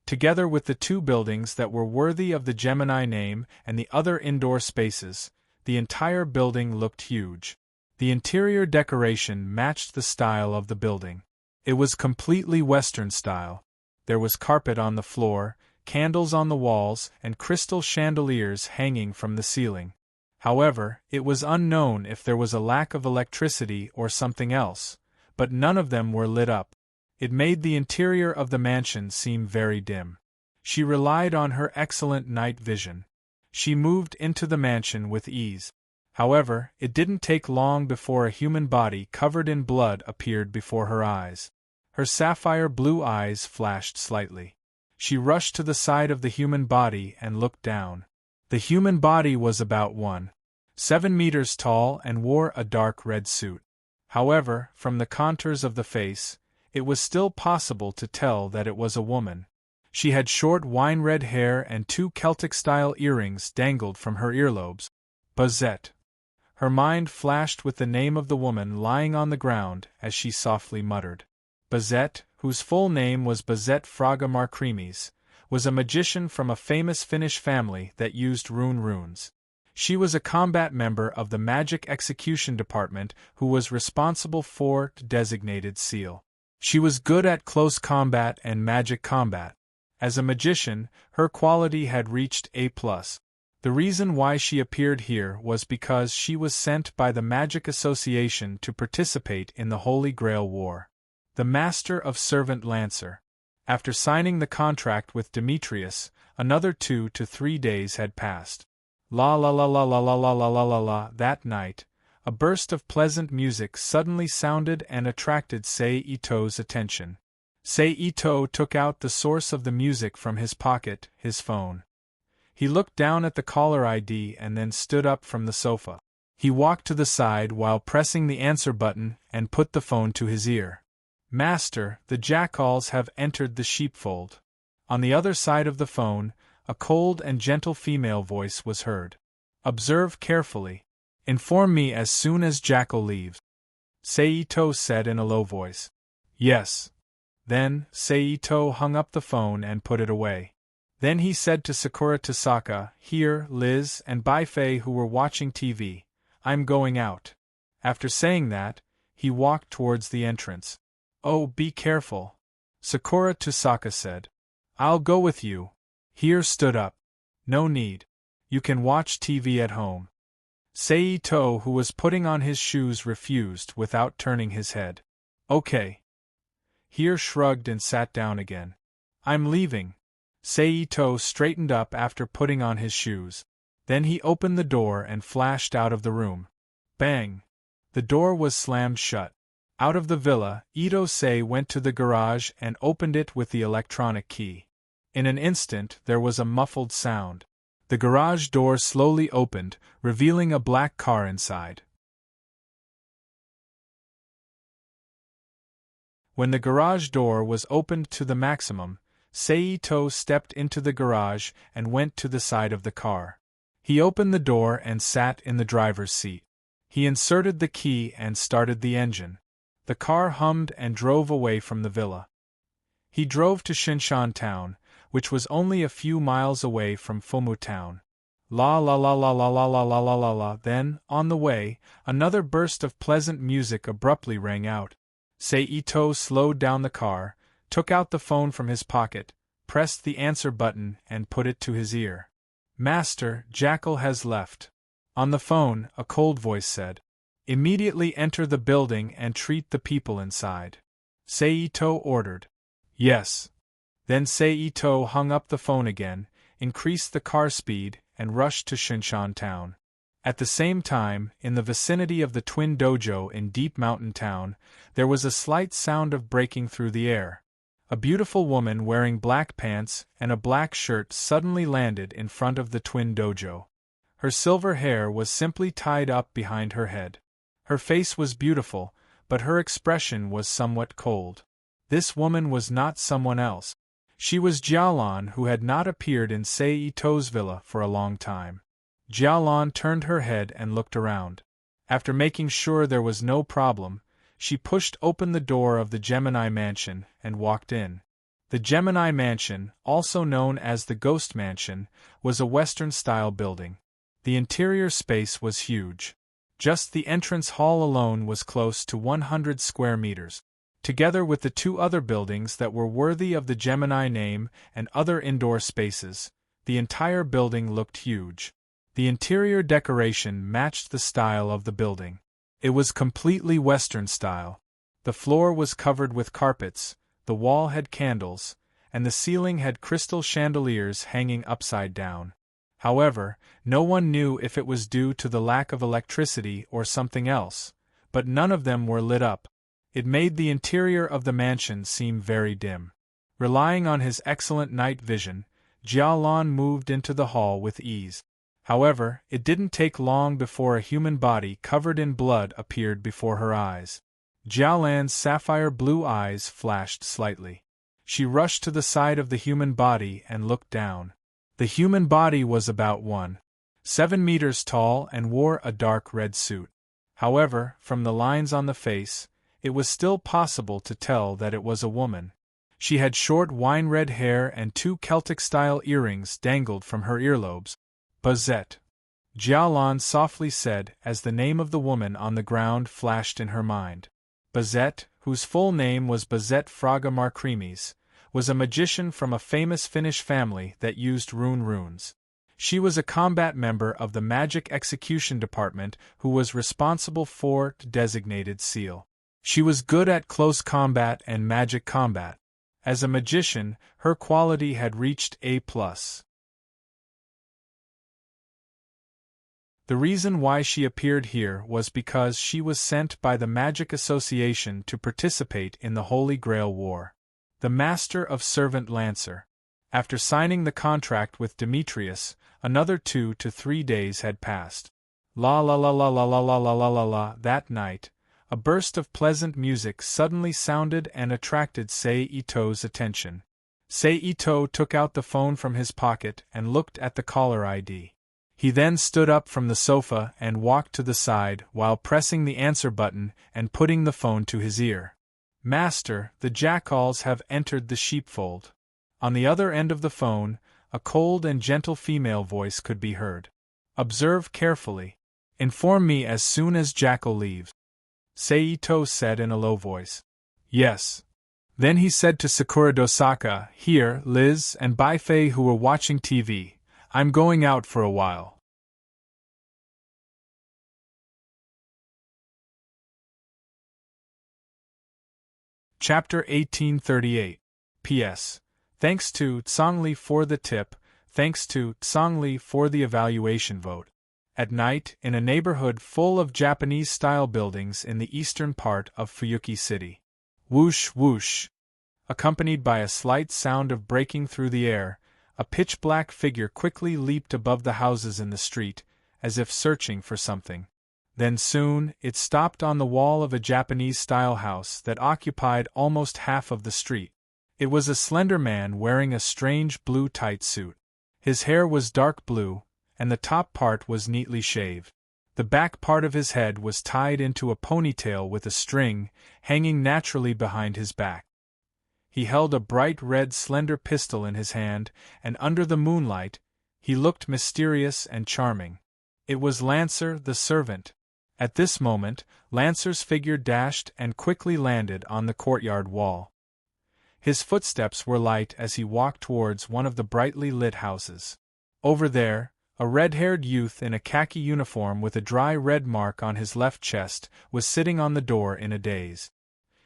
Together with the 2 buildings that were worthy of the Gemini name and the other indoor spaces, the entire building looked huge. The interior decoration matched the style of the building. It was completely Western style. There was carpet on the floor, candles on the walls, and crystal chandeliers hanging from the ceiling. However, it was unknown if there was a lack of electricity or something else, but none of them were lit up. It made the interior of the mansion seem very dim. She relied on her excellent night vision. She moved into the mansion with ease. However, it didn't take long before a human body covered in blood appeared before her eyes. Her sapphire blue eyes flashed slightly. She rushed to the side of the human body and looked down. The human body was about 1.7 meters tall and wore a dark red suit. However, from the contours of the face, it was still possible to tell that it was a woman. She had short wine-red hair and 2 Celtic-style earrings dangled from her earlobes. Bazette. Her mind flashed with the name of the woman lying on the ground as she softly muttered. Bazette, whose full name was Bazette Fraga Marcrimis, was a magician from a famous Finnish family that used runes. She was a combat member of the Magic Execution Department who was responsible for the designated seal. She was good at close combat and magic combat. As a magician, her quality had reached A+. The reason why she appeared here was because she was sent by the Magic Association to participate in the Holy Grail War. The Master of Servant Lancer. After signing the contract with Demetrius, another 2 to 3 days had passed. La la la la la la la la la la la. That night, a burst of pleasant music suddenly sounded and attracted Sei Ito's attention. Sei Ito took out the source of the music from his pocket, his phone. He looked down at the caller ID and then stood up from the sofa. He walked to the side while pressing the answer button and put the phone to his ear. Master, the jackals have entered the sheepfold. On the other side of the phone, a cold and gentle female voice was heard. Observe carefully. Inform me as soon as Jackal leaves. Sei Ito said in a low voice. Yes. Then, Sei Ito hung up the phone and put it away. Then he said to Sakura Tasaka, Here, Liz, and Baifei who were watching TV, I'm going out. After saying that, he walked towards the entrance. Oh, be careful. Sakura Tasaka said. I'll go with you. Here stood up. No need. You can watch TV at home. Sei Ito, who was putting on his shoes, refused without turning his head. Okay. Here shrugged and sat down again. I'm leaving. Sei Ito straightened up after putting on his shoes. Then he opened the door and flashed out of the room. Bang! The door was slammed shut. Out of the villa, Ito-sei went to the garage and opened it with the electronic key. In an instant there was a muffled sound. The garage door slowly opened, revealing a black car inside. When the garage door was opened to the maximum, Sei Ito stepped into the garage and went to the side of the car. He opened the door and sat in the driver's seat. He inserted the key and started the engine. The car hummed and drove away from the villa. He drove to Shinshan Town, which was only a few miles away from Fumu Town. La la la la la la la la la la la. Then, on the way, another burst of pleasant music abruptly rang out. Sei Ito slowed down the car, took out the phone from his pocket, pressed the answer button and put it to his ear. Master, Jackal has left. On the phone, a cold voice said. Immediately enter the building and treat the people inside. Sei Ito ordered. Yes. Then Sei Ito hung up the phone again, increased the car speed, and rushed to Shinshan Town. At the same time, in the vicinity of the Twin Dojo in Deep Mountain Town, there was a slight sound of breaking through the air. A beautiful woman wearing black pants and a black shirt suddenly landed in front of the Twin Dojo. Her silver hair was simply tied up behind her head. Her face was beautiful, but her expression was somewhat cold. This woman was not someone else. She was Jialan, who had not appeared in Sei Ito's villa for a long time. Jialan turned her head and looked around. After making sure there was no problem, she pushed open the door of the Gemini Mansion and walked in. The Gemini Mansion, also known as the Ghost Mansion, was a Western-style building. The interior space was huge. Just the entrance hall alone was close to 100 square meters. Together with the 2 other buildings that were worthy of the Gemini name and other indoor spaces, the entire building looked huge. The interior decoration matched the style of the building. It was completely Western style. The floor was covered with carpets, the wall had candles, and the ceiling had crystal chandeliers hanging upside down. However, no one knew if it was due to the lack of electricity or something else, but none of them were lit up. It made the interior of the mansion seem very dim. Relying on his excellent night vision, Jialan moved into the hall with ease. However, it didn't take long before a human body covered in blood appeared before her eyes. Jialan's sapphire blue eyes flashed slightly. She rushed to the side of the human body and looked down. The human body was about 1.7 meters tall and wore a dark red suit. However, from the lines on the face, it was still possible to tell that it was a woman. She had short wine-red hair and 2 Celtic-style earrings dangled from her earlobes. Bazette. Jialan softly said as the name of the woman on the ground flashed in her mind. Bazette, whose full name was Bazette Fraga Markrimis, was a magician from a famous Finnish family that used runes. She was a combat member of the Magic Execution Department who was responsible for designated seal. She was good at close combat and magic combat. As a magician, her quality had reached A+. The reason why she appeared here was because she was sent by the Magic Association to participate in the Holy Grail War. The Master of Servant Lancer. After signing the contract with Demetrius, another 2 to 3 days had passed. La la la la la la la la la la la. That night, a burst of pleasant music suddenly sounded and attracted Sei Ito's attention. Sei Ito took out the phone from his pocket and looked at the caller ID. He then stood up from the sofa and walked to the side while pressing the answer button and putting the phone to his ear. Master, the jackals have entered the sheepfold. On the other end of the phone, a cold and gentle female voice could be heard. Observe carefully. Inform me as soon as Jackal leaves. Seito said in a low voice. Yes. Then he said to Sakura Dosaka, here, Liz, and Baifei who were watching TV, I'm going out for a while. Chapter 1838. P.S. Thanks to Tsongli for the tip, thanks to Tsongli for the evaluation vote. At night, in a neighborhood full of Japanese-style buildings in the eastern part of Fuyuki City. Whoosh whoosh. Accompanied by a slight sound of breaking through the air, a pitch-black figure quickly leaped above the houses in the street, as if searching for something. Then soon, it stopped on the wall of a Japanese-style house that occupied almost half of the street. It was a slender man wearing a strange blue tight suit. His hair was dark blue, and the top part was neatly shaved. The back part of his head was tied into a ponytail with a string, hanging naturally behind his back. He held a bright red slender pistol in his hand, and under the moonlight, he looked mysterious and charming. It was Lancer the servant. At this moment, Lancer's figure dashed and quickly landed on the courtyard wall. His footsteps were light as he walked towards one of the brightly lit houses. Over there, a red-haired youth in a khaki uniform with a dry red mark on his left chest was sitting on the door in a daze.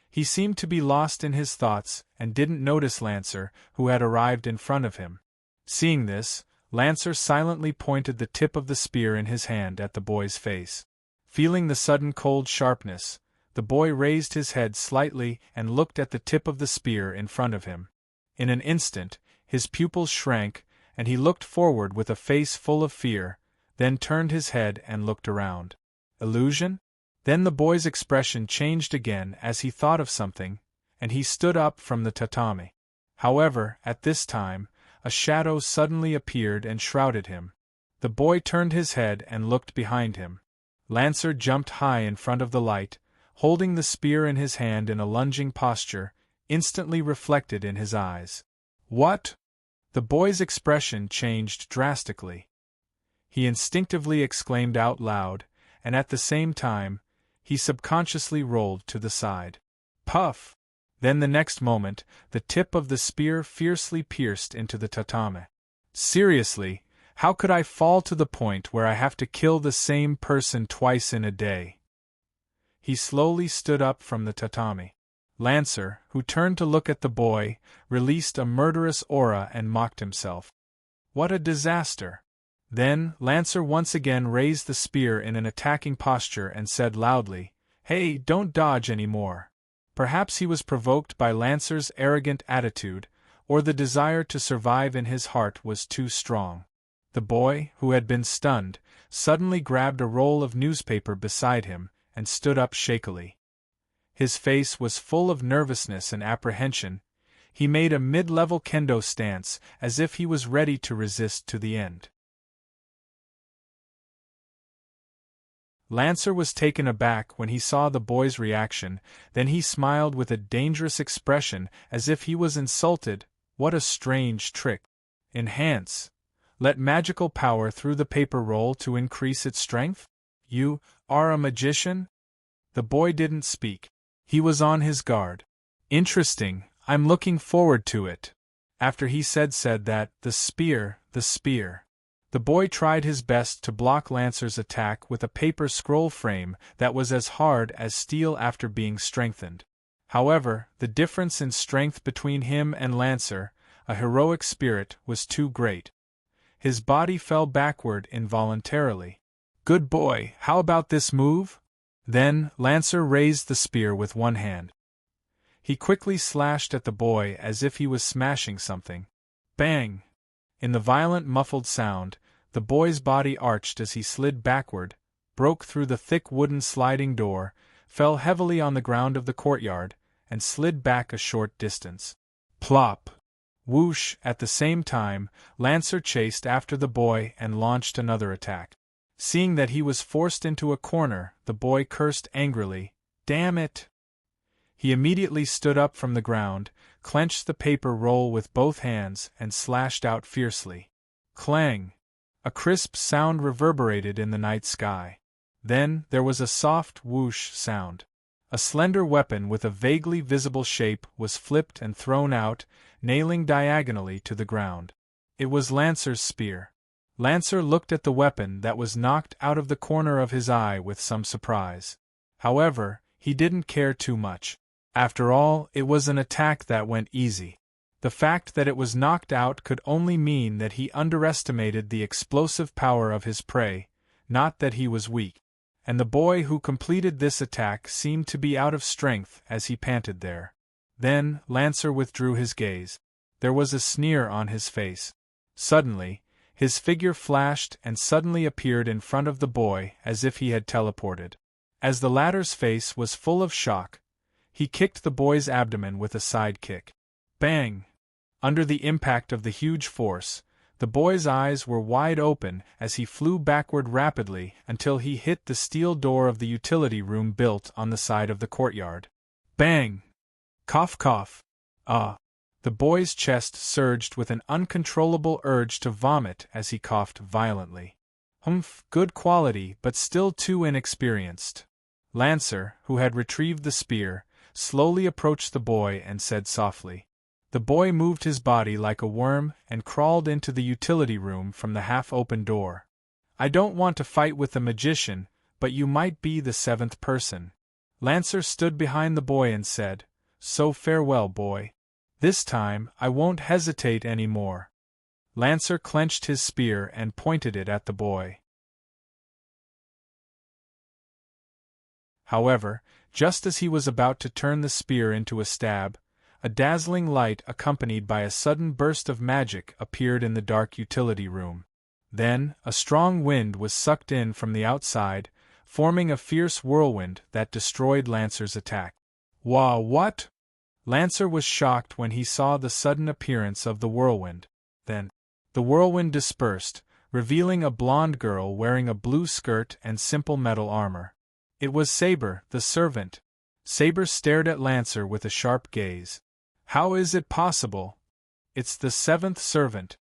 He seemed to be lost in his thoughts and didn't notice Lancer, who had arrived in front of him. Seeing this, Lancer silently pointed the tip of the spear in his hand at the boy's face. Feeling the sudden cold sharpness, the boy raised his head slightly and looked at the tip of the spear in front of him. In an instant, his pupils shrank, and he looked forward with a face full of fear, then turned his head and looked around. Illusion? Then the boy's expression changed again as he thought of something, and he stood up from the tatami. However, at this time, a shadow suddenly appeared and shrouded him. The boy turned his head and looked behind him. Lancer jumped high in front of the light, holding the spear in his hand in a lunging posture, instantly reflected in his eyes. What? The boy's expression changed drastically. He instinctively exclaimed out loud, and at the same time, he subconsciously rolled to the side. Puff! Then the next moment, the tip of the spear fiercely pierced into the tatami. Seriously, how could I fall to the point where I have to kill the same person twice in a day? He slowly stood up from the tatami. Lancer, who turned to look at the boy, released a murderous aura and mocked himself. What a disaster! Then, Lancer once again raised the spear in an attacking posture and said loudly, Hey, don't dodge anymore. Perhaps he was provoked by Lancer's arrogant attitude, or the desire to survive in his heart was too strong. The boy, who had been stunned, suddenly grabbed a roll of newspaper beside him and stood up shakily. His face was full of nervousness and apprehension. He made a mid-level kendo stance as if he was ready to resist to the end. Lancer was taken aback when he saw the boy's reaction, then he smiled with a dangerous expression as if he was insulted. What a strange trick. Enhance. Let magical power through the paper roll to increase its strength? You are a magician? The boy didn't speak. He was on his guard. Interesting, I'm looking forward to it. After he said that, the spear. The boy tried his best to block Lancer's attack with a paper scroll frame that was as hard as steel after being strengthened. However, the difference in strength between him and Lancer, a heroic spirit, was too great. His body fell backward involuntarily. Good boy, how about this move? Then, Lancer raised the spear with one hand. He quickly slashed at the boy as if he was smashing something. Bang! In the violent muffled sound, the boy's body arched as he slid backward, broke through the thick wooden sliding door, fell heavily on the ground of the courtyard, and slid back a short distance. Plop! Whoosh! At the same time, Lancer chased after the boy and launched another attack. Seeing that he was forced into a corner, the boy cursed angrily. Damn it! He immediately stood up from the ground, clenched the paper roll with both hands, and slashed out fiercely. Clang! A crisp sound reverberated in the night sky. Then, there was a soft whoosh sound. A slender weapon with a vaguely visible shape was flipped and thrown out, nailing diagonally to the ground. It was Lancer's spear. Lancer looked at the weapon that was knocked out of the corner of his eye with some surprise. However, he didn't care too much. After all, it was an attack that went easy. The fact that it was knocked out could only mean that he underestimated the explosive power of his prey, not that he was weak. And the boy who completed this attack seemed to be out of strength as he panted there. Then, Lancer withdrew his gaze. There was a sneer on his face. Suddenly, his figure flashed and suddenly appeared in front of the boy as if he had teleported. As the latter's face was full of shock, he kicked the boy's abdomen with a side kick. Bang! Under the impact of the huge force, the boy's eyes were wide open as he flew backward rapidly until he hit the steel door of the utility room built on the side of the courtyard. Bang! Cough cough! Ah! The boy's chest surged with an uncontrollable urge to vomit as he coughed violently. Humph, good quality but still too inexperienced. Lancer, who had retrieved the spear, slowly approached the boy and said softly. The boy moved his body like a worm and crawled into the utility room from the half-open door. I don't want to fight with the magician, but you might be the seventh person. Lancer stood behind the boy and said, So farewell, boy. This time, I won't hesitate any more. Lancer clenched his spear and pointed it at the boy. However, just as he was about to turn the spear into a stab, a dazzling light accompanied by a sudden burst of magic appeared in the dark utility room. Then, a strong wind was sucked in from the outside, forming a fierce whirlwind that destroyed Lancer's attack. Wah, what? Lancer was shocked when he saw the sudden appearance of the whirlwind. Then, the whirlwind dispersed, revealing a blonde girl wearing a blue skirt and simple metal armor. It was Saber, the servant. Saber stared at Lancer with a sharp gaze. How is it possible? It's the seventh servant,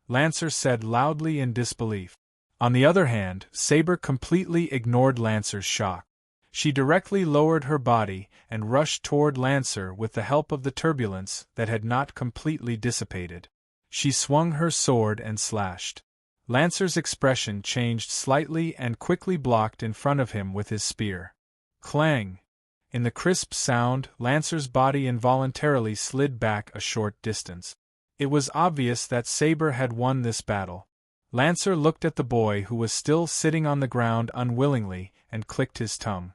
Lancer said loudly in disbelief. On the other hand, Saber completely ignored Lancer's shock. She directly lowered her body and rushed toward Lancer with the help of the turbulence that had not completely dissipated. She swung her sword and slashed. Lancer's expression changed slightly and quickly blocked in front of him with his spear. Clang! In the crisp sound, Lancer's body involuntarily slid back a short distance. It was obvious that Saber had won this battle. Lancer looked at the boy who was still sitting on the ground unwillingly and clicked his tongue.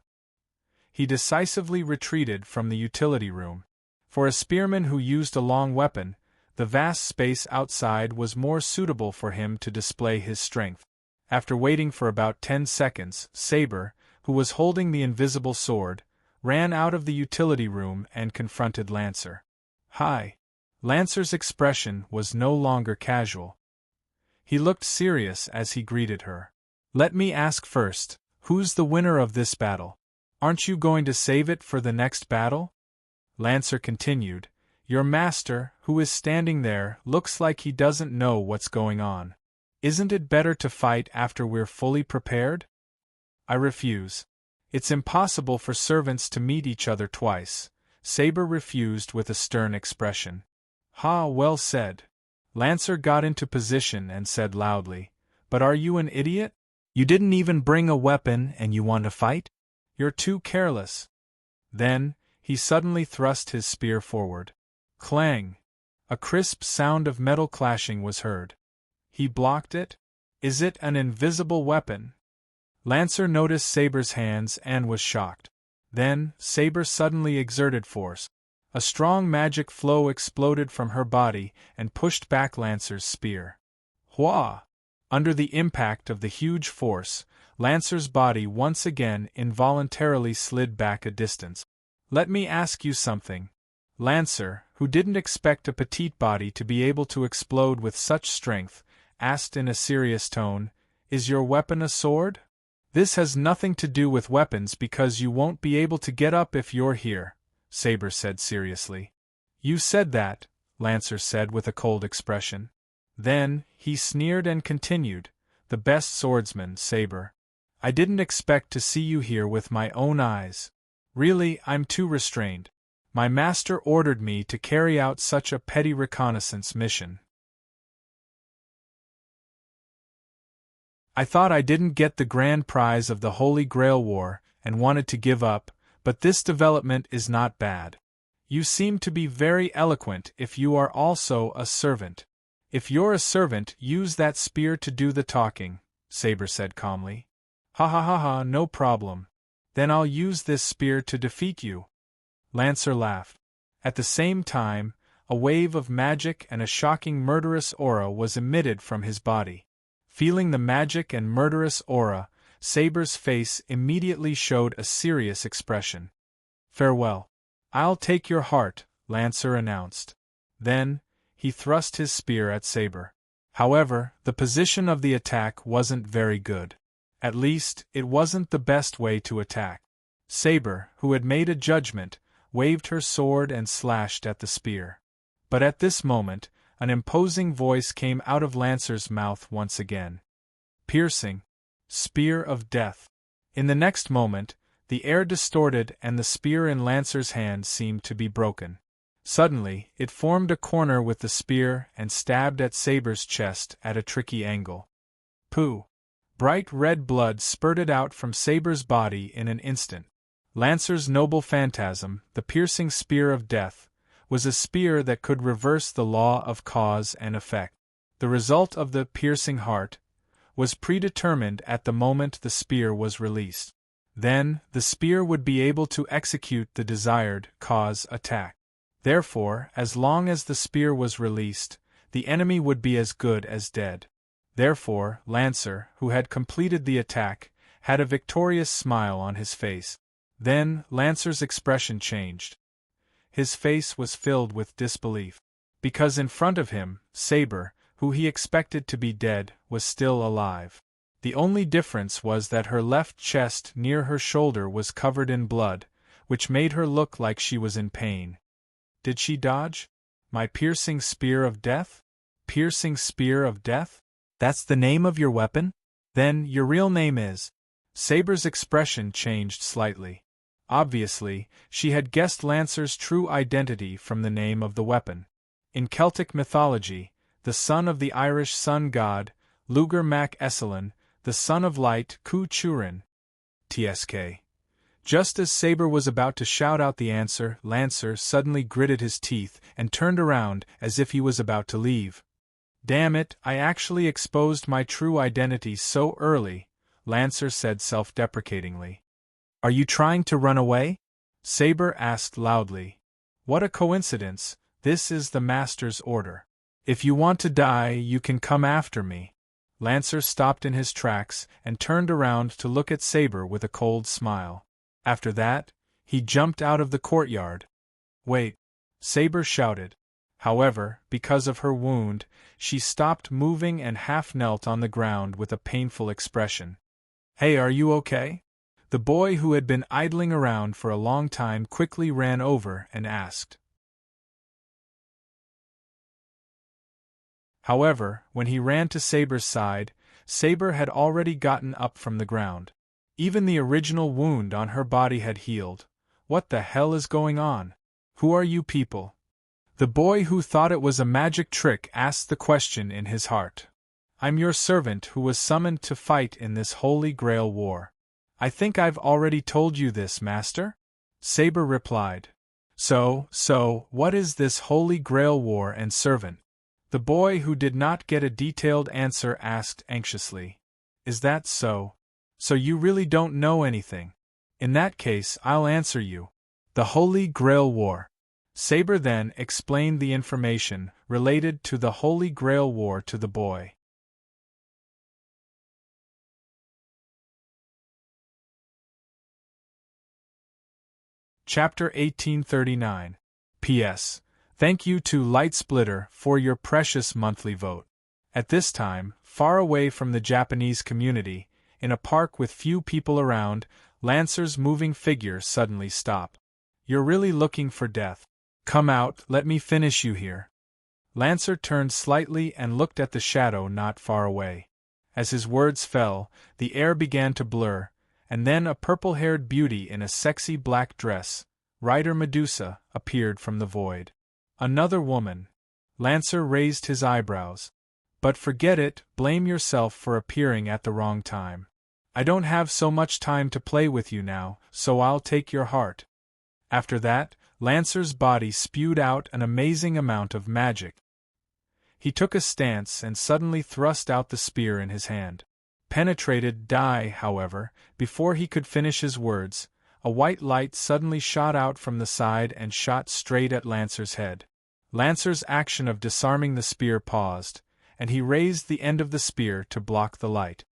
He decisively retreated from the utility room. For a spearman who used a long weapon, the vast space outside was more suitable for him to display his strength. After waiting for about 10 seconds, Saber, who was holding the invisible sword, ran out of the utility room and confronted Lancer. Hi! Lancer's expression was no longer casual. He looked serious as he greeted her. Let me ask first, Who's the winner of this battle? Aren't you going to save it for the next battle? Lancer continued, Your master, who is standing there, looks like he doesn't know what's going on. Isn't it better to fight after we're fully prepared? I refuse. It's impossible for servants to meet each other twice. Saber refused with a stern expression. Ha, well said. Lancer got into position and said loudly, But are you an idiot? You didn't even bring a weapon and you want to fight? You're too careless. Then, he suddenly thrust his spear forward. Clang! A crisp sound of metal clashing was heard. He blocked it? Is it an invisible weapon? Lancer noticed Saber's hands and was shocked. Then, Saber suddenly exerted force. A strong magic flow exploded from her body and pushed back Lancer's spear. Hwah! Under the impact of the huge force, Lancer's body once again involuntarily slid back a distance. Let me ask you something. Lancer, who didn't expect a petite body to be able to explode with such strength, asked in a serious tone, Is your weapon a sword? This has nothing to do with weapons because you won't be able to get up if you're here, Saber said seriously. You said that, Lancer said with a cold expression. Then, he sneered and continued, The best swordsman, Saber. I didn't expect to see you here with my own eyes. Really, I'm too restrained. My master ordered me to carry out such a petty reconnaissance mission. I thought I didn't get the grand prize of the Holy Grail War and wanted to give up, but this development is not bad. You seem to be very eloquent if you are also a servant. If you're a servant, use that spear to do the talking, Saber said calmly. Ha ha ha ha, no problem. Then I'll use this spear to defeat you. Lancer laughed. At the same time, a wave of magic and a shocking murderous aura was emitted from his body. Feeling the magic and murderous aura, Saber's face immediately showed a serious expression. Farewell. I'll take your heart, Lancer announced. Then, he thrust his spear at Saber. However, the position of the attack wasn't very good. At least, it wasn't the best way to attack. Saber, who had made a judgment, waved her sword and slashed at the spear. But at this moment, an imposing voice came out of Lancer's mouth once again. Piercing. Spear of death. In the next moment, the air distorted and the spear in Lancer's hand seemed to be broken. Suddenly, it formed a corner with the spear and stabbed at Saber's chest at a tricky angle. Pooh! Bright red blood spurted out from Saber's body in an instant. Lancer's noble phantasm, the piercing spear of death, was a spear that could reverse the law of cause and effect. The result of the piercing heart was predetermined at the moment the spear was released. Then, the spear would be able to execute the desired cause attack. Therefore, as long as the spear was released, the enemy would be as good as dead. Therefore, Lancer, who had completed the attack, had a victorious smile on his face. Then, Lancer's expression changed. His face was filled with disbelief. Because in front of him, Saber, who he expected to be dead, was still alive. The only difference was that her left chest near her shoulder was covered in blood, which made her look like she was in pain. Did she dodge? My piercing spear of death? Piercing spear of death? That's the name of your weapon? Then your real name is? Saber's expression changed slightly. Obviously, she had guessed Lancer's true identity from the name of the weapon. In Celtic mythology, the son of the Irish sun god, Lugar mac Esselin, the son of light, Cu Churin. Tsk. Just as Saber was about to shout out the answer, Lancer suddenly gritted his teeth and turned around as if he was about to leave. Damn it, I actually exposed my true identity so early, Lancer said self-deprecatingly. Are you trying to run away? Saber asked loudly. What a coincidence, this is the master's order. If you want to die, you can come after me. Lancer stopped in his tracks and turned around to look at Saber with a cold smile. After that, he jumped out of the courtyard. Wait! Saber shouted. However, because of her wound, she stopped moving and half knelt on the ground with a painful expression. Hey, are you okay? The boy who had been idling around for a long time quickly ran over and asked. However, when he ran to Saber's side, Saber had already gotten up from the ground. Even the original wound on her body had healed. What the hell is going on? Who are you people? The boy who thought it was a magic trick asked the question in his heart. I'm your servant who was summoned to fight in this Holy Grail war. I think I've already told you this, Master? Saber replied. So, what is this Holy Grail war and servant? The boy who did not get a detailed answer asked anxiously. Is that so? So you really don't know anything? In that case, I'll answer you. The Holy Grail War. Saber then explained the information related to the Holy Grail War to the boy. Chapter 1839. P.S. Thank you to Lightsplitter for your precious monthly vote. At this time, far away from the Japanese community, in a park with few people around, Lancer's moving figure suddenly stopped. You're really looking for death. Come out, let me finish you here. Lancer turned slightly and looked at the shadow not far away. As his words fell, the air began to blur, and then a purple-haired beauty in a sexy black dress, Rider Medusa, appeared from the void. Another woman. Lancer raised his eyebrows. But forget it, blame yourself for appearing at the wrong time. I don't have so much time to play with you now, so I'll take your heart. After that, Lancer's body spewed out an amazing amount of magic. He took a stance and suddenly thrust out the spear in his hand. Penetrated die, however, before he could finish his words, a white light suddenly shot out from the side and shot straight at Lancer's head. Lancer's action of disarming the spear paused, and he raised the end of the spear to block the light.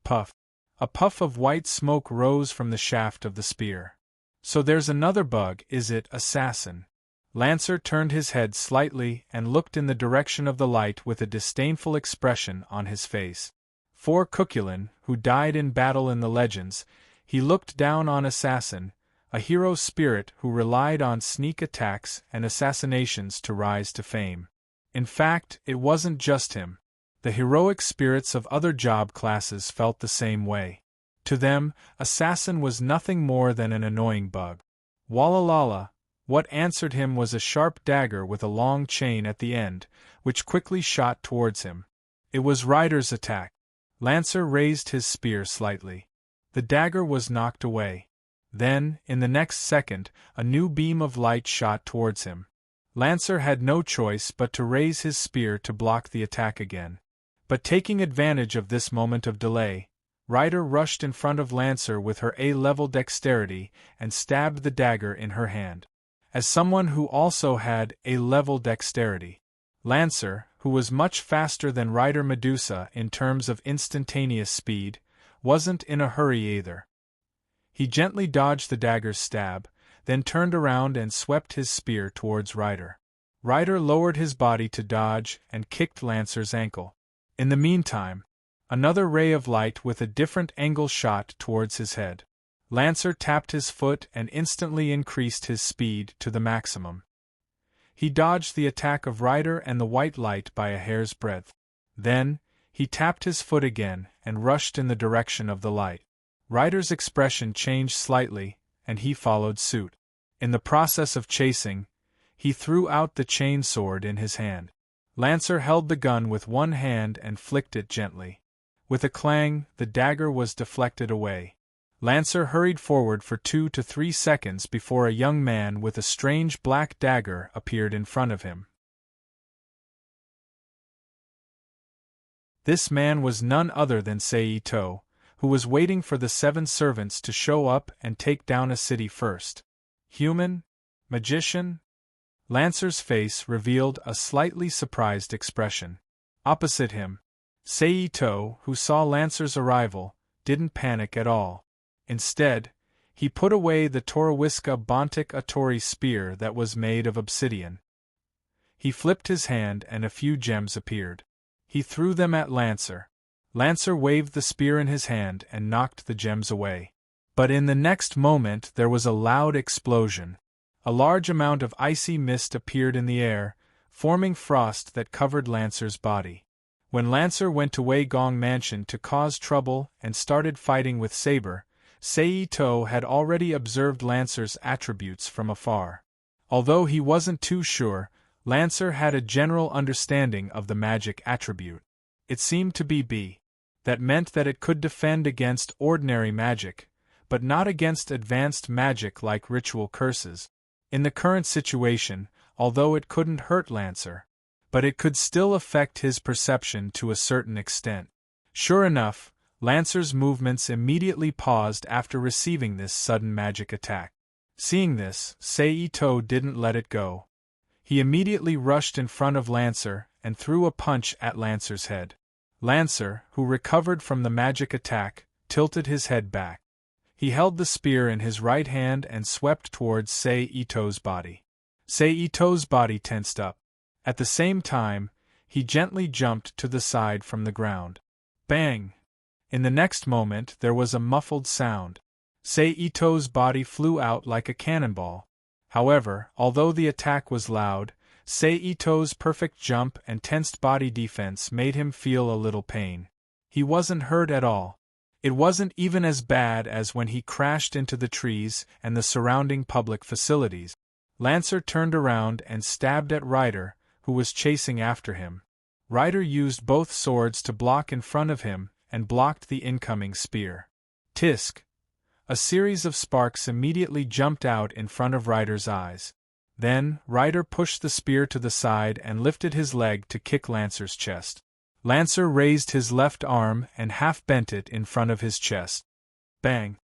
Puff! A puff of white smoke rose from the shaft of the spear. So there's another bug, is it, assassin? Lancer turned his head slightly and looked in the direction of the light with a disdainful expression on his face. For Cuchulain, who died in battle in the legends, he looked down on Assassin, a hero spirit who relied on sneak attacks and assassinations to rise to fame. In fact, it wasn't just him. The heroic spirits of other job classes felt the same way. To them, Assassin was nothing more than an annoying bug. Wallalala, what answered him was a sharp dagger with a long chain at the end, which quickly shot towards him. It was Rider's attack. Lancer raised his spear slightly. The dagger was knocked away. Then, in the next second, a new beam of light shot towards him. Lancer had no choice but to raise his spear to block the attack again. But taking advantage of this moment of delay, Rider rushed in front of Lancer with her A-level dexterity and stabbed the dagger in her hand. As someone who also had A-level dexterity, Lancer, who was much faster than Rider Medusa in terms of instantaneous speed, wasn't in a hurry either. He gently dodged the dagger's stab, then turned around and swept his spear towards Rider. Rider lowered his body to dodge and kicked Lancer's ankle. In the meantime, another ray of light with a different angle shot towards his head. Lancer tapped his foot and instantly increased his speed to the maximum. He dodged the attack of Rider and the white light by a hair's breadth. Then, he tapped his foot again and rushed in the direction of the light. Rider's expression changed slightly, and he followed suit. In the process of chasing, he threw out the chain sword in his hand. Lancer held the gun with one hand and flicked it gently. With a clang, the dagger was deflected away. Lancer hurried forward for 2 to 3 seconds before a young man with a strange black dagger appeared in front of him. This man was none other than Seito, who was waiting for the 7 servants to show up and take down a city first. Human? Magician? Lancer's face revealed a slightly surprised expression. Opposite him, Seito, who saw Lancer's arrival, didn't panic at all. Instead, he put away the Torowiska Bontic Atori spear that was made of obsidian. He flipped his hand and a few gems appeared. He threw them at Lancer. Lancer waved the spear in his hand and knocked the gems away. But in the next moment there was a loud explosion. A large amount of icy mist appeared in the air, forming frost that covered Lancer's body. When Lancer went to Wei Gong Mansion to cause trouble and started fighting with Saber, Saito had already observed Lancer's attributes from afar. Although he wasn't too sure, Lancer had a general understanding of the magic attribute. It seemed to be B. That meant that it could defend against ordinary magic, but not against advanced magic like ritual curses. In the current situation, although it couldn't hurt Lancer, but it could still affect his perception to a certain extent. Sure enough, Lancer's movements immediately paused after receiving this sudden magic attack. Seeing this, Saito didn't let it go. He immediately rushed in front of Lancer and threw a punch at Lancer's head. Lancer, who recovered from the magic attack, tilted his head back. He held the spear in his right hand and swept towards Saito's body. Saito's body tensed up. At the same time, he gently jumped to the side from the ground. Bang! In the next moment there was a muffled sound. Saito's body flew out like a cannonball. However, although the attack was loud, Saito's perfect jump and tensed body defense made him feel a little pain. He wasn't hurt at all. It wasn't even as bad as when he crashed into the trees and the surrounding public facilities. Lancer turned around and stabbed at Ryder, who was chasing after him. Ryder used both swords to block in front of him and blocked the incoming spear. Tisk! A series of sparks immediately jumped out in front of Ryder's eyes. Then, Ryder pushed the spear to the side and lifted his leg to kick Lancer's chest. Lancer raised his left arm and half bent it in front of his chest. Bang!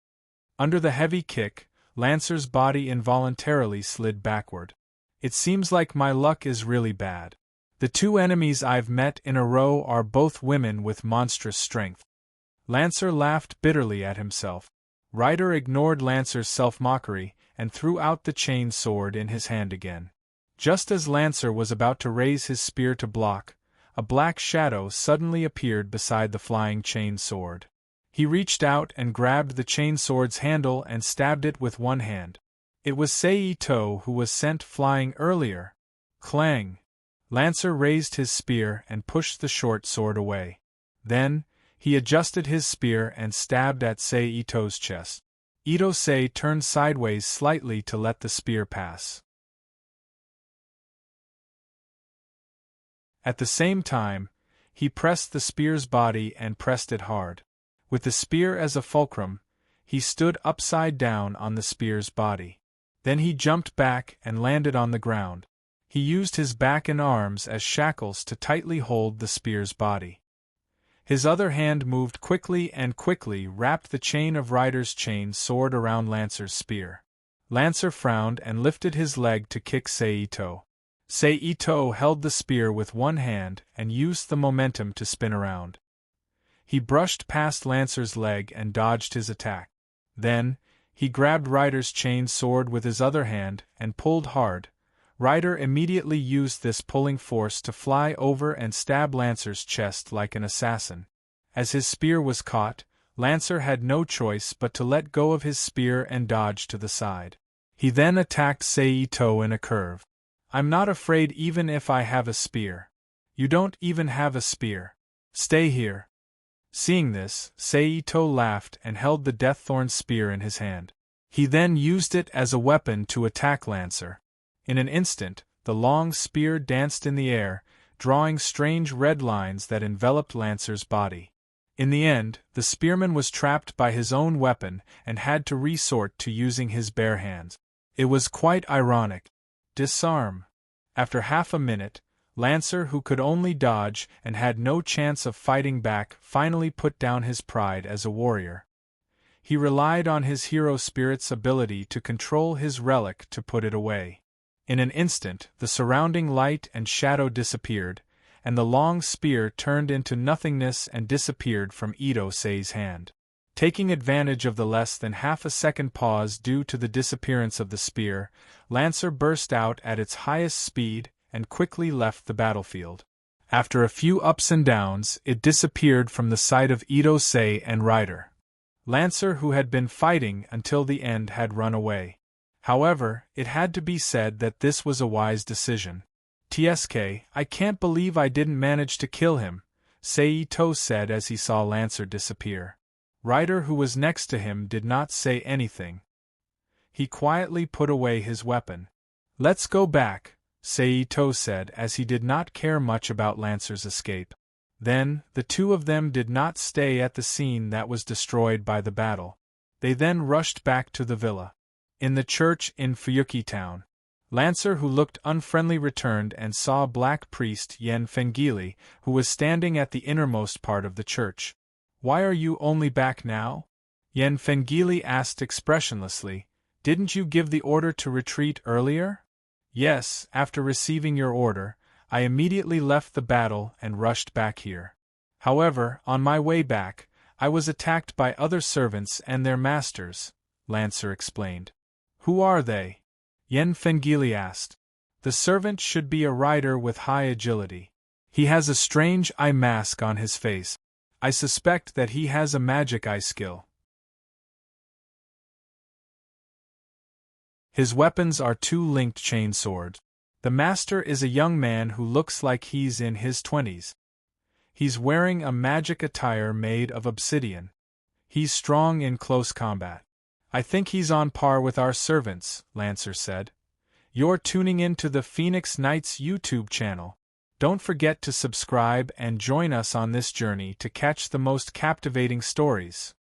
Under the heavy kick, Lancer's body involuntarily slid backward. It seems like my luck is really bad. The two enemies I've met in a row are both women with monstrous strength. Lancer laughed bitterly at himself. Ryder ignored Lancer's self-mockery and threw out the chain sword in his hand again. Just as Lancer was about to raise his spear to block, a black shadow suddenly appeared beside the flying chain sword. He reached out and grabbed the chain sword's handle and stabbed it with one hand. It was Saito who was sent flying earlier. Clang! Lancer raised his spear and pushed the short sword away. Then, he adjusted his spear and stabbed at Saito's chest. Ito-sei turned sideways slightly to let the spear pass. At the same time, he pressed the spear's body and pressed it hard. With the spear as a fulcrum, he stood upside down on the spear's body. Then he jumped back and landed on the ground. He used his back and arms as shackles to tightly hold the spear's body. His other hand moved quickly and quickly wrapped the chain of Ryder's chain sword around Lancer's spear. Lancer frowned and lifted his leg to kick Saito. Saito held the spear with one hand and used the momentum to spin around. He brushed past Lancer's leg and dodged his attack. Then, he grabbed Ryder's chain sword with his other hand and pulled hard. Ryder immediately used this pulling force to fly over and stab Lancer's chest like an assassin. As his spear was caught, Lancer had no choice but to let go of his spear and dodge to the side. He then attacked Saito in a curve. I'm not afraid even if I have a spear. You don't even have a spear. Stay here. Seeing this, Saito laughed and held the Deaththorn spear in his hand. He then used it as a weapon to attack Lancer. In an instant, the long spear danced in the air, drawing strange red lines that enveloped Lancer's body. In the end, the spearman was trapped by his own weapon and had to resort to using his bare hands. It was quite ironic. Disarm. After half a minute, Lancer, who could only dodge and had no chance of fighting back, finally put down his pride as a warrior. He relied on his hero spirit's ability to control his relic to put it away. In an instant, the surrounding light and shadow disappeared, and the long spear turned into nothingness and disappeared from Ito-sei's hand. Taking advantage of the less than half a second pause due to the disappearance of the spear, Lancer burst out at its highest speed and quickly left the battlefield. After a few ups and downs, it disappeared from the sight of Ito-sei and rider. Lancer, who had been fighting until the end, had run away. However, it had to be said that this was a wise decision. "TSK, I can't believe I didn't manage to kill him," Seito said as he saw Lancer disappear. Rider, who was next to him, did not say anything. He quietly put away his weapon. "Let's go back," Seito said as he did not care much about Lancer's escape. Then, the two of them did not stay at the scene that was destroyed by the battle. They then rushed back to the villa. In the church in Fuyuki Town, Lancer, who looked unfriendly, returned and saw Black Priest Yen Fengili, who was standing at the innermost part of the church. "Why are you only back now?" Yen Fengili asked expressionlessly. "Didn't you give the order to retreat earlier?" "Yes, after receiving your order, I immediately left the battle and rushed back here. However, on my way back, I was attacked by other servants and their masters," Lancer explained. "Who are they?" Yen Fengili asked. "The servant should be a rider with high agility. He has a strange eye mask on his face. I suspect that he has a magic eye skill. His weapons are two linked chain swords. The master is a young man who looks like he's in his 20s. He's wearing a magic attire made of obsidian. He's strong in close combat. I think he's on par with our servants," Lancer said. "You're tuning in to the Phoenix Knights YouTube channel. Don't forget to subscribe and join us on this journey to catch the most captivating stories."